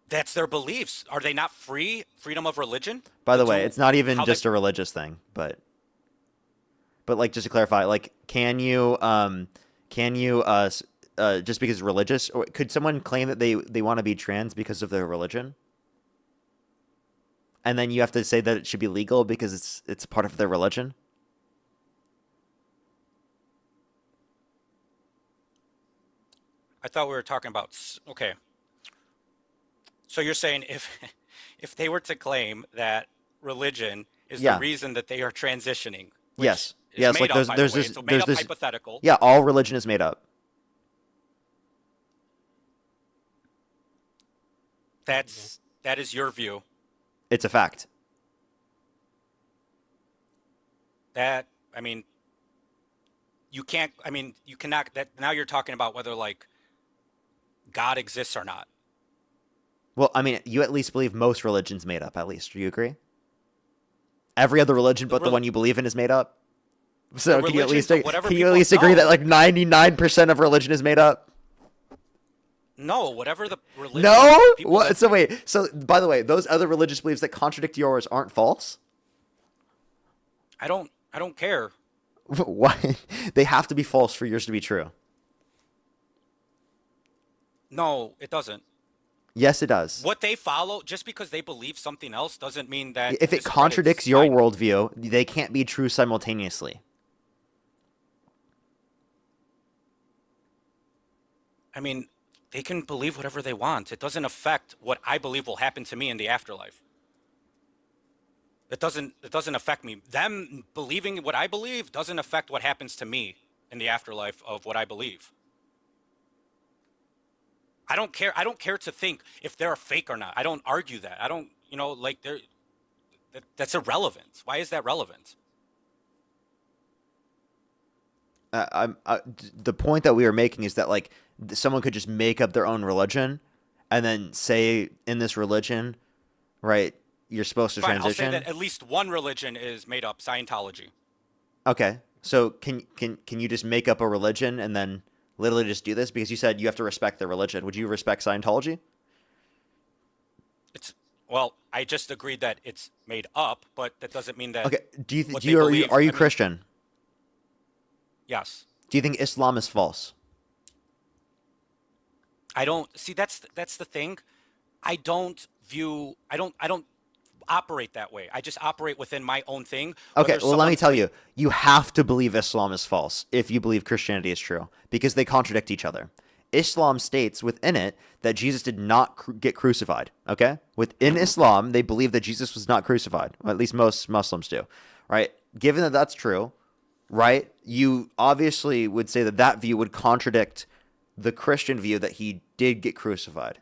That's their beliefs. Are they not free? Freedom of religion? By the To way, do it's not even how just they- a religious thing, but like, just to clarify, like, can you just because it's religious, or could someone claim that they want to be trans because of their religion? And then you have to say that it should be legal because it's part of their religion? I thought we were talking about okay. So you're saying if they were to claim that religion is Yeah. the reason that they are transitioning, which Yes. is Yes, made like up, there's by there's the way. this It's a made there's up this hypothetical. Yeah, all religion is made up. That is your view. It's a fact. That I mean, you can't. I mean, you cannot. That now you're talking about whether like God exists or not. Well, I mean, you at least believe most religions made up. At least, do you agree? Every other religion but the one you believe in is made up. So can you at least agree that like 99% of religion is made up? No, whatever the religion. No. What? So wait. So by the way, those other religious beliefs that contradict yours aren't false. I don't care. Why? They have to be false for yours to be true. No, it doesn't. Yes, it does. What they follow, just because they believe something else, doesn't mean that If it contradicts your worldview, they can't be true simultaneously. I mean, they can believe whatever they want. It doesn't affect what I believe will happen to me in the afterlife. It doesn't affect me. Them believing what I believe doesn't affect what happens to me in the afterlife of what I believe. I don't care. I don't care to think if they're a fake or not. I don't argue that. I don't, like that's irrelevant. Why is that relevant? The point that we were making is that like someone could just make up their own religion and then say in this religion, right, you're supposed to Fine, transition. I'll say that at least one religion is made up, Scientology. Okay. So can you just make up a religion and then literally just do this? Because you said you have to respect their religion. Would you respect Scientology? Well, I just agreed that it's made up, but that doesn't mean that. Okay. Are you Christian? Yes. Do you think Islam is false? I don't see. That's the thing. I don't operate that way. I just operate within my own thing. Okay, well, let me tell you. You have to believe Islam is false if you believe Christianity is true, because they contradict each other. Islam states within it that Jesus did not get crucified, okay? Within Islam, they believe that Jesus was not crucified. Well, at least most Muslims do, right? Given that that's true, right, you obviously would say that that view would contradict the Christian view that he did get crucified.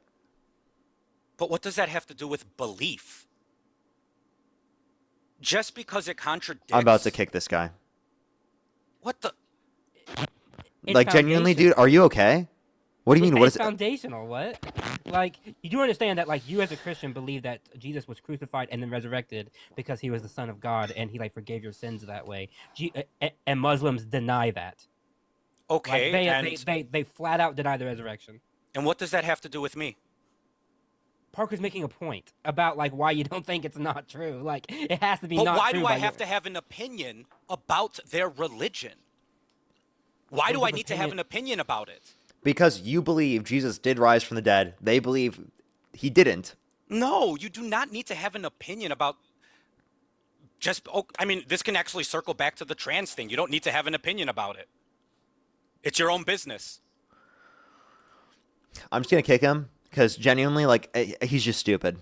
But what does that have to do with belief? Just because it contradicts... I'm about to kick this guy. What the... Like, genuinely, dude, are you okay? What do you mean? What is It's foundational, what? Like, you do understand that, like, you as a Christian believe that Jesus was crucified and then resurrected because he was the Son of God and he, like, forgave your sins that way. And Muslims deny that. Okay, like, they flat out deny the resurrection. And what does that have to do with me? Parker's making a point about, like, why you don't think it's not true. Like, it has to be but not why true. do I have to have an opinion about their religion? Why do I need to have an opinion about it? Because you believe Jesus did rise from the dead. They believe he didn't. No, you do not need to have an opinion about just... Oh, I mean, this can actually circle back to the trans thing. You don't need to have an opinion about it. It's your own business. I'm just going to kick him because genuinely, like, he's just stupid.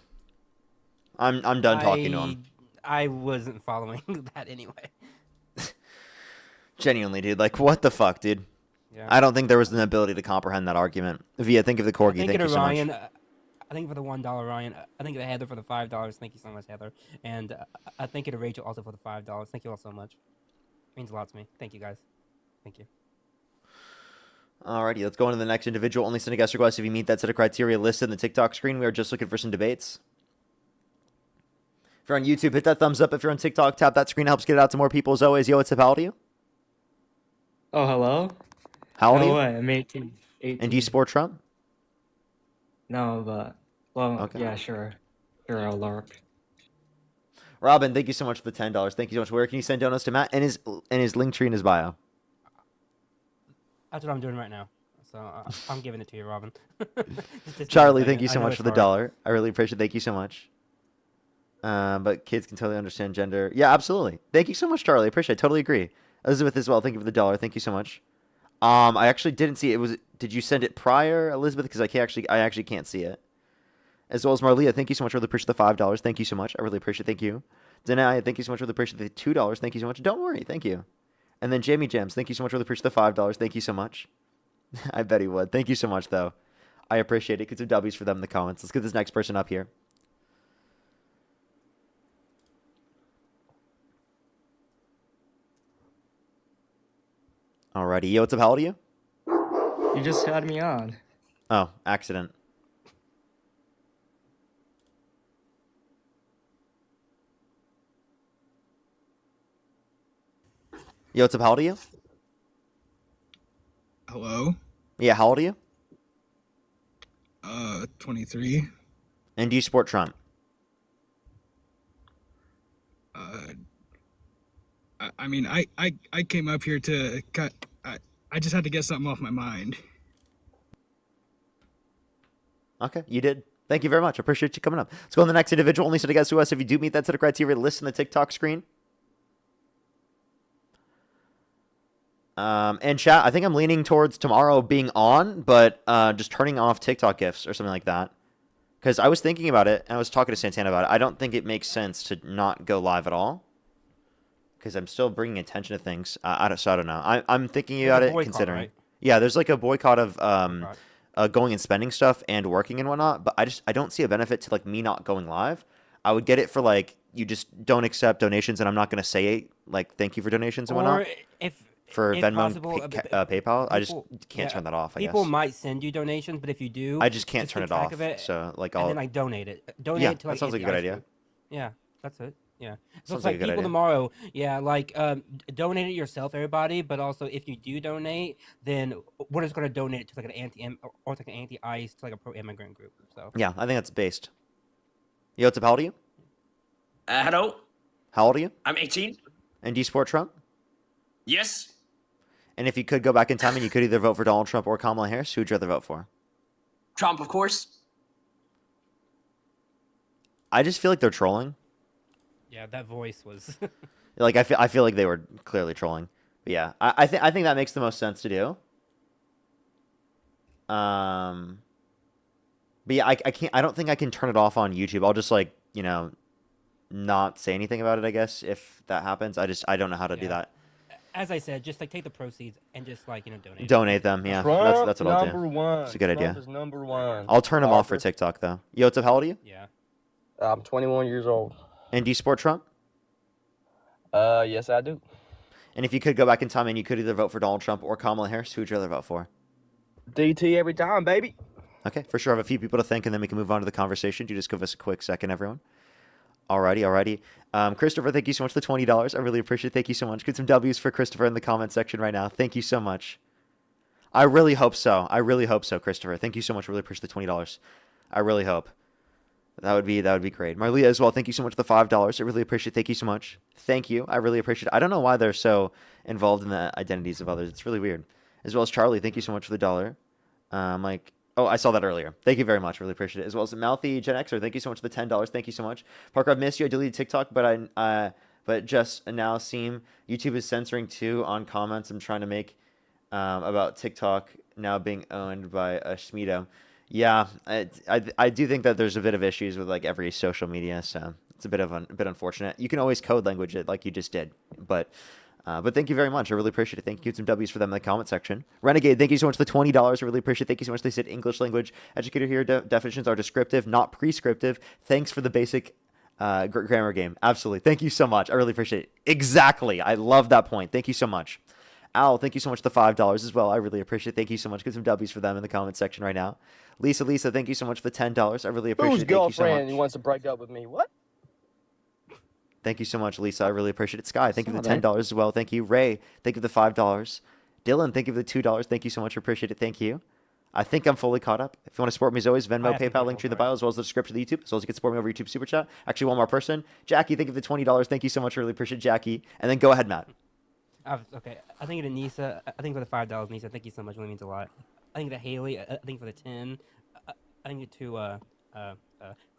I'm done talking to him. I wasn't following that anyway. Genuinely, dude. Like, what the fuck, dude? Yeah. I don't think there was an ability to comprehend that argument. Via, think of the corgi. Thank you so much. I think for the $1, Ryan. I think of Heather for the $5. Thank you so much, Heather. And I think of Rachel also for the $5. Thank you all so much. It means a lot to me. Thank you, guys. Thank you. Alrighty, let's go on to the next individual. Only send a guest request if you meet that set of criteria listed in the TikTok screen. We are just looking for some debates. If you're on YouTube, hit that thumbs up. If you're on TikTok, tap that screen. Helps get it out to more people. As always, yo, what's up? How old are you? Oh, hello? How old are you? No way, I'm 18. And do you support Trump? No, but, well, Okay. yeah, sure. Sure, I'll lurk. Robin, thank you so much for the $10. Thank you so much. Where can you send donuts to Matt? And his link tree in his bio. That's what I'm doing right now. So I'm giving it to you, Robin. Just Charlie, thank you so I know much it's for the hard. $1. I really appreciate it. Thank you so much. But kids can totally understand gender. Yeah, absolutely. Thank you so much, Charlie. I appreciate it. Totally agree. Elizabeth as well. Thank you for the $1. Thank you so much. I actually didn't see it. Did you send it prior, Elizabeth? Because I actually can't see it. As well as Marlia, thank you so much. Really appreciate the $5. Thank you so much. I really appreciate it. Thank you. Denai, thank you so much. Really appreciate the $2. Thank you so much. Don't worry. Thank you. And then Jamie Jams, thank you so much. Really appreciate the $5. Thank you so much. I bet he would. Thank you so much, though. I appreciate it. Get some W's for them in the comments. Let's get this next person up here. Alrighty. Yo, what's up? How old are you? You just had me on. Oh, accident. Yo, what's up? How old are you? Hello? Yeah, how old are you? 23. And do you support Trump? I mean, I came up here to cut. I just had to get something off my mind. Okay, you did. Thank you very much. I appreciate you coming up. Let's go on the next individual. Only set of guests to us. If you do meet that set of criteria, list in the TikTok screen. And chat, I think I'm leaning towards tomorrow being on, but just turning off TikTok gifts or something like that. Because I was thinking about it, and I was talking to Santana about it. I don't think it makes sense to not go live at all. Because I'm still bringing attention to things. I don't know. I'm thinking There's about a it, boycott, considering. right? Yeah, there's like a boycott of going and spending stuff and working and whatnot. But I don't see a benefit to like me not going live. I would get it for like you just don't accept donations, and I'm not gonna say like thank you for donations and whatnot. Or if For if Venmo possible, and PayPal, I just people- can't yeah, turn that off. I People guess might send you donations, but if you do, I just can't keep turn it track off. of it, So like and I'll then like donate it. Donate yeah, it to like that sounds like a good anti-ice idea. group. Yeah, that's it. Yeah. So Sounds it's like like a good people idea. tomorrow. Yeah, like donate it yourself, everybody. But also, if you do donate, then we're just gonna donate it to like an or like an anti-ice to like a pro-immigrant group. So Yeah, I think that's based. Yo, what's up? How old are you? Hello, How old are you? I'm 18. And do you support Trump? Yes. And if you could go back in time and you could either vote for Donald Trump or Kamala Harris, who would you rather vote for? Trump, of course. I just feel like they're trolling. yeah, that voice was. Like I feel like they were clearly trolling. But yeah, I think that makes the most sense to do. But yeah, I can't. I don't think I can turn it off on YouTube. I'll just like not say anything about it. I guess if that happens, I don't know how to do that. As I said, just like take the proceeds and just like donate. Donate them. Yeah, Trump that's what I'll do. number one. It's a good Trump idea. is number one. I'll turn them off for Parker. TikTok though. Yo, what's up? How old are you? Yeah. I'm 21 years old. And do you support Trump? Yes, I do. And if you could go back in time and you could either vote for Donald Trump or Kamala Harris, who would you rather vote for? DT every time, baby. Okay, for sure. I have a few people to thank, and then we can move on to the conversation. Do you just give us a quick second, everyone? Alrighty. Christopher, thank you so much for the $20. I really appreciate it. Thank you so much. Get some W's for Christopher in the comment section right now. Thank you so much. I really hope so. Christopher. Thank you so much. I really appreciate the $20. I really hope. That would be great. Marlia as well. Thank you so much for the $5. I really appreciate it. Thank you so much. Thank you. I really appreciate it. I don't know why they're so involved in the identities of others. It's really weird. As well as Charlie, thank you so much for the $1. Oh, I saw that earlier. Thank you very much. Really appreciate it. As well as Mouthy Gen Xer, thank you so much for the $10. Thank you so much. Parker, I've missed you. I deleted TikTok, but just now seem YouTube is censoring too on comments I'm trying to make about TikTok now being owned by Schmido. Yeah, I do think that there's a bit of issues with like every social media, so it's a bit unfortunate. You can always code language it like you just did, but thank you very much. I really appreciate it. Thank you. Some W's for them in the comment section. Renegade, thank you so much for the $20. I really appreciate it. Thank you so much. They said English language educator here. Definitions are descriptive, not prescriptive. Thanks for the basic grammar game. Absolutely. Thank you so much. I really appreciate it. Exactly. I love that point. Thank you so much. Al, thank you so much for the $5 as well. I really appreciate it. Thank you so much. Get some W's for them in the comment section right now. Lisa, thank you so much for the $10. I really appreciate Whose it. Thank you so girlfriend much. wants to break up with me? What? Thank you so much, Lisa. I really appreciate it. Sky, thank you for the Saw that. $10 as well. Thank you. Ray, thank you for the $5. Dylan, thank you for the $2. Thank you so much. I appreciate it. Thank you. I think I'm fully caught up. If you want to support me as always, Venmo, PayPal, link tree in the bio, as well as the description of the YouTube, as well as you can support me over YouTube Super Chat. Actually, one more person. Jackie, thank you for the $20. Thank you so much. I really appreciate it, Jackie. And then go ahead, Matt. Okay, I think to Nisa. I think for the $5, Nisa. Thank you so much. It really means a lot. I think to Haley. I think for the 10. I think to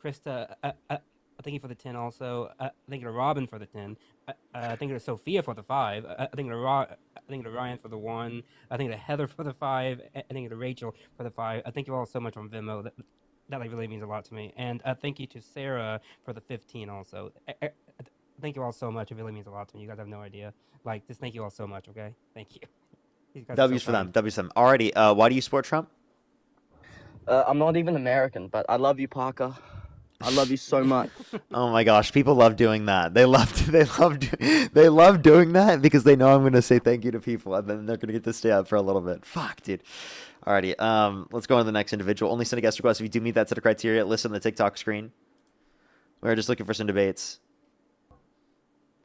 Krista. I thank you for the 10 also. I thank you to Robin for the 10. I thank you to Sophia for the 5. I thank you to Ryan for the 1. I thank you to Heather for the 5. I thank you to Rachel for the 5. I thank you all so much on Venmo. That like really means a lot to me. And thank you to Sarah for the 15 also. Thank you all so much. It really means a lot to me. You guys have no idea. Like, just thank you all so much, okay? Thank you. These guys are W's so for them. kind. W's for them. Alrighty. Why do you support Trump? I'm not even American, but I love you, Parker. I love you so much. Oh my gosh, people love doing that. They love doing that because they know I'm going to say thank you to people, and then they're going to get to stay up for a little bit. Fuck, dude. Alrighty, let's go on to the next individual. Only send a guest request if you do meet that set of criteria. List on the TikTok screen. We're just looking for some debates.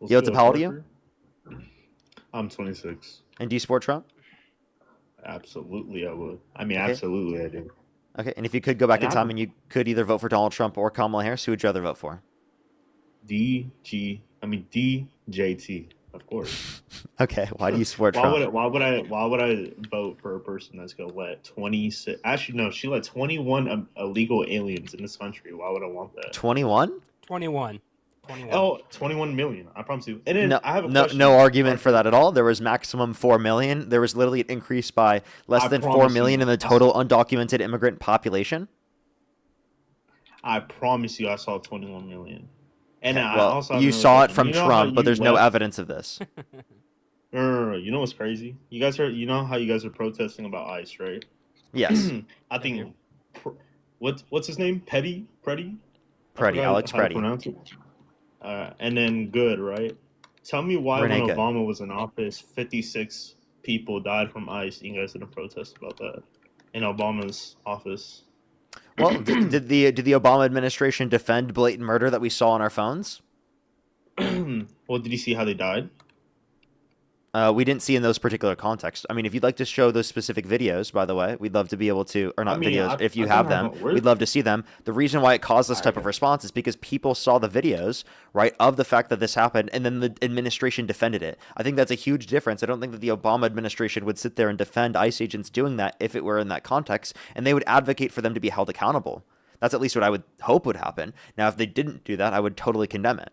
Yo, what's up? How old are you? I'm 26. And do you support Trump? Absolutely, I would. I mean, Okay. absolutely, I do. Okay. And if you could go back And in I time and you could either vote for Donald Trump or Kamala Harris, who would you rather vote for? DJT, of course. Okay. Why do you support Why Trump? would I vote for a person that's gonna let 26? Actually, no, she let 21 illegal aliens in this country. Why would I want that? 21? 21. 21. Oh, 21 million. I promise you. And then No, I have a no, question. no argument for that at all. There was maximum 4 million. There was literally an increase by less I than 4 promise million you. in the total undocumented immigrant population. I promise you, I saw 21 million. And Okay, I well, also have you another saw it question. from You know how Trump, but you there's no left- evidence of this. No. You know what's crazy? You guys are. You know how you guys are protesting about ICE, right? Yes. I think. What's his name? Preddy. I Preddy, forgot Alex how to Preddy. pronounce it. And then Good, right? Tell me why Renee when Good. Obama was in office, 56 people died from ICE. You guys didn't protest about that in Obama's office. Well, did the Obama administration defend blatant murder that we saw on our phones? Well, did you see how they died? We didn't see in those particular contexts. I mean, if you'd like to show those specific videos, by the way, we'd love to be able to, or not videos, if you have them, we'd love to see them. The reason why it caused this type of response is because people saw the videos, right, of the fact that this happened, and then the administration defended it. I think that's a huge difference. I don't think that the Obama administration would sit there and defend ICE agents doing that if it were in that context, and they would advocate for them to be held accountable. That's at least what I would hope would happen. Now, if they didn't do that, I would totally condemn it.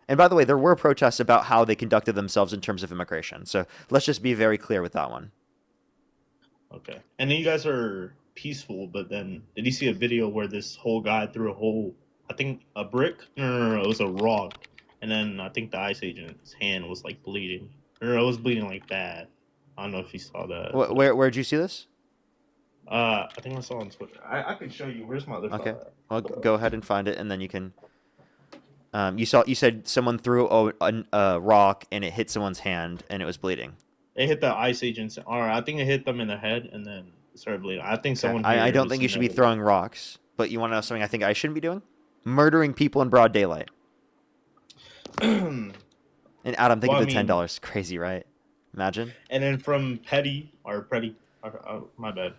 And by the way, there were protests about how they conducted themselves in terms of immigration. So let's just be very clear with that one. Okay. And then you guys are peaceful, but then did you see a video where this whole guy threw a whole, I think a brick? No, it was a rock. And then I think the ICE agent's hand was like bleeding. Or it was bleeding like bad. I don't know if you saw that. Where'd you see this? I think I saw it on Twitter. I can show you. Where's my other Okay. phone? Well, go ahead and find it, and then you can. You said someone threw a rock and it hit someone's hand and it was bleeding. It hit the ICE agents. Or I think it hit them in the head and then it started bleeding. I think someone. I here don't has think you seen should be that. throwing rocks, but you want to know something I think I shouldn't be doing? Murdering people in broad daylight. And Adam, think Well, of I the mean- $10. Crazy, right? Imagine. And then from my bad.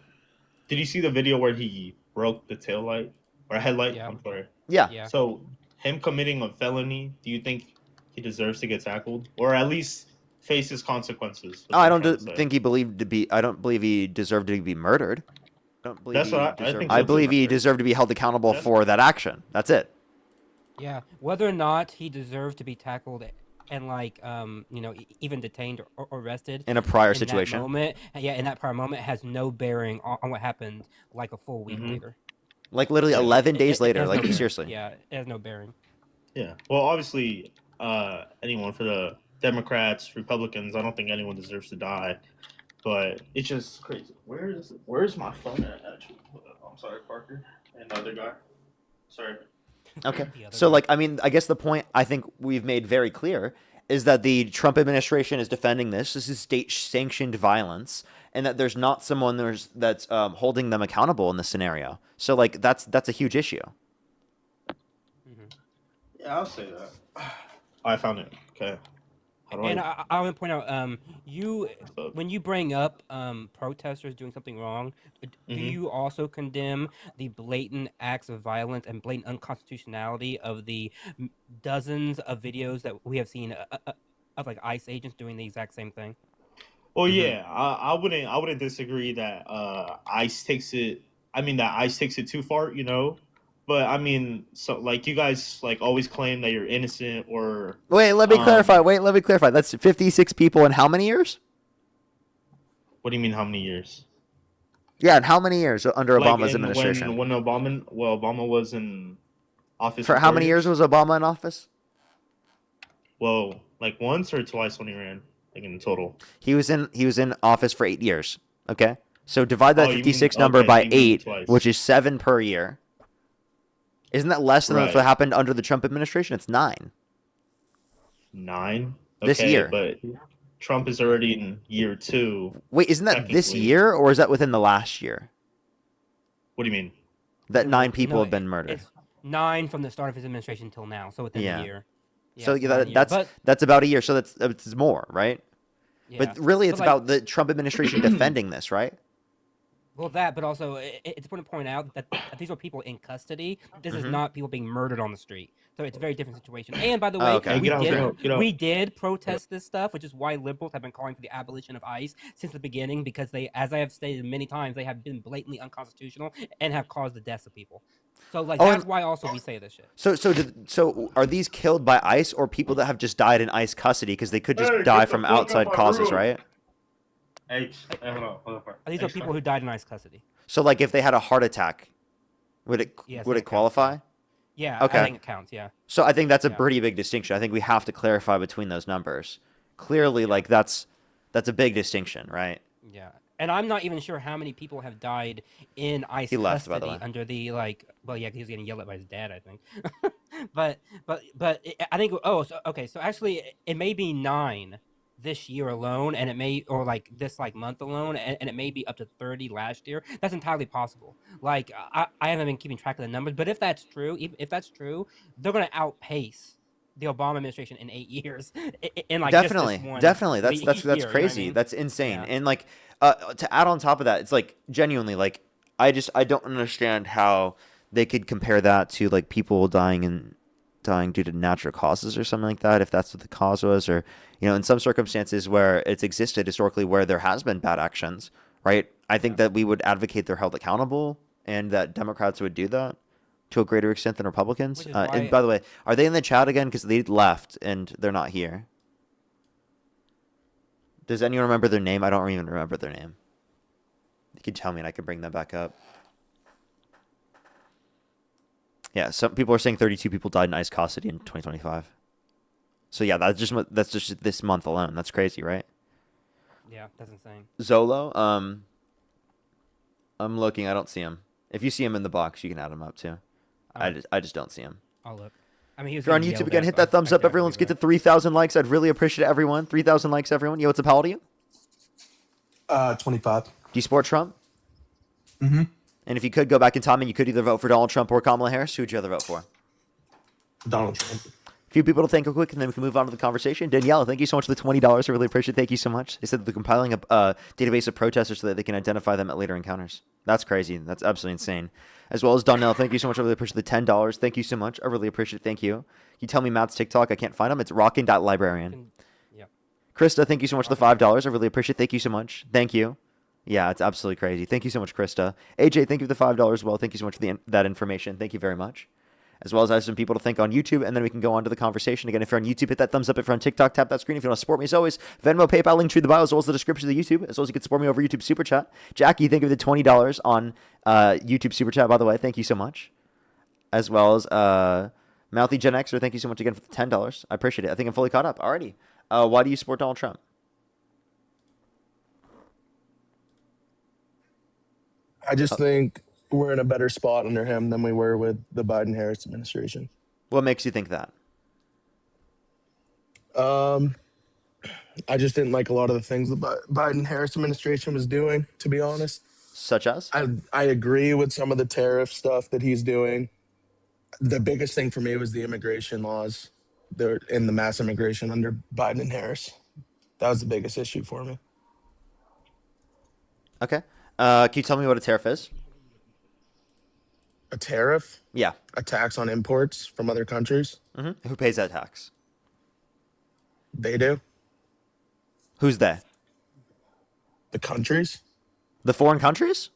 Did you see the video where he broke the tail light or headlight? I'm sorry. Yeah. So him committing a felony, do you think he deserves to get tackled or at least face his consequences? Oh, I don't think he believed to be. I don't believe he deserved to be murdered. I don't believe That's he what I deserved. think I so, believe too. he deserved to be held accountable for that action. That's it. Yeah, whether or not he deserved to be tackled and even detained or arrested In a prior that situation. moment, in that prior moment has no bearing on what happened like a full week later. Like literally 11 days It later. has no Like bearing. seriously. Yeah, it has no bearing. Yeah. Well, obviously, anyone for the Democrats, Republicans, I don't think anyone deserves to die. But it's just crazy. Where's my phone at? Actually, I'm sorry, Parker, and the other guy. Sorry. Okay. So, like, I mean, I guess the point I think we've made very clear is that the Trump administration is defending this. This is state-sanctioned violence, and that there's not someone that's holding them accountable in this scenario. So, like, that's a huge issue. Yeah, I'll say that. I found it. Okay. How do And I? I want to point out, when you bring up protesters doing something wrong, do Mhm. you also condemn the blatant acts of violence and blatant unconstitutionality of the dozens of videos that we have seen of like ICE agents doing the exact same thing? Well, yeah, I wouldn't disagree that ICE takes it. I mean, that ICE takes it too far, you know. But I mean, so like you guys like always claim that you're innocent or. Wait, let me clarify. That's 56 people in how many years? What do you mean? How many years? Yeah, in how many years under Like, Obama's in- administration? When Obama was in office. For how many years was Obama in office? Well, like once or twice when he ran, like in total. He was in office for 8 years. Okay, so divide that Oh, you mean- 56 number okay, by you mean 8, twice. which is 7 per year. Isn't that less than Right. what happened under the Trump administration? It's 9. 9 This Okay, year. but Trump is already in year 2. Wait, isn't that this technically. year or is that within the last year? What do you mean? That 9 people No, have been murdered. It's 9 from the start of his administration till now, so within Yeah. a year. Yeah, So it's yeah, 9 years. that's But that's about a year. So that's more, right? But really, But it's like, about the Trump administration defending this, right? well, that, but also it's important to point out that these are people in custody. This is Mhm. not people being murdered on the street. So it's a very different situation. And by the Oh, way, okay. Hey, get out. we did protest this stuff, which is why liberals have been calling for the abolition of ICE since the beginning, because they, as I have stated many times, they have been blatantly unconstitutional and have caused the deaths of people. So like Oh, that's and why also we say this shit. so are these killed by ICE or people that have just died in ICE custody because they could just Hey, die get the from fuck out outside my causes, room. right? Hey, hold on. These are people who died in ICE custody. So like if they had a heart attack, would it Yes, would that it counts, qualify? Yeah, Okay. I think it counts. Yeah. So I think that's a Yeah. pretty big distinction. I think we have to clarify between those numbers. Clearly, like that's a big distinction, right? Yeah, and I'm not even sure how many people have died in ICE He left, by custody the way. under the like. Well, yeah, 'cause he was getting yelled at by his dad, I think. but I think. Oh, so okay. So actually, it may be 9 this year alone, and it may, or like this like month alone, and it may be up to 30 last year. That's entirely possible. Like I haven't been keeping track of the numbers, but if that's true, if that's true, they're gonna outpace the Obama administration in 8 years. In like Definitely, just this one definitely. That's year, that's you know what I crazy. mean? That's insane. Yeah. And like to add on top of that, it's like genuinely like I don't understand how they could compare that to like people dying due to natural causes or something like that, if that's what the cause was, or in some circumstances where it's existed historically where there has been bad actions, right? I think that we would advocate they're held accountable and that Democrats would do that to a greater extent than Republicans. Which is And why- by the way, are they in the chat again? Because they left and they're not here. Does anyone remember their name? I don't even remember their name. You can tell me and I can bring them back up. Yeah, some people are saying 32 people died in ICE custody in 2025. So yeah, that's just this month alone. That's crazy, right? Yeah, that's insane. Zolo, I'm looking. I don't see him. If you see him in the box, you can add him up too. I just don't see him. I'll look. I mean, he was If you're on getting YouTube yelled again, at, hit so that thumbs I up, everyone. Let's get to 3,000 likes. I'd really appreciate it, everyone. 3,000 likes, everyone. Yo, what's up? How old are you? 25. Do you support Trump? Mm-hmm. And if you could go back in time and you could either vote for Donald Trump or Kamala Harris, who would you rather vote for? Donald Trump. Few people to thank real quick, and then we can move on to the conversation. Danielle, thank you so much for the $20. I really appreciate it. Thank you so much. They said that they're compiling a database of protesters so that they can identify them at later encounters. That's crazy. That's absolutely insane. As well as Donnell, thank you so much. I really appreciate the $10. Thank you so much. I really appreciate it. Thank you. Can you tell me Matt's TikTok? I can't find him. It's rockin.librarian. Yeah. Krista, thank you so much for the $5. I really appreciate it. Thank you so much. Thank you. Yeah, it's absolutely crazy. Thank you so much, Krista. AJ, thank you for the $5 as well. Thank you so much for that information. Thank you very much. As well as I have some people to thank on YouTube, and then we can go on to the conversation. Again, if you're on YouTube, hit that thumbs up. If you're on TikTok, tap that screen. If you want to support me, as always, Venmo, PayPal, link to the bio, as well as the description of the YouTube, as well as you can support me over YouTube Super Chat. Jackie, thank you for the $20 on YouTube Super Chat, by the way. Thank you so much. As well as Mouthy Gen Xer, thank you so much again for the $10. I appreciate it. I think I'm fully caught up. Alrighty. Why do you support Donald Trump? I just think we're in a better spot under him than we were with the Biden-Harris administration. What makes you think that? I just didn't like a lot of the things the Biden-Harris administration was doing, to be honest. Such as? I agree with some of the tariff stuff that he's doing. The biggest thing for me was the immigration laws and the mass immigration under Biden and Harris. That was the biggest issue for me. Okay. Can you tell me what a tariff is? A tariff? Yeah. A tax on imports from other countries? Mm-hmm. Who pays that tax? They do. Who's they? The countries? The foreign countries?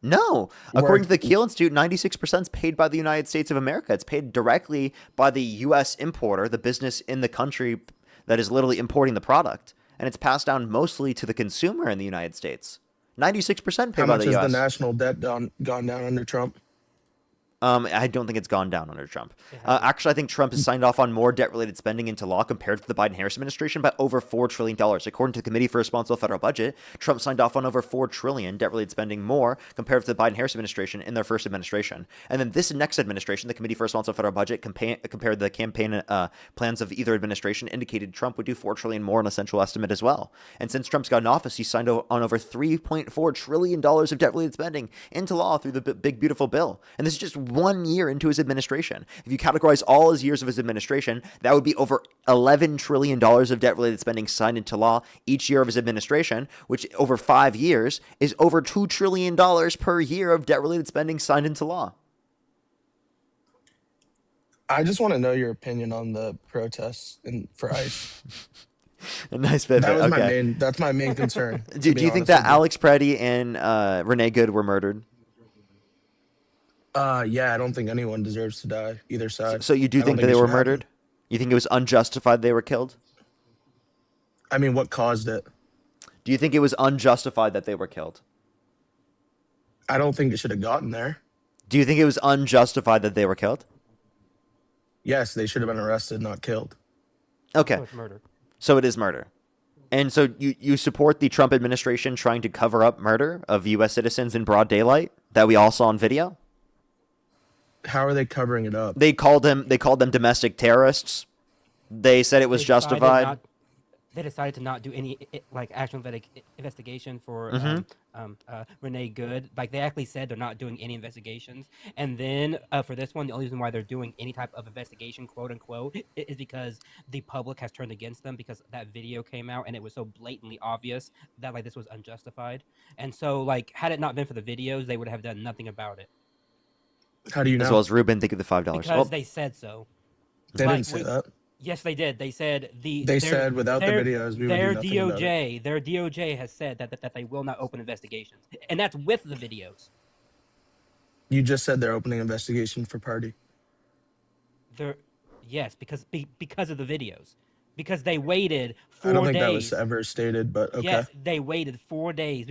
No. According to the Kiel Institute, 96% is paid by the United States of America. It's paid directly by the U.S. importer, the business in the country that is literally importing the product. And it's passed down mostly to the consumer in the United States. 96% paid How by much the has U.S. the national debt gone down under Trump? I don't think it's gone down under Trump. Actually, I think Trump has signed off on more debt-related spending into law compared to the Biden-Harris administration by over $4 trillion. According to the Committee for Responsible Federal Budget, Trump signed off on over $4 trillion debt-related spending more compared to the Biden-Harris administration in their first administration. And then this next administration, the Committee for Responsible Federal Budget, compared the campaign plans of either administration, indicated Trump would do $4 trillion more in a central estimate as well. And since Trump's got in office, he signed on over $3.4 trillion of debt-related spending into law through the big, beautiful bill. And this is just 1 year into his administration. If you categorize all his years of his administration, that would be over $11 trillion of debt-related spending signed into law each year of his administration, which over 5 years is over $2 trillion per year of debt-related spending signed into law. I just want to know your opinion on the protests for ICE. A nice bit. That was Okay. that's my main concern. Do you think that Alex Preddy and Renee Good were murdered? Yeah, I don't think anyone deserves to die, either side. So you do think that they were murdered? You think it was unjustified they were killed? I mean, what caused it? Do you think it was unjustified that they were killed? I don't think it should have gotten there. Do you think it was unjustified that they were killed? Yes, they should have been arrested, not killed. Okay. So it's murder. So it is murder. And so you support the Trump administration trying to cover up murder of U.S. citizens in broad daylight that we all saw on video? How are they covering it up? They called them domestic terrorists. They said it was They decided justified. They decided to not do any like actual investigation for Renee Good. Like they actually said they're not doing any investigations. And then for this one, the only reason why they're doing any type of investigation, quote unquote, is because the public has turned against them because that video came out and it was so blatantly obvious that like this was unjustified. And so like had it not been for the videos, they would have done nothing about it. How do you know? As well as Ruben, think of the $5. Because they said so. They didn't say that. Yes, they did. They said They said without the videos, we would do nothing about it. Their DOJ has said that they will not open investigations, and that's with the videos. You just said they're opening investigation for party. Yes, because of the videos, because they waited 4 days. I don't think that was ever stated, but okay. Yes, they waited 4 days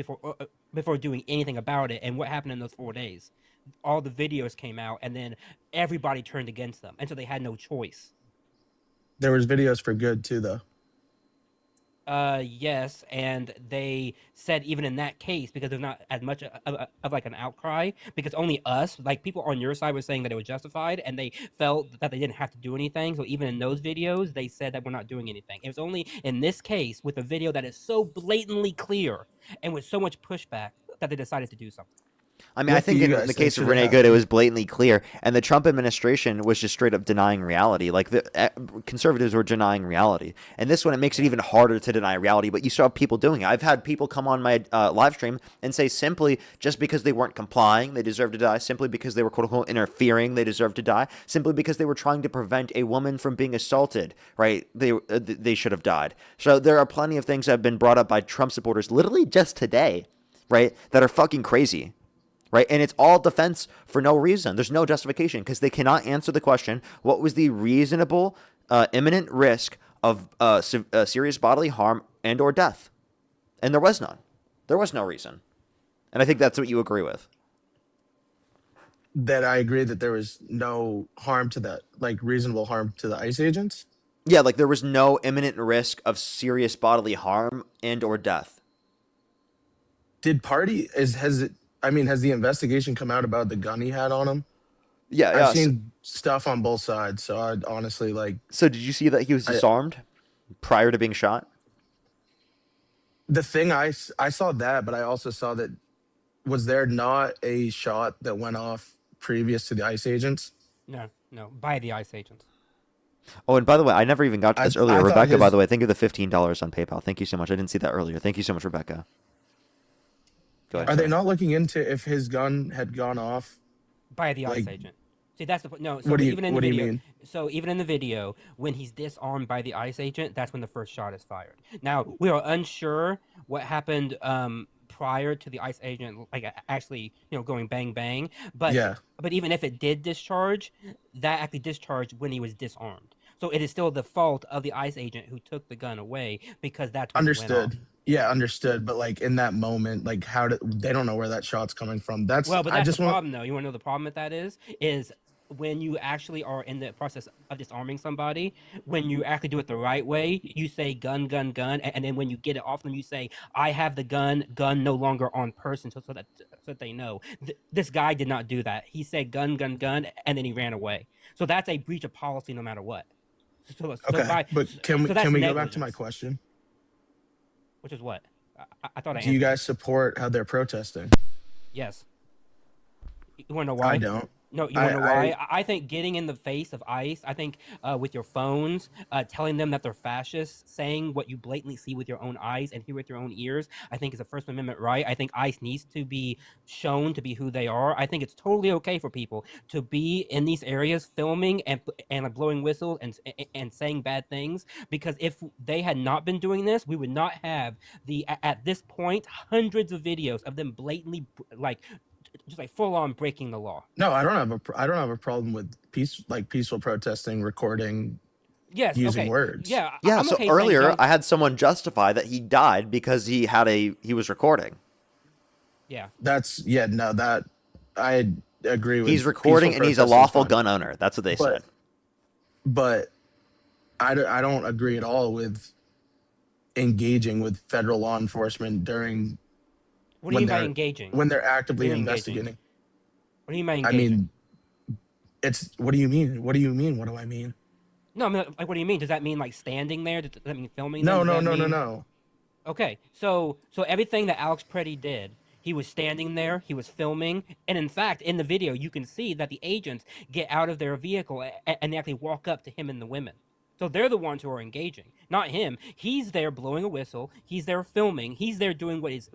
before doing anything about it. And what happened in those 4 days? All the videos came out, and then everybody turned against them, and so they had no choice. There was videos for good too, though. Yes, and they said even in that case, because there's not as much of like an outcry, because only us, like people on your side, were saying that it was justified, and they felt that they didn't have to do anything. So even in those videos, they said that we're not doing anything. It was only in this case with a video that is so blatantly clear and with so much pushback that they decided to do something. I mean, I think in the case of Renee Good, it was blatantly clear, and the Trump administration was just straight up denying reality. Like the conservatives were denying reality, and this one it makes it even harder to deny reality. But you still have people doing it. I've had people come on my live stream and say simply just because they weren't complying, they deserve to die. Simply because they were quote unquote interfering, they deserve to die. Simply because they were trying to prevent a woman from being assaulted, right? They should have died. So there are plenty of things that have been brought up by Trump supporters, literally just today, right? That are fucking crazy. Right? And it's all defense for no reason. There's no justification because they cannot answer the question, what was the reasonable imminent risk of serious bodily harm and or death? And there was none. There was no reason. And I think that's what you agree with. That I agree that there was no harm to that, like reasonable harm to the ICE agents? Yeah, like there was no imminent risk of serious bodily harm and or death. Did party, has the investigation come out about the gun he had on him? Yeah, I've seen stuff on both sides, so I'd honestly like... So did you see that he was disarmed prior to being shot? The thing I saw that, but I also saw that, was there not a shot that went off previous to the ICE agents? No, by the ICE agents. Oh, and by the way, I never even got to this earlier. I thought Rebecca, by the way, think of the $15 on PayPal. Thank you so much. I didn't see that earlier. Thank you so much, Rebecca. Go ahead, Are they not looking into if his gun had gone off by the ICE agent? See, that's the no. So what do you even in the do you video, mean? So even in the video, when he's disarmed by the ICE agent, that's when the first shot is fired. Now we are unsure what happened prior to the ICE agent, like actually, going bang bang. But Yeah. But even if it did discharge, that actually discharged when he was disarmed. So it is still the fault of the ICE agent who took the gun away because that's when it went off. Understood. Yeah, understood. But like in that moment, like they don't know where that shot's coming from. That's Well, but that's just the want problem, though. You want to know the problem with that is when you actually are in the process of disarming somebody, when you actually do it the right way, you say gun, gun, gun, and then when you get it off them, you say, I have the gun no longer on person, so that they know. This guy did not do that. He said gun, gun, gun, and then he ran away. So that's a breach of policy no matter what. okay, but can we go back to my question? Which is what? I thought I Do you answered. guys support how they're protesting? Yes. You want to know why? I don't. No, you I, want to know I why? I think getting in the face of ICE, I think with your phones, telling them that they're fascists, saying what you blatantly see with your own eyes and hear with your own ears, I think is a First Amendment right. I think ICE needs to be shown to be who they are. I think it's totally okay for people to be in these areas filming and blowing whistles and saying bad things, because if they had not been doing this, we would not have at this point hundreds of videos of them blatantly like just like full on breaking the law. No, I don't have a problem with peaceful protesting, recording, Yes, using okay. words. Yeah, Yeah, I'm so okay saying earlier don't. I had someone justify that he died because he was recording. Yeah. No, that I agree with. He's Peaceful recording and he's a protesting is lawful fine. gun owner. That's what they said. But I don't agree at all with engaging with federal law enforcement during What do you mean by engaging? when they're What do actively you mean engaging? investigating. What do you mean by I engaging? mean, what do you mean? What do you mean? What do I mean? No, I mean, like, what do you mean? Does that mean like standing there? Does that mean filming No, them? Does no, that no, no, mean... no. Okay, so everything that Alex Preddy did, he was standing there, he was filming, and in fact, in the video, you can see that the agents get out of their vehicle and they actually walk up to him and the women. So they're the ones who are engaging, not him. He's there blowing a whistle. He's there filming. He's there doing what is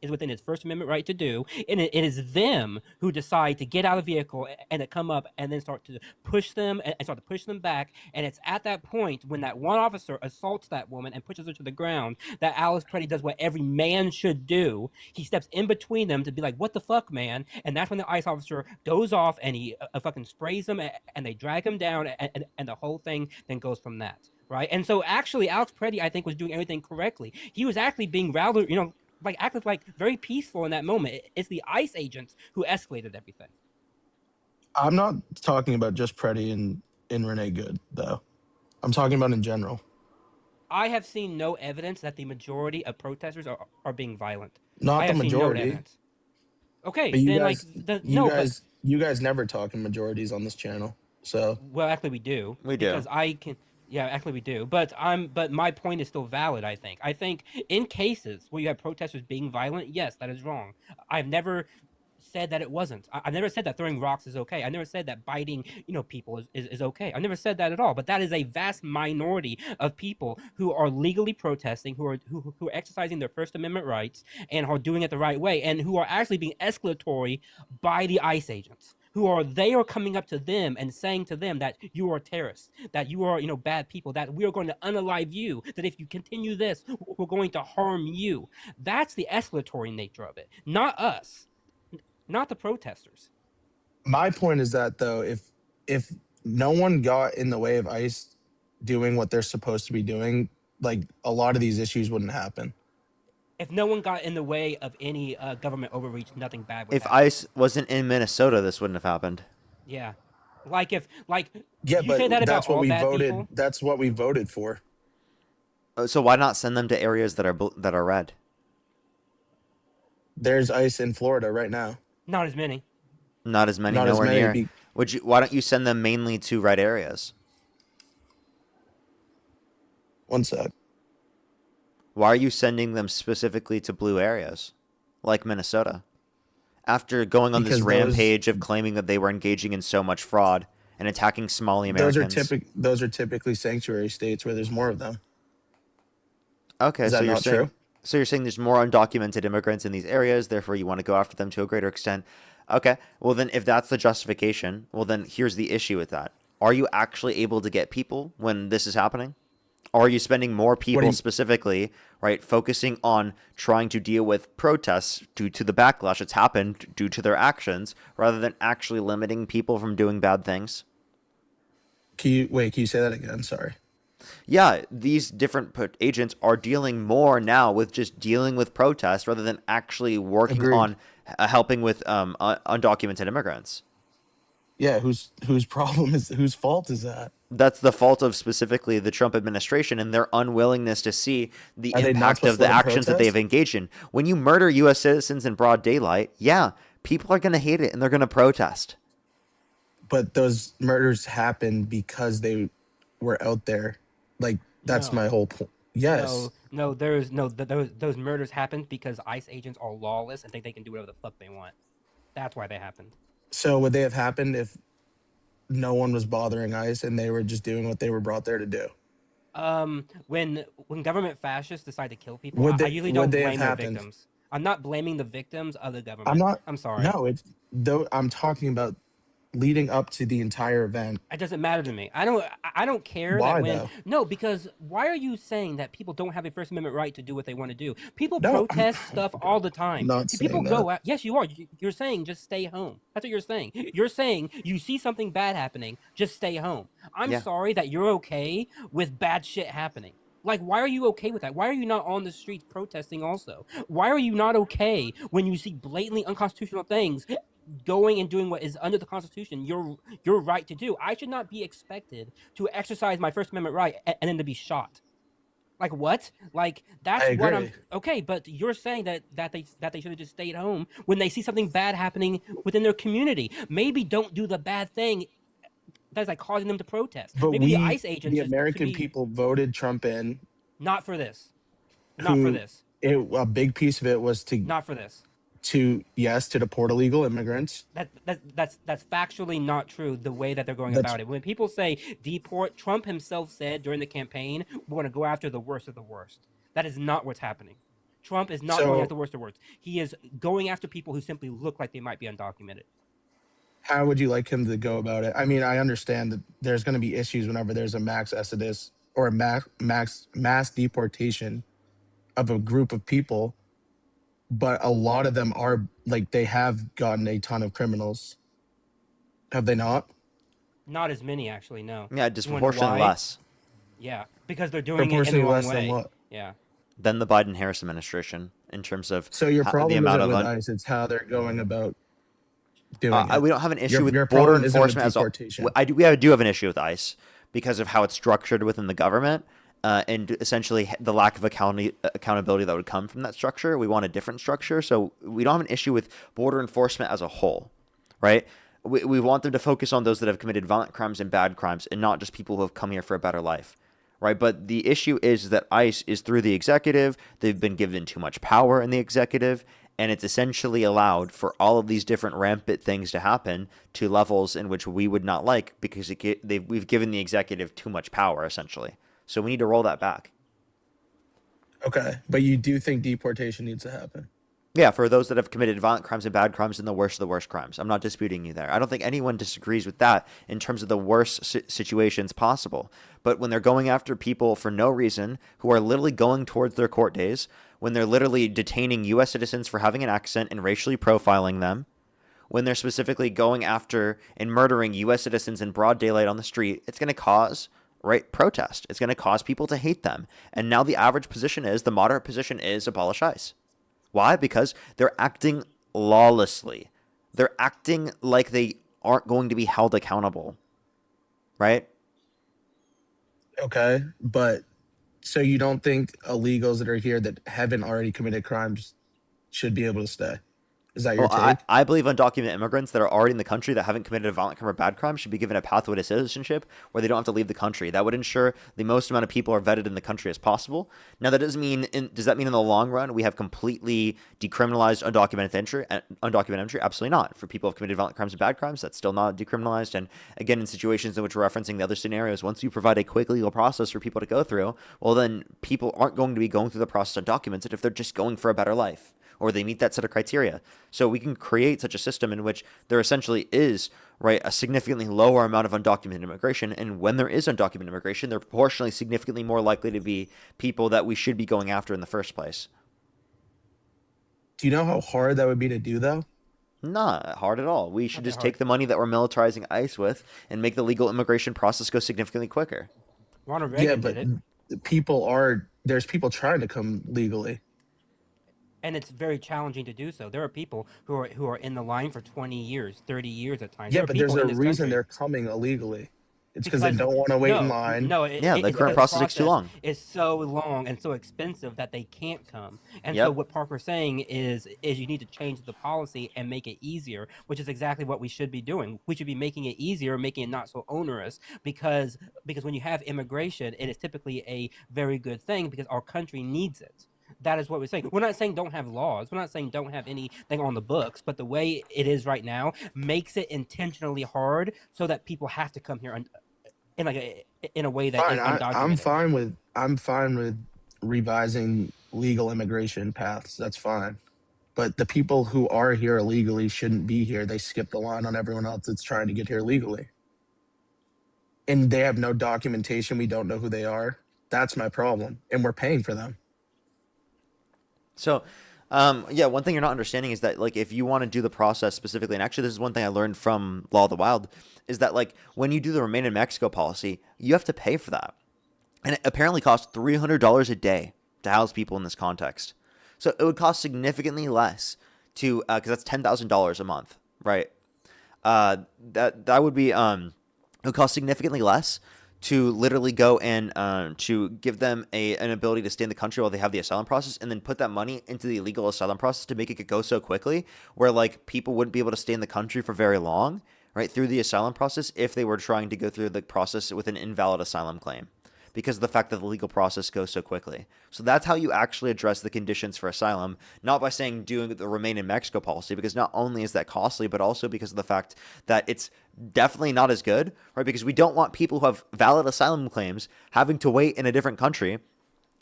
within his First Amendment right to do. And it is them who decide to get out of the vehicle and to come up and then start to push them and start to push them back. And it's at that point when that one officer assaults that woman and pushes her to the ground that Alex Preddy does what every man should do. He steps in between them to be like, "What the fuck, man?" And that's when the ICE officer goes off and he fucking sprays them and they drag him down and the whole thing then goes from that, right? And so actually, Alex Preddy, I think, was doing everything correctly. He was actually being rather, like acting like very peaceful in that moment. It's the ICE agents who escalated everything. I'm not talking about just Preddy and Renee Good, though. I'm talking about in general. I have seen no evidence that the majority of protesters are being violent. Not I the have seen no majority. evidence. Okay, But you then guys, but you guys never talk in majorities on this channel. So well, actually, we do. We do. Because I can. Yeah, actually, we do. But my point is still valid. I think. I think in cases where you have protesters being violent, yes, that is wrong. I've never said that it wasn't. I've never said that throwing rocks is okay. I never said that biting, people is okay. I never said that at all. But that is a vast minority of people who are legally protesting, who are exercising their First Amendment rights and are doing it the right way, and who are actually being escalatory by the ICE agents. They are coming up to them and saying to them that you are terrorists, that you are, bad people, that we are going to unalive you, that if you continue this, we're going to harm you. That's the escalatory nature of it, not us. Not the protesters. my point is that though, if no one got in the way of ICE doing what they're supposed to be doing, like a lot of these issues wouldn't happen. If no one got in the way of any government overreach, nothing bad would If happen. ICE wasn't in Minnesota, this wouldn't have happened. Yeah. Yeah, you but say that about that's what all we bad voted. people? That's what we voted for. So why not send them to areas that are red? There's ICE in Florida right now. Not as many. Not as many. Not as Nowhere many near. Why don't you send them mainly to red areas? One sec. Why are you sending them specifically to blue areas, like Minnesota? After going on this Because rampage of claiming that they were engaging in so much fraud and attacking Somali Americans. Those are typically sanctuary states where there's more of them. Okay, Is so that you're not saying true? so you're saying there's more undocumented immigrants in these areas, therefore you want to go after them to a greater extent. Okay, well then if that's the justification, well then here's the issue with that. Are you actually able to get people when this is happening? Or are you spending more people specifically, right, focusing on trying to deal with protests due to the backlash that's happened due to their actions, rather than actually limiting people from doing bad things? Can you say that again? Sorry. Yeah, these different agents are dealing more now with just dealing with protests rather than actually working Agreed. on helping with undocumented immigrants. Yeah, whose fault is that? That's the fault of specifically the Trump administration and their unwillingness to see the Are they not impact supposed of to the let 'em actions that protest? they've engaged in. When you murder U.S. citizens in broad daylight, yeah, people are going to hate it and they're going to protest. But those murders happened because they were out there. Like that's No. my whole point. Yes. Those murders happened because ICE agents are lawless and think they can do whatever the fuck they want. That's why they happened. So would they have happened if no one was bothering ICE and they were just doing what they were brought there to do? When government fascists decide to kill people, Would I they usually would don't they have blame their happened? victims. I'm not blaming the victims of the I'm government. not. I'm sorry. No, it's though. I'm talking about leading up to the entire event. It doesn't matter to me. I don't care that Why when though? no, because why are you saying that people don't have a First Amendment right to do what they want to do? People No, I'm protest stuff all the time. not People saying that. go out. Yes, you are. You're saying just stay home. That's what you're saying. You're saying you see something bad happening, just stay home. I'm Yeah. sorry that you're okay with bad shit happening. Like, why are you okay with that? Why are you not on the streets protesting also? Why are you not okay when you see blatantly unconstitutional things going and doing what is under the Constitution, your right to do? I should not be expected to exercise my First Amendment right and then to be shot. Like what? Like I that's what I'm agree. okay, but you're saying that they should have just stayed home when they see something bad happening within their community. Maybe don't do the bad thing that's like causing them to protest. But Maybe the we, ICE agents the should American be people, voted Trump in. not for this. Not for Who this. a big piece of it was Not for this. to deport illegal immigrants. That's factually not true the way that they're going That's about it. When people say deport, Trump himself said during the campaign, we're going to go after the worst of the worst. That is not what's happening. Trump is not going so. after the worst of the worst. He is going after people who simply look like they might be undocumented. How would you like him to go about it? I mean, I understand that there's going to be issues whenever there's a max exodus or a mass deportation of a group of people, but a lot of them are like they have gotten a ton of criminals. Have they not? Not as many, actually, no. Yeah, You wanna know disproportionately why? less Yeah, because they're doing it in the Proportionally wrong less than way. what? Yeah. than the Biden-Harris administration in terms of So your the problem amount isn't of with ICE; it's how they're going about doing it. we don't have an issue with Your border problem isn't with enforcement as a deportation. we do have an issue with ICE because of how it's structured within the government and essentially the lack of accountability that would come from that structure. We want a different structure, so we don't have an issue with border enforcement as a whole, right? We want them to focus on those that have committed violent crimes and bad crimes and not just people who have come here for a better life. Right, but the issue is that ICE is through the executive. They've been given too much power in the executive, and it's essentially allowed for all of these different rampant things to happen to levels in which we would not like because we've given the executive too much power, essentially. So we need to roll that back. Okay, but you do think deportation needs to happen? Yeah, for those that have committed violent crimes and bad crimes and the worst of the worst crimes. I'm not disputing you there. I don't think anyone disagrees with that in terms of the worst situations possible. But when they're going after people for no reason, who are literally going towards their court days, when they're literally detaining U.S. citizens for having an accent and racially profiling them, when they're specifically going after and murdering U.S. citizens in broad daylight on the street, it's going to cause protest. It's going to cause people to hate them. And now the average position is, the moderate position is abolish ICE. Why? Because they're acting lawlessly. They're acting like they aren't going to be held accountable, right? Okay, but so you don't think illegals that are here that haven't already committed crimes should be able to stay? Is that your Well, take? I believe undocumented immigrants that are already in the country that haven't committed a violent crime or bad crime should be given a pathway to citizenship where they don't have to leave the country. That would ensure the most amount of people are vetted in the country as possible. Now, that doesn't mean does that mean in the long run we have completely decriminalized undocumented entry? Undocumented entry? Absolutely not. For people who have committed violent crimes and bad crimes, that's still not decriminalized. And again, in situations in which we're referencing the other scenarios, once you provide a quick legal process for people to go through, well, then people aren't going to be going through the process undocumented if they're just going for a better life, or they meet that set of criteria. So we can create such a system in which there essentially is, right, a significantly lower amount of undocumented immigration. And when there is undocumented immigration, they're proportionally significantly more likely to be people that we should be going after in the first place. Do you know how hard that would be to do, though? Not hard at all. We should Not that just take hard. the money that we're militarizing ICE with and make the legal immigration process go significantly quicker. Ronald Yeah, Reagan but did it. there's people trying to come legally. And it's very challenging to do so. There are people who are in the line for 20 years, 30 years at times. Yeah, There are but there's people a in this reason country they're coming illegally. It's because they because don't want to wait in line. no, Yeah, the it's current because process takes too long. is so long and so expensive that they can't come. And so Yep. what Parker's saying is you need to change the policy and make it easier, which is exactly what we should be doing. We should be making it easier, making it not so onerous, because when you have immigration, it is typically a very good thing because our country needs it. That is what we're saying. We're not saying don't have laws. We're not saying don't have anything on the books. But the way it is right now makes it intentionally hard so that people have to come here in a way that Fine, is I'm undocumented. fine with revising legal immigration paths. That's fine. But the people who are here illegally shouldn't be here. They skip the line on everyone else that's trying to get here legally. And they have no documentation. We don't know who they are. That's my problem. And we're paying for them. So, yeah, one thing you're not understanding is that, like, if you want to do the process specifically, and actually this is one thing I learned from Law of the Wild, is that, like, when you do the Remain in Mexico policy, you have to pay for that. And it apparently costs $300 a day to house people in this context. So it would cost significantly less to, because that's $10,000 a month, right? That would be, it would cost significantly less to literally go and to give them an ability to stay in the country while they have the asylum process, and then put that money into the illegal asylum process to make it go so quickly where, like, people wouldn't be able to stay in the country for very long, right, through the asylum process if they were trying to go through the process with an invalid asylum claim, because of the fact that the legal process goes so quickly. So that's how you actually address the conditions for asylum, not by saying doing the Remain in Mexico policy, because not only is that costly, but also because of the fact that it's definitely not as good, right? Because we don't want people who have valid asylum claims having to wait in a different country,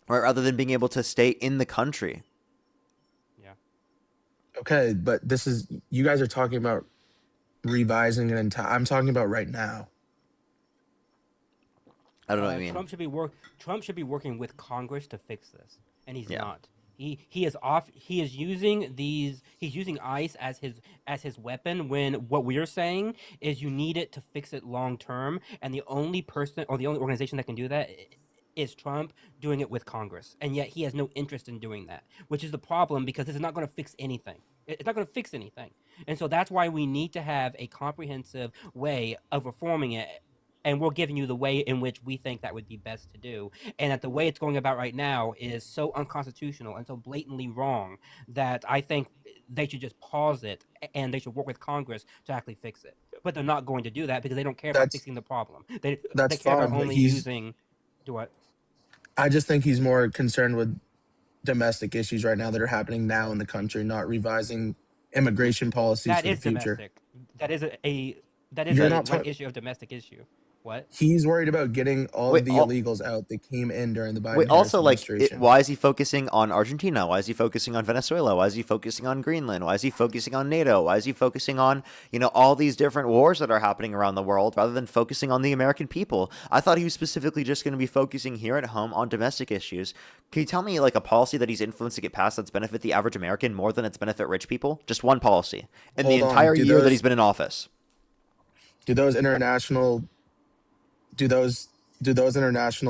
right, rather than being able to stay in the country. Okay, but this is, you guys are talking about revising it I'm talking about right now. I don't know what you mean. Trump should be working with Congress to fix this, and he's not. He is off. He is using these. He's using ICE as his weapon. When what we're saying is you need it to fix it long term, and the only person or the only organization that can do that is Trump doing it with Congress, and yet he has no interest in doing that, which is the problem, because this is not going to fix anything. It's not going to fix anything, and so that's why we need to have a comprehensive way of reforming it. And we're giving you the way in which we think that would be best to do. And that the way it's going about right now is so unconstitutional and so blatantly wrong that I think they should just pause it and they should work with Congress to actually fix it. But they're not going to do that because they don't care about fixing the problem. They care about only using... Do what? I just think he's more concerned with domestic issues right now that are happening now in the country, not revising immigration policies for the future. That is an issue of domestic issue. What? He's worried about getting all of the illegals out that came in during the Biden administration. Why is he focusing on Argentina? Why is he focusing on Venezuela? Why is he focusing on Greenland? Why is he focusing on NATO? Why is he focusing on, all these different wars that are happening around the world rather than focusing on the American people? I thought he was specifically just going to be focusing here at home on domestic issues. Can you tell me, like, a policy that he's influenced to get passed that's benefit the average American more than it's benefit rich people? Just one policy in the entire year that he's been in office. Do those international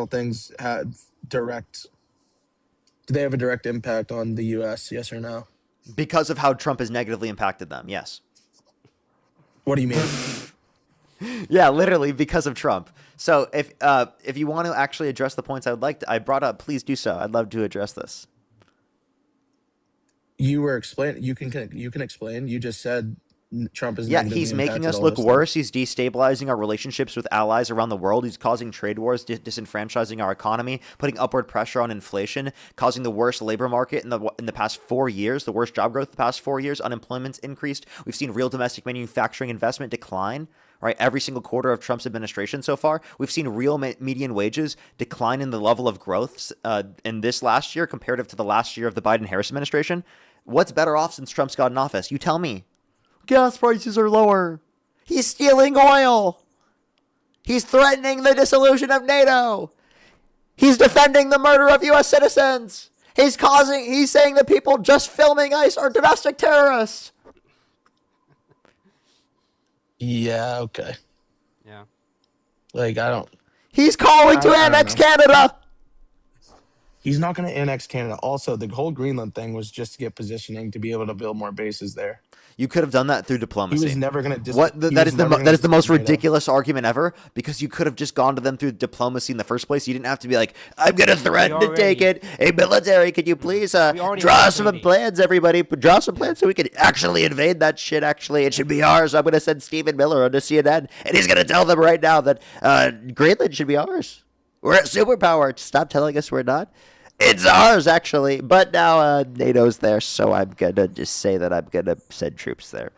things have direct? Do they have a direct impact on the U.S.? Yes or no? Because of how Trump has negatively impacted them, yes. What do you mean? Yeah, literally because of Trump. So if you want to actually address the points I brought up, please do so. I'd love to address this. You were explaining. You can explain. You just said Trump is he's making us look worse. He's destabilizing our relationships with allies around the world. He's causing trade wars, disenfranchising our economy, putting upward pressure on inflation, causing the worst labor market in the past 4 years, the worst job growth the past 4 years. Unemployment's increased. We've seen real domestic manufacturing investment decline, right? Every single quarter of Trump's administration so far. We've seen real median wages decline in the level of growth in this last year comparative to the last year of the Biden-Harris administration. What's better off since Trump's got in office? You tell me. Gas prices are lower. He's stealing oil. He's threatening the dissolution of NATO. He's defending the murder of U.S. citizens. He's saying that people just filming ICE are domestic terrorists. Yeah, okay. Yeah. Like, He's calling to annex Canada. He's not going to annex Canada. Also, the whole Greenland thing was just to get positioning to be able to build more bases there. You could have done that through diplomacy. He was never going to. That is the most ridiculous argument ever, because you could have just gone to them through diplomacy in the first place. You didn't have to be like, I'm going to threaten to take it. Hey, military, could you please draw some plans, everybody? Draw some plans so we can actually invade that shit. Actually, it should be ours. I'm going to send Stephen Miller onto CNN, and he's going to tell them right now that Greenland should be ours. We're a superpower. Stop telling us we're not. It's ours, actually. But now NATO's there, so I'm gonna just say that I'm gonna send troops there.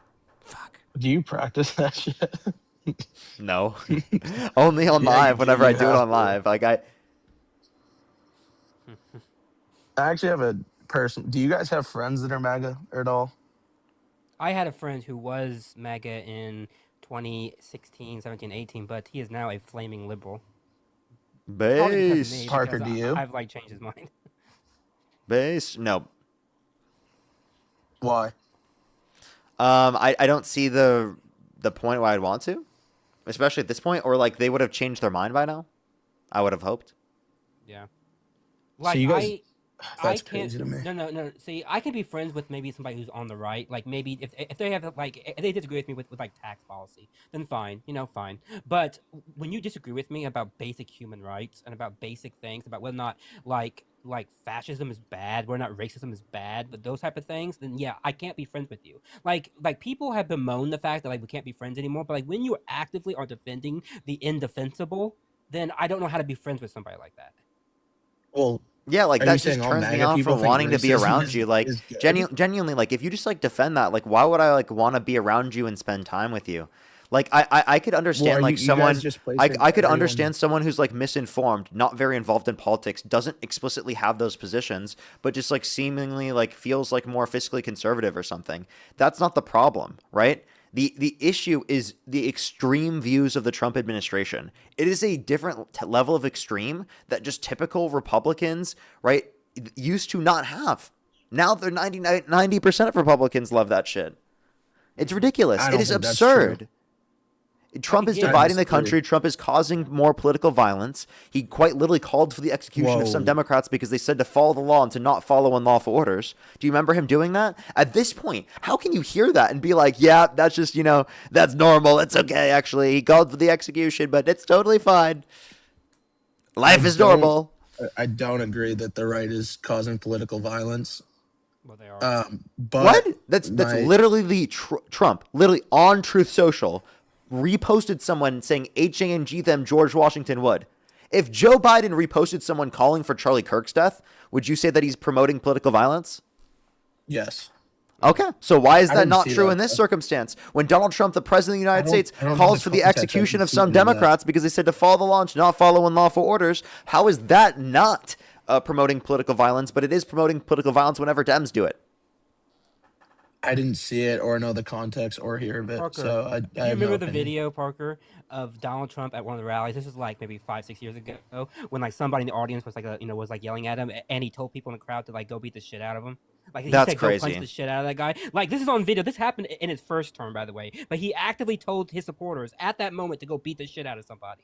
Do you practice that shit? No, only on Yeah, you live. do. Whenever I You do it have on to. live, like I. I actually have a person. Do you guys have friends that are MAGA at all? I had a friend who was MAGA in 2016, 17, 18, but he is now a flaming liberal. Probably because of me, Base. Parker, because do you? I've like changed his mind. Base. No. Why? I don't see the point why I'd want to, especially at this point, or like they would have changed their mind by now. I would have hoped. Yeah. So Like you guys, I that's can't. crazy to me. No. See, I can be friends with maybe somebody who's on the right. Like maybe if they have like if they disagree with me with like tax policy, then fine, fine. But when you disagree with me about basic human rights and about basic things, about whether or not like fascism is bad, whether or not racism is bad, but those type of things, then yeah, I can't be friends with you. Like people have bemoaned the fact that like we can't be friends anymore, but like when you actively are defending the indefensible, then I don't know how to be friends with somebody like that. Well, Yeah, like are you that saying just all turns me MAGA on people from think wanting to be racism around you. Like is good? genuinely, like if you just like defend that, like why would I like want to be around you and spend time with you? Like I could Well, understand are like you guys someone just I placing could everyone? understand someone who's like misinformed, not very involved in politics, doesn't explicitly have those positions, but just like seemingly like feels like more fiscally conservative or something. That's not the problem, right? The issue is the extreme views of the Trump administration. It is a different level of extreme that just typical Republicans, right, used to not have. Now they're 90% of Republicans love that shit. It's ridiculous. I It don't is think that's true. absurd. Trump is get it. I dividing the disagree. country. Trump is causing more political violence. He quite literally called for the execution of some Whoa. Democrats because they said to follow the law and to not follow unlawful orders. Do you remember him doing that? At this point, how can you hear that and be like, yeah, that's just, that's normal. It's okay, actually. He called for the execution, but it's totally fine. Life is normal. I don't agree that the right is causing political violence. Well, they are. But What? That's my literally the Trump, literally on Truth Social, reposted someone saying HANG them George Washington would. If Joe Biden reposted someone calling for Charlie Kirk's death, would you say that he's promoting political violence? yes. Okay, so why is I that didn't not see true that, in this though. circumstance? When Donald Trump, the president of the United States, I don't know calls the for the context. I execution didn't of see some any of that. Democrats because they said to follow the law and not follow unlawful orders, how is that not promoting political violence? But it is promoting political violence whenever Dems do it. I didn't see it or know the context or hear of it, Parker, so I do you have no remember the opinion. video, Parker, of Donald Trump at one of the rallies? This was like maybe 5, 6 years ago, when like somebody in the audience was like, was like yelling at him, and he told people in the crowd to like go beat the shit out of him. Like he That's said, go punch crazy. the shit out of that guy. Like this is on video. This happened in his first term, by the way. But he actively told his supporters at that moment to go beat the shit out of somebody.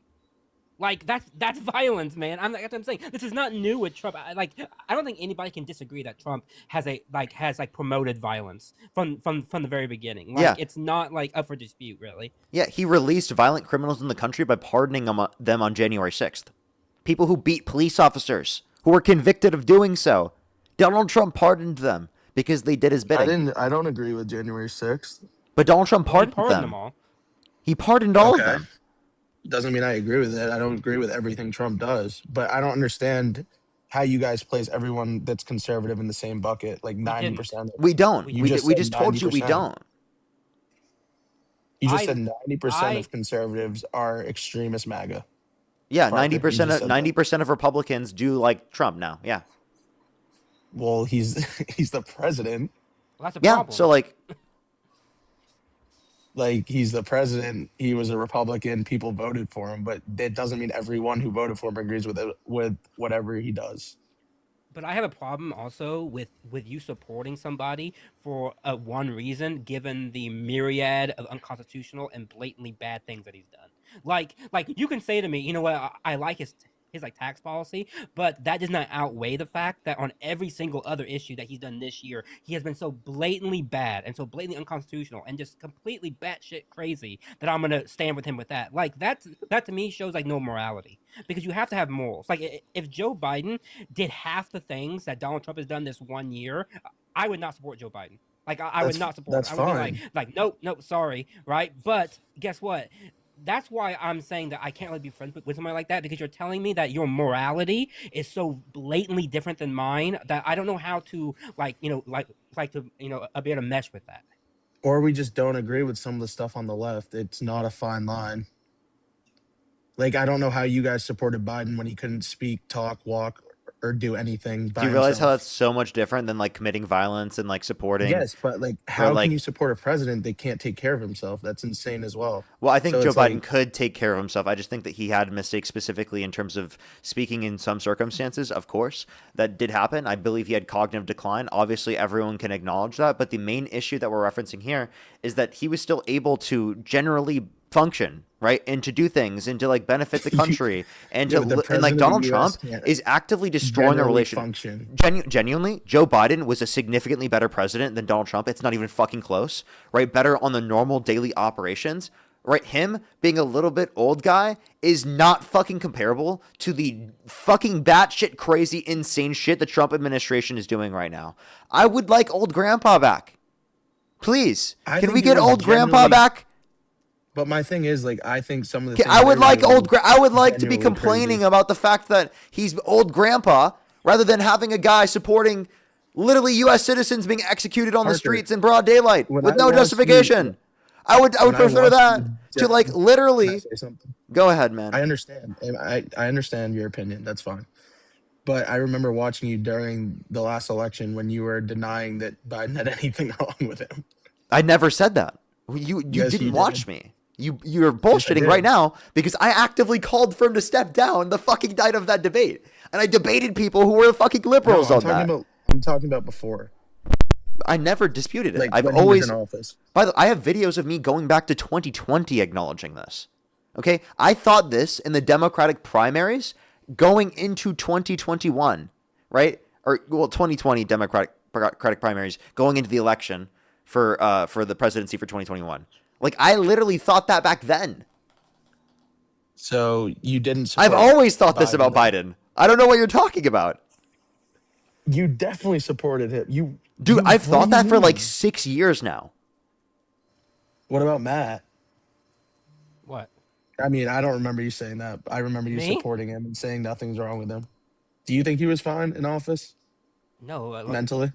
Like that's violence, man. That's what I'm saying. This is not new with Trump. I don't think anybody can disagree that Trump has promoted violence from the very beginning. Like Yeah. it's not like up for dispute, really. Yeah, he released violent criminals in the country by pardoning them on January 6th. People who beat police officers, who were convicted of doing so. Donald Trump pardoned them because they did his bidding. I don't agree with January 6th. But Donald Trump Well, he pardoned pardoned them. them all. He pardoned all of Okay. them. Doesn't mean I agree with it. I don't agree with everything Trump does, but I don't understand how you guys place everyone that's conservative in the same bucket, like 90%. We don't. We We, didn't. ju- just we said just told you we 90%. don't. You just I- said 90% I- of conservatives are extremist MAGA. Yeah, Parker, you 90% just of said 90% of Republicans do like Trump now. Yeah. Well, he's the president. Well, that's a Yeah, problem. so like He's the president. He was a Republican. People voted for him, but that doesn't mean everyone who voted for him agrees with whatever he does. But I have a problem also with you supporting somebody for one reason, given the myriad of unconstitutional and blatantly bad things that he's done. Like you can say to me, you know what, I like his like tax policy, but that does not outweigh the fact that on every single other issue that he's done this year, he has been so blatantly bad and so blatantly unconstitutional and just completely batshit crazy that I'm gonna stand with him with that. Like that to me shows like no morality, because you have to have morals. Like if Joe Biden did half the things that Donald Trump has done this 1 year, I would not support Joe Biden. Like I would not support. That's I would fine. be like nope, sorry, right? But guess what? that's why I'm saying that I can't really be friends with somebody like that, because you're telling me that your morality is so blatantly different than mine that I don't know how to be able to mesh with that. Or we just don't agree with some of the stuff on the left. It's not a fine line. Like, I don't know how you guys supported Biden when he couldn't speak, talk, walk, or do anything by Do you realize how himself. that's so much different than like committing violence and like supporting? Yes, but like, or how like can you support a president that can't take care of himself? That's insane as well. Well, I think So Joe it's Biden like, could take care of himself. I just think that he had mistakes specifically in terms of speaking in some circumstances. Of course, that did happen. I believe he had cognitive decline. Obviously, everyone can acknowledge that. But the main issue that we're referencing here is that he was still able to generally function, right, and to do things and to like benefit the country and yeah, to but the and like president of Donald the Trump US can't is actively destroying a generally relation. function. Genuinely, Joe Biden was a significantly better president than Donald Trump. It's not even fucking close, right? Better on the normal daily operations, right? Him being a little bit old guy is not fucking comparable to the fucking batshit crazy, insane shit the Trump administration is doing right now. I would like old grandpa back. Please. I Can think we he get was old grandpa genuinely- back? But my thing is, like, I think some of the things I would they were like doing I would like to be genuinely complaining crazy. about the fact that he's old grandpa rather than having a guy supporting literally U.S. citizens being executed on the Parker, streets in broad daylight when with I no watched justification. I would when I prefer watched that you to like Can I literally. say something? Go ahead, man. I understand. And I understand your opinion. That's fine. But I remember watching you during the last election when you were denying that Biden had anything wrong with him. I never said that. You Yes, didn't you watch did. me. You're bullshitting right did. now because I actively called for him to step down the fucking night of that debate, and I debated people who were fucking No, liberals I'm on talking that. about. I'm talking about before, I never disputed it. like I've when he was always. in office. By the way, I have videos of me going back to 2020 acknowledging this. Okay, I thought this in the Democratic primaries going into 2021, right? Or well, 2020 Democratic primaries going into the election for the presidency for 2021. Like I literally thought that back then. So you didn't. I've support always thought this about then. Biden. I don't know what you're talking about. You definitely supported him. Dude, I've what thought do that you for like mean? 6 years now. What about Matt? What? I mean, I don't remember you saying that. I remember you Me? supporting him and saying nothing's wrong with him. Do you think he was fine in office No, mentally?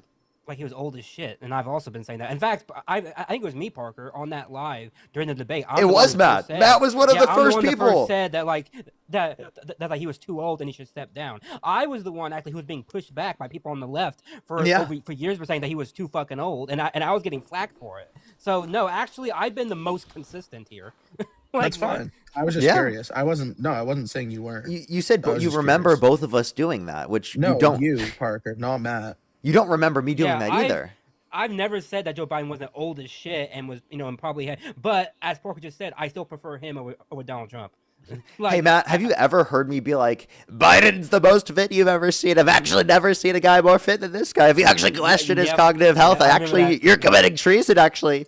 like he was old as shit, and I've also been saying that. In fact, I think it was me, Parker, on that live during the debate. I'm It the one was who Matt. first said- Matt was one of the I'm first one that people. said that like that like he was too old and he should step down. I was the one actually who was being pushed back by people on the left for years for saying that he was too fucking old, and I was getting flack for it. So no, actually, I've been the most consistent here. That's fine. I was just curious. I wasn't saying you weren't. You said I was you just remember curious. both of us doing that, which No, you don't. you, Parker, not Matt. You don't remember me doing Yeah, that I've- either. I've never said that Joe Biden wasn't old as shit and was, and probably had. But as Parker just said, I still prefer him over Donald Trump. Hey Matt, have you ever heard me be like, Biden's the most fit you've ever seen? I've actually never seen a guy more fit than this guy. If you actually question his Yep. cognitive health, Yeah, I remember actually, that. you're committing treason, actually.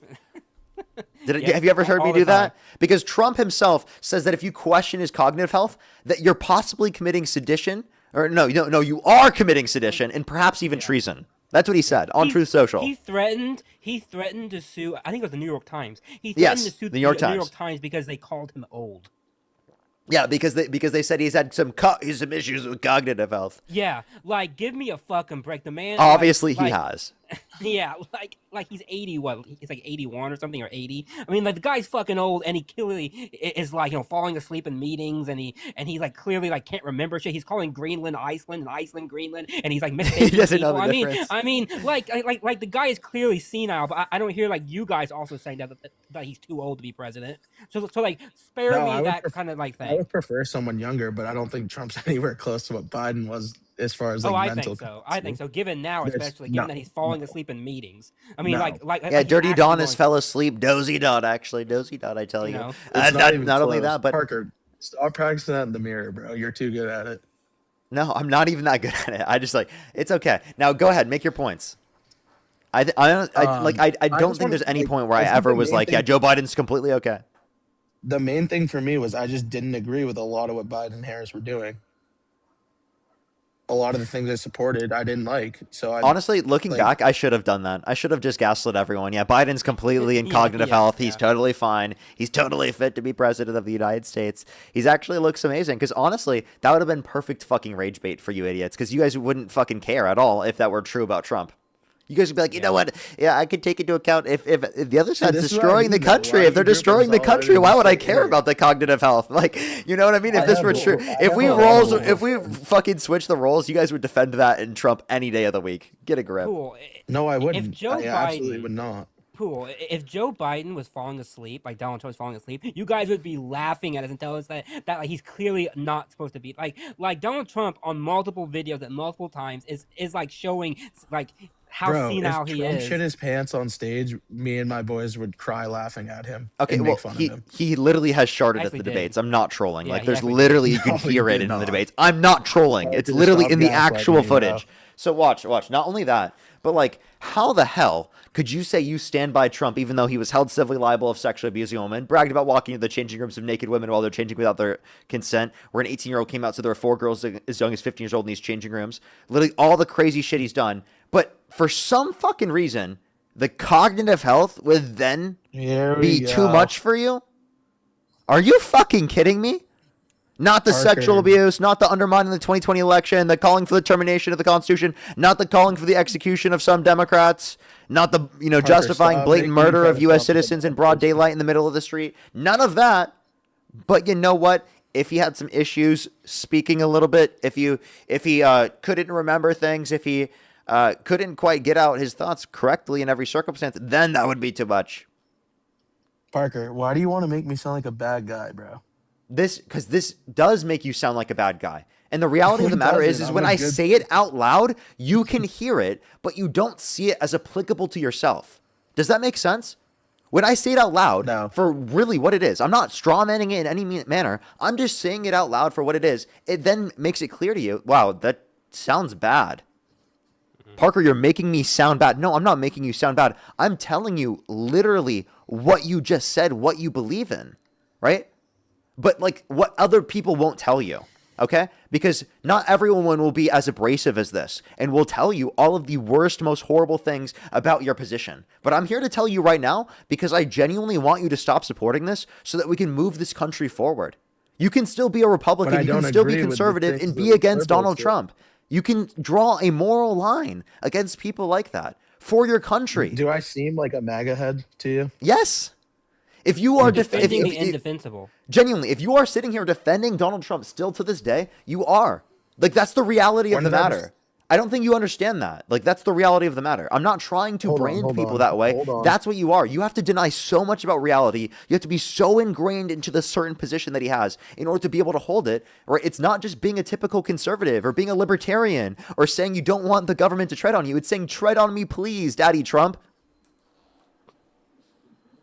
Yep, Have you ever heard all me the do time. that? Because Trump himself says that if you question his cognitive health, that you're possibly committing sedition. Or no, you are committing sedition and perhaps even treason. That's what he said on Truth Social. He threatened to sue. I think it was the New York Times. He Yes, threatened to sue the New York New York Times. Times because they called him old. Yeah, because they said he's had some issues with cognitive health. Yeah, like give me a fucking break. The man. Obviously, like, he has. Yeah, like he's 80. What? He's like 81 or something, or 80. I mean, like the guy's fucking old, and he clearly is like falling asleep in meetings, and he like clearly like can't remember shit. He's calling Greenland Iceland and Iceland Greenland, and he's like mistaking He doesn't know people. the difference. I mean, like the guy is clearly senile, but I don't hear like you guys also saying that he's too old to be president. So like spare No, I me would that kind of like I thing. would prefer someone younger, but I don't think Trump's anywhere close to what Biden was as far as like I mental. think so. I think so. Given now, There's- especially given no, that he's falling asleep in meetings. I mean, No. like Yeah, he's Dirty actually Donis going- fell asleep. Dozy Dot, actually. Dozy Dot, I tell you. know? It's Not even only close. that, but Parker, stop practicing that in the mirror, bro. You're too good at it. no, I'm not even that good at it. I just like, it's okay. Now go ahead, make your points. I don't I think just there's wanna, any like, point where I I think ever the was main like, yeah, thing- Joe Biden's completely okay. The main thing for me was I just didn't agree with a lot of what Biden and Harris were doing. a lot of the things I supported I didn't like. So I Honestly, looking like back, I should have done that. I should have just gaslit everyone. Yeah, Biden's completely in Yeah, cognitive yeah, health. He's yeah. totally fine. He's totally fit to be president of the United States. He's actually looks amazing. Because honestly, that would have been perfect fucking rage bait for you idiots. Because you guys wouldn't fucking care at all if that were true about Trump. You guys would be like, you know what? Yeah, I could take into account if the other side's this is what I destroying the mean, though. country. Why If they're you group destroying the us all country, into why would I shit care here? about the cognitive health? Like, you know what I mean? If I this have were a- true, I if have we a- roles, if we fucking switch the roles, you guys would defend that in Trump any day of the week. Get a grip. Cool. No, I If wouldn't. Joe I absolutely Biden, would not. cool. If Joe Biden was falling asleep, like Donald Trump was falling asleep, you guys would be laughing at us and tell us that like he's clearly not supposed to be like Donald Trump on multiple videos at multiple times is like showing like how Bro, senile if he Trump is. shit his pants on stage, me and my boys would cry laughing at him. Okay, and well, make fun he of him. he literally has sharded at Actually the did. debates. I'm not trolling. Yeah, Like, he there's actually did. literally you can No, he hear it did in the not. debates. I'm not trolling. Parker, It's literally stop in the gaslighting actual me, bro. footage. So watch. Not only that, but like, how the hell could you say you stand by Trump even though he was held civilly liable of sexually abusing a woman, bragged about walking into the changing rooms of naked women while they're changing without their consent, where an 18-year-old came out, so there were 4 girls as young as 15 years old in these changing rooms, literally all the crazy shit he's done. But for some fucking reason, the cognitive health would then Here be we too go. much for you? Are you fucking kidding me? Not the sexual Parker. abuse, not the undermining the 2020 election, the calling for the termination of the Constitution, not the calling for the execution of some Democrats, not the, Parker, justifying stop blatant making me murder try of to U.S. stop the citizens in broad daylight in the middle of the street. None of that. But you know what? If he had some issues speaking a little bit, if he couldn't remember things, if he couldn't quite get out his thoughts correctly in every circumstance, then that would be too much. Parker, why do you want to make me sound like a bad guy, bro? Because this does make you sound like a bad guy. And the reality of the It matter doesn't. is I'm when a I good- say it out loud, you can hear it, but you don't see it as applicable to yourself. Does that make sense? When I say it out loud No. for really what it is, I'm not strawmanning it in any manner. I'm just saying it out loud for what it is. It then makes it clear to you, wow, that sounds bad. Parker, you're making me sound bad. No, I'm not making you sound bad. I'm telling you literally what you just said, what you believe in, right? But like what other people won't tell you, okay? Because not everyone will be as abrasive as this and will tell you all of the worst, most horrible things about your position. But I'm here to tell you right now because I genuinely want you to stop supporting this so that we can move this country forward. You can still be a Republican, But I you can don't still be agree with the conservative things and be that against liberals Donald do. Trump. You can draw a moral line against people like that for your country. Do I seem like a MAGA head to you? Yes. If you are defending the indefensible. Genuinely, if you are sitting here defending Donald Trump still to this day, you are. Like, that's the reality of When the did I matter. I don't think you understand that. Like, that's the reality of the matter. I'm not trying to Hold on, brand hold people on, that way. hold on. That's what you are. You have to deny so much about reality. You have to be so ingrained into the certain position that he has in order to be able to hold it. Right? It's not just being a typical conservative or being a libertarian or saying you don't want the government to tread on you. It's saying, tread on me, please, Daddy Trump.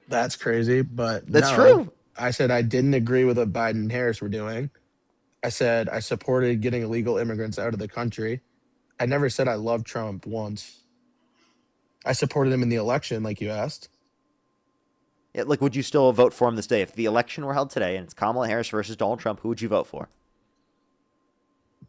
That's crazy, but That's no. true. I said I didn't agree with what Biden and Harris were doing. I said I supported getting illegal immigrants out of the country. I never said I loved Trump once. I supported him in the election, like you asked. Yeah, like, would you still vote for him this day? If the election were held today and it's Kamala Harris versus Donald Trump, who would you vote for?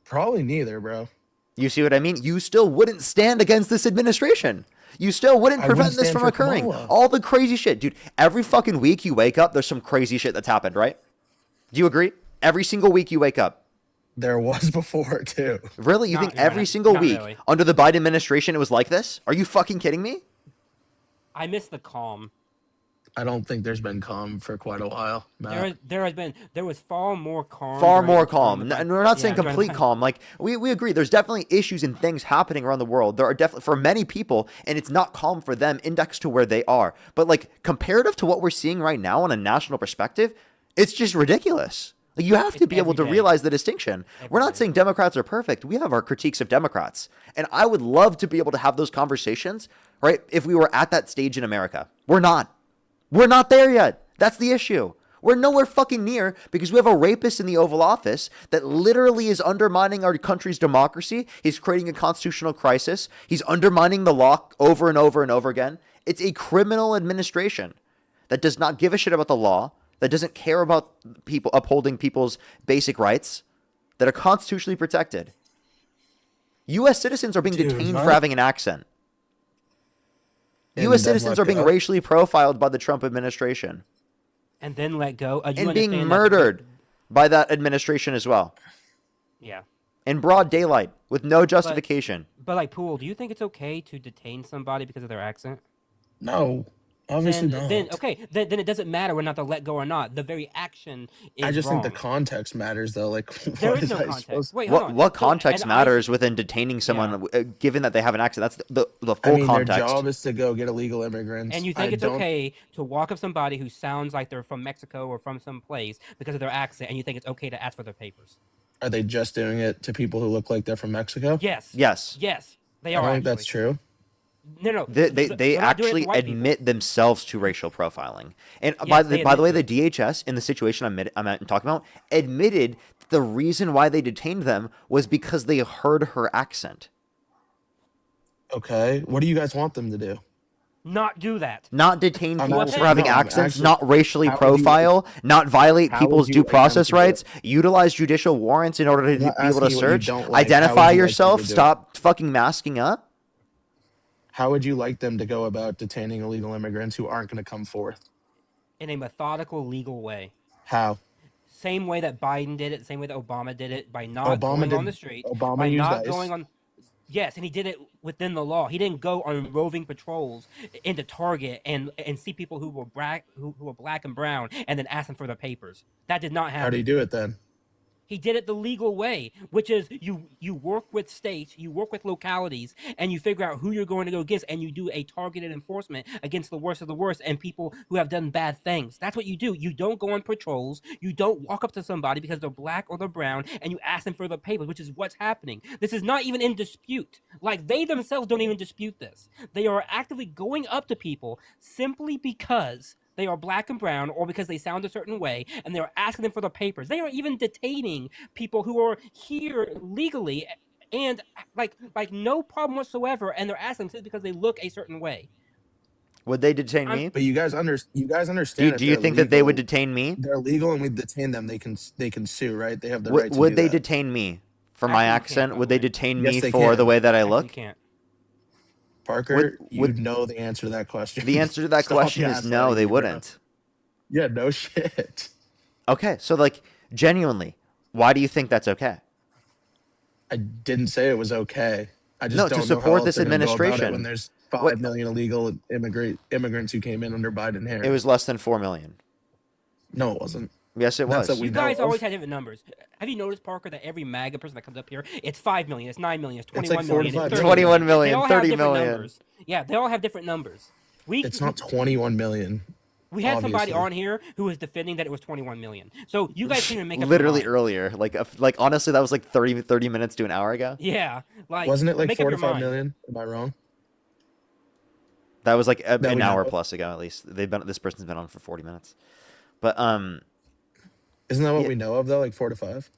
Probably neither, bro. You see what I mean? You still wouldn't stand against this administration. You still wouldn't I prevent wouldn't this stand from for occurring. Kamala. All the crazy shit. Dude, every fucking week you wake up, there's some crazy shit that's happened, right? Do you agree? Every single week you wake up. There was before, too. Really? You Not think every really. single Not week really. under the Biden administration it was like this? Are you fucking kidding me? I miss the calm. I don't think there's been calm for quite a while. Matt. There was far more calm. Far during- more during calm. the- And we're not saying yeah, during complete the- calm. Like, we agree. There's definitely issues and things happening around the world. There are definitely, for many people, and it's not calm for them indexed to where they are. But, like, comparative to what we're seeing right now on a national perspective, it's just ridiculous. Like, you have to It's be able every to day. realize the distinction. We're not saying Democrats are perfect. We have our critiques of Democrats. And I would love to be able to have those conversations, right, if we were at that stage in America. We're not. We're not there yet. That's the issue. We're nowhere fucking near because we have a rapist in the Oval Office that literally is undermining our country's democracy. He's creating a constitutional crisis. He's undermining the law over and over and over again. It's a criminal administration that does not give a shit about the law, that doesn't care about people upholding people's basic rights that are constitutionally protected. U.S. citizens are being Dude, detained for what? having an accent. And U.S. then citizens let are being go? racially profiled by the Trump administration And then let go. You and being understand that murdered by that administration as well Yeah. in broad daylight with no But justification. like, Pool, do you think it's okay to detain somebody because of their accent? No, obviously Then not. okay, then it doesn't matter whether or not they'll let go or not. The very action I is just think the wrong. context matters, though. Like, There what is is no I context. supposed? Wait, hold on. What So context an matters within detaining someone, given that they have an accent? That's the I full mean, their context. job is to go get illegal And immigrants. you I think it's don't. okay to walk up somebody who sounds like they're from Mexico or from some place because of their accent, and you think it's okay to ask for their papers? Are they just doing it to people who look like they're from Mexico? Yes. Yes. Yes, they I are don't think that's actually. true. No. They They're not doing it actually to white people. admit themselves to racial profiling. And Yes, by they the way, admit the DHS in the situation I'm talking about admitted that the reason why they detained them was because they heard her accent. Okay, what do you guys want them to do? Not do that. Not detain I'm people actually- for having no, I'm accents, actually- not racially how would you- profile, not violate how would people's you due like them process to do it? rights, utilize judicial warrants in order to I'm be not able to asking you what you search, don't like. How identify would you like them yourself, to do it? stop fucking masking up. How would you like them to go about detaining illegal immigrants who aren't going to come forth? In a methodical, legal way. How? Same way that Biden did it, same way that Obama did it, by not Obama going on did- the street, Obama by used not ICE. going on. Yes, and he did it within the law. He didn't go on roving patrols into Target and see people who were black and brown and then ask them for their papers. That did not happen. How do you do it then? He did it the legal way, which is you work with states, you work with localities, and you figure out who you're going to go against, and you do a targeted enforcement against the worst of the worst and people who have done bad things. That's what you do. You don't go on patrols. You don't walk up to somebody because they're black or they're brown, and you ask them for their papers, which is what's happening. This is not even in dispute. Like, they themselves don't even dispute this. They are actively going up to people simply because they are black and brown or because they sound a certain way, and they're asking them for their papers. They are even detaining people who are here legally and like no problem whatsoever, and they're asking them simply because they look a certain way. Would they detain me? But you guys understand. Do you think that they would detain me? They're legal, and we detain them. They can sue, right? They have the Would, right to would do they that. detain me for my accent? Would they detain Yes, me they for can. the way that I Actually, look? you can't. Parker, would- you know the answer to that question. The answer to that Stop question is no, gaslighting they me, bro. wouldn't. Yeah, no shit. Okay, so like genuinely, why do you think that's okay? I didn't say it was okay. I just No, don't to know how support else this they're gonna go about it administration. when there's What- 5 million illegal immigrants who came in under Biden here. It was less than 4 million. No, it wasn't. Yes, it That's was. what we You know guys of. always had different numbers. Have you noticed, Parker, that every MAGA person that comes up here, it's 5 million, it's 9 million, it's It's 21 like 4 to million, 5 it's 30 21 million. They million, all 30 have different million. numbers. Yeah, they all have different numbers. It's not 21 million. We had somebody obviously. on here who was defending that it was 21 million. So you guys can't even make up your Literally mind. earlier. Like honestly, that was like 30 minutes to an hour ago. Yeah, like Wasn't it like make 4 up to your 5 mind. million? Am I wrong? That was like That we an know hour of? plus ago at least. This person's been on for 40 minutes. But Isn't that what Yeah. we know of though? Like 4 to 5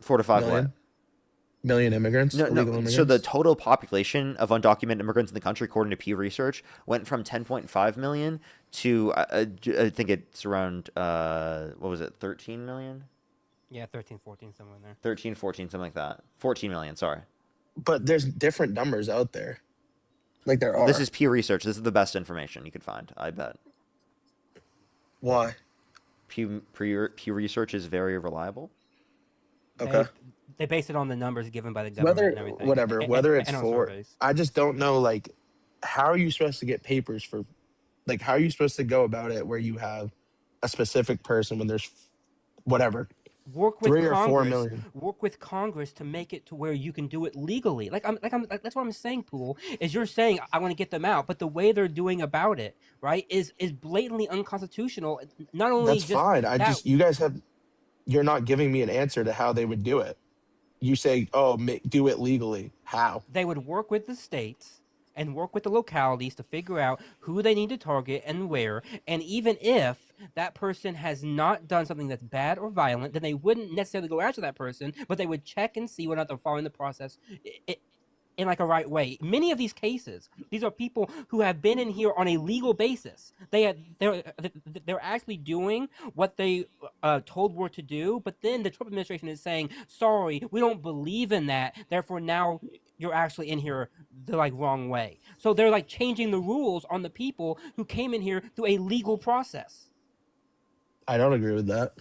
4 to 5 million? what? Million immigrants, No, illegal no. immigrants. So the total population of undocumented immigrants in the country, according to Pew Research, went from 10.5 million to I think it's around what was it, 13 million? Yeah, 13, 14, somewhere in there. 13, 14, something like that. 14 million, sorry. But there's different numbers out there. Like there are. This is Pew Research. This is the best information you could find, I bet. Why? Pew Research is very reliable. Okay. They base it on the numbers given by the government and everything. Whatever, And- whether and- it's and on for, surveys. I just don't know. Like, how are you supposed to get papers for? Like, how are you supposed to go about it where you have a specific person when there's whatever Work with 3 or 4 Congress. million? Work with Congress to make it to where you can do it legally. That's what I'm saying, Pool. Is you're saying I want to get them out, but the way they're doing about it, right, is blatantly unconstitutional. Not only That's just fine. that, You guys have, you're not giving me an answer to how they would do it. You say, oh, do it legally. How? they would work with the states and work with the localities to figure out who they need to target and where. And even if that person has not done something that's bad or violent, then they wouldn't necessarily go after that person, but they would check and see whether or not they're following the process in like a right way. Many of these cases, these are people who have been in here on a legal basis. They're actually doing what they told were to do, but then the Trump administration is saying, sorry, we don't believe in that, therefore now you're actually in here the like wrong way. So they're like changing the rules on the people who came in here through a legal process. I don't agree with that.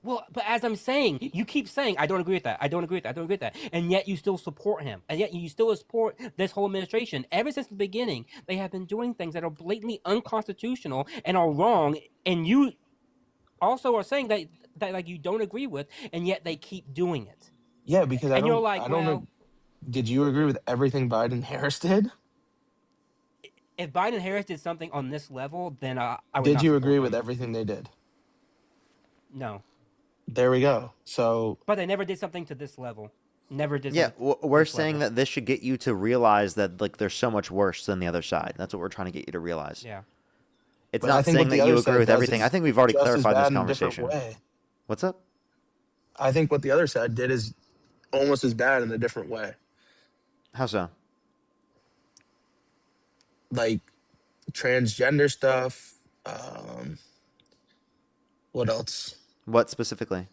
Well, but as I'm saying, you keep saying, I don't agree with that. I don't agree with that. I don't agree with that. And yet you still support him. And yet you still support this whole administration. Ever since the beginning, they have been doing things that are blatantly unconstitutional and are wrong. And you also are saying that like you don't agree with, and yet they keep doing it. Yeah, because And you're like, I don't well, did you agree with everything Biden Harris did? if Biden Harris did something on this level, then I would Did not you support agree them. with everything they did? No. There we go. So But they never did something to this level. Never did Yeah, something we're this saying level. that this should get you to realize that like there's so much worse than the other side. That's what we're trying to get you to realize. Yeah. It's But I not think saying what the that you other agree side with does everything. is I think we've already just as clarified this bad in a different conversation. way. What's up? I think what the other side did is almost as bad in a different way. How so? Like transgender stuff. What else? What specifically?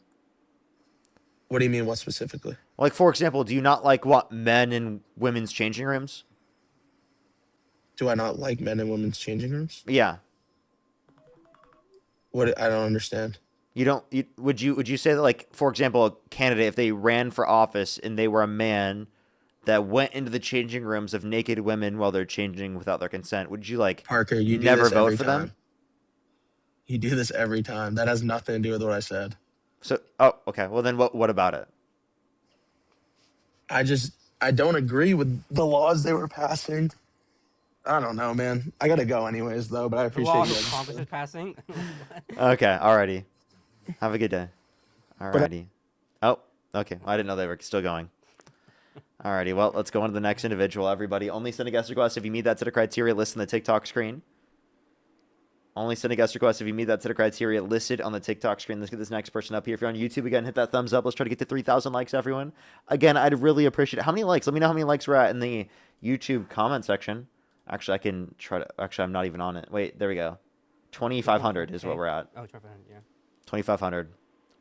What do you mean? What specifically? Like, for example, do you not like what men and women's changing rooms? Do I not like men and women's changing rooms? Yeah. What? I don't understand. You don't. Would you say that, like, for example, a candidate, if they ran for office and they were a man that went into the changing rooms of naked women while they're changing without their consent, would you like Parker, you do never this vote every for time. them? You do this every time. That has nothing to do with what I said. So, oh, okay. Well, then what about it? I don't agree with the laws they were passing. I don't know, man. I gotta go anyways, though. But I The appreciate law you. that guys. Congress is passing. Okay. Alrighty. Have a good day. Alrighty. Oh, okay. I didn't know they were still going. Alrighty. Well, let's go on to the next individual, everybody. Only send a guest request if you meet that set of criteria listed on the TikTok screen. Only send a guest request if you meet that set of criteria listed on the TikTok screen. Let's get this next person up here. If you're on YouTube, again, hit that thumbs up. Let's try to get to 3,000 likes, everyone. Again, I'd really appreciate it. How many likes? Let me know how many likes we're at in the YouTube comment section. Actually, I can try to... Actually, I'm not even on it. Wait, there we go. 2,500 is what we're at. Oh, 2,500, yeah. 2,500.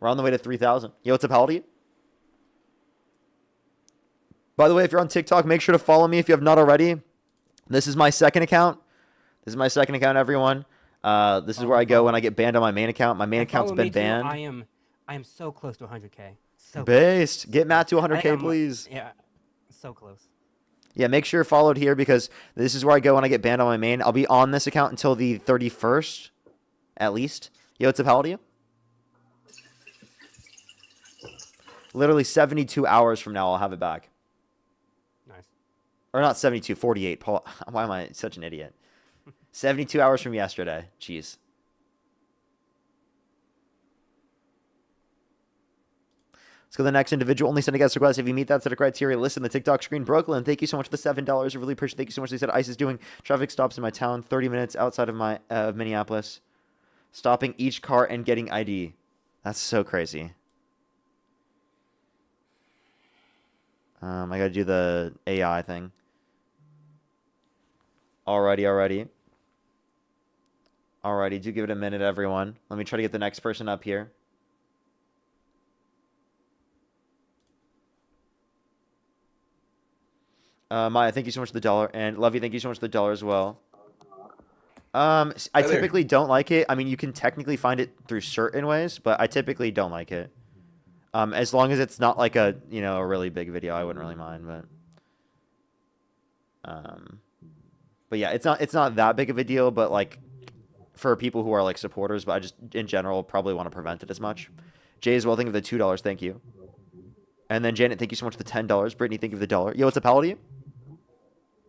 We're on the way to 3,000. Yo, what's up, how old are you? By the way, if you're on TikTok, make sure to follow me if you have not already. This is my second account. This is my second account, everyone. This is where I go when I get banned on my main account. My main And account's follow been me too. banned. I am so close to 100K. So Based. Get Matt to I think 100K, I'm, please. Yeah, so close. Yeah, make sure you're followed here because this is where I go when I get banned on my main. I'll be on this account until the 31st, at least. Yo, what's up, how old are you? Literally 72 hours from now, I'll have it back. Nice. Or not 72, 48. Paul, why am I such an idiot? 72 hours from yesterday. Jeez. Let's go to the next individual. Only send a guest request if you meet that set of criteria. Listen, the TikTok screen. Brooklyn, thank you so much for the $7. I really appreciate it. Thank you so much. They said ICE is doing traffic stops in my town, 30 minutes outside of my Minneapolis. Stopping each car and getting ID. That's so crazy. I got to do the AI thing. Alrighty. Do give it a minute, everyone. Let me try to get the next person up here. Maya, thank you so much for the $1. And Lovey, thank you so much for the $1 as well. I typically don't like it. I mean, you can technically find it through certain ways, but I typically don't like it. As long as it's not like a, a really big video, I wouldn't really mind, but yeah, it's not that big of a deal, but like for people who are like supporters, but I just in general probably want to prevent it as much. Jay as well, thank you for the $2, thank you. And then Janet, thank you so much for the $10. Brittany, thank you for the $1. Yo, what's up, how old are you?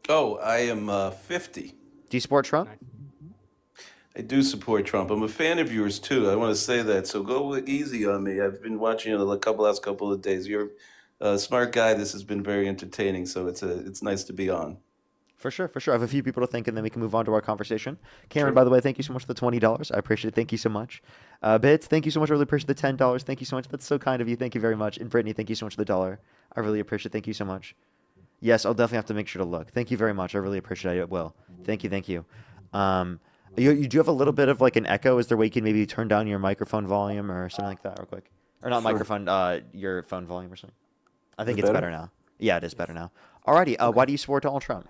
Oh, I am 50. Do you support Trump? I do support Trump. I'm a fan of yours too. I want to say that. So go easy on me. I've been watching you the last couple of days. You're a smart guy. This has been very entertaining. So it's nice to be on. For sure. I have a few people to thank, and then we can move on to our conversation. Cameron, Sure. by the way, thank you so much for the $20. I appreciate it. Thank you so much. Bits, thank you so much. I really appreciate the $10. Thank you so much. That's so kind of you. Thank you very much. And Brittany, thank you so much for the $1. I really appreciate it. Thank you so much. Yes, I'll definitely have to make sure to look. Thank you very much. I really appreciate it, Will. Thank you, thank you. Um, you do have a little bit of like an echo. Is there a way you can maybe turn down your microphone volume or something like that real quick? Or not Sure. microphone, your phone volume or something? I Is think it it's better? better now. Yeah, it is better now. Alrighty, Okay. why do you support Donald Trump?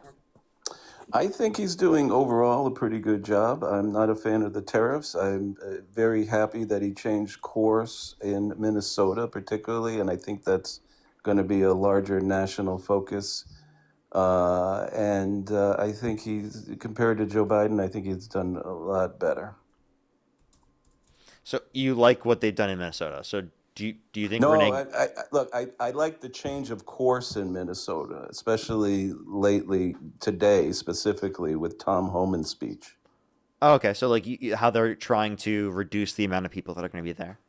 I think he's doing overall a pretty good job. I'm not a fan of the tariffs. I'm very happy that he changed course in Minnesota, particularly, and I think that's going to be a larger national focus. And I think he's, compared to Joe Biden, I think he's done a lot better. So you like what they've done in Minnesota. So do you think No, Renee? look, I like the change of course in Minnesota, especially lately, today specifically with Tom Homan's speech. Oh, okay, so like how they're trying to reduce the amount of people that are going to be there.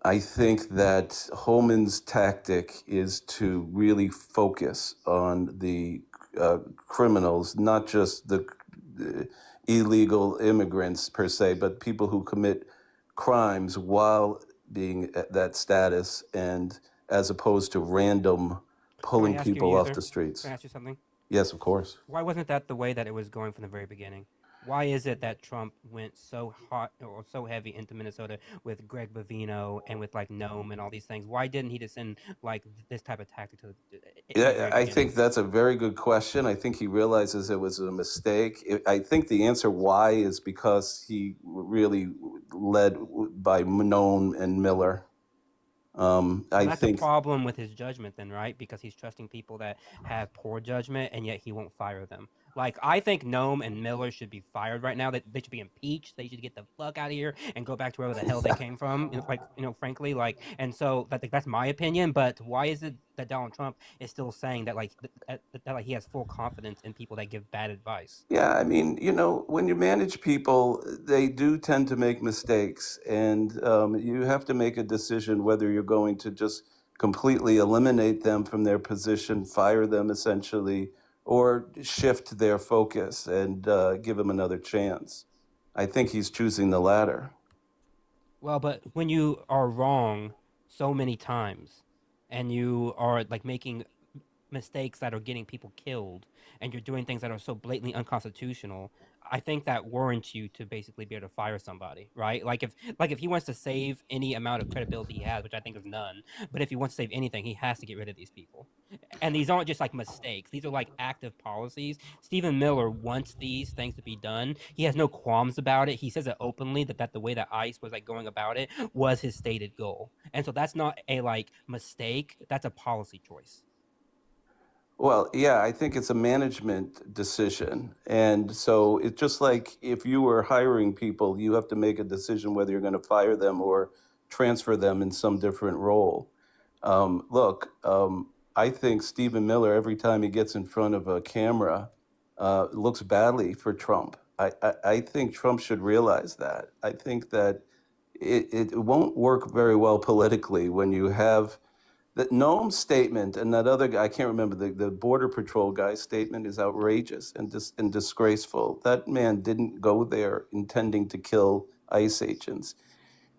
I think that Homan's tactic is to really focus on the criminals, not just the illegal immigrants per se, but people who commit crimes while being at that status, and as opposed to random Can I pulling ask you, people off user? the streets. Can I ask you something? Yes, of course. Why wasn't that the way that it was going from the very beginning? Why is it that Trump went so hot or so heavy into Minnesota with Greg Bavino and with like Nome and all these things? Why didn't he just send like this type of tactic to in the Yeah, very I beginning? think that's a very good question. I think he realizes it was a mistake. I think the answer why is because he really led by Nome and Miller. So I that's a think problem with his judgment then, right? Because he's trusting people that have poor judgment and yet he won't fire them. Like, I think Nome and Miller should be fired right now. They should be impeached. They should get the fuck out of here and go back to wherever the hell they came from. Frankly, like, and so that's my opinion. But why is it that Donald Trump is still saying that, like, that he has full confidence in people that give bad advice? Yeah, I mean, when you manage people, they do tend to make mistakes, and you have to make a decision whether you're going to just completely eliminate them from their position, fire them essentially, or shift their focus and give them another chance. I think he's choosing the latter. Well, but when you are wrong so many times and you are like making mistakes that are getting people killed and you're doing things that are so blatantly unconstitutional, I think that warrants you to basically be able to fire somebody, right? Like if he wants to save any amount of credibility he has, which I think is none, but if he wants to save anything, he has to get rid of these people. And these aren't just like mistakes. These are like active policies. Stephen Miller wants these things to be done. He has no qualms about it. He says it openly that the way that ICE was like going about it was his stated goal. And so that's not a like mistake. That's a policy choice. Well, yeah, I think it's a management decision. And so it's just like if you were hiring people, you have to make a decision whether you're going to fire them or transfer them in some different role. Look, I think Stephen Miller, every time he gets in front of a camera, looks badly for Trump. I think Trump should realize that. I think that it won't work very well politically when you have that Noam's statement and that other guy, I can't remember, the Border Patrol guy's statement is outrageous and disgraceful. That man didn't go there intending to kill ICE agents.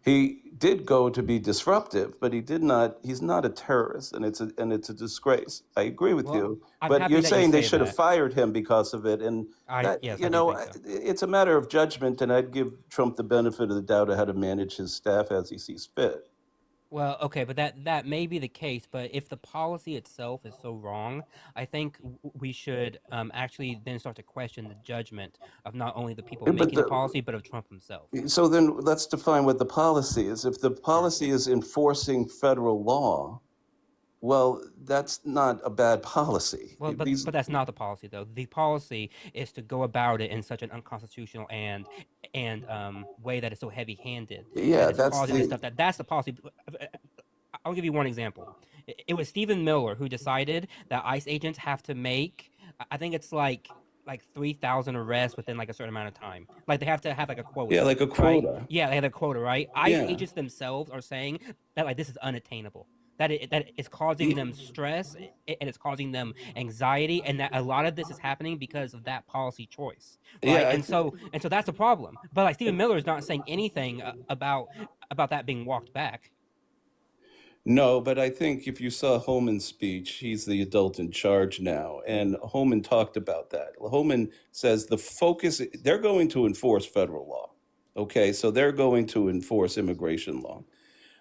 He did go to be disruptive, but he's not a terrorist, and it's a disgrace. I agree with Well, you, I'm but happy you're that you saying they say should have that. fired him because of it, and that, Yes, I do think so. it's a matter of judgment, and I'd give Trump the benefit of the doubt of how to manage his staff as he sees fit. Well, okay, but that may be the case, but if the policy itself is so wrong, I think we should actually then start to question the judgment of not only the people Yeah, but making the policy, but of Trump himself. So then let's define what the policy is. If the policy is enforcing federal law, well, that's not a bad policy. Well, but that's not the policy though. The policy is to go about it in such an unconstitutional and way that is so heavy-handed Yeah, that it's that's causing this the stuff. That's the policy. I'll give you one example. It was Stephen Miller who decided that ICE agents have to make, I think it's like 3,000 arrests within like a certain amount of time. Like they have to have like a quota. yeah, like a Right? quota. Yeah, they have a quota, right? ICE Yeah. agents themselves are saying that like this is unattainable. That it's causing them stress and it's causing them anxiety, and that a lot of this is happening because of that policy choice, right? Yeah, I And so that's a problem. But like Stephen Miller is not saying anything about that being walked back. No, but I think if you saw Holman's speech, he's the adult in charge now, and Holman talked about that. Holman says the focus, they're going to enforce federal law. Okay, so they're going to enforce immigration law.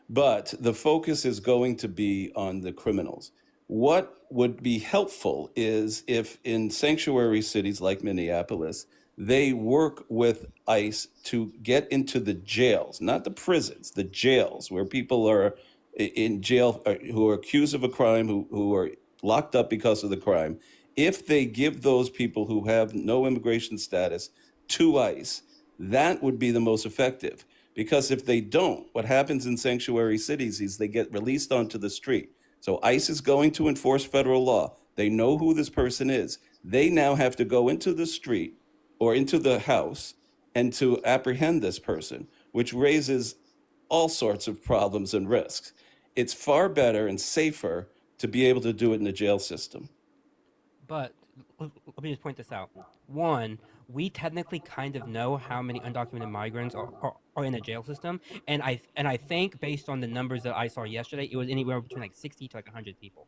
But the focus is going to be on the criminals. What would be helpful is if in sanctuary cities like Minneapolis, they work with ICE to get into the jails, not the prisons, the jails where people are in jail who are accused of a crime, who are locked up because of the crime. If they give those people who have no immigration status to ICE, that would be the most effective. Because if they don't, what happens in sanctuary cities is they get released onto the street. So ICE is going to enforce federal law. They know who this person is. They now have to go into the street or into the house and to apprehend this person, which raises all sorts of problems and risks. It's far better and safer to be able to do it in the jail system. But let me just point this out. One, we technically kind of know how many undocumented migrants are in the jail system, and I think based on the numbers that I saw yesterday, it was anywhere between like 60 to like 100 people.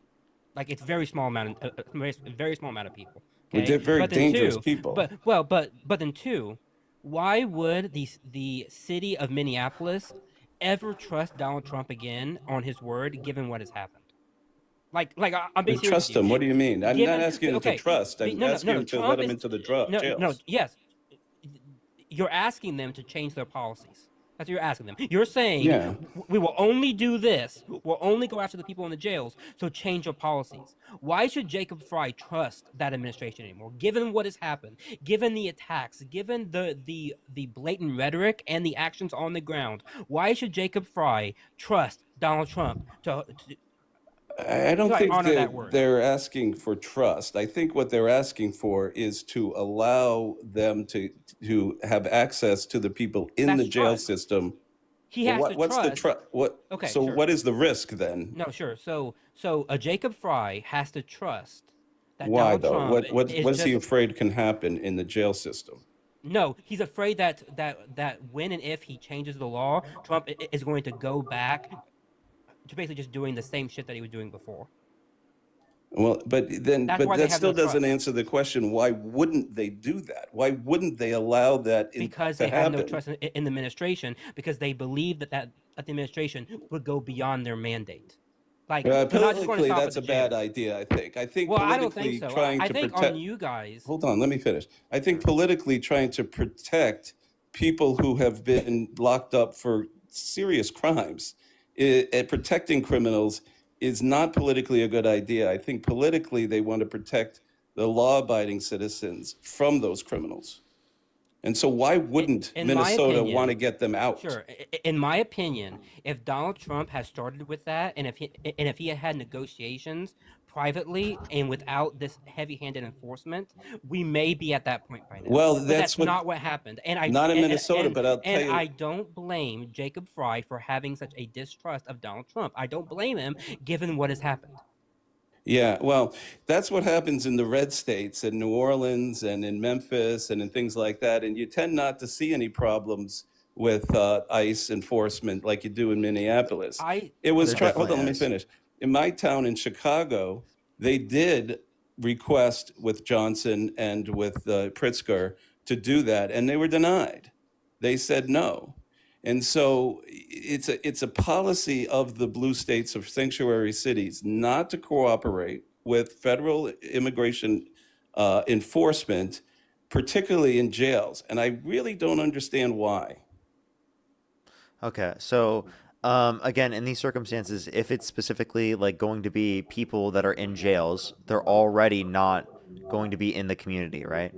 Like it's very small amount, very small amount of people. Well, Okay, they're very but then dangerous two, people. but then two, why would the city of Minneapolis ever trust Donald Trump again on his word, given what has happened? I'm being serious Trust with you. him. What do you mean? I'm not Given asking him to okay, trust. I'm no, asking him to let Trump him is into the no, jails. yes, you're asking them to change their policies. That's what you're asking them. You're saying Yeah. we will only do this. We'll only go after the people in the jails. So change your policies. Why should Jacob Fry trust that administration anymore? Given what has happened, given the attacks, given the blatant rhetoric and the actions on the ground, why should Jacob Fry trust Donald Trump to I don't think honor that word? they're asking for trust. I think what they're asking for is to allow them to have access to the people in That's the jail trust. system. He has to What's the trust. trust? What? Okay, So sure. what is the risk then? No, sure. So Jacob Fry has to trust that Why Donald though? Trump What is is he just afraid can happen in the jail system? no. He's afraid that when and if he changes the law, Trump is going to go back to basically just doing the same shit that he was doing before. Well, but That's why they that have still no doesn't trust. answer the question. Why wouldn't they do that? Why wouldn't they allow that Because to they have no happen? trust in the administration, because they believe that the administration would go beyond their mandate. Like they're not just going to Politically, stop at that's the a bad jails. idea, I think. I think Well, I don't think politically so. trying I to think protect. on you guys. Hold on, let me finish. I think politically trying to protect people who have been locked up for serious crimes, protecting criminals is not politically a good idea. I think politically they want to protect the law-abiding citizens from those criminals. And so why wouldn't In my Minnesota opinion, want to get them out? Sure. In my opinion, if Donald Trump has started with that, and if he had negotiations privately and without this heavy-handed enforcement, we may be at that point by now. Well, But that's what. not what happened. And Not in Minnesota, but I'll tell you. I don't blame Jacob Fry for having such a distrust of Donald Trump. I don't blame him, given what has happened. Yeah, well, that's what happens in the red states, in New Orleans and in Memphis and in things like that. And you tend not to see any problems with ICE enforcement like you do in Minneapolis. It was, There hold on, let definitely me is. finish. In my town in Chicago, they did request with Johnson and with Pritzker to do that, and they were denied. They said no. And so it's a policy of the blue states of sanctuary cities not to cooperate with federal immigration enforcement, particularly in jails. And I really don't understand why. Okay, so again, in these circumstances, if it's specifically like going to be people that are in jails, they're already not going to be in the community, right?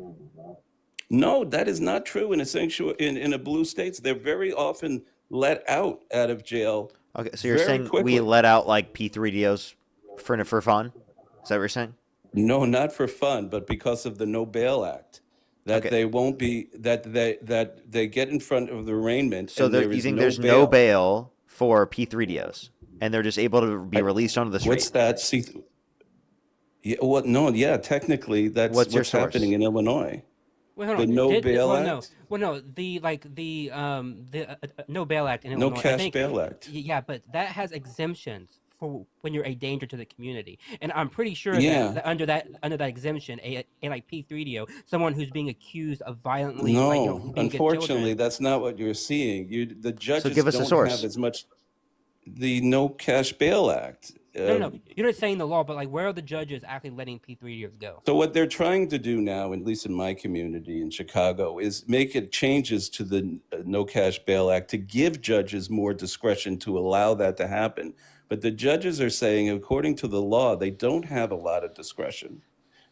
No, that is not true in a in a blue states. They're very often let out of jail. Okay, so you're very saying quickly. we let out like P3DOs for fun? Is that what you're saying? No, not for fun, but because of the No Bail Act. That Okay. they won't be that they get in front of the arraignment. So and there, there you is think no there's no bail for P3DOs, and they're just able to be released onto the street? What's that? See, yeah, well, no, yeah, technically that's What's your happening source? in Illinois. Wait, hold The on. No Bail well, Act? no, the No Bail Act in No Illinois. I Cash think, Bail Act. Yeah, but that has exemptions for when you're a danger to the community. And I'm pretty sure Yeah. that under that exemption, a like P3DO, someone who's being accused of violently like No, being against unfortunately, children. that's not what you're seeing. The So judges give us a don't have source. as much. The No Cash Bail Act. No. You're not saying the law, but like, where are the judges actually letting P3DOs go? So what they're trying to do now, at least in my community in Chicago, is make it changes to the No Cash Bail Act to give judges more discretion to allow that to happen. But the judges are saying, according to the law, they don't have a lot of discretion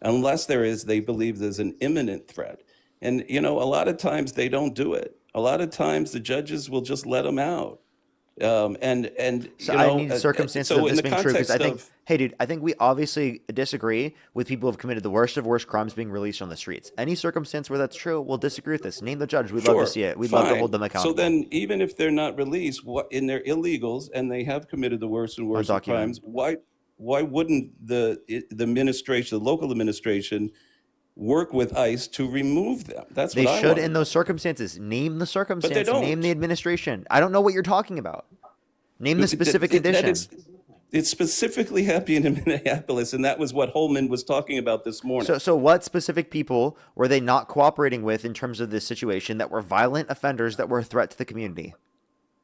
unless they believe there's an imminent threat. And, a lot of times they don't do it. A lot of times the judges will just let them out. So I need circumstances so of in this the being true, because I context think, of hey, dude, I think we obviously disagree with people who have committed the worst of worst crimes being released on the streets. Any circumstance where that's true, we'll disagree with this. Name the judge. We'd love to see it. We'd love to hold them accountable. So then, even if they're not released, and they're illegals and they have committed the worst and worst of crimes, why wouldn't the administration, the local administration, work with ICE to remove them? That's They what I should want. in those circumstances. Name the circumstance. don't. Name the administration. I don't know what you're talking about. Name the specific That condition. It's specifically happening in Minneapolis, and that was what Holman was talking about this morning. So what specific people were they not cooperating with in terms of this situation that were violent offenders that were a threat to the community?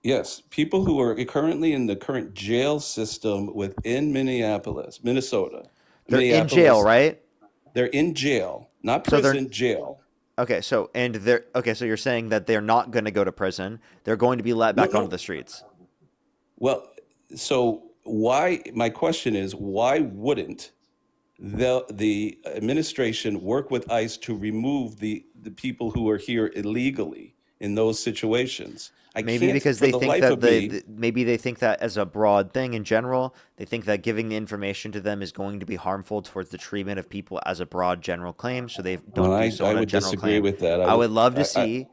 Yes, people who are currently in the current jail system within Minnesota. They're in jail, right? They're in jail, not So they're- prison, jail. Okay, so so you're saying that they're not going to go to prison. They're going to be let back onto the streets. Well, so my question is, why wouldn't the administration work with ICE to remove the people who are here illegally in those situations? Maybe because they think that maybe they think that as a broad thing in general, they think that giving the information to them is going to be harmful towards the treatment of people as a broad general claim. So they don't do so on a would general disagree claim. with that. I would love to see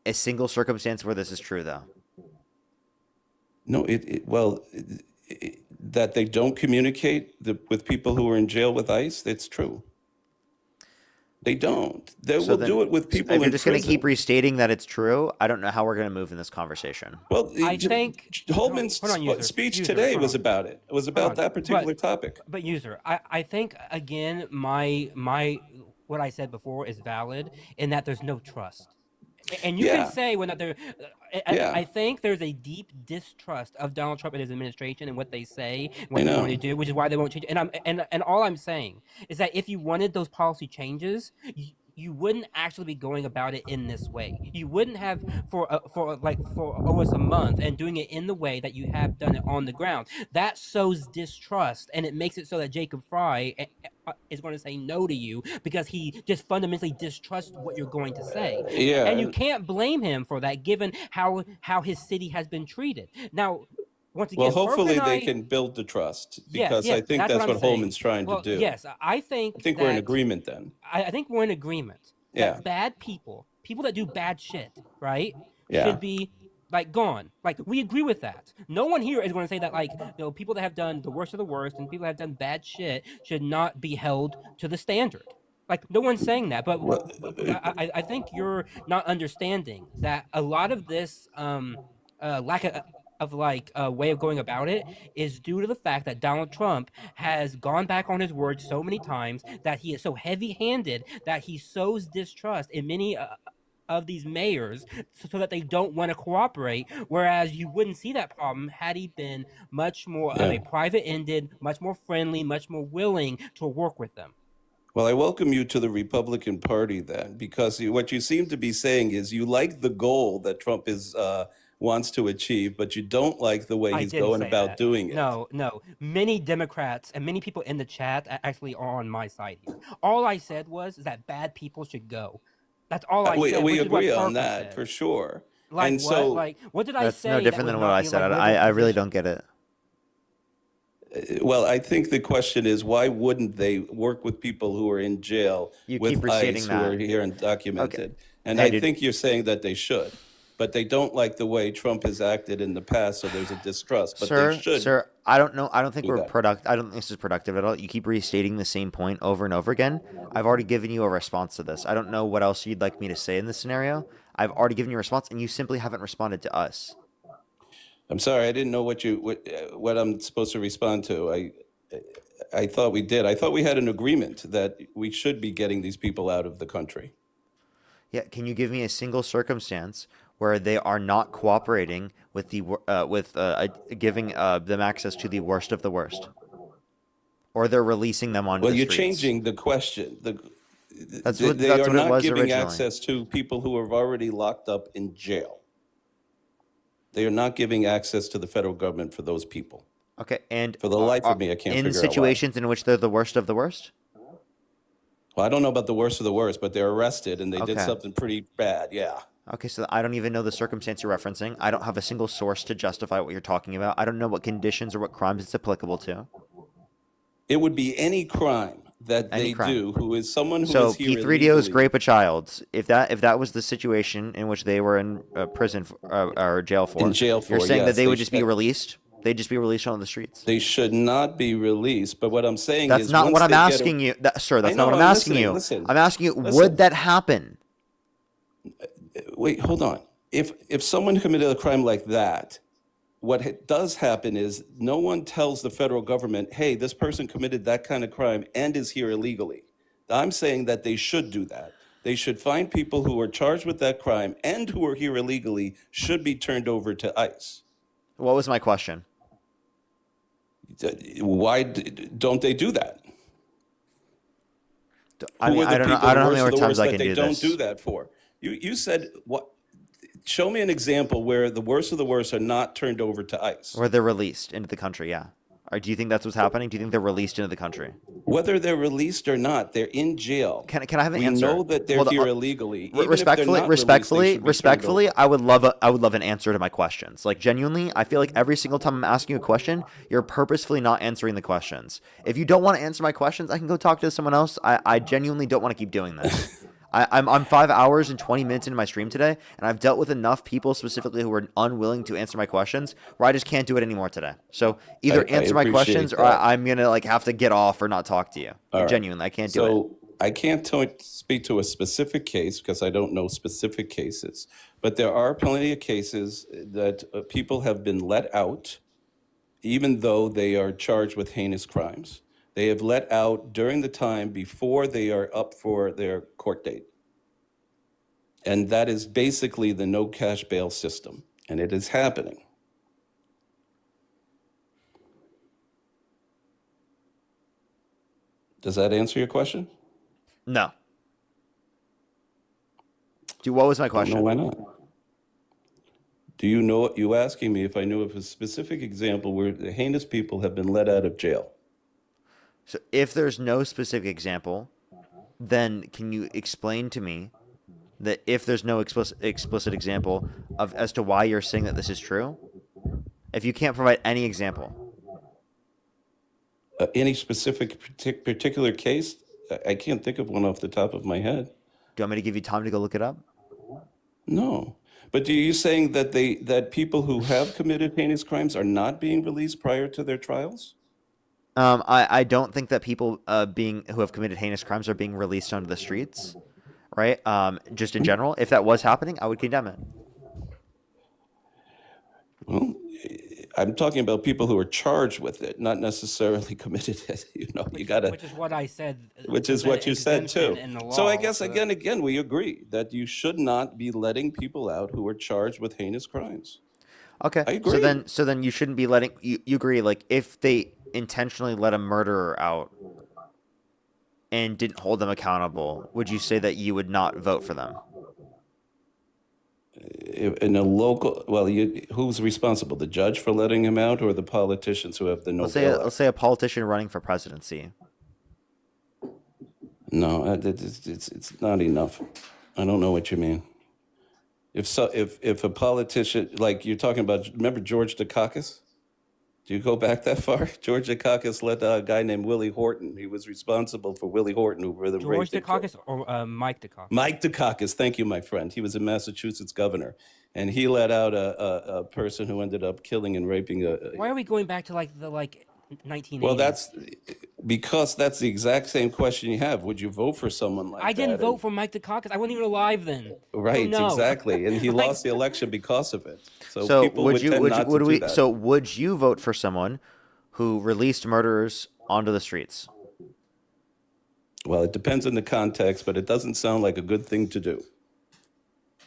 a single circumstance where this is true, though. No, that they don't communicate with people who are in jail with ICE, it's true. They don't. They will do it with people If you're in just going to prison. keep restating that it's true, I don't know how we're going to move in this conversation. Well, I think Holman's hold on, user. speech User, today hold was on. about it. It was Hold about on. that particular topic. But user, I think again my what I said before is valid in that there's no trust. And you Yeah. can say when there, I think there's a deep distrust of Donald Trump and his administration and what they say, what they're going to do, which is why they won't change. And all I'm saying is that if you wanted those policy changes, you wouldn't actually be going about it in this way. You wouldn't have for almost a month and doing it in the way that you have done it on the ground. That sows distrust, and it makes it so that Jacob Fry is going to say no to you because he just fundamentally distrusts what you're going to say. Yeah. And you can't blame him for that, given how his city has been treated. Now, once again, Well, hopefully Burke and they I- can build the trust Yes, because yes, I think that's that's what what I'm Holman's saying. trying to do. Yes, I think we're in that- agreement then. I think we're in agreement. Yeah. That bad people that do bad shit, right, Yeah. should be like gone. Like we agree with that. No one here is going to say that people that have done the worst of the worst and people that have done bad shit should not be held to the standard. Like no one's saying that, but I think you're not understanding that a lot of this lack of way of going about it is due to the fact that Donald Trump has gone back on his word so many times, that he is so heavy-handed that he sows distrust in many of these mayors so that they don't want to cooperate, whereas you wouldn't see that problem had he been much more of a private-ended, much more friendly, much more willing to work with them. Well, I welcome you to the Republican Party then, because what you seem to be saying is you like the goal that Trump wants to achieve, but you don't like the way I he's didn't going say about that. doing it. No. Many Democrats and many people in the chat actually are on my side here. All I said was that bad people should go. That's all I said. We which is what agree on Parker that said. for sure. Like and what? so Like what did I That's say? no different that than would what not I be, said. like, I really liberal don't get it. well, I think the question is why wouldn't they work with people who are in jail You with keep restating ICE who are that. here and documented? Okay. And Hey, I dude. think you're saying that they should, but they don't like the way Trump has acted in the past, so there's a distrust. But they should. Sir, I don't know. I don't think do we're that. I don't think this is productive at all. You keep restating the same point over and over again. I've already given you a response to this. I don't know what else you'd like me to say in this scenario. I've already given you a response, and you simply haven't responded to us. I'm sorry, I didn't know what I'm supposed to respond to. I thought we did. I thought we had an agreement that we should be getting these people out of the country. Yeah, can you give me a single circumstance where they are not cooperating with giving them access to the worst of the worst, or they're releasing them onto Well, the you're streets? changing the question. That's They what are it not was giving originally. access to people who are already locked up in jail. They are not giving access to the federal government for those people. Okay, and For the life of me, I can't in figure out why. situations in which they're the worst of the worst. Well, I don't know about the worst of the worst, but they're arrested and they did Okay. something pretty bad. Yeah. Okay, so I don't even know the circumstance you're referencing. I don't have a single source to justify what you're talking about. I don't know what conditions or what crimes it's applicable to. It would be any crime that Any they crime. do who is someone who So is here P3DO's illegally. grape a child. If that was the situation in which they were in prison or jail for, In jail for, you're saying that yes, they they would just be should- released? They'd just be released on the streets. They should not be released. But what I'm saying That's is, not once what I'm they get asking you, sir. I That's know, not what I'm asking listening, you. Listen, I'm asking you, listen. would that happen? Wait, hold on. If someone committed a crime like that, what does happen is no one tells the federal government, hey, this person committed that kind of crime and is here illegally. I'm saying that they should do that. They should find people who are charged with that crime and who are here illegally should be turned over to ICE. What was my question? Why don't they do that? I Who mean, are the I don't know. people, I don't know the how worst many of the times worst, I that can they do don't this. do that for? You said what? Show me an example where the worst of the worst are not turned over to ICE. Or they're released into the country, yeah. Or do you think that's what's happening? Do you think they're released into the country? Whether they're released or not, they're in jail. Can I have an we answer? know that they're Well, here illegally. Even if they're respectfully, not released, they respectfully, should be respectfully, turned I would love an answer to my questions. Like genuinely, I feel like every single time I'm asking you a question, you're purposefully not answering the questions. If you don't want to answer my questions, I can go talk to someone else. I genuinely don't want to keep doing this. I'm 5 hours and 20 minutes into my stream today, and I've dealt with enough people specifically who are unwilling to answer my questions where I just can't do it anymore today. So either I answer my appreciate questions or that. I'm gonna like have to get off or not talk to you. All right. Genuinely, I can't do it. So I can't speak to a specific case because I don't know specific cases, but there are plenty of cases that people have been let out, even though they are charged with heinous crimes. They have let out during the time before they are up for their court date. And that is basically the no cash bail system, and it is happening. Does that answer your question? No. What was my question? No, why not? Do you know, you asking me if I knew of a specific example where the heinous people have been let out of jail? So if there's no specific example, then can you explain to me that if there's no explicit example of as to why you're saying that this is true? If you can't provide any example. Any specific particular case? I can't think of one off the top of my head. Do you want me to give you time to go look it up? No. But are you saying that that people who have committed heinous crimes are not being released prior to their trials? I don't think that people who have committed heinous crimes are being released onto the streets, right? Just in general, if that was happening, I would condemn it. Well, I'm talking about people who are charged with it, not necessarily committed it. You gotta. Which is what I said. Which is there's an what you said exemption too. in the So I law, guess so- again, we agree that you should not be letting people out who are charged with heinous crimes. Okay. I agree. So then you shouldn't be letting you agree, like if they intentionally let a murderer out and didn't hold them accountable, would you say that you would not vote for them? In a local, well, who's responsible? The judge for letting him out, or the politicians who have the no bail act? Let's say a politician running for presidency. No, it's not enough. I don't know what you mean. If a politician, like you're talking about, remember George Dukakis? Do you go back that far? George Dukakis let a guy named Willie Horton. He was responsible for Willie Horton, who were the George Dukakis or Mike Dukakis? Mike Dukakis, thank you, my friend. He was a Massachusetts governor, and he let out a person who ended up killing and raping a. Why are we going back to like 1980s. Well, that's because that's the exact same question you have. Would you vote for someone like I that? didn't vote for Mike Dukakis. I wasn't even alive then. Right, no. exactly, and he Like- lost the election because of it. So, So people would tend not to do that. So would you vote for someone who released murderers onto the streets? Well, it depends on the context, but it doesn't sound like a good thing to do.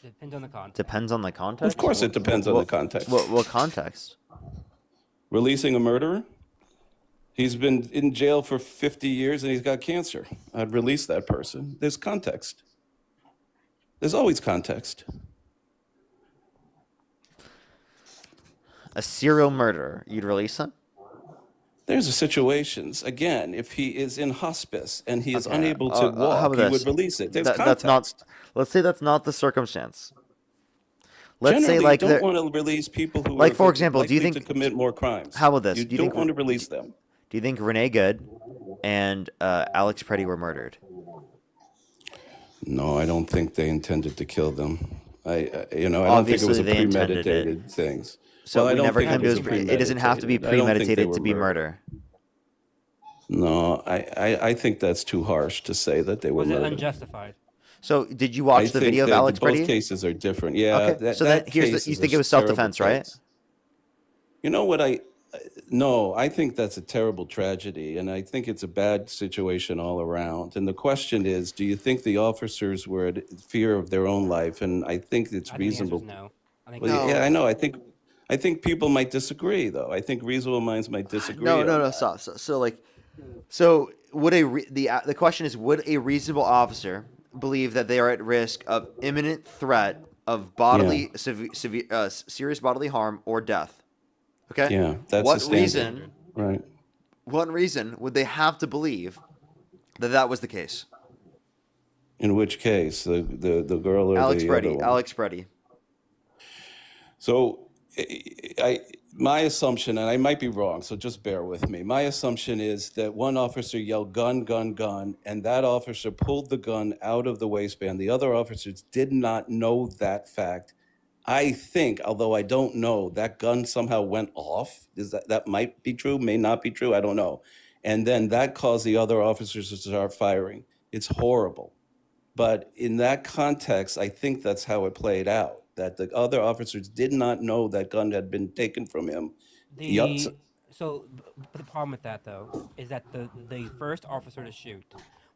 Depends on the context. Depends on the context. Of course, it depends on the context. What context? Releasing a murderer? He's been in jail for 50 years and he's got cancer. I'd release that person. There's context. There's always context. A serial murderer, you'd release him? There's situations, again, if he is in hospice and he is Okay, unable to how walk, about he would this? release it. There's That's context. not. Let's say that's not the circumstance. Let's Generally, say like you don't want to release people who like are for example, do you likely think to commit more crimes. How about this? You Do you don't think want to release them. Do you think Renee Good and Alex Preddy were murdered? No, I don't think they intended to kill them. I don't think it Obviously, was a they intended it. premeditated thing. So Well, I we don't never think come to was it doesn't have to be I don't think they premeditated were to be murdered. murder. No, I think that's too harsh to say that they were Was it murdered. unjustified? So did you watch the video of Alex both Preddy? cases are different. Yeah. Okay, so then here's you think it was self-defense, right? You know what no, I think that's a terrible tragedy, and I think it's a bad situation all around. And the question is, do you think the officers were at fear of their own life? And I think it's I think the answer is reasonable. no. I think Well, no. yeah, I know. I think people might disagree, though. I think reasonable minds might disagree. No. Stop. So would the question is, would a reasonable officer believe that they are at risk of imminent threat of bodily serious bodily harm or death? Okay. Yeah, that's what the standard. reason? Right. What reason would they have to believe that that was the case? In which case, the girl or Alex the Preddy. other one? Alex Preddy. So, my assumption, and I might be wrong, so just bear with me. My assumption is that one officer yelled "gun, gun, gun," and that officer pulled the gun out of the waistband. The other officers did not know that fact. I think, although I don't know, that gun somehow went off. That might be true, may not be true, I don't know. And then that caused the other officers to start firing. It's horrible. But in that context, I think that's how it played out, that the other officers did not know that gun had been taken from him. So the problem with that though is that the first officer to shoot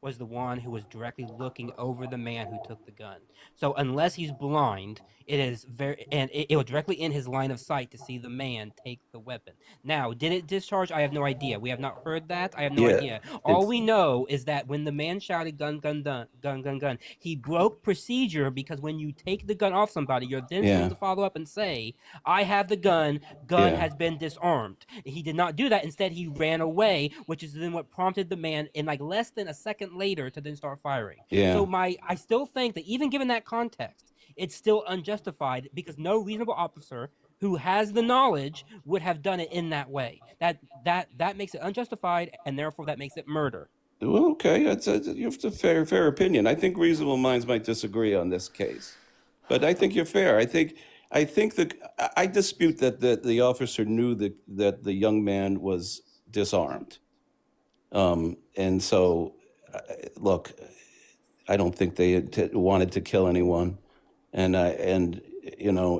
was the one who was directly looking over the man who took the gun. So unless he's blind, it was directly in his line of sight to see the man take the weapon. Now, did it discharge? I have no idea. We have not heard that. I have no idea. All we know is that when the man shouted gun, gun, gun, gun, gun, gun, he broke procedure because when you take the gun off somebody, you're then supposed to follow up and say, I have the gun has been disarmed. He did not do that. Instead, he ran away, which is then what prompted the man in like less than a second later to then start firing. Yeah. So I still think that even given that context, it's still unjustified because no reasonable officer who has the knowledge would have done it in that way. That makes it unjustified, and therefore that makes it murder. Well, okay, you have a fair opinion. I think reasonable minds might disagree on this case, but I think you're fair. I think I dispute that the officer knew that the young man was disarmed, and so look, I don't think they wanted to kill anyone, and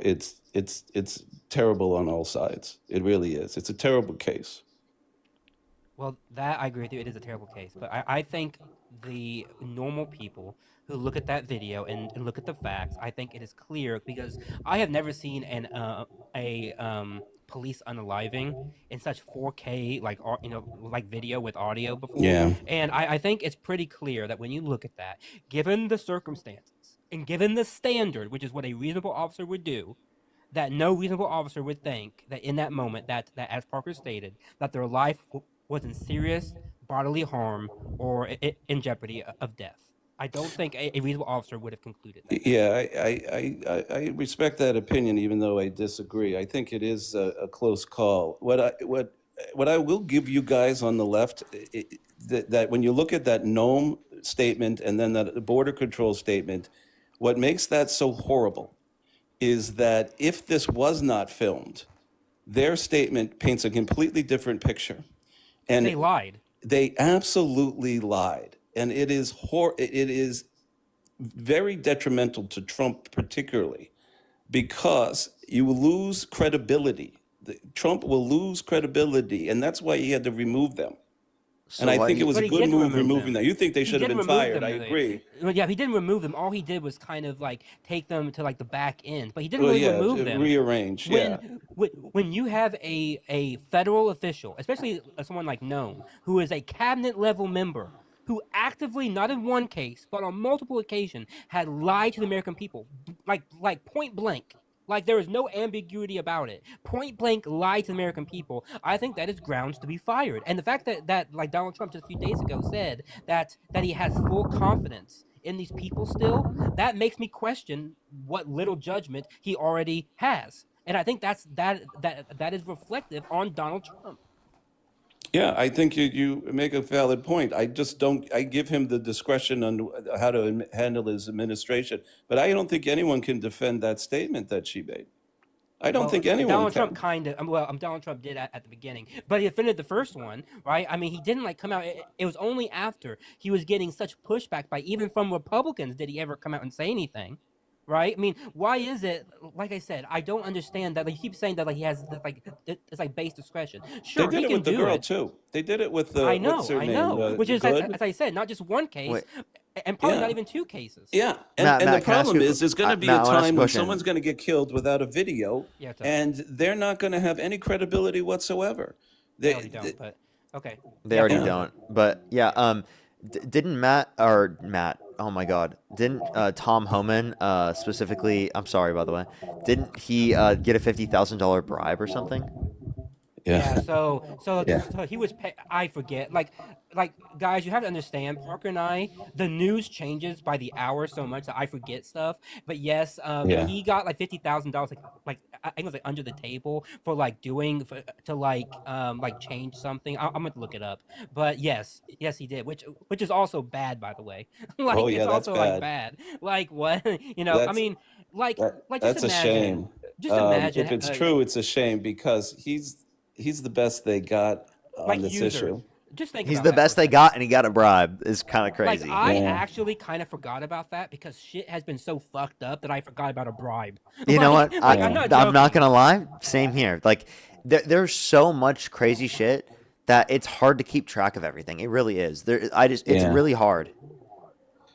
it's terrible on all sides. It really is. It's a terrible case. Well, that I agree with you. It is a terrible case, but I think the normal people who look at that video and look at the facts, I think it is clear because I have never seen police unaliving in such 4K like video with audio before. Yeah. And I think it's pretty clear that when you look at that, given the circumstances and given the standard, which is what a reasonable officer would do, that no reasonable officer would think that in that moment that as Parker stated, that their life was in serious bodily harm or in jeopardy of death. I don't think a reasonable officer would have concluded that. Yeah, I respect that opinion, even though I disagree. I think it is a close call. What I will give you guys on the left, that when you look at that Nome statement and then that border control statement, what makes that so horrible is that if this was not filmed, their statement paints a completely different picture. And They lied. They absolutely lied, and it is very detrimental to Trump, particularly because you will lose credibility. Trump will lose credibility, and that's why he had to remove them. And I think it was But a he good didn't move remove removing them. them. You think they He should have didn't been remove fired? them. I agree. Well, yeah, he didn't remove them. All he did was kind of like take them to like the back end, but he didn't Well, really yeah, remove them. rearrange. Yeah. When you have a federal official, especially someone like Nome, who is a cabinet level member, who actively, not in one case, but on multiple occasions, had lied to the American people, like point blank. Like there is no ambiguity about it. Point blank lied to the American people. I think that is grounds to be fired. And the fact that like Donald Trump just a few days ago said that he has full confidence in these people still, that makes me question what little judgment he already has. And I think that is reflective on Donald Trump. Yeah, I think you make a valid point. I just don't. I give him the discretion on how to handle his administration, but I don't think anyone can defend that statement that she made. I don't think anyone Donald can. Trump kind of, Donald Trump did at the beginning, but he defended the first one, right? I mean, he didn't like come out. It was only after he was getting such pushback by even from Republicans did he ever come out and say anything, right? I mean, why is it? Like I said, I don't understand that. Like, he keeps saying that like he has like it's like base discretion. Sure, They did he it can with the do girl it. too. They did it with the I know, what's her name? which is Good. as I said, not just one case, Wait. and probably Yeah. not even two cases. Yeah, Matt, and Matt, the can I ask problem you- is there's going to be Matt, a I wanna ask time a when question. someone's going to get killed without a video, Yeah, it's a- and they're not going to have any credibility whatsoever. They already don't, but okay. They already Yeah. don't. But yeah, didn't Matt? Oh my God, didn't Tom Homan specifically? I'm sorry, by the way. Didn't he get a $50,000 bribe or something? Yeah, so Yeah. so he was I forget. Like guys, you have to understand, Parker and I, the news changes by the hour so much that I forget stuff. But yes, Yeah. he got like $50,000 like I think it was like under the table for like doing to like change something. I'm going to look it up. But yes, he did, which is also bad, by the way. Like Oh, yeah, it's that's also bad. like bad. Like what? You know, I That's- mean, like That's just a imagine. shame. Just imagine If it's true, it's a shame because he's the best they got on like this user. issue. Just think He's about the that for a best they second. got, and he got a bribe. It's kind of Like crazy. I Yeah. actually kind of forgot about that because shit has been so fucked up that I forgot about a bribe. You know what? Like, I'm not I'm not joking. gonna lie. Same here. Like there's so much crazy shit that it's hard to keep track of everything. It really is. It's Yeah. really hard.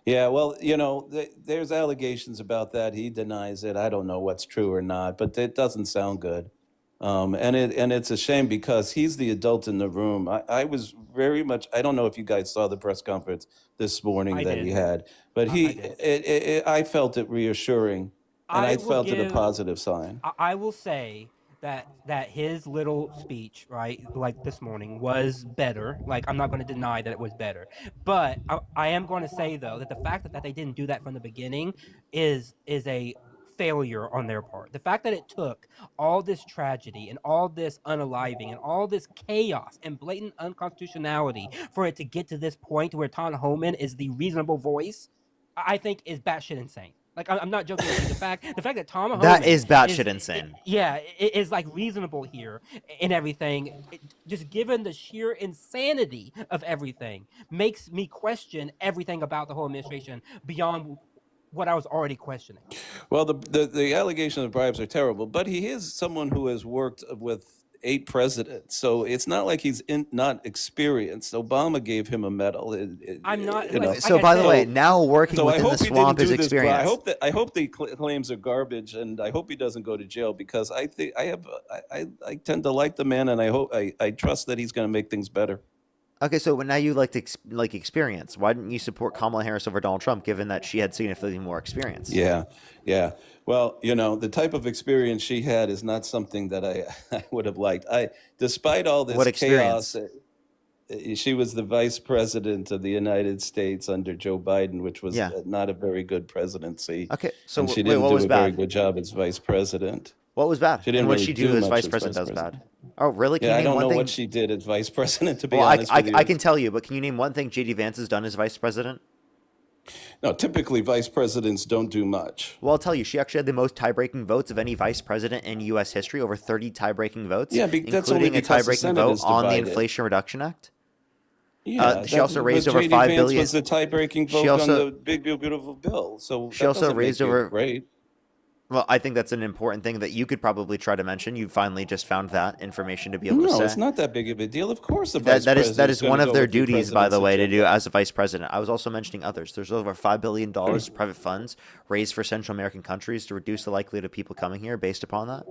Yeah, well, there's allegations about that. He denies it. I don't know what's true or not, but it doesn't sound good. And it's a shame because he's the adult in the room. I was very much. I don't know if you guys saw the press conference this morning I that did. he had, but I felt it reassuring, and I will felt it a give- positive sign. I will say that his little speech, right, like this morning, was better. Like I'm not going to deny that it was better, but I am going to say though that the fact that they didn't do that from the beginning is a failure on their part. The fact that it took all this tragedy and all this unaliving and all this chaos and blatant unconstitutionality for it to get to this point where Tom Homan is the reasonable voice, I think is batshit insane. Like I'm not joking with you. The fact that Tom Homan That is batshit insane. Yeah, it is like reasonable here and everything. Just given the sheer insanity of everything, makes me question everything about the whole administration beyond what I was already questioning. Well, the allegation of bribes are terrible, but he is someone who has worked with 8 presidents, so it's not like he's not experienced. Obama gave him a medal. I'm not. You know. Like So I by the said, way, now working So I within hope the he didn't swamp do is this. But experience. I hope the claims are garbage, and I hope he doesn't go to jail because I think I tend to like the man, and I trust that he's going to make things better. Okay, so now you like experience. Why didn't you support Kamala Harris over Donald Trump, given that she had significantly more experience? Yeah. Well, the type of experience she had is not something that I would have liked. Despite all this What experience? chaos, she was the vice president of the United States under Joe Biden, which was Yeah. not a very good presidency. Okay, so and she wait, didn't what do was a very bad? good job as vice president. What was bad? She didn't And what really she do do as much vice as president vice that was bad? president. Oh, really? Can Yeah, you I name don't one know thing? what she did as vice president, to be Well, honest with you. I can tell you, but can you name one thing JD Vance has done as vice president? No, typically vice presidents don't do much. Well, I'll tell you, she actually had the most tie-breaking votes of any vice president in U.S. history, over 30 tie-breaking votes, Yeah, that's only including a because the tie-breaking Senate vote is on the divided. Inflation Reduction Act. Yeah, She also raised over J.D. 5 Vance billion. was the tie-breaking She vote on also the Big Beautiful Bill, so she that also doesn't raised make you over. great. Well, I think that's an important thing that you could probably try to mention. You finally just found that information to be able to No, say. it's not that big of a deal. Of course, the That vice that president is one gonna of go their with the duties, by the president's way, to do agenda. as a vice president. I was also mentioning others. There's over $5 billion private funds raised for Central American countries to reduce the likelihood of people coming here based upon that.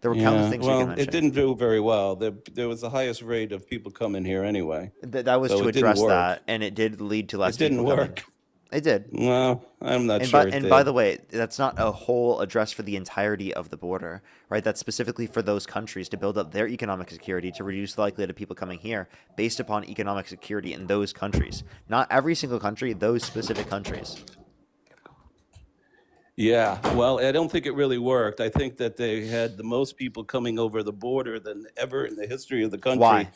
There were countless Yeah, things we could well, mention. it didn't do very well. There was the highest rate of people coming here anyway. That was so to it didn't address work. that, and it did lead to less It didn't people coming. work. It did. Well, I'm not And sure by, it and did. by the way, that's not a whole address for the entirety of the border, right? That's specifically for those countries to build up their economic security to reduce the likelihood of people coming here based upon economic security in those countries. Not every single country, those specific countries. Yeah, well, I don't think it really worked. I think that they had the most people coming over the border than ever in the history of the country.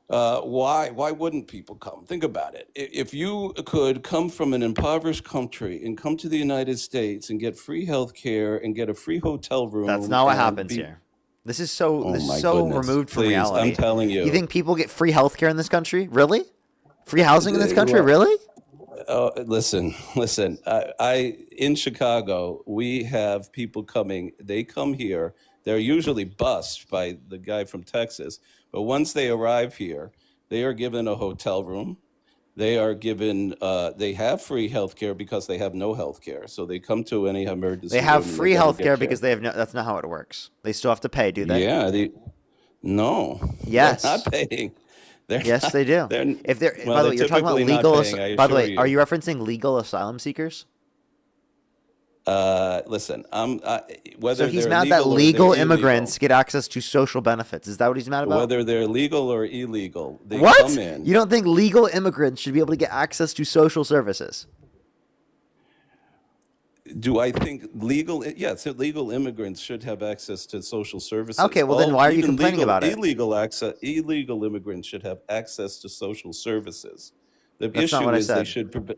Why? Why wouldn't people come? Think about it. If you could come from an impoverished country and come to the United States and get free health care and get a free hotel room. That's not what and happens be- here. This is so Oh this my is so goodness. removed from Please, reality. I'm telling you. You think people get free healthcare in this country? Really? Free housing in this country? Well, Really? Listen. I in Chicago, we have people coming. They come here. They're usually bused by the guy from Texas. But once they arrive here, they are given a hotel room. They are given. They have free health care because they have no health care. So they come to any emergency. They have room and free gotta health get care because they have no. That's not how it works. They still have to pay, do they? Yeah. No. Yes. They're not paying. They're Yes, not- they do. they're- If they're well, by the way, they're you're talking about typically not legal. paying, I By the way, assure are you referencing legal asylum seekers? Listen, whether So he's they're mad that legal or legal they're immigrants get access to social benefits. Is that what he's mad about? whether they're legal or illegal, they What? come in. You don't think legal immigrants should be able to get access to social services? Do I think legal? Yes, legal immigrants should have access to social services. Okay, well then why are you even complaining about it? Illegal immigrants should have access to social services. The That's not issue what I is they said. should.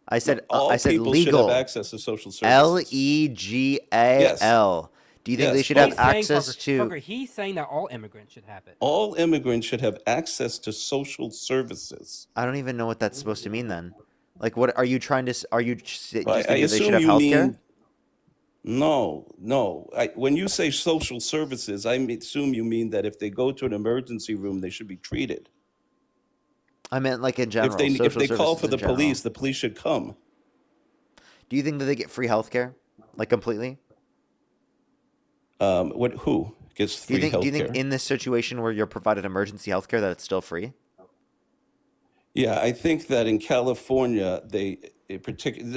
I said all I said people should legal. have access to social services. Legal. Do you think Yes, they should all- have access to? Parker, he's saying that all immigrants should have it. All immigrants should have access to social services. I don't even know what that's supposed to mean. Then, like, what are you trying to? Are you just I thinking they should assume have you health care? mean. No. When you say social services, assume you mean that if they go to an emergency room, they should be treated. I meant like in general. If social they call services for in the general. police should come. Do you think that they get free health care, like completely? Who gets Do you free think? Do you healthcare? think in this situation where you're provided emergency health care that it's still free? Yeah, I think that in California,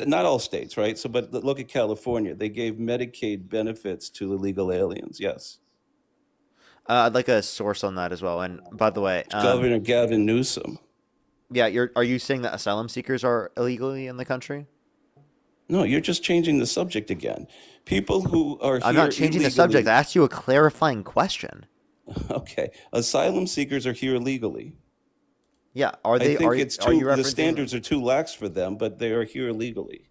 not all states, right? So, but look at California. They gave Medicaid benefits to illegal aliens. Yes. I'd like a source on that as well. And by the way, Governor Gavin Newsom. yeah, are you saying that asylum seekers are illegally in the country? No, you're just changing the subject again. People who are here I'm not changing the subject. I asked you a clarifying question. Okay, asylum seekers are here legally. Yeah, are they? I think are, it's are you the referencing? standards are too lax for them, but they are here legally.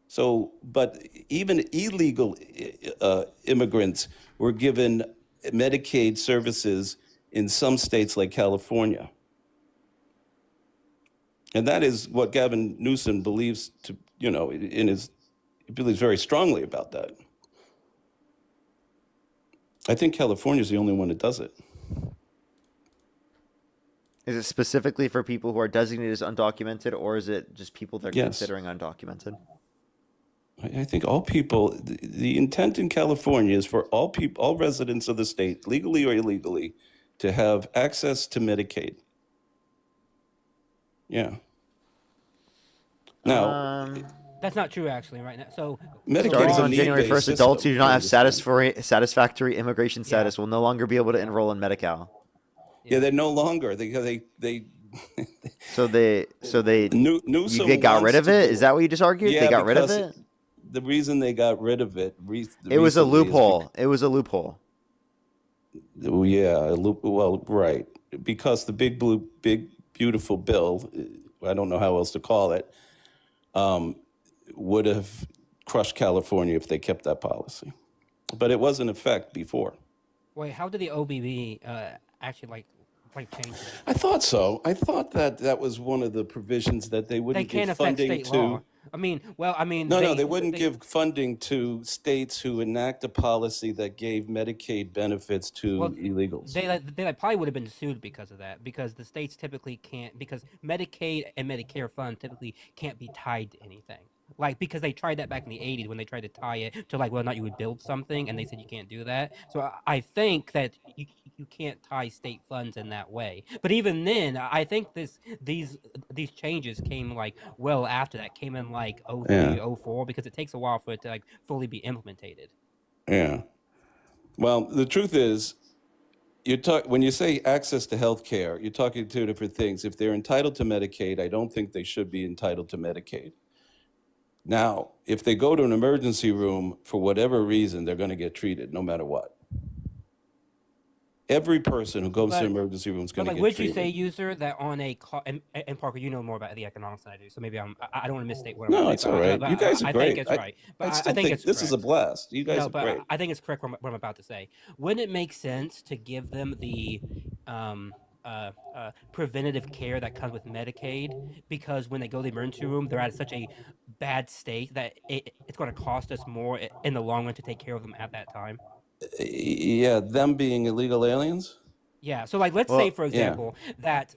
So, but even illegal immigrants were given Medicaid services in some states like California. And that is what Gavin Newsom believes he believes very strongly about that. I think California is the only one that does it. Is it specifically for people who are designated as undocumented, or is it just people they're Yes. considering undocumented? I think all people, the intent in California is for all people, all residents of the state, legally or illegally, to have access to Medicaid. Yeah. Now, That's not true, actually, right now. So, Medicaid Starting is a on January need-based 1st, adults who system, do not you have understand. satisfactory immigration status will no longer be able to enroll in Medi-Cal. Yeah, they're no longer. They So they Newsom you got rid wants of to it? do Is that what you just argued? Yeah, They got rid of because it? The reason they got rid of it. It was a recently is loophole. It was a loophole. Yeah, well, right. because the big beautiful bill, I don't know how else to call it, would have crushed California if they kept that policy. But it was in effect before. Wait, how did the OBB actually like change this? I thought so. I thought that was one of the provisions that they They wouldn't can't give affect funding state to. law. I mean, No, they wouldn't give funding to states who enact a policy that gave Medicaid benefits to illegals. They probably would have been sued because of that, because the states typically can't, because Medicaid and Medicare funds typically can't be tied to anything. Like, because they tried that back in the 80s when they tried to tie it to like whether or not you would build something, and they said you can't do that. So I think that you can't tie state funds in that way. But even then, I think these changes came like well after that, came in like 03, Yeah. 04, because it takes a while for it to like fully be implemented. Yeah. Well, the truth is, when you say access to health care, you're talking two different things. If they're entitled to Medicaid, I don't think they should be entitled to Medicaid. Now, if they go to an emergency room for whatever reason, they're going to get treated no matter what. Every person who goes to an emergency room is going to get Would treated. you say, user, that on a and Parker, you know more about the economics than I do, so maybe I don't want to misstate what I'm No, saying. it's all right. You guys are I great. think it's right. But I still think think it's this is a correct. blast. You guys No, are but great. I think it's correct what I'm about to say. Wouldn't it make sense to give them the preventative care that comes with Medicaid? Because when they go to the emergency room, they're at such a bad state that it's going to cost us more in the long run to take care of them at that time. Yeah, them being illegal aliens? Yeah, so like let's say for example that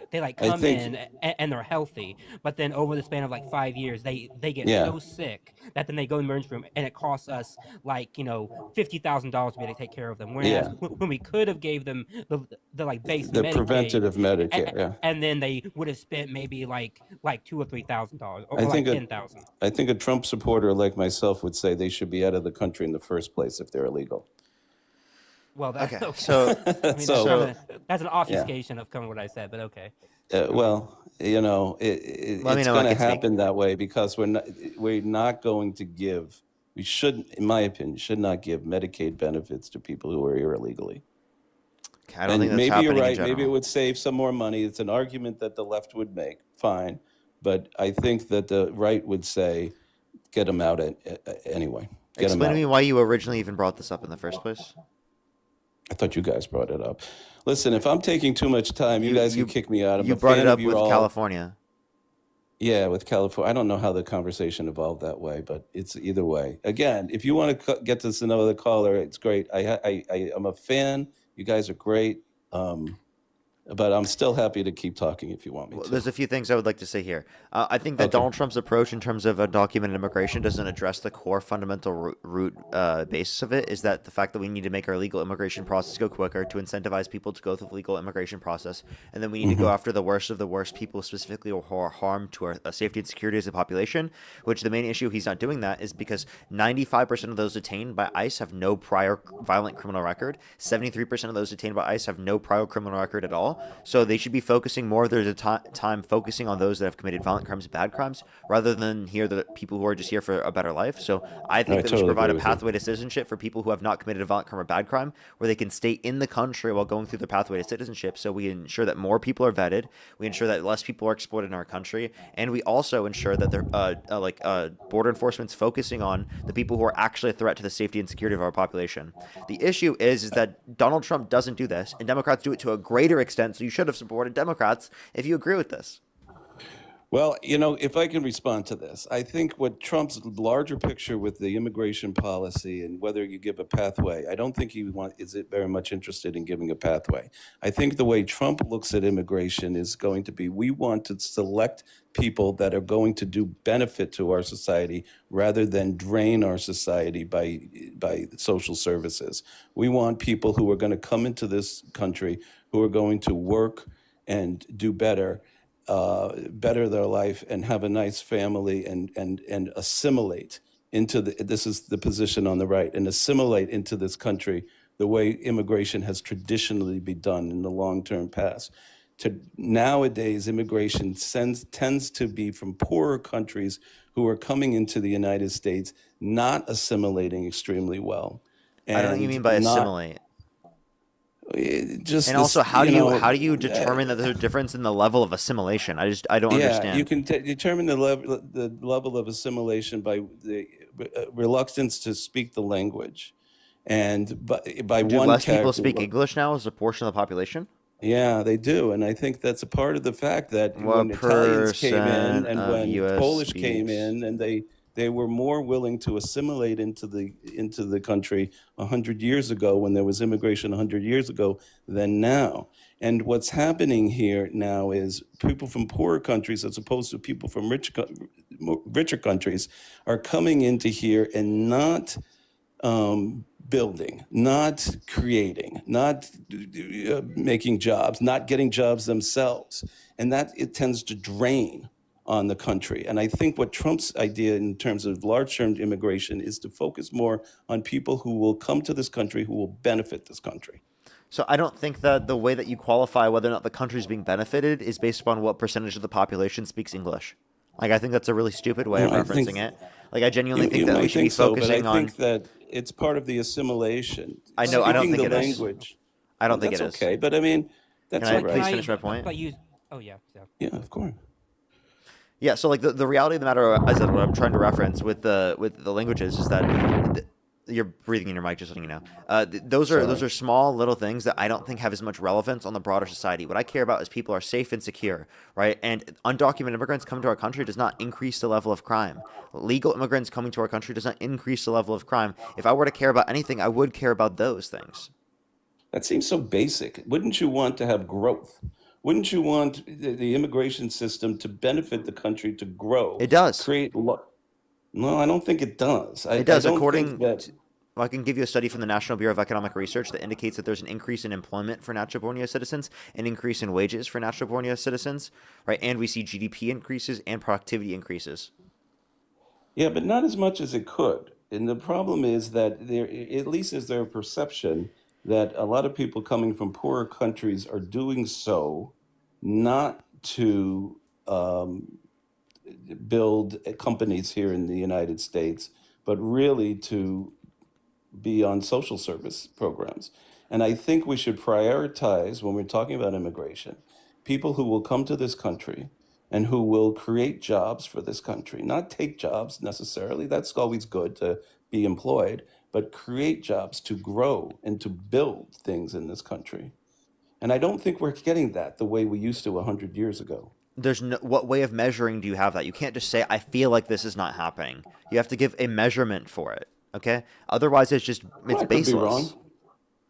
they like I come think- in and they're healthy, but then over the span of like 5 years they get Yeah. so sick that then they go in the emergency room and it costs us like $50,000 to be able to take care of them. Whereas Yeah. when we could have gave them the like base The Medicaid, preventative Medicare, yeah. and then they would have spent maybe like $2,000 or $3,000 or I like think $10,000. I think a Trump supporter like myself would say they should be out of the country in the first place if they're illegal. Well, that's Okay, so- I mean, So- that's an obfuscation of kind of what I said, but okay. Well, Let me it's know when I going to can speak. happen that way because we're not going to give. We shouldn't, in my opinion, should not give Medicaid benefits to people who are here illegally. Okay, I don't think that's maybe happening you're in right. Maybe it general. would save some more money. It's an argument that the left would make. Fine, but I think that the right would say, get them out anyway. Get 'em Explain to out. me why you originally even brought this up in the first place. I thought you guys brought it up. Listen, if I'm taking too much time, you guys can kick me out. I'm You a brought fan it of up you with all. California. Yeah, with California. I don't know how the conversation evolved that way, but it's either way. Again, if you want to get this another caller, it's great. I'm a fan. You guys are great. But I'm still happy to keep talking if you want me Well, to. there's a few things I would like to say here. I think that Okay. Donald Trump's approach in terms of undocumented immigration doesn't address the core fundamental root basis of it, is that the fact that we need to make our legal immigration process go quicker to incentivize people to go through the legal immigration process, and then we need to go after the worst of the worst people, specifically who are harm to our safety and security as a population, which the main issue he's not doing that is because 95% of those detained by ICE have no prior violent criminal record. 73% of those detained by ICE have no prior criminal record at all. So they should be focusing more of their time focusing on those that have committed violent crimes and bad crimes, rather than the people who are just here for a better life. So I think that we should totally provide a agree with you. pathway to citizenship for people who have not committed a violent crime or bad crime, where they can stay in the country while going through the pathway to citizenship. So we ensure that more people are vetted, we ensure that less people are exploited in our country, and we also ensure that border enforcement's focusing on the people who are actually a threat to the safety and security of our population. The issue is that Donald Trump doesn't do this, and Democrats do it to a greater extent. So you should have supported Democrats if you agree with this. Well, if I can respond to this, I think what Trump's larger picture with the immigration policy and whether you give a pathway, I don't think he is very much interested in giving a pathway. I think the way Trump looks at immigration is going to be, we want to select people that are going to do benefit to our society rather than drain our society by social services. We want people who are going to come into this country, who are going to work and do better their life and have a nice family and assimilate into this is the position on the right, and assimilate into this country the way immigration has traditionally been done in the long-term past. Nowadays, immigration tends to be from poorer countries who are coming into the United States, not assimilating extremely well. I don't know what you mean by assimilate. just And this, also, how you do you know, how do you determine that there's a difference in the level of assimilation? I don't yeah, understand. you can determine the level of assimilation by the reluctance to speak the language, and by Do one less people character. speak English now as a portion of the population? Yeah, they do, and I think that's a part of the fact that when What Italians came in percent and of when U.S. Polish came speaks? in, and they were more willing to assimilate into the country 100 years ago, when there was immigration 100 years ago, than now. And what's happening here now is people from poorer countries, as opposed to people from richer countries, are coming into here and not building, not creating, not making jobs, not getting jobs themselves. And that it tends to drain on the country. And I think what Trump's idea in terms of large-term immigration is to focus more on people who will come to this country, who will benefit this country. So I don't think that the way that you qualify whether or not the country's being benefited is based upon what percentage of the population speaks English. Like, I think that's a really stupid way of I think referencing it. Like, I genuinely think you that we might should be think so, but I focusing on. think that it's part of the assimilation. I know. I don't Speaking think the it is. language. I don't think That's it is. okay, but I mean, that's Can I all right. please finish my point? But use. Oh yeah. Yeah, of course. Yeah, so like the reality of the matter is that what I'm trying to reference with the languages is that you're breathing in your mic, just letting you know. Those are small little things that I don't think have as much relevance on the broader society. What I care about is people are safe and secure, right? And undocumented immigrants coming to our country does not increase the level of crime. Legal immigrants coming to our country does not increase the level of crime. If I were to care about anything, I would care about those things. That seems so basic. Wouldn't you want to have growth? Wouldn't you want the immigration system to benefit the country, to grow? It does. No, I don't think it does. It does. I don't According think that. I can give you a study from the National Bureau of Economic Research that indicates that there's an increase in employment for natural-born U.S. citizens, an increase in wages for natural-born U.S. citizens, right? And we see GDP increases and productivity increases. Yeah, but not as much as it could. And the problem is that there, at least is there a perception that a lot of people coming from poorer countries are doing so not to build companies here in the United States, but really to be on social service programs. And I think we should prioritize, when we're talking about immigration, people who will come to this country and who will create jobs for this country, not take jobs necessarily. That's always good to be employed, but create jobs to grow and to build things in this country. And I don't think we're getting that the way we used to 100 years ago. There's no, what way of measuring do you have that? You can't just say, I feel like this is not happening. You have to give a measurement for it, okay? Otherwise, it's I baseless. could be wrong.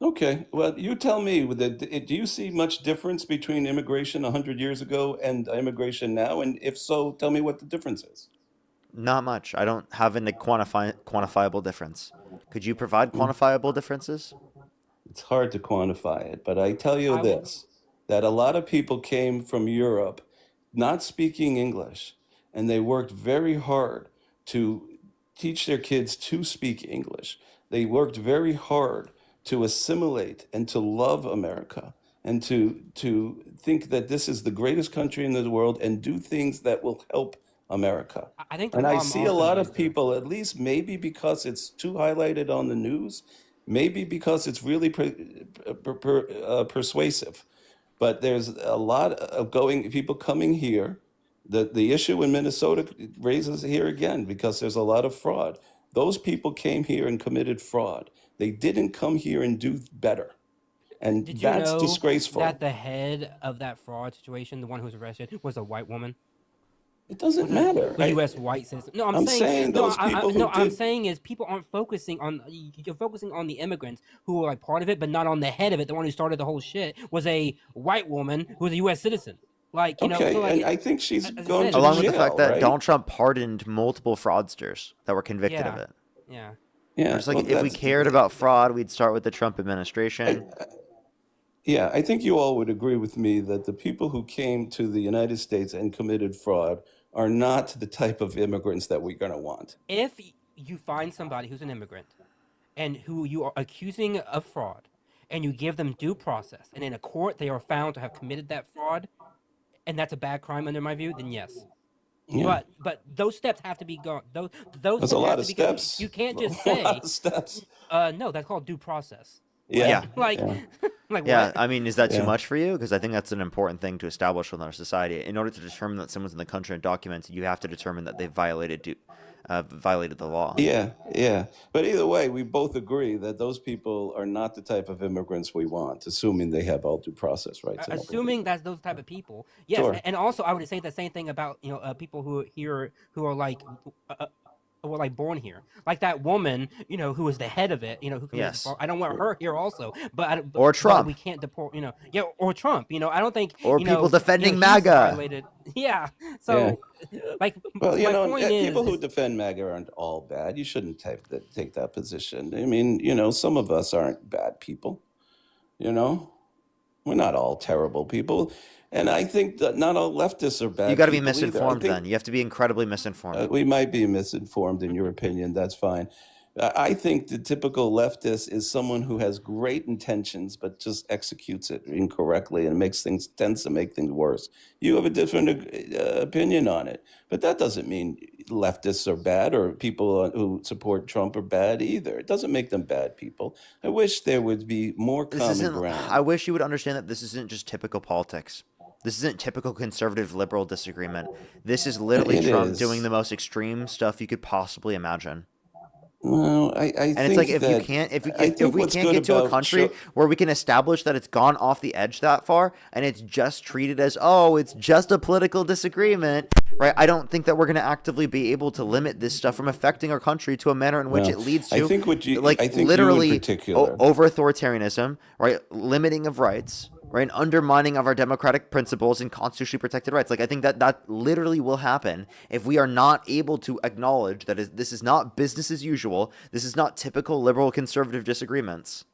Okay, well, you tell me, do you see much difference between immigration 100 years ago and immigration now? And if so, tell me what the difference is. Not much. I don't have any quantifiable difference. Could you provide quantifiable differences? It's hard to quantify it, but I tell you this, that a lot of people came from Europe not speaking English, and they worked very hard to teach their kids to speak English. They worked very hard to assimilate and to love America and to think that this is the greatest country in the world and do things that will help America. I think the And I problem see a also lot is of people, at least maybe because it's too highlighted on the news, maybe because it's really persuasive, but there's a lot of people coming here. The issue in Minnesota raises here again because there's a lot of fraud. Those people came here and committed fraud. They didn't come here and do better. And Did you that's know disgraceful. that the head of that fraud situation, the one who was arrested, was a white woman? It doesn't matter. A U.S. white citizen. No, I'm saying those people who I'm did- saying is people aren't focusing on. You're focusing on the immigrants who are like part of it, but not on the head of it. The one who started the whole shit was a white woman who was a U.S. citizen. Like, you know, Okay, so like, and I think she's as I going said, to Along with jail, the fact that right? Donald Trump pardoned multiple fraudsters that were convicted of Yeah. it. Yeah. Yeah, It's like well, if we that's- cared about fraud, we'd start with the Trump administration. Yeah, I think you all would agree with me that the people who came to the United States and committed fraud are not the type of immigrants that we're going to want. If you find somebody who's an immigrant and who you are accusing of fraud, and you give them due process, and in a court they are found to have committed that fraud, and that's a bad crime under my view, then yes. Yeah. But those steps have to be gone. Those There's a steps lot have of to be gone. steps. You can't just A lot say of steps. No, that's called due process. Yeah. Like Yeah. I'm like, Yeah, what? I mean, is that too Yeah. much for you? Because I think that's an important thing to establish within our society. In order to determine that someone's in the country and documented, you have to determine that they violated the law. Yeah, yeah. But either way, we both agree that those people are not the type of immigrants we want, assuming they have all due process rights and all. Assuming that's those type of people, yes. Sure. And also, I would say the same thing about people who are here who are like were like born here, like that woman, who was the head of it, who committed the Yes. fraud. I don't want her here also, but Or but Trump. we can't deport, yeah, or Trump. I don't think Or people defending he's MAGA. violated. Yeah. So, like, Well, my point people who is, defend MAGA aren't all bad. You shouldn't take that position. I mean, some of us aren't bad people. We're not all terrible people. And I think that not all leftists are bad You got to be people either. I misinformed think then. You have to be incredibly misinformed. we might be misinformed in your opinion. That's fine. I think the typical leftist is someone who has great intentions but just executes it incorrectly and tends to make things worse. You have a different opinion on it, but that doesn't mean leftists are bad or people who support Trump are bad either. It doesn't make them bad people. I wish there would be more common ground. I wish you would understand that this isn't just typical politics. This isn't typical conservative liberal disagreement. This is literally Trump doing the most extreme stuff you could possibly imagine. Well, I and think it's like if that, we can't I think what's get good to a about country Trump- where we can establish that it's gone off the edge that far and it's just treated as it's just a political disagreement, right? I don't think that we're going to actively be able to limit this stuff from affecting our country to a manner in which Well, it leads to I think what you- like I think you in literally particular- over authoritarianism, right? Limiting of rights, right? And undermining of our democratic principles and constitutionally protected rights. Like I think that literally will happen if we are not able to acknowledge that this is not business as usual. This is not typical liberal conservative disagreements.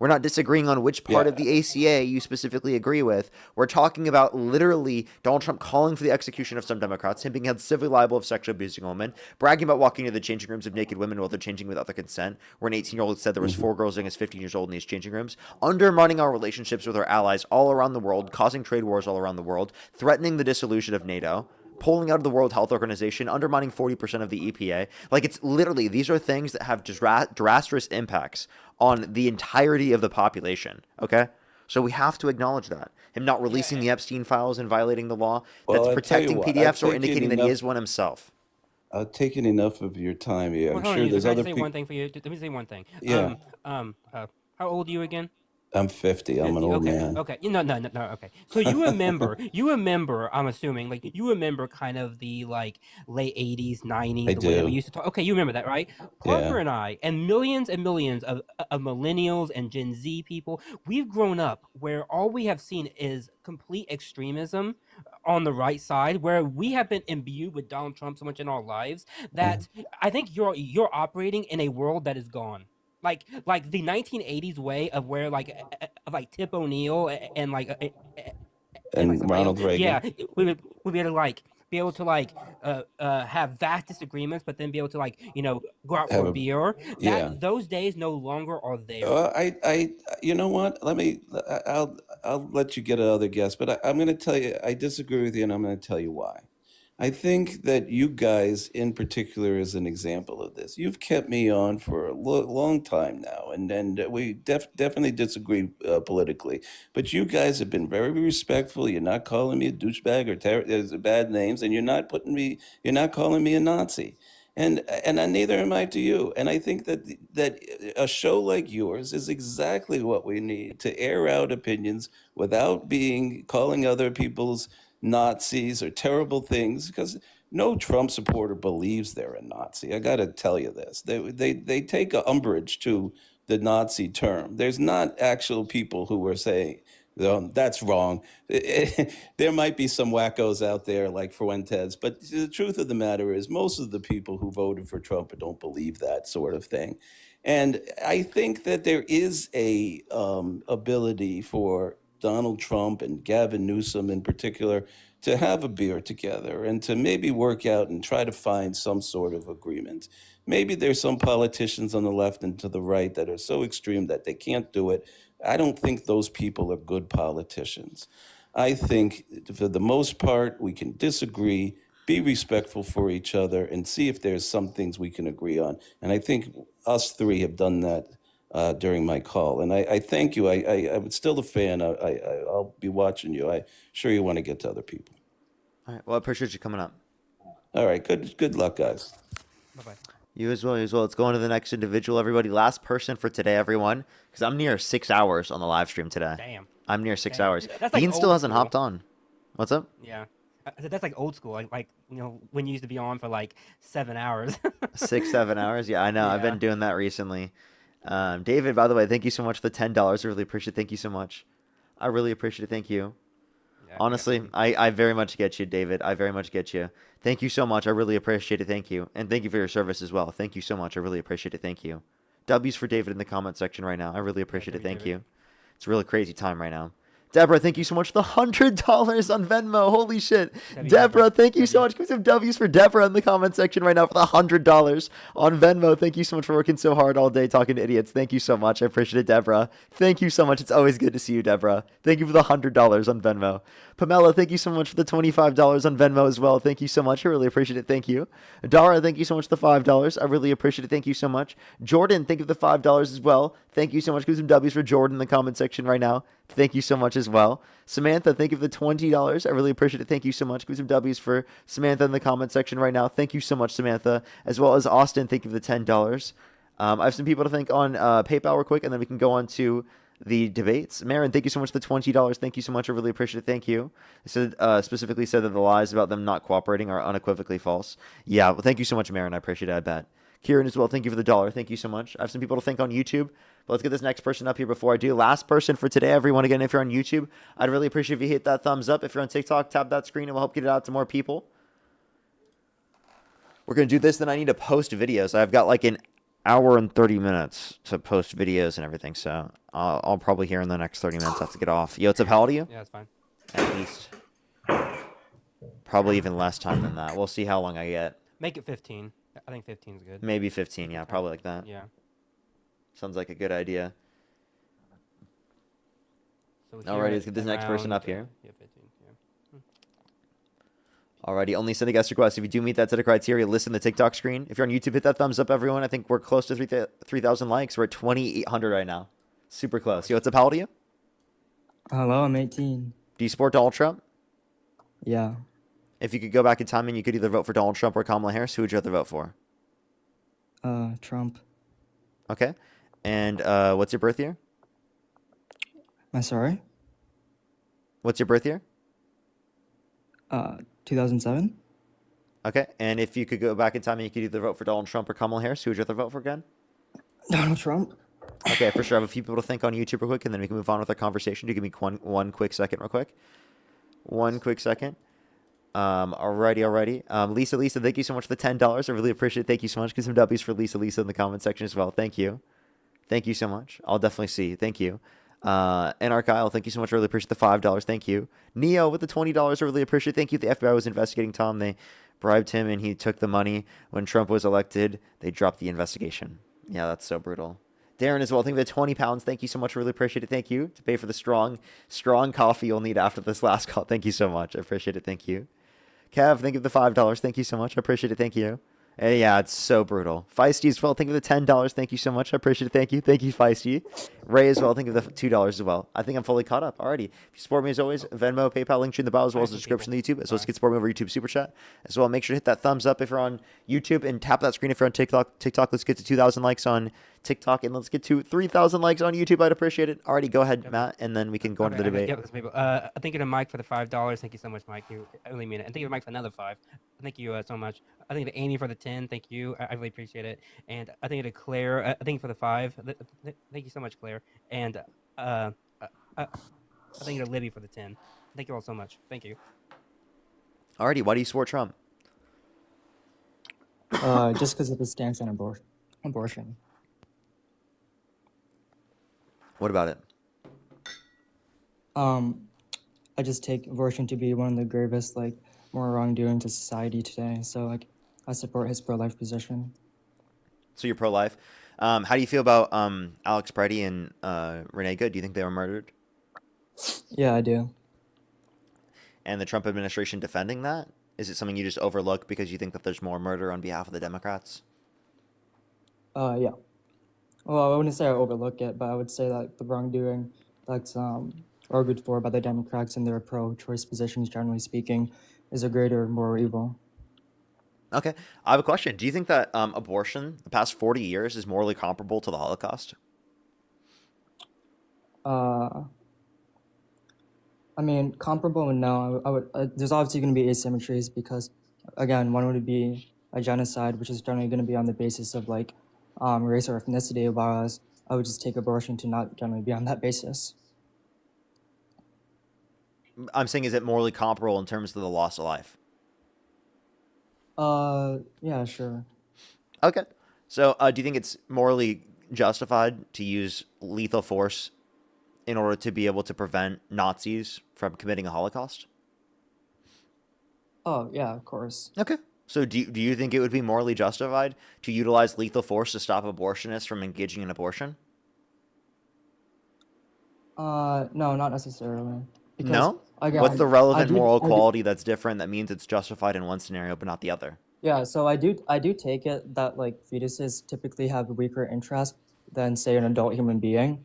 We're not disagreeing on which part of the ACA you specifically agree with. We're talking about literally Donald Trump calling for the execution of some Democrats, him being held civilly liable of sexually abusing a woman, bragging about walking into the changing rooms of naked women while they're changing without their consent, where an 18-year-old said there was 4 girls young as 15 years old in these changing rooms, undermining our relationships with our allies all around the world, causing trade wars all around the world, threatening the dissolution of NATO, pulling out of the World Health Organization, undermining 40% of the EPA. Like, it's literally, these are things that have disastrous impacts on the entirety of the population, okay? So we have to acknowledge that. Him not releasing the Epstein files and violating the law, Well, that's I'll tell you protecting what, PDFs I've or indicating taken that he enough- is one himself. I've taken enough of your time here. well, I'm hold sure on, there's can I other say people. one thing for you? Let me say one thing. Yeah. How old are you again? I'm 50. I'm an 50, old okay, man. Okay, no, okay. So you remember, I'm assuming, like you remember kind of the like late 80s, 90s, I the way that we do. used to talk. Okay, you remember that, right? Parker and I, and millions of millennials and Gen Z people, we've grown up where all we have seen is complete extremism on the right side, where we have been imbued with Donald Trump so much in our lives that I think you're operating in a world that is gone. Like the 1980s way of where like Tip O'Neill and And somebody Ronald else, Reagan. yeah, we'd be able to have vast disagreements, but then be able to go out Have for a- a beer. yeah. Those days no longer are there. You know what? I'll let you get another guess, but I'm going to tell you, I disagree with you, and I'm going to tell you why. I think that you guys, in particular, is an example of this. You've kept me on for a long time now, and we definitely disagree politically. But you guys have been very respectful. You're not calling me a douchebag or bad names, and you're not calling me a Nazi. And neither am I to you. And I think that a show like yours is exactly what we need to air out opinions without calling other people's Nazis or terrible things, because no Trump supporter believes they're a Nazi. I got to tell you this. They take umbrage to the Nazi term. There's not actual people who are saying, that's wrong. There might be some wackos out there like Fuentes, but the truth of the matter is most of the people who voted for Trump don't believe that sort of thing. And I think that there is a ability for Donald Trump and Gavin Newsom in particular to have a beer together and to maybe work out and try to find some sort of agreement. Maybe there's some politicians on the left and to the right that are so extreme that they can't do it. I don't think those people are good politicians. I think for the most part, we can disagree, be respectful for each other, and see if there's some things we can agree on. And I think us three have done that during my call. And I thank you. I'm still a fan. I'll be watching you. I'm sure you want to get to other people. All right. Well, I appreciate you coming up. All right. Good luck, guys. Bye-bye. You as well. You as well. Let's go on to the next individual, everybody. Last person for today, everyone, because I'm near 6 hours on the live stream today. Damn. I'm near 6 Damn. hours. That's like Dean still old hasn't school. hopped on. What's up? Yeah. That's like old school. Like you know, when you used to be on for like 7 hours. 6, 7 hours. Yeah, I know. I've been doing that recently. David, by the way, thank you so much for the $10. I really appreciate it. Thank you so much. I really appreciate it. Thank you. Honestly, I very much get you, David. I very much get you. Thank you so much. I really appreciate it. Thank you. And thank you for your service as well. Thank you so much. I really appreciate it. Thank you. W's for David in the comment section right now. I really appreciate it. Thank you. It's a really crazy time right now. Deborah, thank you so much for the $100 on Venmo. Holy shit. Deborah, thank you so much. Give me some W's for Deborah in the comment section right now for the $100 on Venmo. Thank you so much for working so hard all day talking to idiots. Thank you so much. I appreciate it, Deborah. Thank you so much. It's always good to see you, Deborah. Thank you for the $100 on Venmo. Pamela, thank you so much for the $25 on Venmo as well. Thank you so much. I really appreciate it. Thank you. Dara, thank you so much for the $5. I really appreciate it. Thank you so much. Jordan, thank you for the $5 as well. Thank you so much. Give some W's for Jordan in the comment section right now. Thank you so much as well. Samantha, thank you for the $20. I really appreciate it. Thank you so much. Give some W's for Samantha in the comment section right now. Thank you so much, Samantha. As well as Austin, thank you for the $10. I have some people to thank on PayPal real quick, and then we can go on to the debates. Marin, thank you so much for the $20. Thank you so much. I really appreciate it. Thank you. It said, specifically said that the lies about them not cooperating are unequivocally false. Yeah, well, thank you so much, Marin. I appreciate it. I bet. Kieran as well, thank you for the $1. Thank you so much. I have some people to thank on YouTube. But let's get this next person up here before I do. Last person for today, everyone. Again, if you're on YouTube, I'd really appreciate if you hit that thumbs up. If you're on TikTok, tap that screen and we'll help get it out to more people. We're going to do this, then I need to post videos. I've got like an hour and 30 minutes to post videos and everything, so I'll probably here in the next 30 minutes have to get off. Yo, what's up? How old are you? Yeah, that's fine. At least. Probably even less time than that. We'll see how long I get. Make it 15. I think 15 is good. Maybe 15, yeah, probably like that. Yeah. Sounds like a good idea. So Alrighty, let's get this next person up here. Yeah, 15. Yeah. Alrighty, only send a guest request. If you do meet that set of criteria, listen to the TikTok screen. If you're on YouTube, hit that thumbs up, everyone. I think we're close to 3,000 likes. We're at 2,800 right now. Super close. Yo, what's up? How old are you? Hello, I'm 18. Do you support Donald Trump? Yeah. If you could go back in time and you could either vote for Donald Trump or Kamala Harris, who would you rather vote for? Trump. Okay. And what's your birth year? Am I sorry? What's your birth year? 2007. Okay. And if you could go back in time and you could either vote for Donald Trump or Kamala Harris, who would you rather vote for again? Donald Trump. Okay, for sure. I have a few people to think on YouTube real quick, and then we can move on with our conversation. Do you give me one quick second real quick? One quick second. Alrighty. Lisa, thank you so much for the $10. I really appreciate it. Thank you so much. Give some W's for Lisa in the comment section as well. Thank you. Thank you so much. I'll definitely see. Thank you. And Kyle, thank you so much. I really appreciate the $5. Thank you. Neo with the $20. I really appreciate it. Thank you. The FBI was investigating Tom. They bribed him and he took the money. When Trump was elected, they dropped the investigation. Yeah, that's so brutal. Darren as well, thank you for the 20 pounds. Thank you so much. I really appreciate it. Thank you. To pay for the strong coffee you'll need after this last call. Thank you so much. I appreciate it. Thank you. Kev, thank you for the $5. Thank you so much. I appreciate it. Thank you. And yeah, it's so brutal. Feisty as well. Thank you for the $10. Thank you so much. I appreciate it. Thank you. Thank you, Feisty. Ray as well. Thank you for the $2 as well. I think I'm fully caught up already. If you support me as always, Venmo, PayPal, link tree in the bio as well as the description of the YouTube, as well as you can support me over YouTube Super Chat. As well, make sure to hit that thumbs up if you're on YouTube and tap that screen if you're on TikTok. Let's get to 2,000 likes on TikTok and let's get to 3,000 likes on YouTube. I'd appreciate it. Alrighty, go ahead, Matt, and then we can go into the debate. I thank you to Mike for the $5. Thank you so much, Mike. I really mean it. And thank you to Mike for another $5. Thank you so much. I think to Amy for the 10. Thank you. I really appreciate it. And I think to Claire. I think for the 5. Thank you so much, Claire. And I think to Libby for the 10. Thank you all so much. Thank you. Alrighty, why do you support Trump? Just because of his stance on abortion. What about it? I just take abortion to be one of the gravest, more wrongdoing to society today. So, I support his pro-life position. So you're pro-life. How do you feel about Alex Preddy and Renee Good? Do you think they were murdered? Yeah, I do. And the Trump administration defending that? Is it something you just overlook because you think that there's more murder on behalf of the Democrats? Yeah. Well, I wouldn't say I overlook it, but I would say that the wrongdoing that's argued for by the Democrats in their pro-choice positions, generally speaking, is a greater moral evil. Okay, I have a question. Do you think that abortion, the past 40 years, is morally comparable to the Holocaust? I mean, comparable and no. I would. There's obviously going to be asymmetries because, again, one would be a genocide, which is generally going to be on the basis of like race or ethnicity, whereas I would just take abortion to not generally be on that basis. I'm saying, is it morally comparable in terms of the loss of life? Yeah, sure. Okay. So, do you think it's morally justified to use lethal force in order to be able to prevent Nazis from committing a Holocaust? Oh, yeah, of course. Okay. So, do you think it would be morally justified to utilize lethal force to stop abortionists from engaging in abortion? No, not necessarily. Because No? again, What's the relevant I moral do, quality that's different that means it's justified in one scenario but not the other? yeah. So I do take it that like fetuses typically have weaker interest than say an adult human being.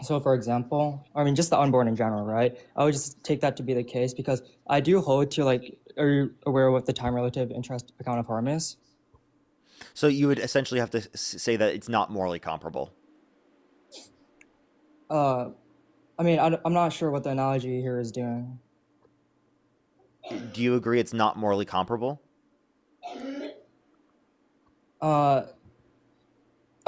So, for example, I mean, just the unborn in general, right? I would just take that to be the case because I do hold to like, are you aware of what the time relative interest account of harm is? So you would essentially have to say that it's not morally comparable. I mean, I'm not sure what the analogy here is doing. Do you agree it's not morally comparable? I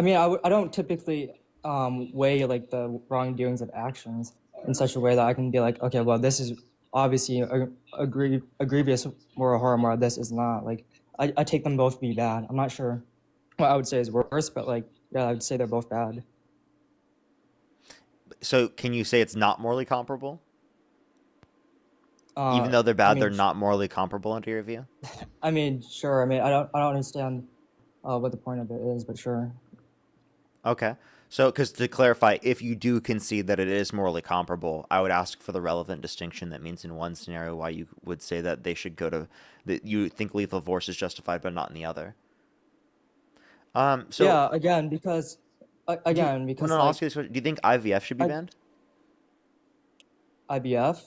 mean, I don't typically weigh like the wrongdoings of actions in such a way that I can be like, okay, well, this is obviously a grievous moral harm, or this is not. Like, I take them both to be bad. I'm not sure what I would say is worse, but like, yeah, I would say they're both bad. So can you say it's not morally comparable? Even though they're I bad, mean, they're not morally comparable under your view? I mean, sure. I mean, I don't understand what the point of it is, but sure. Okay. So, because to clarify, if you do concede that it is morally comparable, I would ask for the relevant distinction. That means in one scenario why you would say that they should go to, that you think lethal force is justified, but not in the other. So Yeah, again, because again, no, because I'll like ask you this question. Do you think IVF should be banned? IBF,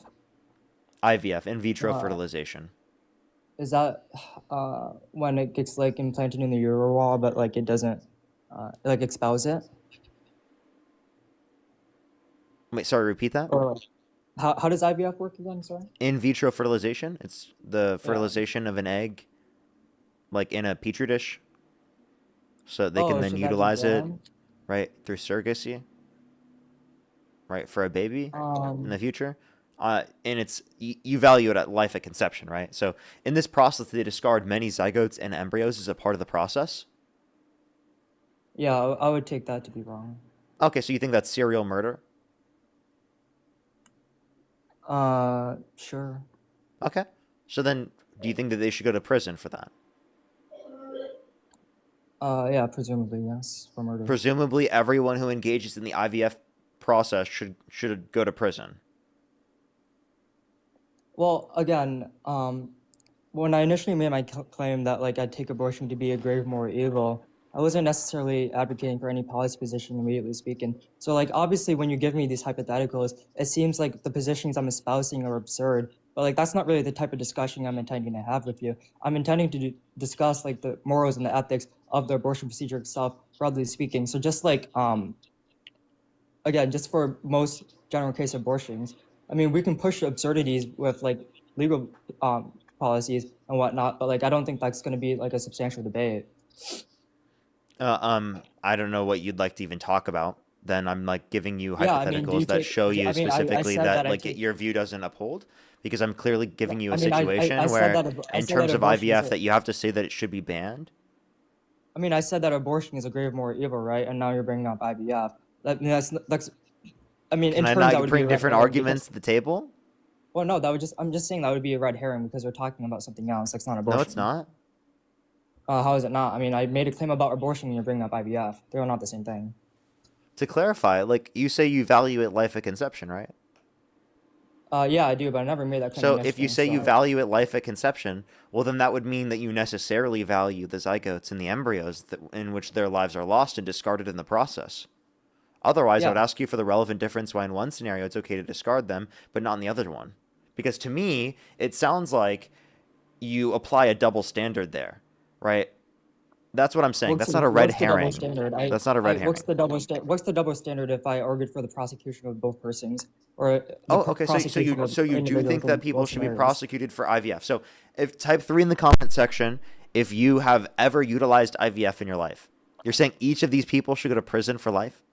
IVF, in vitro uh, fertilization. is that when it gets like implanted in the uterine wall, but like it doesn't like expels it? Wait, sorry, repeat that. Or like, how does IVF work again? Sorry. In vitro fertilization, it's the Yeah. fertilization of an egg, like in a petri dish, so they can Oh, then should that be utilize it, banned? right, through surrogacy, right, for a baby in the future. And it's you value it at life at conception, right? So in this process, they discard many zygotes and embryos as a part of the process. Yeah, I would take that to be wrong. Okay, so you think that's serial murder? Sure. Okay, so then do you think that they should go to prison for that? Yeah, presumably yes, for murder. Presumably, everyone who engages in the IVF process should go to prison. Well, again, when I initially made my claim that like I'd take abortion to be a grave moral evil, I wasn't necessarily advocating for any policy position, immediately speaking. So like obviously when you give me these hypotheticals, it seems like the positions I'm espousing are absurd. But like that's not really the type of discussion I'm intending to have with you. I'm intending to discuss like the morals and the ethics of the abortion procedure itself, broadly speaking. So just like again, just for most general case abortions, I mean, we can push absurdities with like legal policies and whatnot, but like I don't think that's going to be like a substantial debate. I don't know what you'd like to even talk about. Then I'm like giving you Yeah, I mean, do you hypotheticals that take? show you I mean, I specifically said that that I like take. your view doesn't uphold, because I'm clearly giving you I a mean, situation I said where, that I in said that terms of abortion is IVF, a, that you have to say that it should be banned. I mean, I said that abortion is a grave moral evil, right? And now you're bringing up IVF. That's. I mean, Can in I terms that not would be bring a red different herring arguments because. to the table? Well, no, that would just. I'm just saying that would be a red herring because we're talking about something else. That's not No, it's abortion. not. How is it not? I mean, I made a claim about abortion and you're bringing up IVF. They're not the same thing. To clarify, like you say you value it life at conception, right? Yeah, I do, but I never made that claim So against if you you. say you So value it life at conception, well, then that would mean that you necessarily value the zygotes and the embryos in which their lives are lost and discarded in the process. Otherwise, I would yeah, ask you for the relevant difference why in one scenario it's okay to discard them, but not in the other one. Because to me, it sounds like you apply a double standard there, right? That's what I'm saying. That's not a red what's the double herring. standard? That's not a red What's herring. the what's the double standard if I argued for the prosecution of both persons or the Oh, okay. prosecution of So you do individuals think that in people both should be scenarios? prosecuted for IVF. So if type 3 in the comment section if you have ever utilized IVF in your life. You're saying each of these people should go to prison for life?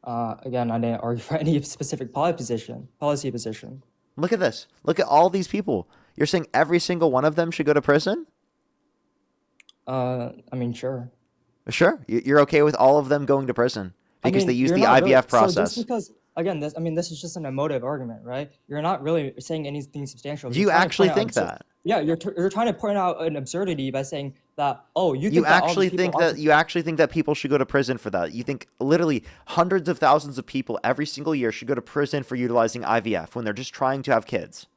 Again, I didn't argue for any specific policy position. Look at this. Look at all these people. You're saying every single one of them should go to prison? I mean, sure. Sure. You're okay with all of them going to prison because they use you're the not IVF really, process. So just because, again, this is just an emotive argument, right? You're not really saying anything substantial. Do You're you trying to actually point out think that? Yeah, you're trying to point out an absurdity by saying that, oh, you think You that all actually these people think that you actually think that people should go to prison for that? You think literally hundreds of thousands of people every single year should go to prison for utilizing IVF when they're just trying to have kids?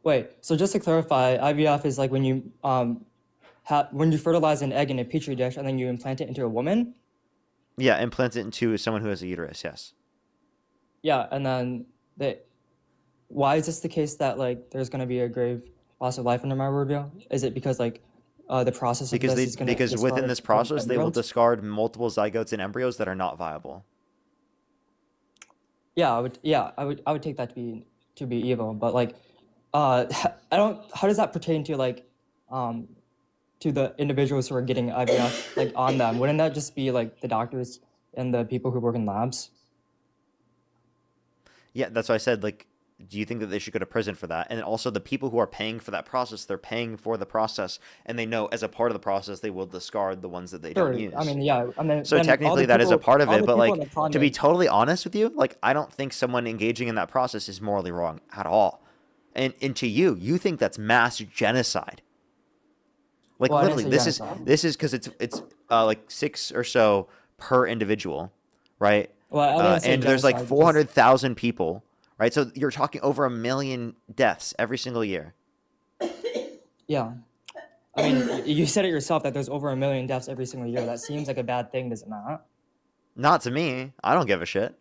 Wait. So just to clarify, IVF is like when you when you fertilize an egg in a petri dish and then you implant it into a woman. Yeah, implant it into someone who has a uterus. Yes. Yeah, and then why is this the case that like there's going to be a grave loss of life under my worldview? Is it because like the process of Because this is going to because within this process they will discard multiple zygotes and embryos that are not viable. Yeah, I would take that to be evil, but like I don't. How does that pertain to like to the individuals who are getting IVF like on them? Wouldn't that just be like the doctors and the people who work in labs? Yeah, that's why I said, like, do you think that they should go to prison for that? And also the people who are paying for that process, they're paying for the process, and they know as a part of the process they will discard the ones that they don't use. I mean, yeah. I mean, So then all technically the that is a people- part of all it, the but people like in the to be comment- totally honest with you, like I don't think someone engaging in that process is morally wrong at all. And to you think that's mass genocide. Like Well, I didn't literally, say this genocide. is because it's like 6 or so per individual, right? Well, I didn't say And there's like genocide, 400,000 people, right? So you're talking over 1 million deaths every single year. Yeah. I mean, you said it yourself that there's over 1 million deaths every single year. That seems like a bad thing, does it not? Not to me. I don't give a shit.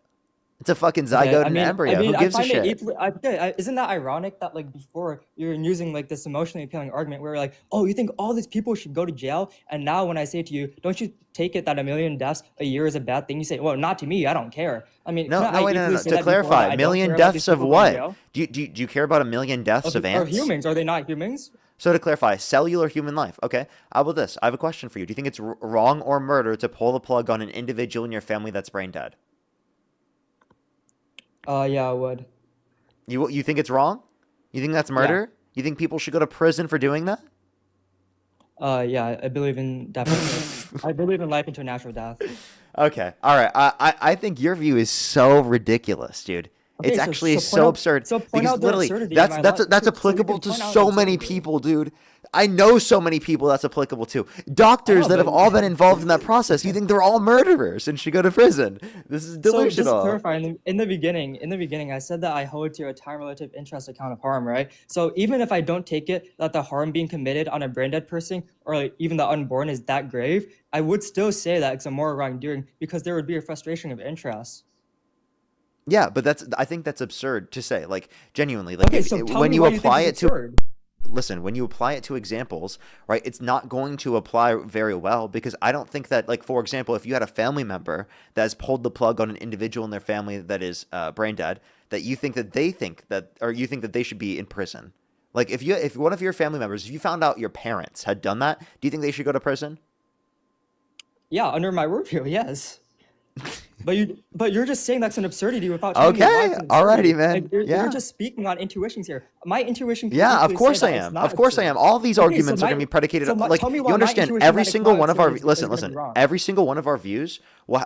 It's a fucking Okay, zygote I and mean, embryo. Who I gives a find it shit? isn't that ironic that like before you're using like this emotionally appealing argument where you're like, oh, you think all these people should go to jail, and now when I say to you, don't you take it that 1 million deaths a year is a bad thing? You say, well, not to me. I don't care. I mean, No, couldn't no, I wait, no, equally no. say To that before that clarify, I don't million care about these deaths of people going to what? jail? Do you care about 1 million deaths of Or ants? humans? Are they not humans? So to clarify, cellular human life. Okay, how about this? I have a question for you. Do you think it's wrong or murder to pull the plug on an individual in your family that's brain dead? Yeah, I would. You think it's wrong? You think that's murder? You think people should go to prison for doing that? Yeah, I believe in death. I believe in life into natural death. Okay, all right. I think your view is so ridiculous, dude. Okay, It's so- actually so point so out- absurd so point because out the literally absurdity in that's my that's life, that's so you applicable can to point out so the many absurdity. people, dude. I know so many people that's applicable to. Doctors that have but- all been involved in that process. You think they're all murderers and should go to prison? This is So just delusional. to clarify, in the beginning, I said that I hold to a time relative interest account of harm, right? So even if I don't take it that the harm being committed on a brain dead person or like even the unborn is that grave, I would still say that it's a moral wrongdoing because there would be a frustration of interest. Yeah, but I think that's absurd to say. Like genuinely, like Okay, so tell when me you why you think apply it it's to absurd. listen, when you apply it to examples, right, it's not going to apply very well because I don't think that, like, for example, if you had a family member that has pulled the plug on an individual in their family that is brain dead, that you think that you think that they should be in prison. Like, if one of your family members, if you found out your parents had done that, do you think they should go to prison? Yeah, under my worldview, yes. But you're just saying that's an absurdity without telling me why Okay, it's an absurdity. alrighty, man. Like, you're Yeah. just speaking on intuitions here. My intuition. can Yeah, of equally course say I that it's am. not Of course I absurd. am. All these Okay, arguments so are going to be predicated so on, my- like, tell me you why my understand intuition every that it's single not one of our, absurd is listen, gonna be listen, wrong. every single one of our views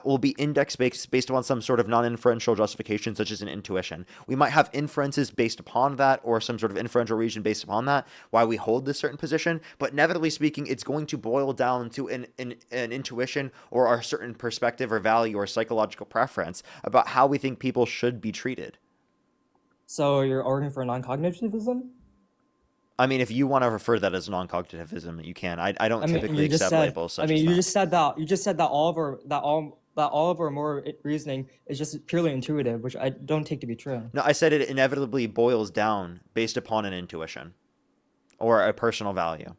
will be indexed based upon some sort of non-inferential justification, such as an intuition. We might have inferences based upon that or some sort of inferential reason based upon that, why we hold this certain position, but inevitably speaking, it's going to boil down to an intuition or a certain perspective or value or psychological psychological preference about how we think people should be treated. So you're arguing for non-cognitivism? I mean, if you want to refer to that as non-cognitivism, you can. I don't I mean, typically you just accept said. labels I such mean, as you that. just said that all of our moral reasoning is just purely intuitive, which I don't take to be true. No, I said it inevitably boils down based upon an intuition or a personal value.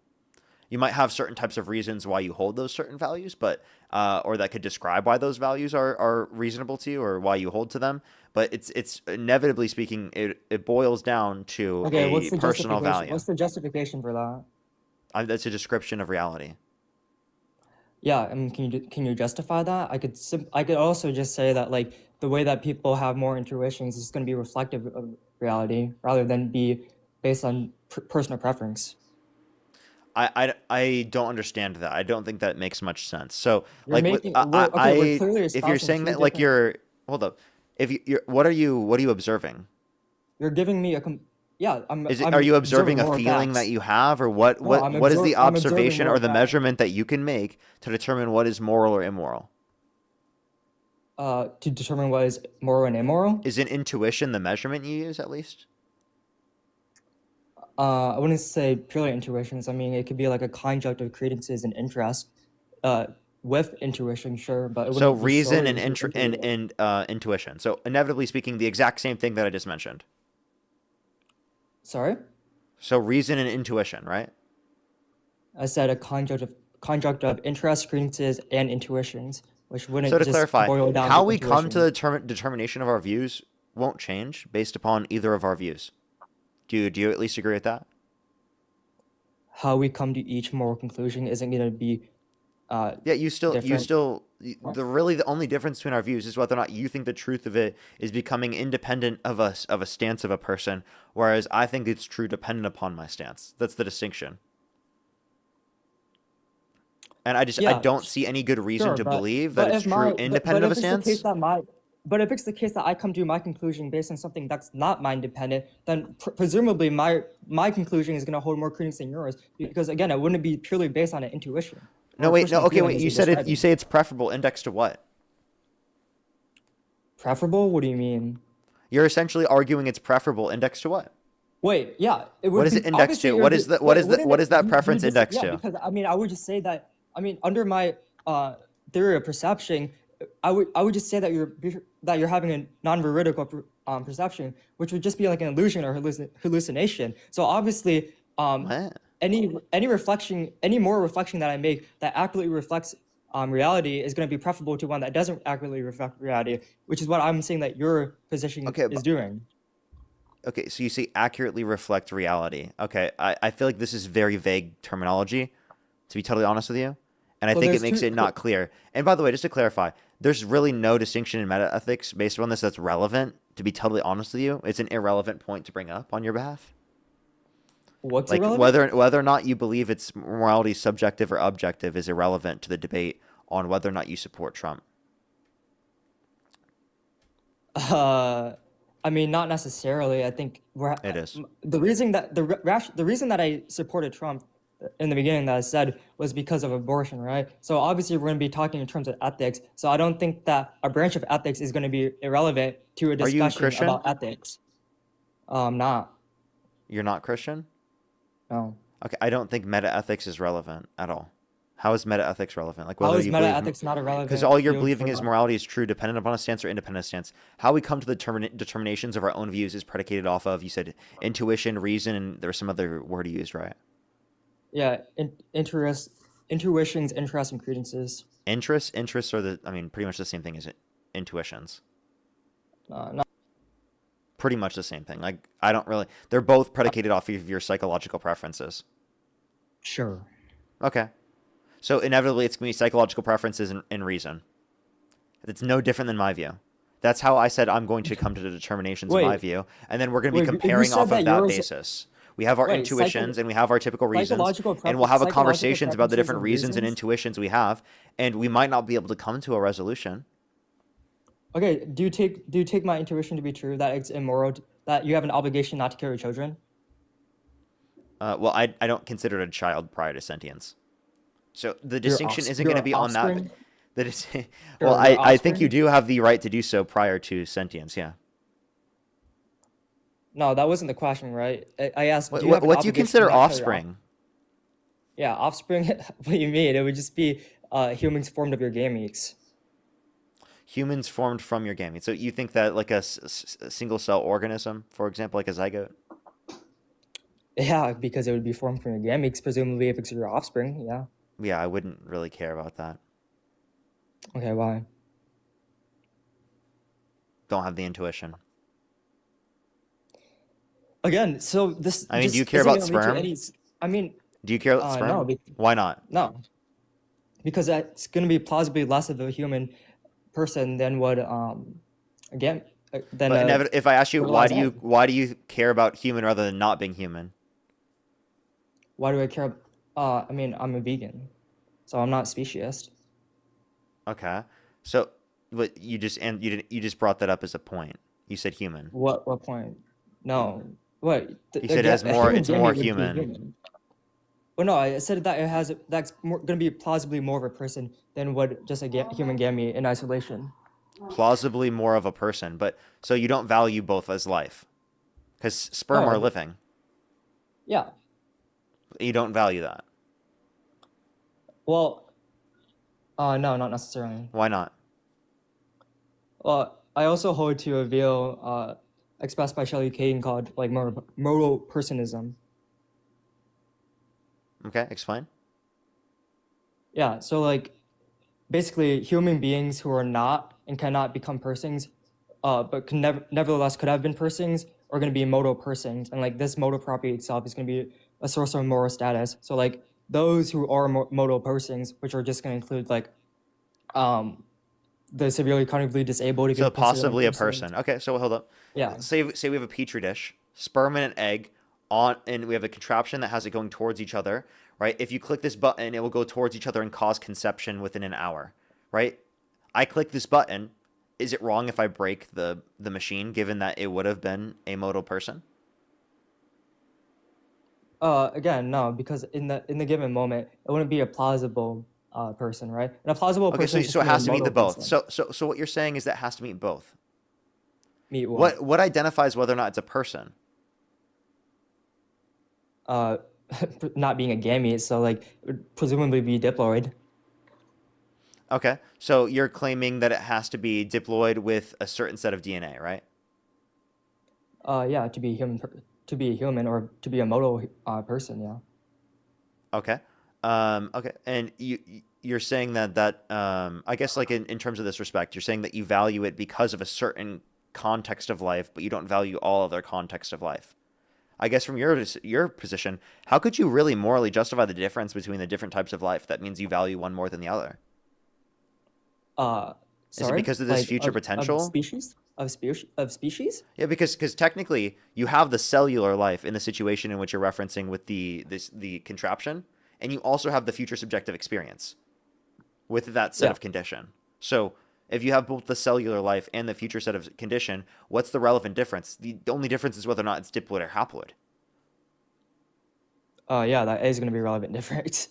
You might have certain types of reasons why you hold those certain values, but or that could describe why those values are reasonable to you or why you hold to them. But it's inevitably speaking, it boils down to Okay, a personal value. What's the justification for that? That's a description of reality. Yeah, I mean, can you justify that? I could also just say that like the way that people have more intuitions is going to be reflective of reality rather than be based on personal preference. I don't understand that. I don't think that makes much sense. So You're like making- we're clearly if you're espousing saying two that like different- you're hold up, if you're what are you observing? You're giving me Are you observing a moral feeling facts. that you have, or what No, what is the I'm observing observation or moral the facts. measurement that you can make to determine what is moral or immoral? To determine what is moral and immoral? Is an intuition the measurement you use at least? I wouldn't say purely intuitions. I mean, it could be like a conjunct of credences and interests, with intuition, sure, but it So wouldn't be reason solely and intuitive. intuition. So inevitably speaking, the exact same thing that I just mentioned. Sorry? So reason and intuition, right? I said a conjunct of interests, credences, and intuitions, which wouldn't So to just clarify, boil down how to we come to intuition. the determination of our views won't change based upon either of our views. Do you at least agree with that? How we come to each moral conclusion isn't going to be Yeah, you different. still the only difference between our views is whether or not you think the truth of it is becoming independent of a stance of a person, whereas I think it's true dependent upon my stance. That's the distinction. And I Yeah, don't see any good reason sure, to but believe that it's true independent of a if it's the case stance. that but if it's the case that I come to my conclusion based on something that's not mind dependent, then presumably my conclusion is going to hold more credence than yours because again, it wouldn't be purely based on an intuition. No, or a wait, no, personal okay, feeling wait. as You you're said it. describing. You say it's preferable. Indexed to what? Preferable? What do you mean? You're essentially arguing it's preferable. Indexed to what? Wait, yeah, it would What is be it indexed obviously to? it What would is be- the what wait, is the wouldn't what it- is that you preference just- indexed yeah, to? because I mean, I would just say that under my theory of perception, I would just say that you're having a non-veridical perception, which would just be like an illusion or hallucination. So obviously, any reflection, any moral reflection that I make that accurately reflects reality is going to be preferable to one that doesn't accurately reflect reality, which is what I'm saying that your position is doing. Okay, so you say accurately reflect reality. Okay, I feel like this is very vague terminology, to be totally honest with you. And I Well, think it there's makes two- it not clear. And by the way, just to clarify, there's really no distinction in metaethics based on this that's relevant, to be totally honest with you. It's an irrelevant point to bring up on your behalf. What's Like irrelevant? whether or not you believe it's morality subjective or objective is irrelevant to the debate on whether or not you support Trump. I mean, not necessarily. I think It is. the reason that the reason that I supported Trump in the beginning that I said was because of abortion, right? So obviously we're going to be talking in terms of ethics. So I don't think that a branch of ethics is going to be irrelevant to a Are you discussion Christian? about ethics. Not. You're not Christian? No. Okay, I don't think metaethics is relevant at all. How is metaethics relevant? Like How whether is you believe metaethics not a relevant because all you're field believing for is that? morality is true, dependent upon a stance or independent stance. How we come to the determinations of our own views is predicated off of, you said, intuition, reason, and there's some other word you used, right? Yeah, intuitions, interests, and credences. Interests are pretty much the same thing as intuitions. Not Pretty much the same thing. Like, they're both predicated off of your psychological preferences. sure. Okay. So inevitably it's going to be psychological preferences and reason. It's no different than my view. That's how I said I'm going to come to the determinations of my Wait. view. And then we're going to be Wait, you comparing said off that of that yours- basis. We have our Wait, intuitions and we have our typical reasons. psychological And we'll have a psychological conversations about the preferences different and reasons and reasons? intuitions we have. And we might not be able to come to a resolution. Okay, do you take my intuition to be true that it's immoral that you have an obligation not to carry children? Well, I don't consider it a child prior to sentience. So the distinction isn't your going to be on that. offspring? That is, Sure, well, your I think you offspring? do have the right to do so prior to sentience. Yeah. No, that wasn't the question, right? I asked, do you have an What do you obligation to consider not kill your offspring? Yeah, offspring. What do you mean? It would just be humans formed of your gametes. Humans formed from your gamete. So you think that like a single cell organism, for example, like a zygote? Yeah, because it would be formed from your gametes, presumably if it's your offspring. Yeah. Yeah, I wouldn't really care about that. Okay, why? Don't have the intuition. Again, so this I mean, do you just care isn't about gonna lead to sperm? any. I mean, Do you care about no, sperm? Why not? no, because that's gonna be plausibly less of a human person than what again than But a if I ask you fertilized egg. why do you care about human rather than not being human? Why do I care? I mean, I'm a vegan, so I'm not speciesist. Okay. So, but you just brought that up as a point. You said human. What point? No. What? You said it has A more. human It's more gamete would be human. human. Well, no, I said that that's going to be plausibly more of a person than what just a human gamete in isolation. Plausibly more of a person, but so you don't value both as life, because sperm No, are I- living. Yeah. You don't value that. Well, no, not necessarily. Why not? Well, I also hold to a view expressed by Shelley Kane called like modal personism. Okay, explain. Yeah, so like basically human beings who are not and cannot become persons, but can nevertheless could have been persons, are going to be modal persons, and like this modal property itself is going to be a source of moral status. So like those who are modal persons, which are just going to include like the severely cognitively disabled, you So could consider them possibly a persons. person. Okay, so hold up. Yeah. Say we have a petri dish, sperm and an egg on, and we have a contraption that has it going towards each other, right? If you click this button, it will go towards each other and cause conception within an hour, right? I click this button. Is it wrong if I break the machine, given that it would have been a modal person? Again, no, because in the given moment, it wouldn't be a plausible person, right? And a plausible Okay, person so is just so it gonna be has a to meet the modal both. person. So what you're saying is that it has to meet both. Meet what? What identifies whether or not it's a person? Uh, not being a gamete, so like it would presumably be diploid. Okay, so you're claiming that it has to be diploid with a certain set of DNA, right? Yeah, to be human, to be a human or to be a modal person, yeah. Okay. Okay. And you're saying that I guess like in terms of this respect, you're saying that you value it because of a certain context of life, but you don't value all other context of life. I guess from your position, how could you really morally justify the difference between the different types of life? That means you value one more than the other. Is it Sorry, because of this like future of potential? species of species? Yeah, because technically you have the cellular life in the situation in which you're referencing with the contraption, and you also have the future subjective experience with that set Yeah. of condition. So if you have both the cellular life and the future set of condition, what's the relevant difference? The only difference is whether or not it's diploid or haploid. Yeah, that is going to be relevant difference.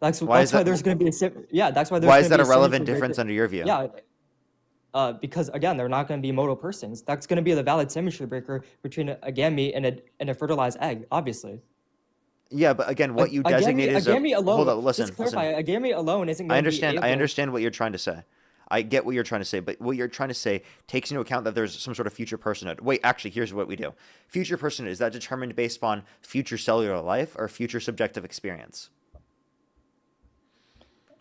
That's Why is why that? there's going to be that's why there's Why going is to that be a a relevant symmetry difference breaker. under your view? Yeah, because again, they're not going to be modal persons. That's going to be the valid symmetry breaker between a gamete and a fertilized egg, obviously. Yeah, but again, what you A designate as a gamete alone. hold up, listen, Just to clarify, listen. a gamete alone isn't I going to be understand. I able. understand what you're trying to say. I get what you're trying to say, but what you're trying to say takes into account that there's some sort of future personhood. Wait, actually, here's what we do. Future personhood, is that determined based upon future cellular life or future subjective experience?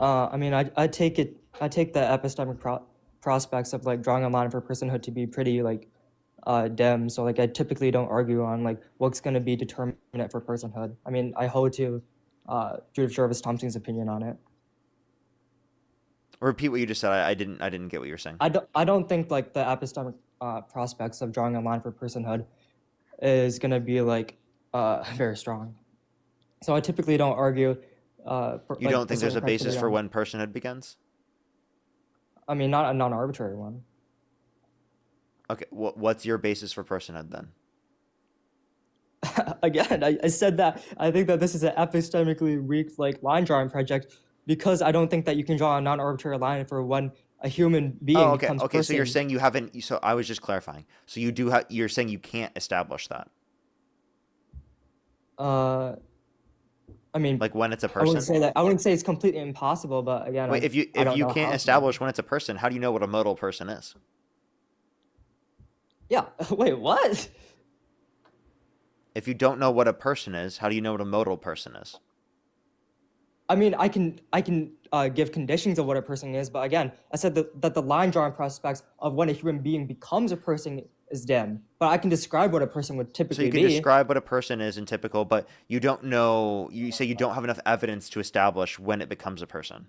I mean, I take the epistemic prospects of like drawing a line for personhood to be pretty like dim. So like I typically don't argue on like what's going to be determinate for personhood. I mean, I hold to Judith Jarvis Thompson's opinion on it. Repeat what you just said. I didn't get what you were saying. I don't think like the epistemic prospects of drawing a line for personhood is going to be like very strong. So I typically don't argue. You don't think there's a basis for when personhood begins? I mean, not a non-arbitrary one. Okay, what's your basis for personhood then? Again, I said that I think that this is an epistemically weak like line drawing project because I don't think that you can draw a non-arbitrary line for when a human being Oh, okay. becomes Okay, so you're person. saying you haven't. So I was just clarifying. So you do have. You're saying you can't establish that. I mean, Like when it's a I wouldn't person. say that. I wouldn't say it's completely impossible, but again, Wait, I if don't you know can't how. establish when it's a person, how do you know what a modal person is? Yeah. Wait, what? If you don't know what a person is, how do you know what a modal person is? I mean, I can give conditions of what a person is, but again, I said that the line drawing prospects of when a human being becomes a person is dim. But I can describe what a person would So typically you can be. describe what a person is in typical, but you don't know. You say you don't have enough evidence to establish when it becomes a person.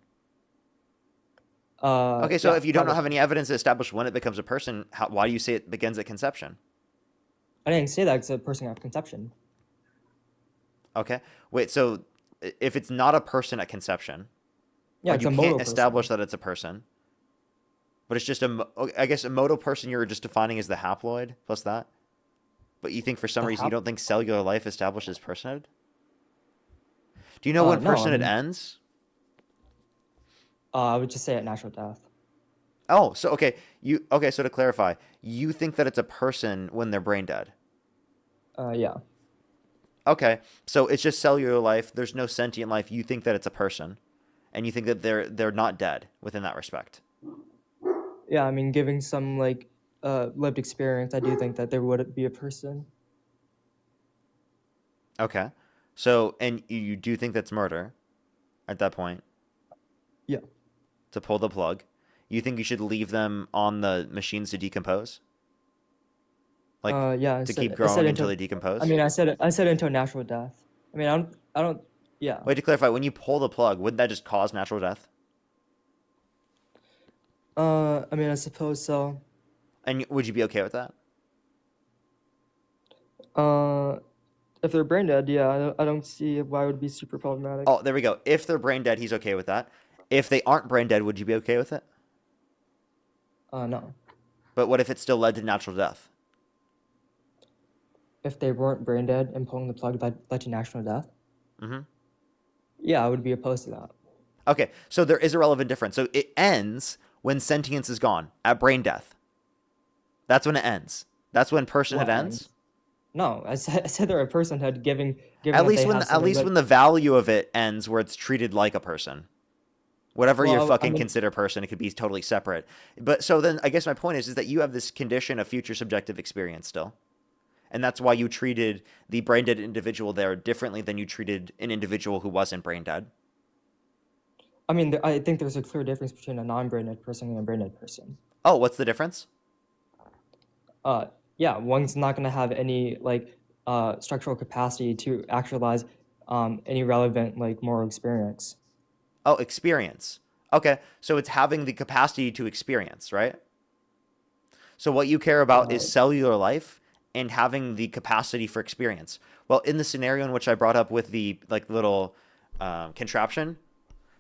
Okay, so Yeah, if you don't probably. have any evidence to establish when it becomes a person, why do you say it begins at conception? I didn't say that it's a person at conception. Okay, wait. So if it's not a person at conception, Yeah, like it's you a can't modal establish person. that it's a person, but it's just I guess a modal person you're just defining as the haploid plus that. But you think for some The reason you hap- don't think cellular life establishes personhood? Do you know when No, I personhood mean, ends? I would just say at natural death. Oh, so okay, so to clarify, you think that it's a person when they're brain dead. Yeah. Okay, so it's just cellular life. There's no sentient life. You think that it's a person, and you think that they're not dead within that respect. Yeah, I mean, giving some like lived experience, I do think that there would be a person. Okay, so and you do think that's murder, at that point. Yeah. To pull the plug, you think you should leave them on the machines to decompose? Like Yeah, to keep growing until they decompose? I mean, I said until natural death. I mean, I don't. Yeah. Wait, to clarify, when you pull the plug, wouldn't that just cause natural death? I mean, I suppose so. And would you be okay with that? If they're brain dead, yeah, I don't see why it would be super problematic. Oh, there we go. If they're brain dead, he's okay with that. If they aren't brain dead, would you be okay with it? No. But what if it still led to natural death? If they weren't brain dead and pulling the plug led to natural death, Mm-hmm. yeah, I would be opposed to that. Okay, so there is a relevant difference. So it ends when sentience is gone, at brain death. That's when it ends. That's when personhood What ends. No, I said they're a personhood given At that least they when have at something least that- when the value of it ends, where it's treated like a person. Whatever you Well, I fucking mean- consider person, it could be totally separate. But so then, I guess my point is that you have this condition of future subjective experience still, and that's why you treated the brain dead individual there differently than you treated an individual who wasn't brain dead. I mean, I think there's a clear difference between a non-brain dead person and a brain dead person. Oh, what's the difference? Yeah, one's not going to have any like structural capacity to actualize any relevant like moral experience. Oh, experience. Okay, so it's having the capacity to experience, right? So what you care about is cellular life and having the capacity for experience. Well, in the scenario in which I brought up with the like little contraption,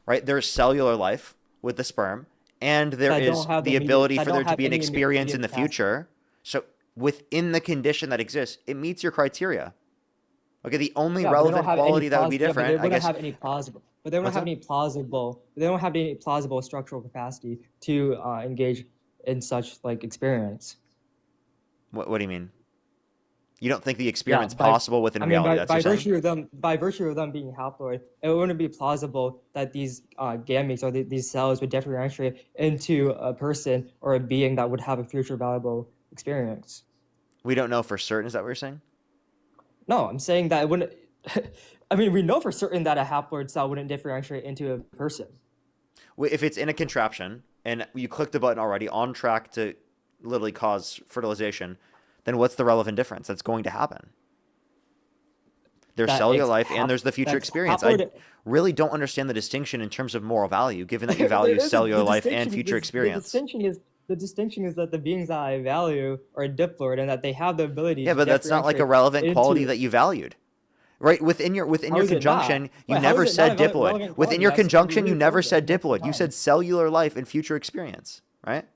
right? There's cellular life with the sperm, and there I don't is have the immediate- ability I for don't there to have be an any experience in the immediate future. So within the condition that exists, it meets your criteria. Okay, the only Yeah, but they don't relevant have any quality that would be yeah, but different, they I wouldn't guess. have any plausible. But they don't What's have that? any plausible. They don't have any plausible structural capacity to engage in such like experience. What do you mean? You don't think the experiment's by- possible within I mean, reality? by, That's by what you're saying? virtue of them being haploid, it wouldn't be plausible that these gametes or these cells would differentiate into a person or a being that would have a future valuable experience. We don't know for certain. Is that what you're saying? No, I'm saying that it wouldn't. I mean, we know for certain that a haploid cell wouldn't differentiate into a person. If it's in a contraption and you clicked a button already on track to literally cause fertilization, then what's the relevant difference that's going to happen? There's That cellular it's life and there's the future that's experience. haploid- I really don't understand the distinction in terms of moral value, given that you There value isn't. cellular The life and distinction future is- experience. The distinction is that the beings that I value are diploid and that they have the ability. Yeah, to but that's not like a differentiate relevant quality into- that you valued. Right? Within your How is it not? conjunction, you Wait, how never is it said not a diploid. relevant Within quality? your That's conjunction, you really never important said most of the diploid. You time. said cellular life and future experience, right?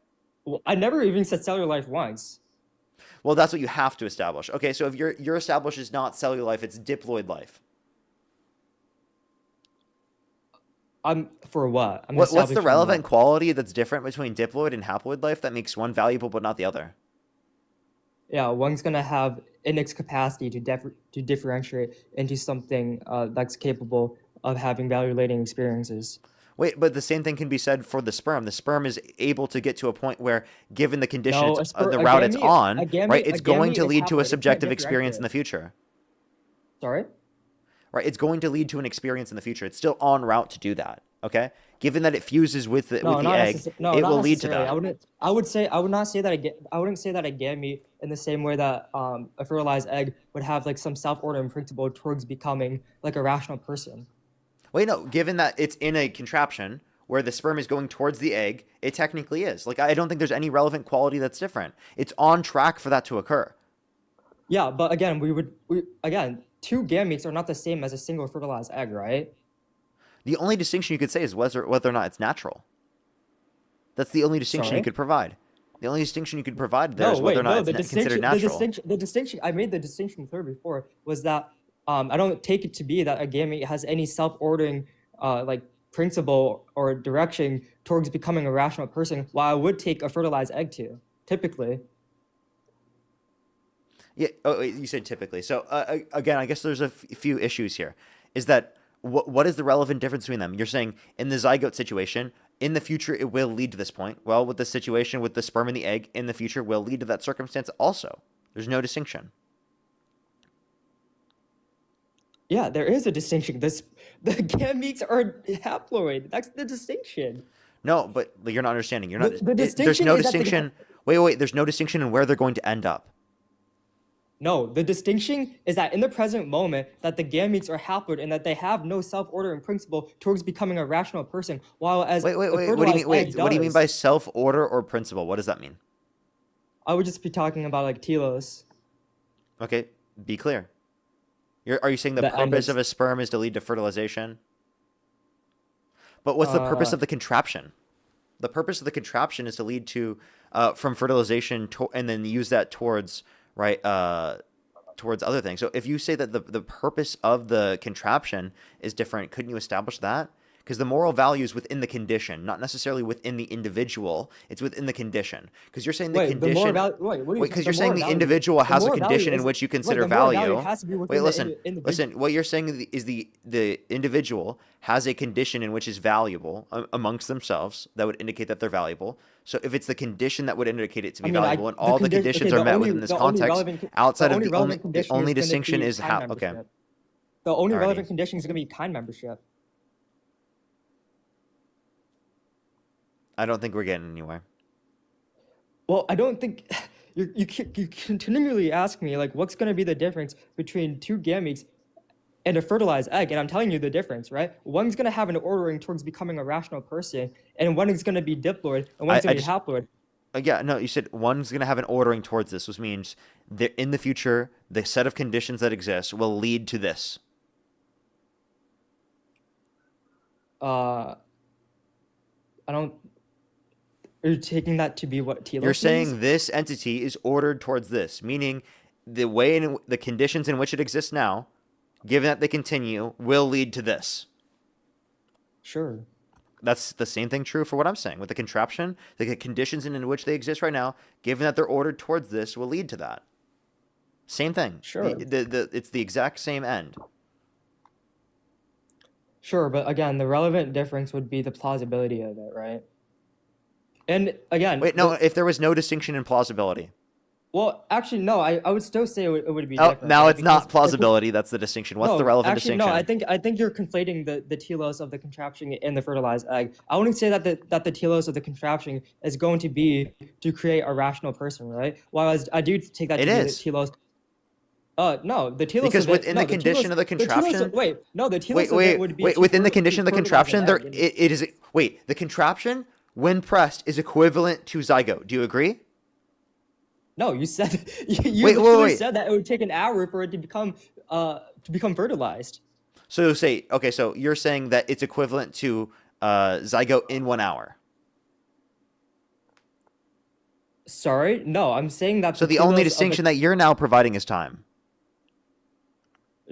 Well, I never even said cellular life once. Well, that's what you have to establish. Okay, so if your established is not cellular life, it's diploid life. I'm for what? I'm What's the establishing relevant what? quality that's different between diploid and haploid life that makes one valuable but not the other? Yeah, one's gonna have in its capacity to differentiate into something that's capable of having value-relating experiences. Wait, but the same thing can be said for the sperm. The sperm is able to get to a point where, given the condition, No, it's the route it's on, right? It's a going gamete to is lead to a haploid. It can't subjective experience in differentiate. the future, Sorry? right? It's going to lead to an experience in the future. It's still en route to do that. Okay, given that it fuses with the No, not egg, necessarily. No, it not will lead to necessarily. that. I would say. I would not say that. I wouldn't say that a gamete, in the same way that a fertilized egg would have like some self-ordering principle towards becoming like a rational person. Wait, no. Given that it's in a contraption where the sperm is going towards the egg, it technically is. Like, I don't think there's any relevant quality that's different. It's on track for that to occur. Yeah, but again, again, two gametes are not the same as a single fertilized egg, right? The only distinction you could say is whether or not it's natural. That's the only distinction you Sorry? could provide. The only distinction you could provide there No, is whether or wait, not no. it's considered natural. The distinction. I made the distinction clear before was that I don't take it to be that a gamete has any self-ordering like principle or direction towards becoming a rational person. While I would take a fertilized egg to, typically. Yeah. Oh, you said typically. So again, I guess there's a few issues here. Is that what is the relevant difference between them? You're saying in the zygote situation, in the future it will lead to this point. Well, with the situation with the sperm and the egg, in the future will lead to that circumstance also. There's no distinction. Yeah, there is a distinction. The gametes are haploid. That's the distinction. No, but you're not understanding. You're not. The There's distinction no is that the distinction. Wait. There's no distinction in where they're going to end up. No, the distinction is that in the present moment that the gametes are haploid and that they have no self-ordering principle towards becoming a rational person, while as Wait. a What do you mean? fertilized Wait. egg What do you mean does. by self-order or principle? What does that mean? I would just be talking about like telos. Okay, be clear. Are you saying the The end purpose is- of a sperm is to lead to fertilization? But what's the purpose of the contraption? The purpose of the contraption is to lead to from fertilization and then use that towards towards other things. So if you say that the purpose of the contraption is different, couldn't you establish that? Because the moral value is within the condition, not necessarily within the individual. It's within the condition. Because you're saying the Wait, condition. the moral value. Wait, Because you're saying the individual has a condition in which you consider value. Wait, listen. Listen. What you're saying is the individual has a condition in which is valuable amongst themselves that would indicate that they're valuable. So if it's the condition that would indicate it to be valuable, and all the conditions are met within this context, outside of the only distinction is how. Okay. The only Alrighty. relevant condition is going to be kind membership. I don't think we're getting anywhere. Well, I don't think you continually ask me like what's going to be the difference between two gametes and a fertilized egg, and I'm telling you the difference, right? One's going to have an ordering towards becoming a rational person, and one is going to be diploid, and one's going to be haploid. Yeah, no, you said one's going to have an ordering towards this, which means that in the future, the set of conditions that exist will lead to this. I don't. Are you taking that to be what telos You're saying means? this entity is ordered towards this, meaning the way in the conditions in which it exists now, given that they continue, will lead to this. Sure. That's the same thing true for what I'm saying. With the contraption, the conditions in which they exist right now, given that they're ordered towards this, will lead to that. Same thing. Sure. It's the exact same end. Sure, but again, the relevant difference would be the plausibility of it, right? And again, Wait, no, if there was no distinction in plausibility. Well, actually, no. I would still say it would be Oh, different. now right? it's not Because plausibility. That's the distinction. What's no, the relevant actually, distinction? No, I think you're conflating the telos of the contraption and the fertilized egg. I wouldn't say that the telos of the contraption is going to be to create a rational person, right? Whereas I do take that to It be is. the telos. No, the telos Because of within the condition of the contraption. The telos of it would be wait. to Within the fertilize condition of the an contraption, there egg. it is. Wait, the contraption when pressed is equivalent to zygote. Do you agree? No, you said you Wait, literally wait. said that it would take an hour for it to become fertilized. So say okay. So you're saying that it's equivalent to zygote in 1 hour. Sorry, no, I'm saying that. So the only distinction that you're now providing is time.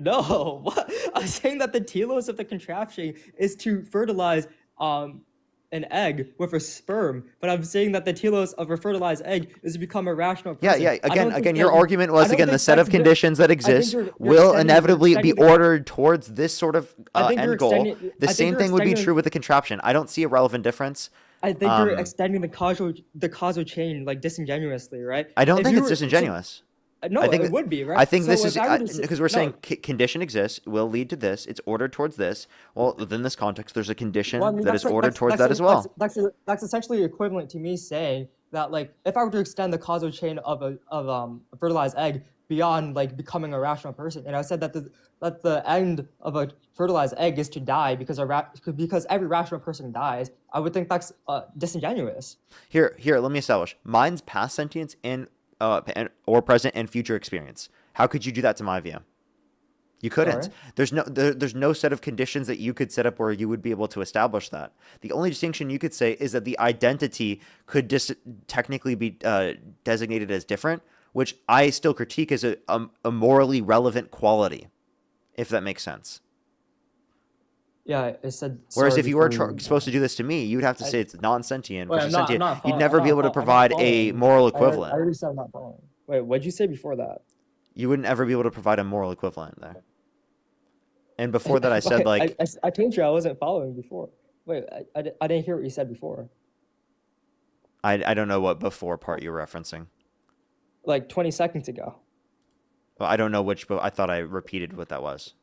No, what? I'm saying that the telos of the contraption is to fertilize an egg with a sperm, but I'm saying that the telos of a fertilized egg is to become a rational Yeah, person. yeah. Again, your argument was I don't again the think set of that's good. conditions that I think exist you're will extending inevitably be the- ordered towards this sort of I think you're end goal. extending. The I think same you're thing would be extending- true with the contraption. I don't see a relevant difference. I think you're extending the causal chain like disingenuously, right? I don't If think you it's were- disingenuous. No, I think it would be, right? I think So this if is I were to say- because we're no. saying condition exists will lead to this. It's ordered towards this. Well, within this context, there's a condition Well, I mean, that that's is like- ordered that's- towards that's- that as well. That's essentially equivalent to me saying that, like, if I were to extend the causal chain of a fertilized egg beyond like becoming a rational person, and I said that the end of a fertilized egg is to die because because every rational person dies, I would think that's disingenuous. Here, let me establish. Mine's past sentience or present and future experience. How could you do that to my view? You couldn't. Sorry? There's no set of conditions that you could set up where you would be able to establish that. The only distinction you could say is that the identity could technically be designated as different, which I still critique as a morally relevant quality, if that makes sense. Yeah, I said. Whereas sorry if you were before supposed to do this to me, you'd have to say it's non-sentient Wait, versus I'm not- I'm sentient. not You'd following- never I'm be not able to fo- I'm not provide a following. moral I equivalent. already said I'm not following. Wait, what'd you say before that? You wouldn't ever be able to provide a moral equivalent there. And before that, I said Wait, like I told you I wasn't following before. Wait, I didn't hear what you said before. I don't know what before part you're referencing. Like 20 seconds ago. Well, I don't know which, but I thought I repeated what that was.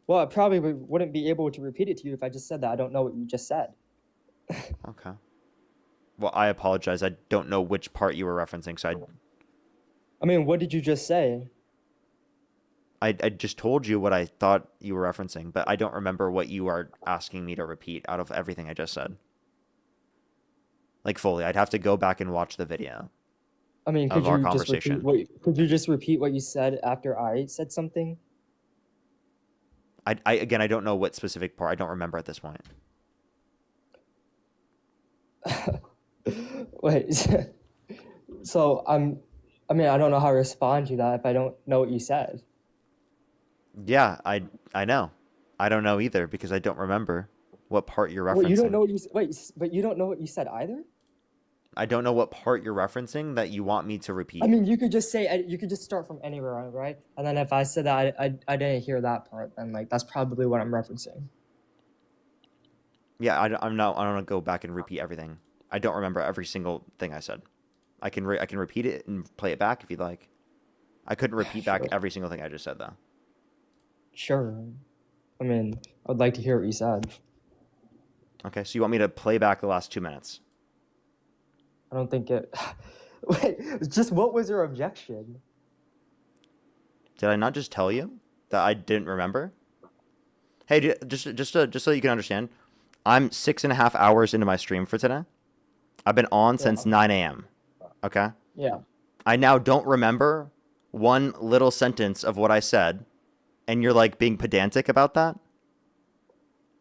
Well, I probably wouldn't be able to repeat it to you if I just said that. I don't know what you just said. Okay. Well, I apologize. I don't know which part you were referencing, so I mean, what did you just say? I just told you what I thought you were referencing, but I don't remember what you are asking me to repeat out of everything I just said. Like fully, I'd have to go back and watch the video. I mean, of could our you just conversation. could you just repeat what you said after I said something? Again, I don't know what specific part. I don't remember at this point. Wait. So I mean, I don't know how to respond to that if I don't know what you said. Yeah, I know. I don't know either because I don't remember what part you're referencing. Wait, you don't know what you but you don't know what you said either? I don't know what part you're referencing that you want me to repeat. I mean, you could just say you could just start from anywhere, right? And then if I said that I didn't hear that part, then like that's probably what I'm referencing. Yeah, I'm not. I don't want to go back and repeat everything. I don't remember every single thing I said. I can repeat it and play it back if you'd like. I couldn't repeat back every single thing I just said though. Sure. I mean, I'd like to hear what you said. Okay, so you want me to play back the last 2 minutes? I don't think it. Wait, just what was your objection? Did I not just tell you that I didn't remember? Hey, just so you can understand, I'm 6.5 hours into my stream for today. I've been on since 9 a.m. Okay? Yeah. I now don't remember one little sentence of what I said, and you're like being pedantic about that?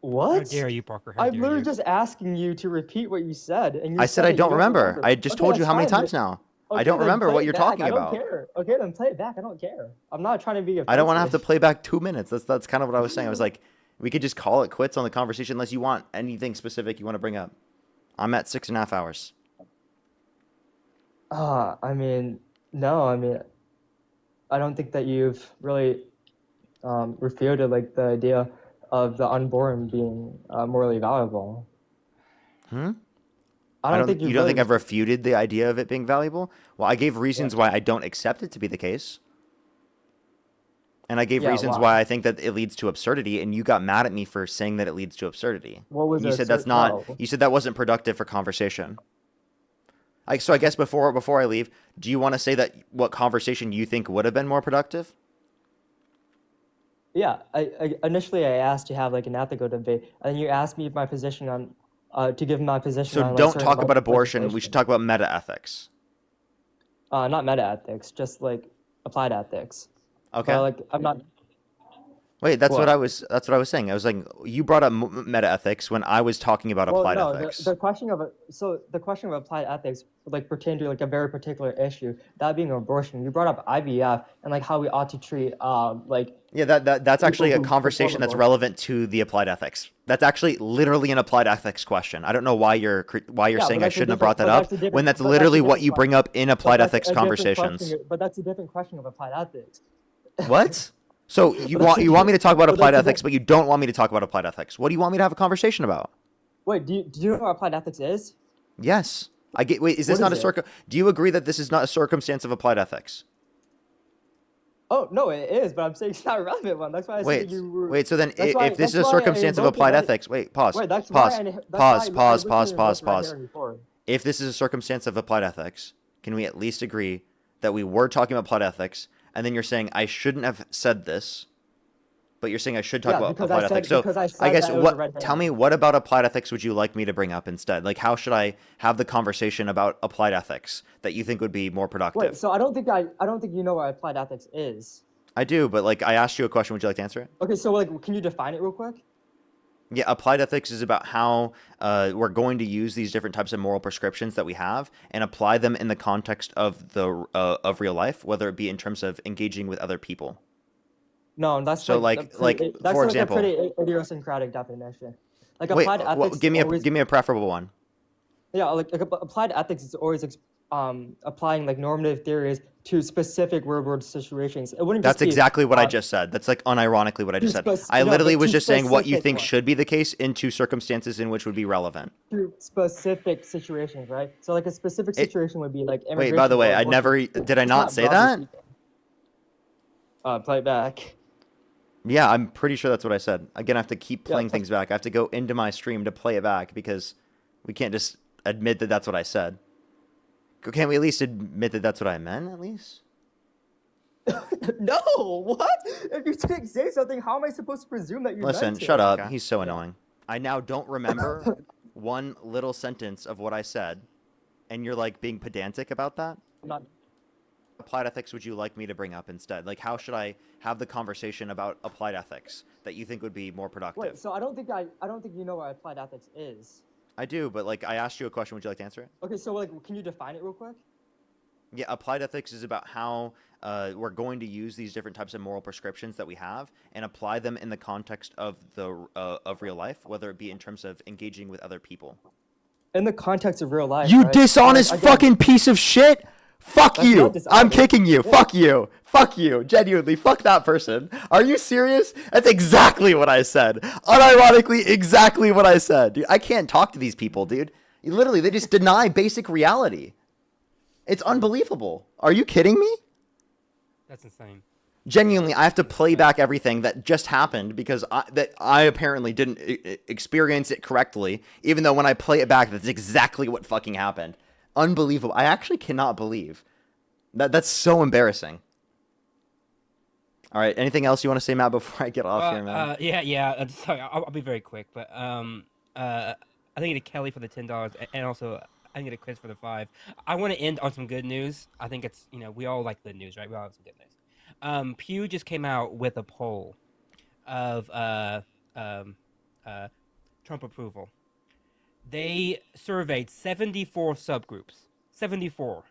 What? How dare you, Parker? How I'm dare literally you? just asking you to repeat what you said, and you I said I that you don't remember. I just told you that's how many fine, times but- now. I okay, don't then remember play what it you're back. talking I don't about. care. Okay, then play it back. I don't care. I'm not trying to be. I don't want to have to offensive. play back 2 minutes. That's kind of what I was saying. I was like, we could just call it quits on the conversation unless you want anything specific you want to bring up. I'm at 6.5 hours. I mean, no. I mean, I don't think that you've really refuted like the idea of the unborn being morally valuable. I don't think you don't think I've refuted the idea of it being valuable? Well, I gave reasons why I don't accept it to be the case. And I gave Yeah, reasons why? why I think that it leads to absurdity, and you got mad at me for saying that it leads to absurdity. What was you the said that's absurd- not no. you said that wasn't productive for conversation. So I guess before I leave, do you want to say that what conversation you think would have been more productive? Yeah, I initially I asked to have like an ethical debate, and then you asked me my position on to give my position So on. Like, don't certain talk about abortion. We legislation. should talk about meta ethics. Not meta ethics, just like applied ethics. Okay. But, like I'm not. Wait, that's what What? I was. That's what I was saying. I was like, you brought up meta ethics when I was talking about Well, applied no, ethics. the question of the question of applied ethics like pertain to like a very particular issue, that being abortion. You brought up IVF and like how we ought to treat like Yeah, that's people actually a who perform conversation that's abortion. relevant to the applied ethics. That's actually literally an applied ethics question. I don't know why you're Yeah, saying but I that's a shouldn't have brought different. that But that's up a different. when that's But that's a literally what different you bring up in But applied that's ethics a different conversations. question. But that's a different question of applied ethics. What? So you But that's want me to talk about but applied that's a ethics, but you don't want me to talk about applied ethics. What do you want me to have a conversation about? Wait, do you know what applied ethics is? Yes. I get. Wait, is this What not is a it? Do you agree that this is not a circumstance of applied ethics? Oh no, it is, but I'm saying it's not a relevant one. That's why I said Wait, you were. wait. So then, That's why. if this That's is a why I circumstance of invoked it applied right. ethics, wait, pause, Wait, that's pause, why. That's pause, why pause, I pause, listened pause, to your pause, voice right pause. here before. If this is a circumstance of applied ethics, can we at least agree that we were talking about applied ethics, and then you're saying I shouldn't have said this, but you're saying I should talk Yeah, about because applied I said ethics. So because I said I guess that it was a red tell herring. me what about applied ethics would you like me to bring up instead? Like how should I have the conversation about applied ethics that you think would be more productive? Wait, so I don't think you know what applied ethics is. I do, but like I asked you a question. Would you like to answer it? Okay, so like, can you define it real quick? Yeah, applied ethics is about how we're going to use these different types of moral prescriptions that we have and apply them in the context of of real life, whether it be in terms of engaging with other people. No, that's So like that's for like example, a pretty idiosyncratic definition. Like wait, applied ethics give me always a preferable one. yeah like applied ethics is always applying like normative theories to specific real world situations. It wouldn't just That's be exactly what I just said. That's like unironically what I just said. I no, literally but was to just saying what you specific think ones. should be the case into circumstances in which would be relevant. To specific situations, right? So like a specific situation would be like Wait, immigration. by the way, or I abortion. never did I It's not say broadly that? speaking. Play it back. Yeah, I'm pretty sure that's what I said. Again, I have to keep Yeah, playing things back. I have to go into my stream to play it back because we can't just admit that that's what I said. Can't we at least admit that that's what I meant, at least? No, what? If you didn't say something, how am I supposed to presume that you Listen, meant it? shut up. He's so annoying. I now don't remember one little sentence of what I said, and you're like being pedantic about that? I'm not. Applied ethics would you like me to bring up instead? Like how should I have the conversation about applied ethics that you think would be more productive? Wait, so I don't think you know what applied ethics is. I do, but like I asked you a question. Would you like to answer it? Okay, so like, can you define it real quick? Yeah, applied ethics is about how we're going to use these different types of moral prescriptions that we have and apply them in the context of of real life, whether it be in terms of engaging with other people. In the context of real life. You right? dishonest Again, fucking piece of shit! Fuck That's you! not I'm dishonest. kicking you! Yeah. Fuck you! Fuck you! Genuinely, fuck that person. Are you serious? That's exactly what I said. Unironically, exactly what I said. Dude, I can't talk to these people, dude. Literally, they just deny basic reality. It's unbelievable. Are you kidding me? That's insane. Genuinely, I have to play back everything that just happened because I apparently didn't experience it correctly, even though when I play it back, that's exactly what fucking happened. Unbelievable. I actually cannot believe that's so embarrassing. All right. Anything else you want to say, Matt, before I get off here, man? Yeah. Sorry, I'll be very quick, but I think I get Kelly for the $10, and also I think I get Chris for the $5. I want to end on some good news. I think it's we all like good news, right? We all have some good news. Pew just came out with a poll of Trump approval. They surveyed 74 subgroups. 74.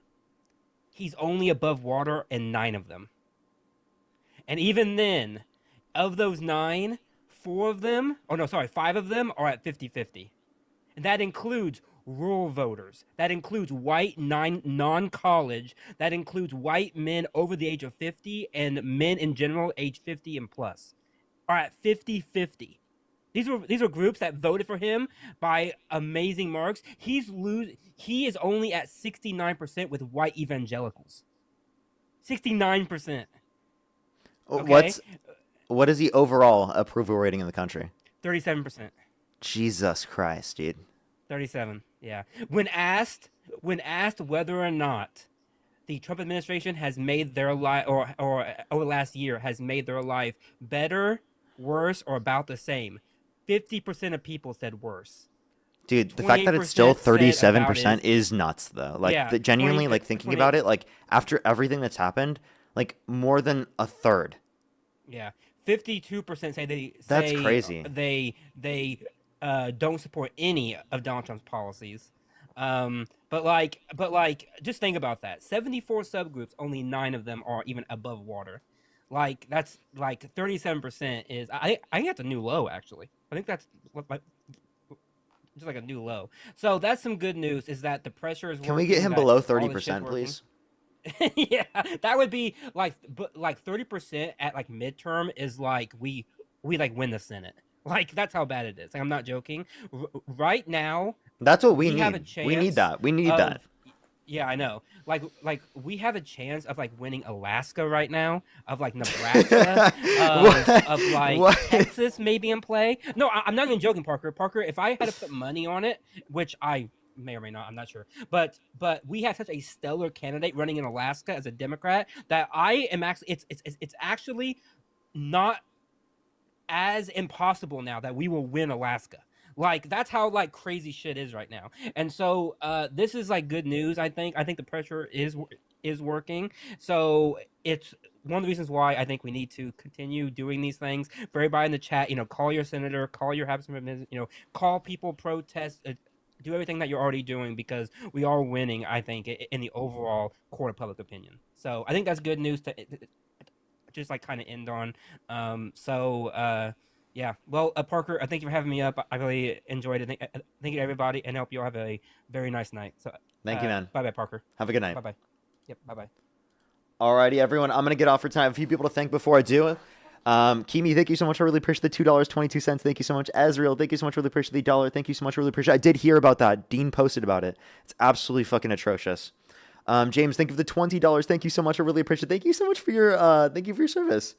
He's only above water in 9 of them. And even then, of those 9, 5 of them are at 50-50. And that includes rural voters. That includes white non-college. That includes white men over the age of 50 and men in general age 50 and plus are at 50-50. These are groups that voted for him by amazing marks. He is only at 69% with white evangelicals. 69%. Okay? What is the overall approval rating in the country? 37%. Jesus Christ, dude. 37. Yeah. When asked whether or not the Trump administration has made their life or over the last year has made their life better, worse, or about the same, 50% of people said worse. Dude, the fact that it's still 37% is is nuts, though. Like, Yeah, genuinely, 20 like, thinking 20 about it, like, after everything that's happened, like, more than a third. Yeah. 52% say That's crazy. they don't support any of Donald Trump's policies. But just think about that. 74 subgroups, only 9 of them are even above water. Like that's like 37% is I think that's a new low actually. I think that's like just like a new low. So that's some good news. Is that the pressure is working? Can we get him that below all this shit's 30%, working? please? Yeah, that would be like, but like 30% at like midterm is like we like win the Senate. Like that's how bad it is. Like, I'm not joking. Right now, That's what we have a need. chance. We need that. We need of, that. Yeah, I know. Like we have a chance of like winning Alaska right now, of like Nebraska, of like What? Texas maybe in play. No, I'm not even joking, Parker. Parker, if I had to put money on it, which I may or may not, I'm not sure, but we have such a stellar candidate running in Alaska as a Democrat that I am actually it's actually not as impossible now that we will win Alaska. Like that's how like crazy shit is right now. And so this is like good news. I think the pressure is working. So it's one of the reasons why I think we need to continue doing these things. For everybody in the chat, call your senator, call your House members, call people, protest, do everything that you're already doing, because we are winning, I think, in the overall court of public opinion. So I think that's good news to just like kind of end on. Yeah. Well, Parker, thank you for having me up. I really enjoyed it. Thank you to everybody, and I hope you all have a very nice night. So Thank you, man. Bye bye, Parker. Have a good night. Bye bye. Yep. Bye bye. Alrighty, everyone. I'm gonna get off for time. A few people to thank before I do. Kimi, thank you so much. I really appreciate the $2.22. Thank you so much. Ezreal, thank you so much. Really appreciate the $1. Thank you so much. Really appreciate. I did hear about that. Dean posted about it. It's absolutely fucking atrocious. James, thank you for the $20. Thank you so much. I really appreciate it. Thank you so much for your thank you for your service.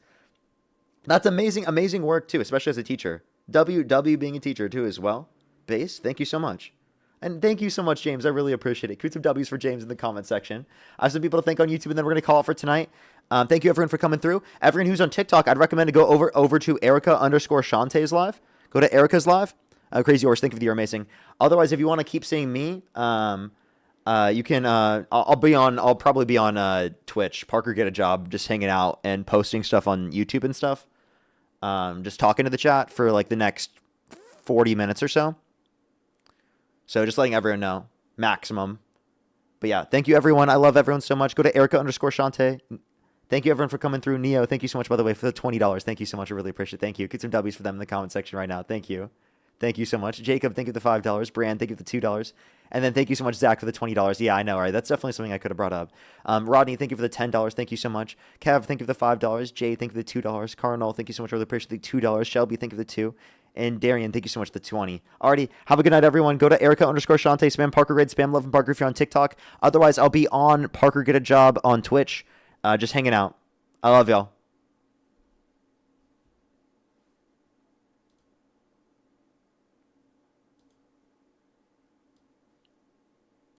That's amazing, amazing work too, especially as a teacher. W being a teacher too as well. Base, thank you so much. And thank you so much, James. I really appreciate it. Put some W's for James in the comment section. I have some people to thank on YouTube, and then we're going to call it for tonight. Thank you, everyone, for coming through. Everyone who's on TikTok, I'd recommend to go over to Erica_Shantae's live. Go to Erica's live. Crazy Horse, thank you for the you're amazing. Otherwise, if you want to keep seeing me, you can. I'll probably be on Twitch. Parker Get a Job, just hanging out and posting stuff on YouTube and stuff. Just talking to the chat for like the next 40 minutes or so. So just letting everyone know, maximum. But yeah, thank you, everyone. I love everyone so much. Go to Erica_Shantae. Thank you, everyone, for coming through. Neo, thank you so much, by the way, for the $20. Thank you so much. I really appreciate it. Thank you. Get some W's for them in the comment section right now. Thank you. Thank you so much. Jacob, thank you for the $5. Brand, thank you for the $2. And then thank you so much, Zach, for the $20. Yeah, I know, right? That's definitely something I could have brought up. Rodney, thank you for the $10. Thank you so much. Kev, thank you for the $5. Jay, thank you for the $2. Carnal, thank you so much. I really appreciate the $2. Shelby, thank you for the $2. And Darian, thank you so much for the 20. Alrighty, have a good night, everyone. Go to Erica_Shantae, spam Parker Grid, spam Love and Parker if you're on TikTok. Otherwise, I'll be on Parker Get a Job on Twitch, just hanging out. I love y'all.